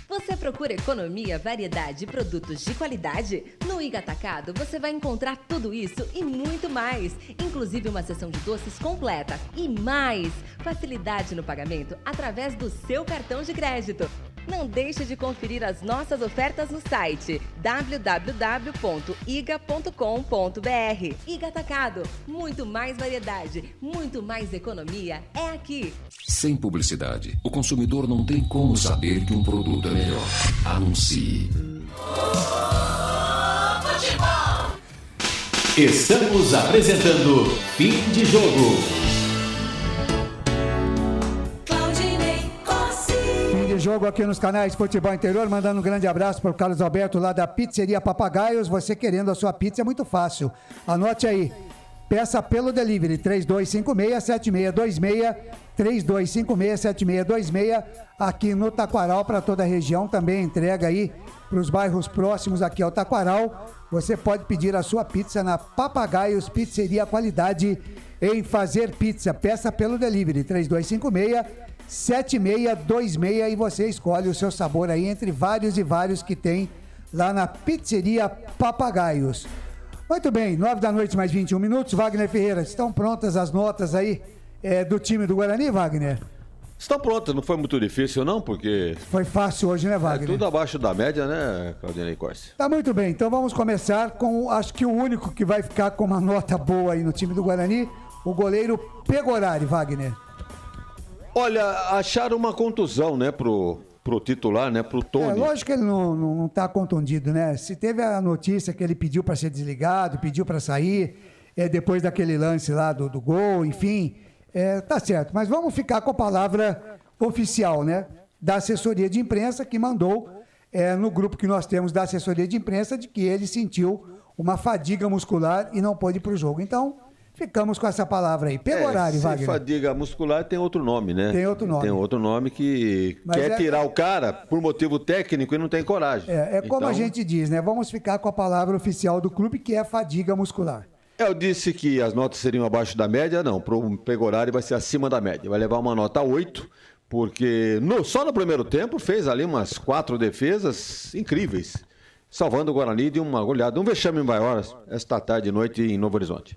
Você procura economia, variedade e produtos de qualidade? No Iga Atacado você vai encontrar tudo isso e muito mais, inclusive uma seção de doces completa e mais facilidade no pagamento através do seu cartão de crédito. Não deixe de conferir as nossas ofertas no site www.iga.com.br. Iga Atacado, muito mais variedade, muito mais economia é aqui. Sem publicidade, o consumidor não tem como saber que um produto é melhor. Anuncie. Estamos apresentando Fim de Jogo. Jogo aqui nos canais Futebol Interior, mandando um grande abraço para o Carlos Alberto lá da Pizzeria Papagaios. Você querendo a sua pizza é muito fácil. Anote aí, peça pelo delivery 3256-7626, 3256-7626, aqui no Taquaral para toda a região. Também entrega aí para os bairros próximos aqui ao Taquaral, você pode pedir a sua pizza na Papagaios Pizzeria Qualidade em Fazer Pizza. Peça pelo delivery 3256-7626 e você escolhe o seu sabor aí entre vários e vários que tem lá na Pizzeria Papagaios. Muito bem, 9 da noite mais 21 minutos. Wagner Ferreira, estão prontas as notas aí do time do Guarani, Wagner? Estão prontas, não foi muito difícil não, porque... Foi fácil hoje, né, Wagner? Tudo abaixo da média, né, Claudinei Corsi? Tá muito bem, então vamos começar com, acho que o único que vai ficar com uma nota boa aí no time do Guarani, o goleiro Pegorari, Wagner. Olha, acharam uma contusão, né, pro titular, né, pro Tony. Lógico que ele não tá contundido, né? Se teve a notícia que ele pediu para ser desligado, pediu para sair, depois daquele lance lá do gol, enfim... tá certo, mas vamos ficar com a palavra oficial, né? Da assessoria de imprensa que mandou no grupo que nós temos da assessoria de imprensa de que ele sentiu uma fadiga muscular e não pôde ir para o jogo. Então, ficamos com essa palavra aí. Pegorari, Wagner. Fadiga muscular tem outro nome, né? Tem outro nome. Tem outro nome que quer tirar o cara por motivo técnico e não tem coragem. Como a gente diz, né? Vamos ficar com a palavra oficial do clube que é fadiga muscular. Eu disse que as notas seriam abaixo da média, não. Para o Pegorari vai ser acima da média. Vai levar uma nota 8, porque só no primeiro tempo fez ali umas 4 defesas incríveis, salvando o Guarani de uma goleada, um vexame maior esta tarde e noite em Novo Horizonte.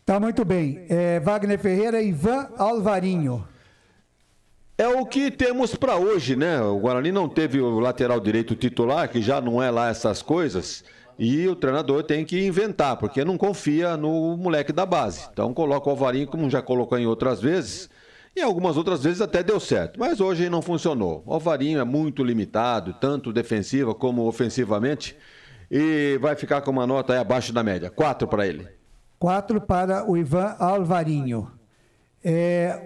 Tá muito bem. Wagner Ferreira e Ivan Alvarinho. É o que temos para hoje, né? O Guarani não teve o lateral direito titular, que já não é lá essas coisas. E o treinador tem que inventar, porque não confia no moleque da base. Então coloca o Alvarinho, como já colocou em outras vezes, e algumas outras vezes até deu certo. Mas hoje não funcionou. O Alvarinho é muito limitado, tanto defensiva como ofensivamente, e vai ficar com uma nota aí abaixo da média. 4 para ele. 4 para o Ivan Alvarinho.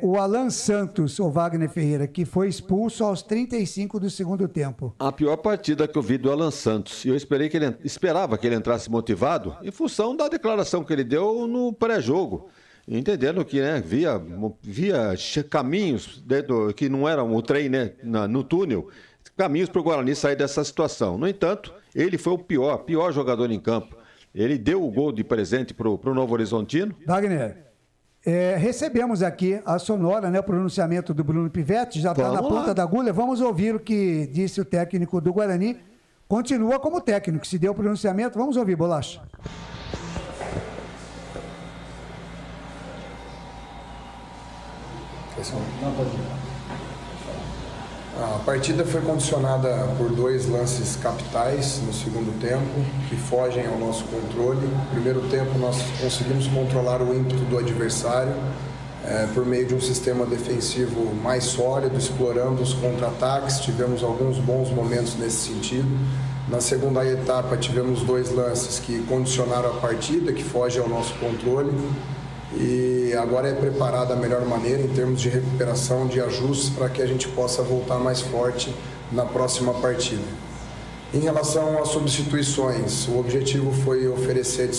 O Alan Santos, o Wagner Ferreira, que foi expulso aos 35 do segundo tempo. A pior partida que eu vi do Alan Santos. E eu esperava que ele entrasse motivado em função da declaração que ele deu no pré-jogo. Entendendo que via caminhos que não eram o trem, né, no túnel, caminhos para o Guarani sair dessa situação. No entanto, ele foi o pior jogador em campo. Ele deu o gol de presente para o Novo Horizontino. Wagner, recebemos aqui a sonora, né, o pronunciamento do Bruno Pivetti, já está na ponta da agulha. Vamos ouvir o que disse o técnico do Guarani. Continua como técnico, se deu o pronunciamento. Vamos ouvir, Bolacha. A partida foi condicionada por 2 lances capitais no segundo tempo, que fogem ao nosso controle. No primeiro tempo nós conseguimos controlar o ímpeto do adversário por meio de um sistema defensivo mais sólido, explorando os contra-ataques. Tivemos alguns bons momentos nesse sentido. Na segunda etapa tivemos 2 lances que condicionaram a partida, que fogem ao nosso controle. E agora é preparar da melhor maneira em termos de recuperação, de ajustes, para que a gente possa voltar mais forte na próxima partida. Em relação às substituições, o objetivo foi oferecer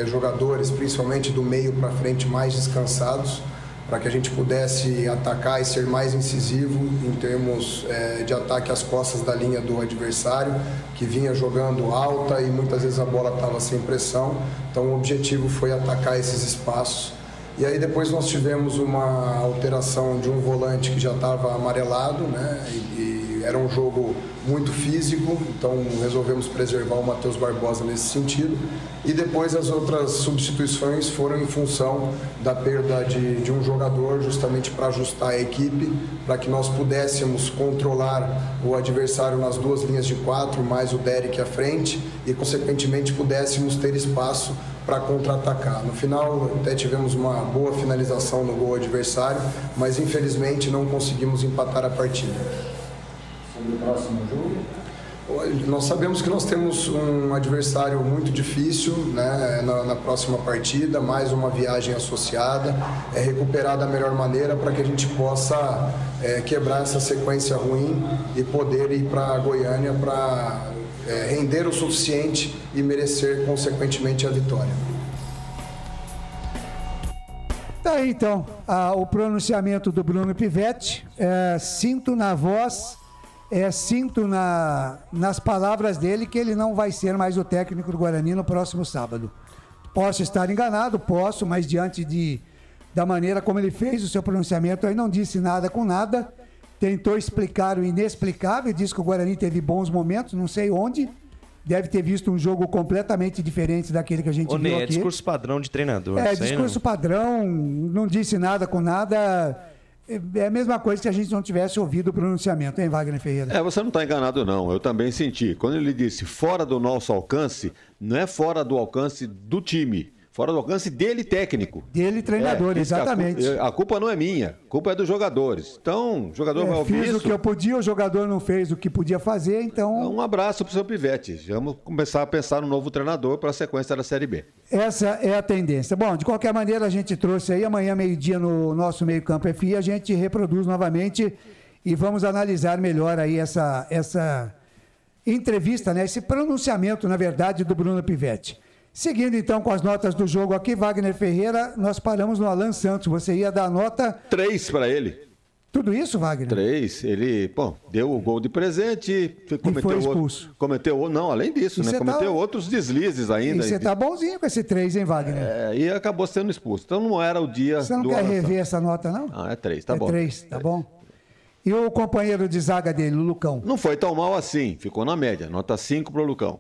jogadores, principalmente do meio para frente, mais descansados, para que a gente pudesse atacar e ser mais incisivo em termos de ataque às costas da linha do adversário, que vinha jogando alta e muitas vezes a bola estava sem pressão. Então o objetivo foi atacar esses espaços. E aí depois nós tivemos uma alteração de um volante que já estava amarelado, né? E era um jogo muito físico, então resolvemos preservar o Matheus Barbosa nesse sentido. E depois as outras substituições foram em função da perda de um jogador, justamente para ajustar a equipe, para que nós pudéssemos controlar o adversário nas 2 linhas de 4, mais o Derek à frente, e consequentemente pudéssemos ter espaço para contra-atacar. No final até tivemos uma boa finalização no gol adversário, mas infelizmente não conseguimos empatar a partida. Sobre o próximo jogo? Nós sabemos que nós temos um adversário muito difícil, né, na próxima partida, mais uma viagem associada, recuperar da melhor maneira para que a gente possa quebrar essa sequência ruim e poder ir para Goiânia para render o suficiente e merecer consequentemente a vitória. Tá aí então o pronunciamento do Bruno Pivetti. Sinto na voz sinto nas palavras dele que ele não vai ser mais o técnico do Guarani no próximo sábado. Posso estar enganado, posso, mas diante da maneira como ele fez o seu pronunciamento, aí não disse nada com nada, tentou explicar o inexplicável, disse que o Guarani teve bons momentos, não sei onde, deve ter visto um jogo completamente diferente daquele que a gente viu aqui. É discurso padrão de treinador. Discurso padrão, não disse nada com nada. É a mesma coisa que a gente não tivesse ouvido o pronunciamento, hein, Wagner Ferreira? Você não está enganado, não. Eu também senti. Quando ele disse fora do nosso alcance, não é fora do alcance do time. Fora do alcance dele, técnico. Dele, treinador, exatamente. A culpa não é minha, a culpa é dos jogadores. Então, o jogador vai ouvir isso. Fiz o que eu podia, o jogador não fez o que podia fazer, então... Um abraço pro seu Pivete. Vamos começar a pensar no novo treinador para a sequência da Série B. Essa é a tendência. Bom, de qualquer maneira, a gente trouxe aí, amanhã, meio-dia, no nosso meio-campo FI, a gente reproduz novamente e vamos analisar melhor aí essa entrevista, né? Esse pronunciamento, na verdade, do Bruno Pivete. Seguindo então com as notas do jogo aqui, Wagner Ferreira, nós paramos no Alan Santos. Você ia dar nota... 3 para ele. Tudo isso, Wagner? 3. Ele, deu o gol de presente. E foi expulso. Não, além disso, né? Cometeu outros deslizes ainda. E você tá bonzinho com esse 3, hein, Wagner? E acabou sendo expulso. Então não era o dia Você não quer rever essa nota, não? É 3, tá bom. 3, tá bom. E o companheiro de zaga dele, o Lucão? Não foi tão mal assim. Ficou na média. Nota 5 pro Lucão.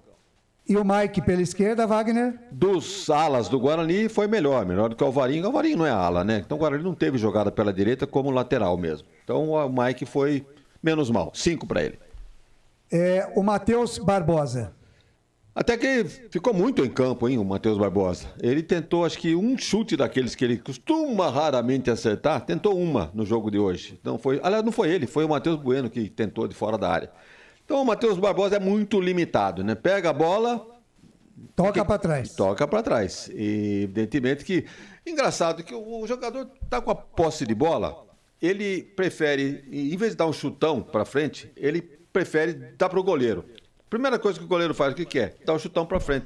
E o Mike pela esquerda, Wagner? Dos alas do Guarani foi melhor do que o Alvarinho. O Alvarinho não é ala, né? Então o Guarani não teve jogada pela direita como lateral mesmo. Então o Mike foi menos mal, 5 para ele. O Matheus Barbosa. Até que ficou muito em campo, hein, o Matheus Barbosa. Ele tentou, acho que um chute daqueles que ele costuma raramente acertar, tentou uma no jogo de hoje. Não foi, aliás, não foi ele, foi o Matheus Bueno que tentou de fora da área. Então o Matheus Barbosa é muito limitado, né? Pega a bola... Toca para trás. Toca para trás. E evidentemente que... Engraçado que o jogador tá com a posse de bola, ele prefere, em vez de dar um chutão para frente, ele prefere dar pro goleiro. Primeira coisa que o goleiro faz, o que é? Dá um chutão para frente.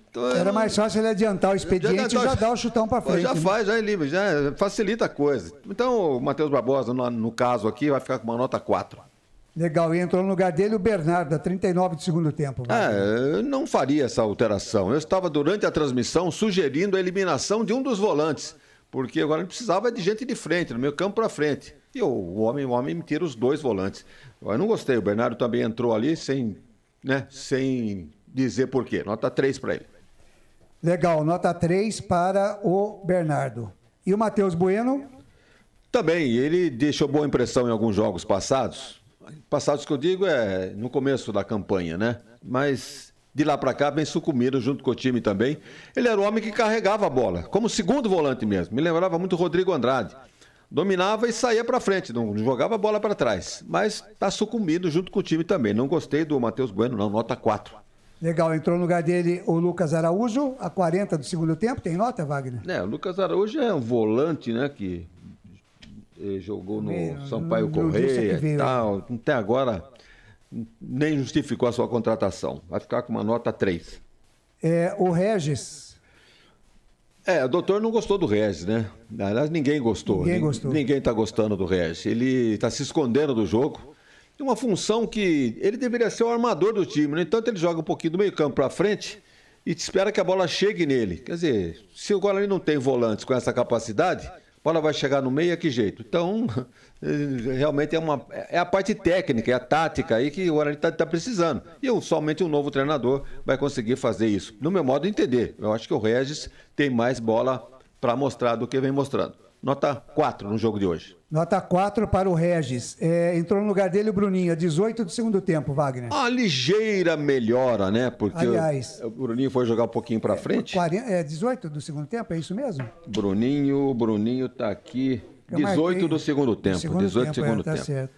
Então, era mais fácil ele adiantar o expediente e já dar o chutão para frente. Já faz, já é livre, já facilita a coisa. Então o Matheus Barbosa, no caso aqui, vai ficar com uma nota 4. Legal, e entrou no lugar dele o Bernardo, a 39 do segundo tempo. Eu não faria essa alteração. Eu estava durante a transmissão sugerindo a eliminação de um dos volantes, porque agora ele precisava de gente de frente, no meio campo para frente. E o homem me tira os 2 volantes. Eu não gostei, o Bernardo também entrou ali sem dizer por quê. Nota 3 para ele. Legal, nota 3 para o Bernardo. E o Matheus Bueno? Também, ele deixou boa impressão em alguns jogos passados. Passados que eu digo no começo da campanha, né? Mas de lá para cá vem sucumbindo junto com o time também. Ele era o homem que carregava a bola, como segundo volante mesmo. Me lembrava muito o Rodrigo Andrade. Dominava e saía para frente, não jogava a bola para trás. Mas está sucumbindo junto com o time também. Não gostei do Matheus Bueno, não. Nota 4. Legal, entrou no lugar dele o Lucas Araújo, a 40 do segundo tempo. Tem nota, Wagner? O Lucas Araújo é um volante, né, que... jogou no Sampaio Correia e tal. Até agora nem justificou a sua contratação. Vai ficar com uma nota 3. O Regis. O doutor não gostou do Regis, né? Aliás, ninguém gostou. Ninguém está gostando do Regis. Ele está se escondendo do jogo. Tem uma função que ele deveria ser o armador do time. No entanto, ele joga um pouquinho do meio campo para frente e espera que a bola chegue nele. Quer dizer, se o Guarani não tem volantes com essa capacidade... a bola vai chegar no meio, que jeito? Então, realmente é a parte técnica, é a tática aí que o Guarani está precisando. E somente um novo treinador vai conseguir fazer isso. No meu modo de entender, eu acho que o Regis tem mais bola para mostrar do que vem mostrando. Nota 4 no jogo de hoje. Nota 4 para o Regis. Entrou no lugar dele o Bruninho, a 18 do segundo tempo, Wagner. Uma ligeira melhora, né? Porque o Bruninho foi jogar um pouquinho para frente. 18 do segundo tempo, é isso mesmo? Bruninho tá aqui. 18 do segundo tempo. 18 do segundo tempo. Certo.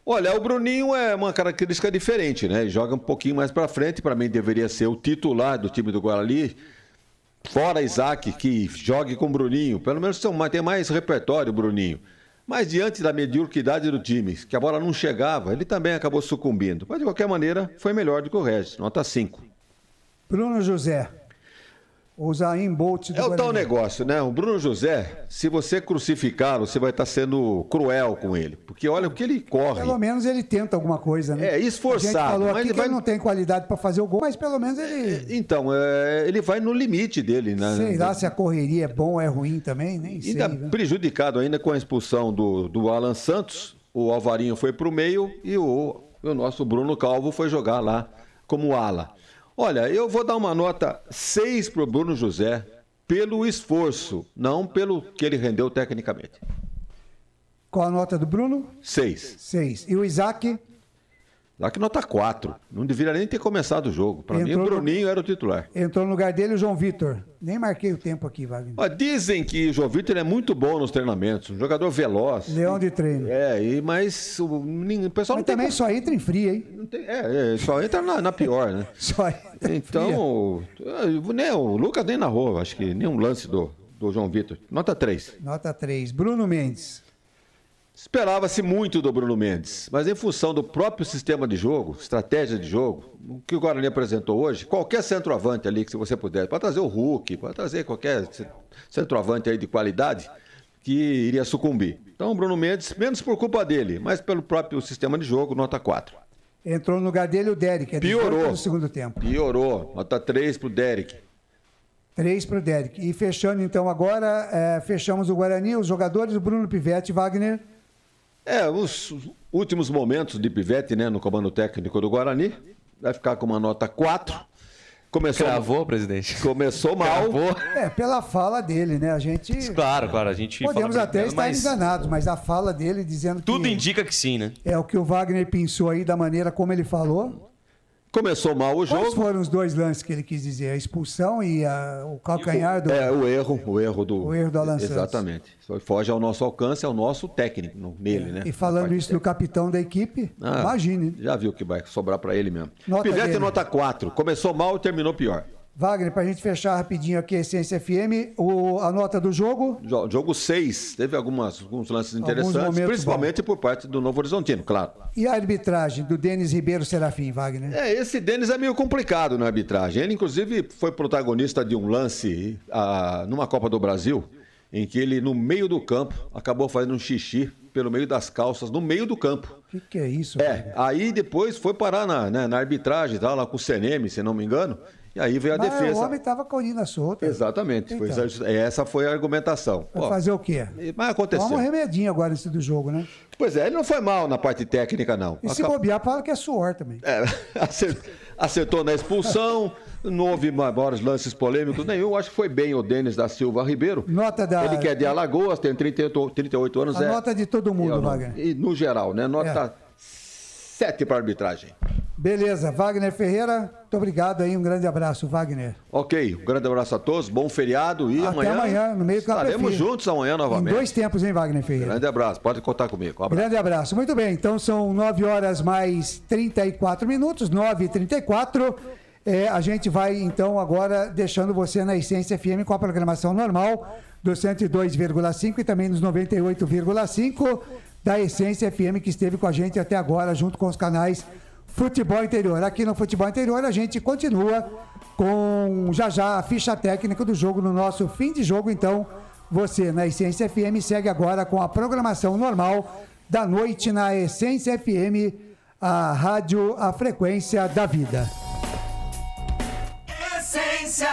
Olha, o Bruninho é uma característica diferente, né? Ele joga um pouquinho mais para frente. Para mim, deveria ser o titular do time do Guarani. Fora Isaac, que jogue com o Bruninho. Pelo menos tem mais repertório, o Bruninho. Mas diante da mediocridade do time, que a bola não chegava, ele também acabou sucumbindo. Mas, de qualquer maneira, foi melhor do que o Regis. Nota 5. Bruno José. O Zayn Bolt do É o tal negócio, né? O Bruno José, se você crucificá-lo, você vai estar sendo cruel com ele. Porque olha o que ele corre. Pelo menos ele tenta alguma coisa, né? É, esforçado. A gente falou mas aqui ele que vai... ele não tem qualidade para fazer o gol, mas pelo menos ele... Então, ele vai no limite dele, né? Sei lá se a correria é bom ou é ruim também, nem sei. Ainda né? prejudicado ainda com a expulsão do Alan Santos, o Alvarinho foi para o meio e o nosso Bruno Calvo foi jogar lá como ala. Olha, eu vou dar uma nota 6 para o Bruno José pelo esforço, não pelo que ele rendeu tecnicamente. Qual a nota do Bruno? 6. 6. E o Isaac? Isaac nota 4. Não deveria nem ter começado o jogo. Para mim, o Bruninho era o titular. Entrou no lugar dele o João Vitor. Nem marquei o tempo aqui, Wagner. Dizem que o João Vitor é muito bom nos treinamentos, um jogador veloz. Leão de treino. Mas o pessoal não tem... também só entra em fria, hein? Não tem, só entra na pior, né? Só entra então, nem o Lucas nem narrou, acho que nenhum lance do João Vitor. Nota 3. Nota 3. Bruno Mendes. Esperava-se muito do Bruno Mendes, mas em função do próprio sistema de jogo, estratégia de jogo, o que o Guarani apresentou hoje, qualquer centroavante ali que se você puder, pode trazer o Hulk, pode trazer qualquer centroavante aí de qualidade que iria sucumbir. Então o Bruno Mendes, menos por culpa dele, mas pelo próprio sistema de jogo, nota 4. Entrou no lugar dele o Derek, piorou no segundo tempo. Piorou, nota 3 pro Derek. 3 pro Derek. E fechando então agora, fechamos o Guarani, os jogadores, o Bruno Pivetti, Wagner... Os últimos momentos de Pivetti, né, no comando técnico do Guarani, vai ficar com uma nota 4. Cravou, presidente? Começou mal. Pela fala dele, né? A gente... Claro, a gente... Podemos até estar enganados, mas a fala dele dizendo tudo indica que sim, né? É o que o Wagner pensou aí da maneira como ele falou. Começou mal o jogo. Quais foram os dois lances que ele quis dizer? A expulsão e o calcanhar do... o erro do Alan Santos. Exatamente. Foge ao nosso alcance, ao nosso técnico nele, né? E falando isso do capitão da equipe, imagine. Já viu que vai sobrar para ele mesmo. Pivetti nota 4. Começou mal e terminou pior. Wagner, para a gente fechar rapidinho aqui a Essência FM, a nota do jogo? Jogo 6. Teve alguns lances interessantes, principalmente por parte do Novo Horizontino, claro. E a arbitragem do Denis Ribeiro Serafim, Wagner? Esse Denis é meio complicado na arbitragem. Ele, inclusive, foi protagonista de um lance numa Copa do Brasil, em que ele, no meio do campo, acabou fazendo um xixi pelo meio das calças, no meio do campo. O que é isso? Aí depois foi parar na arbitragem, tá, lá com o CNM, se não me engano. E aí veio a defesa. O homem estava com a urina solta. Exatamente. Essa foi a argumentação. Vai fazer o quê? Mas aconteceu. Toma um remedinho agora nesse do jogo, né? Pois ele não foi mal na parte técnica, não. E se bobear, fala que é suor também. Acertou na expulsão, não houve maiores lances polêmicos nenhum. Acho que foi bem o Denis da Silva Ribeiro. Ele que é de Alagoas, tem 38 anos. A nota de todo mundo, Wagner. E no geral, né? Nota 7 para a arbitragem. Beleza, Wagner Ferreira, muito obrigado aí, um grande abraço, Wagner. Ok, um grande abraço a todos, bom feriado e amanhã no meio do estaremos juntos amanhã novamente. Em 2 tempos, hein, Wagner Ferreira? Grande abraço, pode contar comigo. Grande abraço, muito bem, então são 9 horas mais 34 minutos, 9h34. A gente vai então agora deixando você na Essência FM com a programação normal do 102,5 e também nos 98,5 da Essência FM que esteve com a gente até agora junto com os canais Futebol Interior. Aqui no Futebol Interior a gente continua com já a ficha técnica do jogo no nosso fim de jogo. Então você na Essência FM segue agora com a programação normal da noite na Essência FM, a rádio, a frequência da vida. Essência,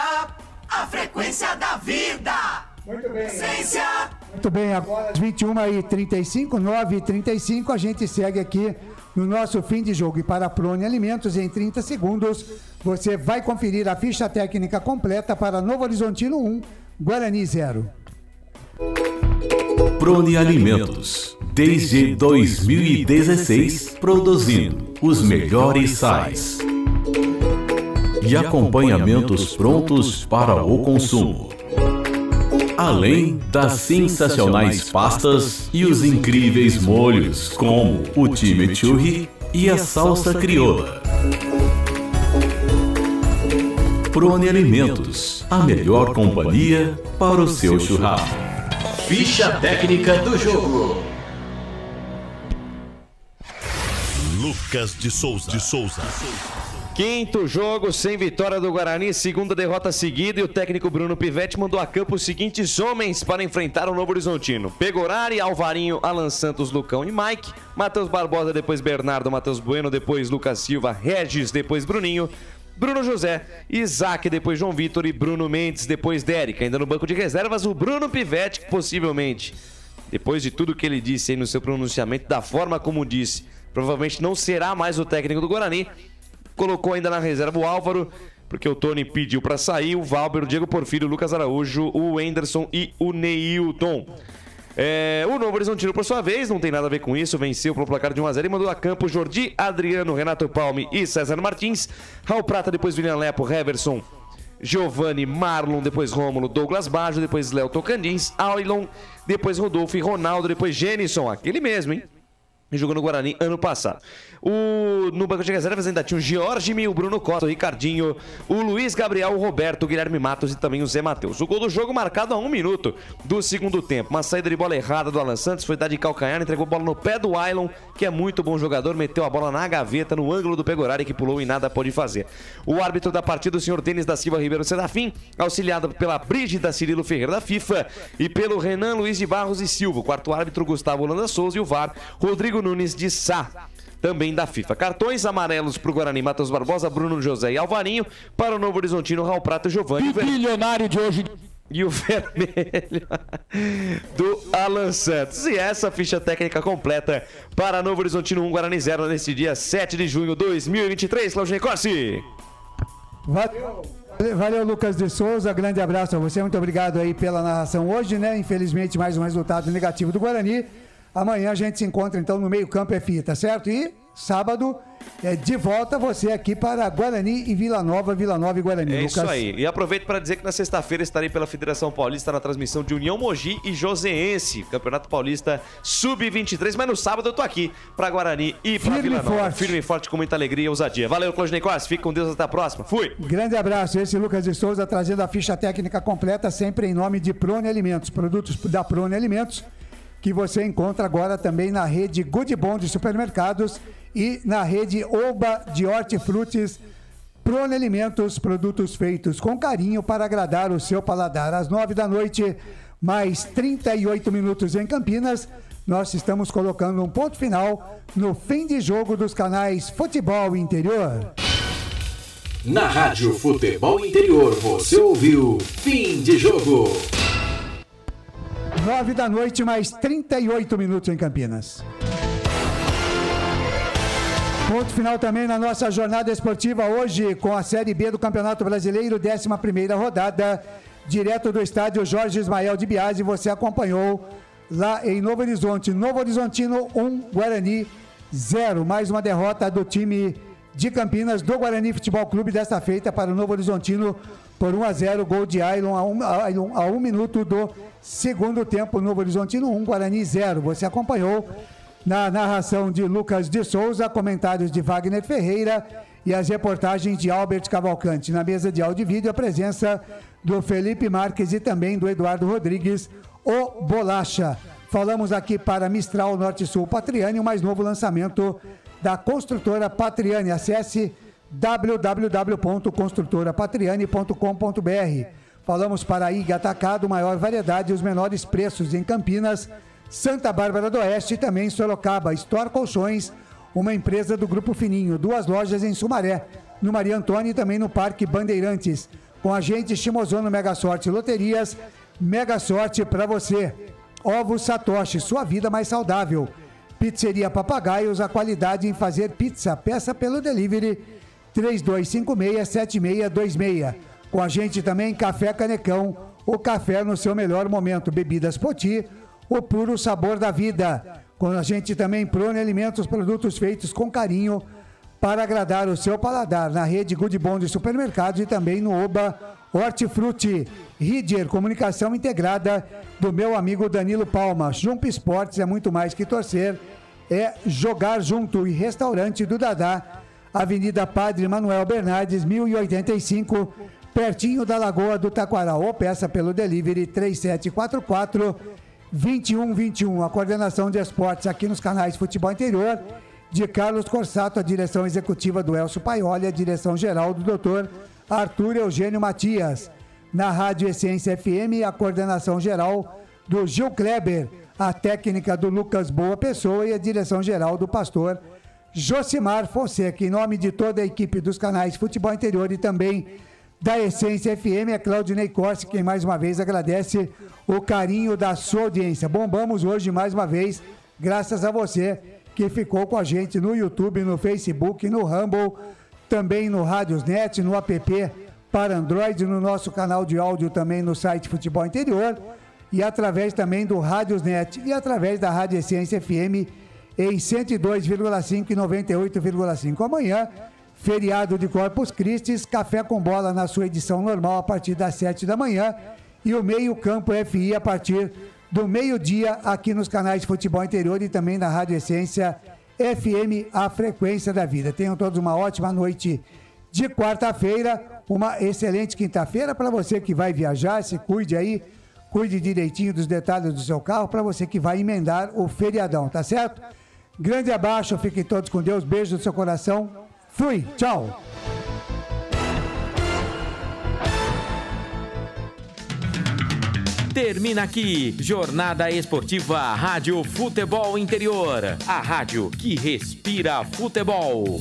a frequência da vida. Muito bem. Essência. Muito bem, agora 21h35, 9h35, a gente segue aqui no nosso fim de jogo. E para a Prone Alimentos, em 30 segundos, você vai conferir a ficha técnica completa para Novo Horizontino 1, Guarani 0. Prone Alimentos, desde 2016, produzindo os melhores sais e acompanhamentos prontos para o consumo. Além das sensacionais pastas e os incríveis molhos, como o chimichurri e a salsa crioula. Prone Alimentos, a melhor companhia para o seu churrasco. Ficha técnica do jogo. Lucas de Souza. 5º jogo sem vitória do Guarani, 2ª derrota seguida, e o técnico Bruno Pivetti mandou a campo os seguintes homens para enfrentar o Novo Horizontino: Pegorari, Alvarinho, Alan Santos, Lucão e Mike, Matheus Barbosa, depois Bernardo, Matheus Bueno, depois Lucas Silva, Regis, depois Bruninho, Bruno José, Isaac, depois João Vitor e Bruno Mendes, depois Dérica. Ainda no banco de reservas, o Bruno Pivetti, que possivelmente, depois de tudo que ele disse aí no seu pronunciamento, da forma como disse, provavelmente não será mais o técnico do Guarani. Colocou ainda na reserva o Álvaro, porque o Tony pediu para sair, o Valber, o Diego Porfírio, o Lucas Araújo, o Anderson e o Neilton. O Novo Horizontino, por sua vez, não tem nada a ver com isso, venceu pelo placar de 1-0 e mandou a campo Jordi, Adriano, Renato Palme e César Martins. Raul Prata, depois William Lepo, Heverson, Giovanni, Marlon, depois Rômulo, Douglas Baggio, depois Léo Tocandins, Ailon, depois Rodolfo e Ronaldo, depois Jenison, aquele mesmo, hein? Jogou no Guarani ano passado. No banco de reservas ainda tinha o Jorge, o Bruno Costa, o Ricardinho, o Luiz Gabriel, o Roberto, o Guilherme Matos e também o Zé Matheus. O gol do jogo marcado a 1 minuto do segundo tempo. Uma saída de bola errada do Alan Santos, foi dar de calcanhar, entregou a bola no pé do Ailon, que é muito bom jogador, meteu a bola na gaveta, no ângulo do Pegorari, que pulou e nada pôde fazer. O árbitro da partida, o senhor Denis da Silva Ribeiro Serafim, auxiliado pela Brígida Cirilo Ferreira da FIFA e pelo Renan Luiz de Barros e Silva. O quarto árbitro, Gustavo Holanda Souza, e o VAR, Rodrigo Nunes de Sá, também da FIFA. Cartões amarelos para o Guarani: Matheus Barbosa, Bruno José e Alvarinho. Para o Novo Horizontino, Raul Prata e Giovanni. Bilionário de hoje. E o vermelho do Alan Santos. E essa ficha técnica completa para Novo Horizontino 1, Guarani 0, nesse dia 7 de junho de 2023. Claudinei Corsi. Valeu, Lucas de Souza, grande abraço a você, muito obrigado aí pela narração hoje, né? Infelizmente, mais um resultado negativo do Guarani. Amanhã a gente se encontra então no meio-campo FI, tá certo? E sábado de volta você aqui para Guarani e Vila Nova e Guarani. É Lucas. isso aí. E aproveito para dizer que na sexta-feira estarei pela Federação Paulista na transmissão de União Mogi e Joseense, Campeonato Paulista Sub-23, mas no sábado eu tô aqui para Guarani e para Vila Nova. Firme e forte, com muita alegria e ousadia. Valeu, Claudinei Corsi, fique com Deus, até a próxima. Fui! Grande abraço, esse Lucas de Souza trazendo a ficha técnica completa, sempre em nome de Prone Alimentos, produtos da Prone Alimentos, que você encontra agora também na rede Good Bom de supermercados e na rede Oba de hortifrutis. Prone Alimentos, produtos feitos com carinho para agradar o seu paladar. Às 9 da noite, mais 38 minutos em Campinas, nós estamos colocando um ponto final no fim de jogo dos canais Futebol Interior. Na Rádio Futebol Interior, você ouviu Fim de Jogo. 9 da noite, mais 38 minutos em Campinas. Ponto final também na nossa jornada esportiva hoje com a Série B do Campeonato Brasileiro, 11ª rodada, direto do estádio Jorge Ismael de Biasi. Você acompanhou lá em Novo Horizonte. Novo Horizontino 1, Guarani 0. Mais uma derrota do time de Campinas, do Guarani Futebol Clube, desta feita para o Novo Horizontino por 1-0, gol de Ailon a 1 minuto do segundo tempo. Novo Horizontino 1, Guarani 0. Você acompanhou na narração de Lucas de Souza, comentários de Wagner Ferreira e as reportagens de Albert Cavalcante. Na mesa de áudio e vídeo, a presença do Felipe Marques e também do Eduardo Rodrigues, o Bolacha. Falamos aqui para Mistral Norte Sul Patriani, o mais novo lançamento da construtora Patriani. Acesse www.construtorapatriani.com.br. Falamos para Iga Atacado, maior variedade e os menores preços em Campinas, Santa Bárbara do Oeste e também em Sorocaba. Store Colchões, uma empresa do Grupo Fininho. 2 lojas em Sumaré, no Maria Antônia e também no Parque Bandeirantes. Com a gente, Shimozono Mega Sorte Loterias, mega sorte para você. Ovos Satoshi, sua vida mais saudável. Pizzeria Papagaios, a qualidade em fazer pizza. Peça pelo delivery 3256-7626. Com a gente também, Café Canecão, o café no seu melhor momento. Bebidas Poti, o puro sabor da vida. Com a gente também, Prone Alimentos, produtos feitos com carinho para agradar o seu paladar. Na rede Good Bom de supermercados e também no Oba Hortifruti. Ridger, comunicação integrada do meu amigo Danilo Palma. Jump Esportes é muito mais que torcer, é jogar junto. E restaurante do Dadá, Avenida Padre Manuel Bernardes, 1085, pertinho da Lagoa do Taquaral. Ou peça pelo delivery 3744-2121. A coordenação de esportes aqui nos canais Futebol Interior de Carlos Corsato, a direção executiva do Elcio Paioli, a direção geral do Dr. Arthur Eugênio Matias. Na Rádio Essência FM, a coordenação geral do Gil Kleber, a técnica do Lucas Boa Pessoa e a direção geral do pastor Josimar Fonseca. Em nome de toda a equipe dos canais Futebol Interior e também da Essência FM, é Claudinei Corsi quem mais uma vez agradece o carinho da sua audiência. Bombamos hoje mais uma vez, graças a você que ficou com a gente no YouTube, no Facebook, no Rumble, também no Radiosnet, no app para Android, no nosso canal de áudio também no site Futebol Interior e através também do Radiosnet e através da Rádio Essência FM em 102,5 e 98,5. Amanhã, feriado de Corpus Christi, Café com Bola na sua edição normal a partir das 7 da manhã e o Meio Campo FI a partir do meio-dia aqui nos canais Futebol Interior e também na Rádio Essência FM, a frequência da vida. Tenham todos uma ótima noite de quarta-feira, uma excelente quinta-feira para você que vai viajar, se cuide aí, cuide direitinho dos detalhes do seu carro, para você que vai emendar o feriadão, tá certo? Grande abraço, fiquem todos com Deus, beijo no seu coração, fui, tchau! Termina aqui, Jornada Esportiva Rádio Futebol Interior, a rádio que respira futebol.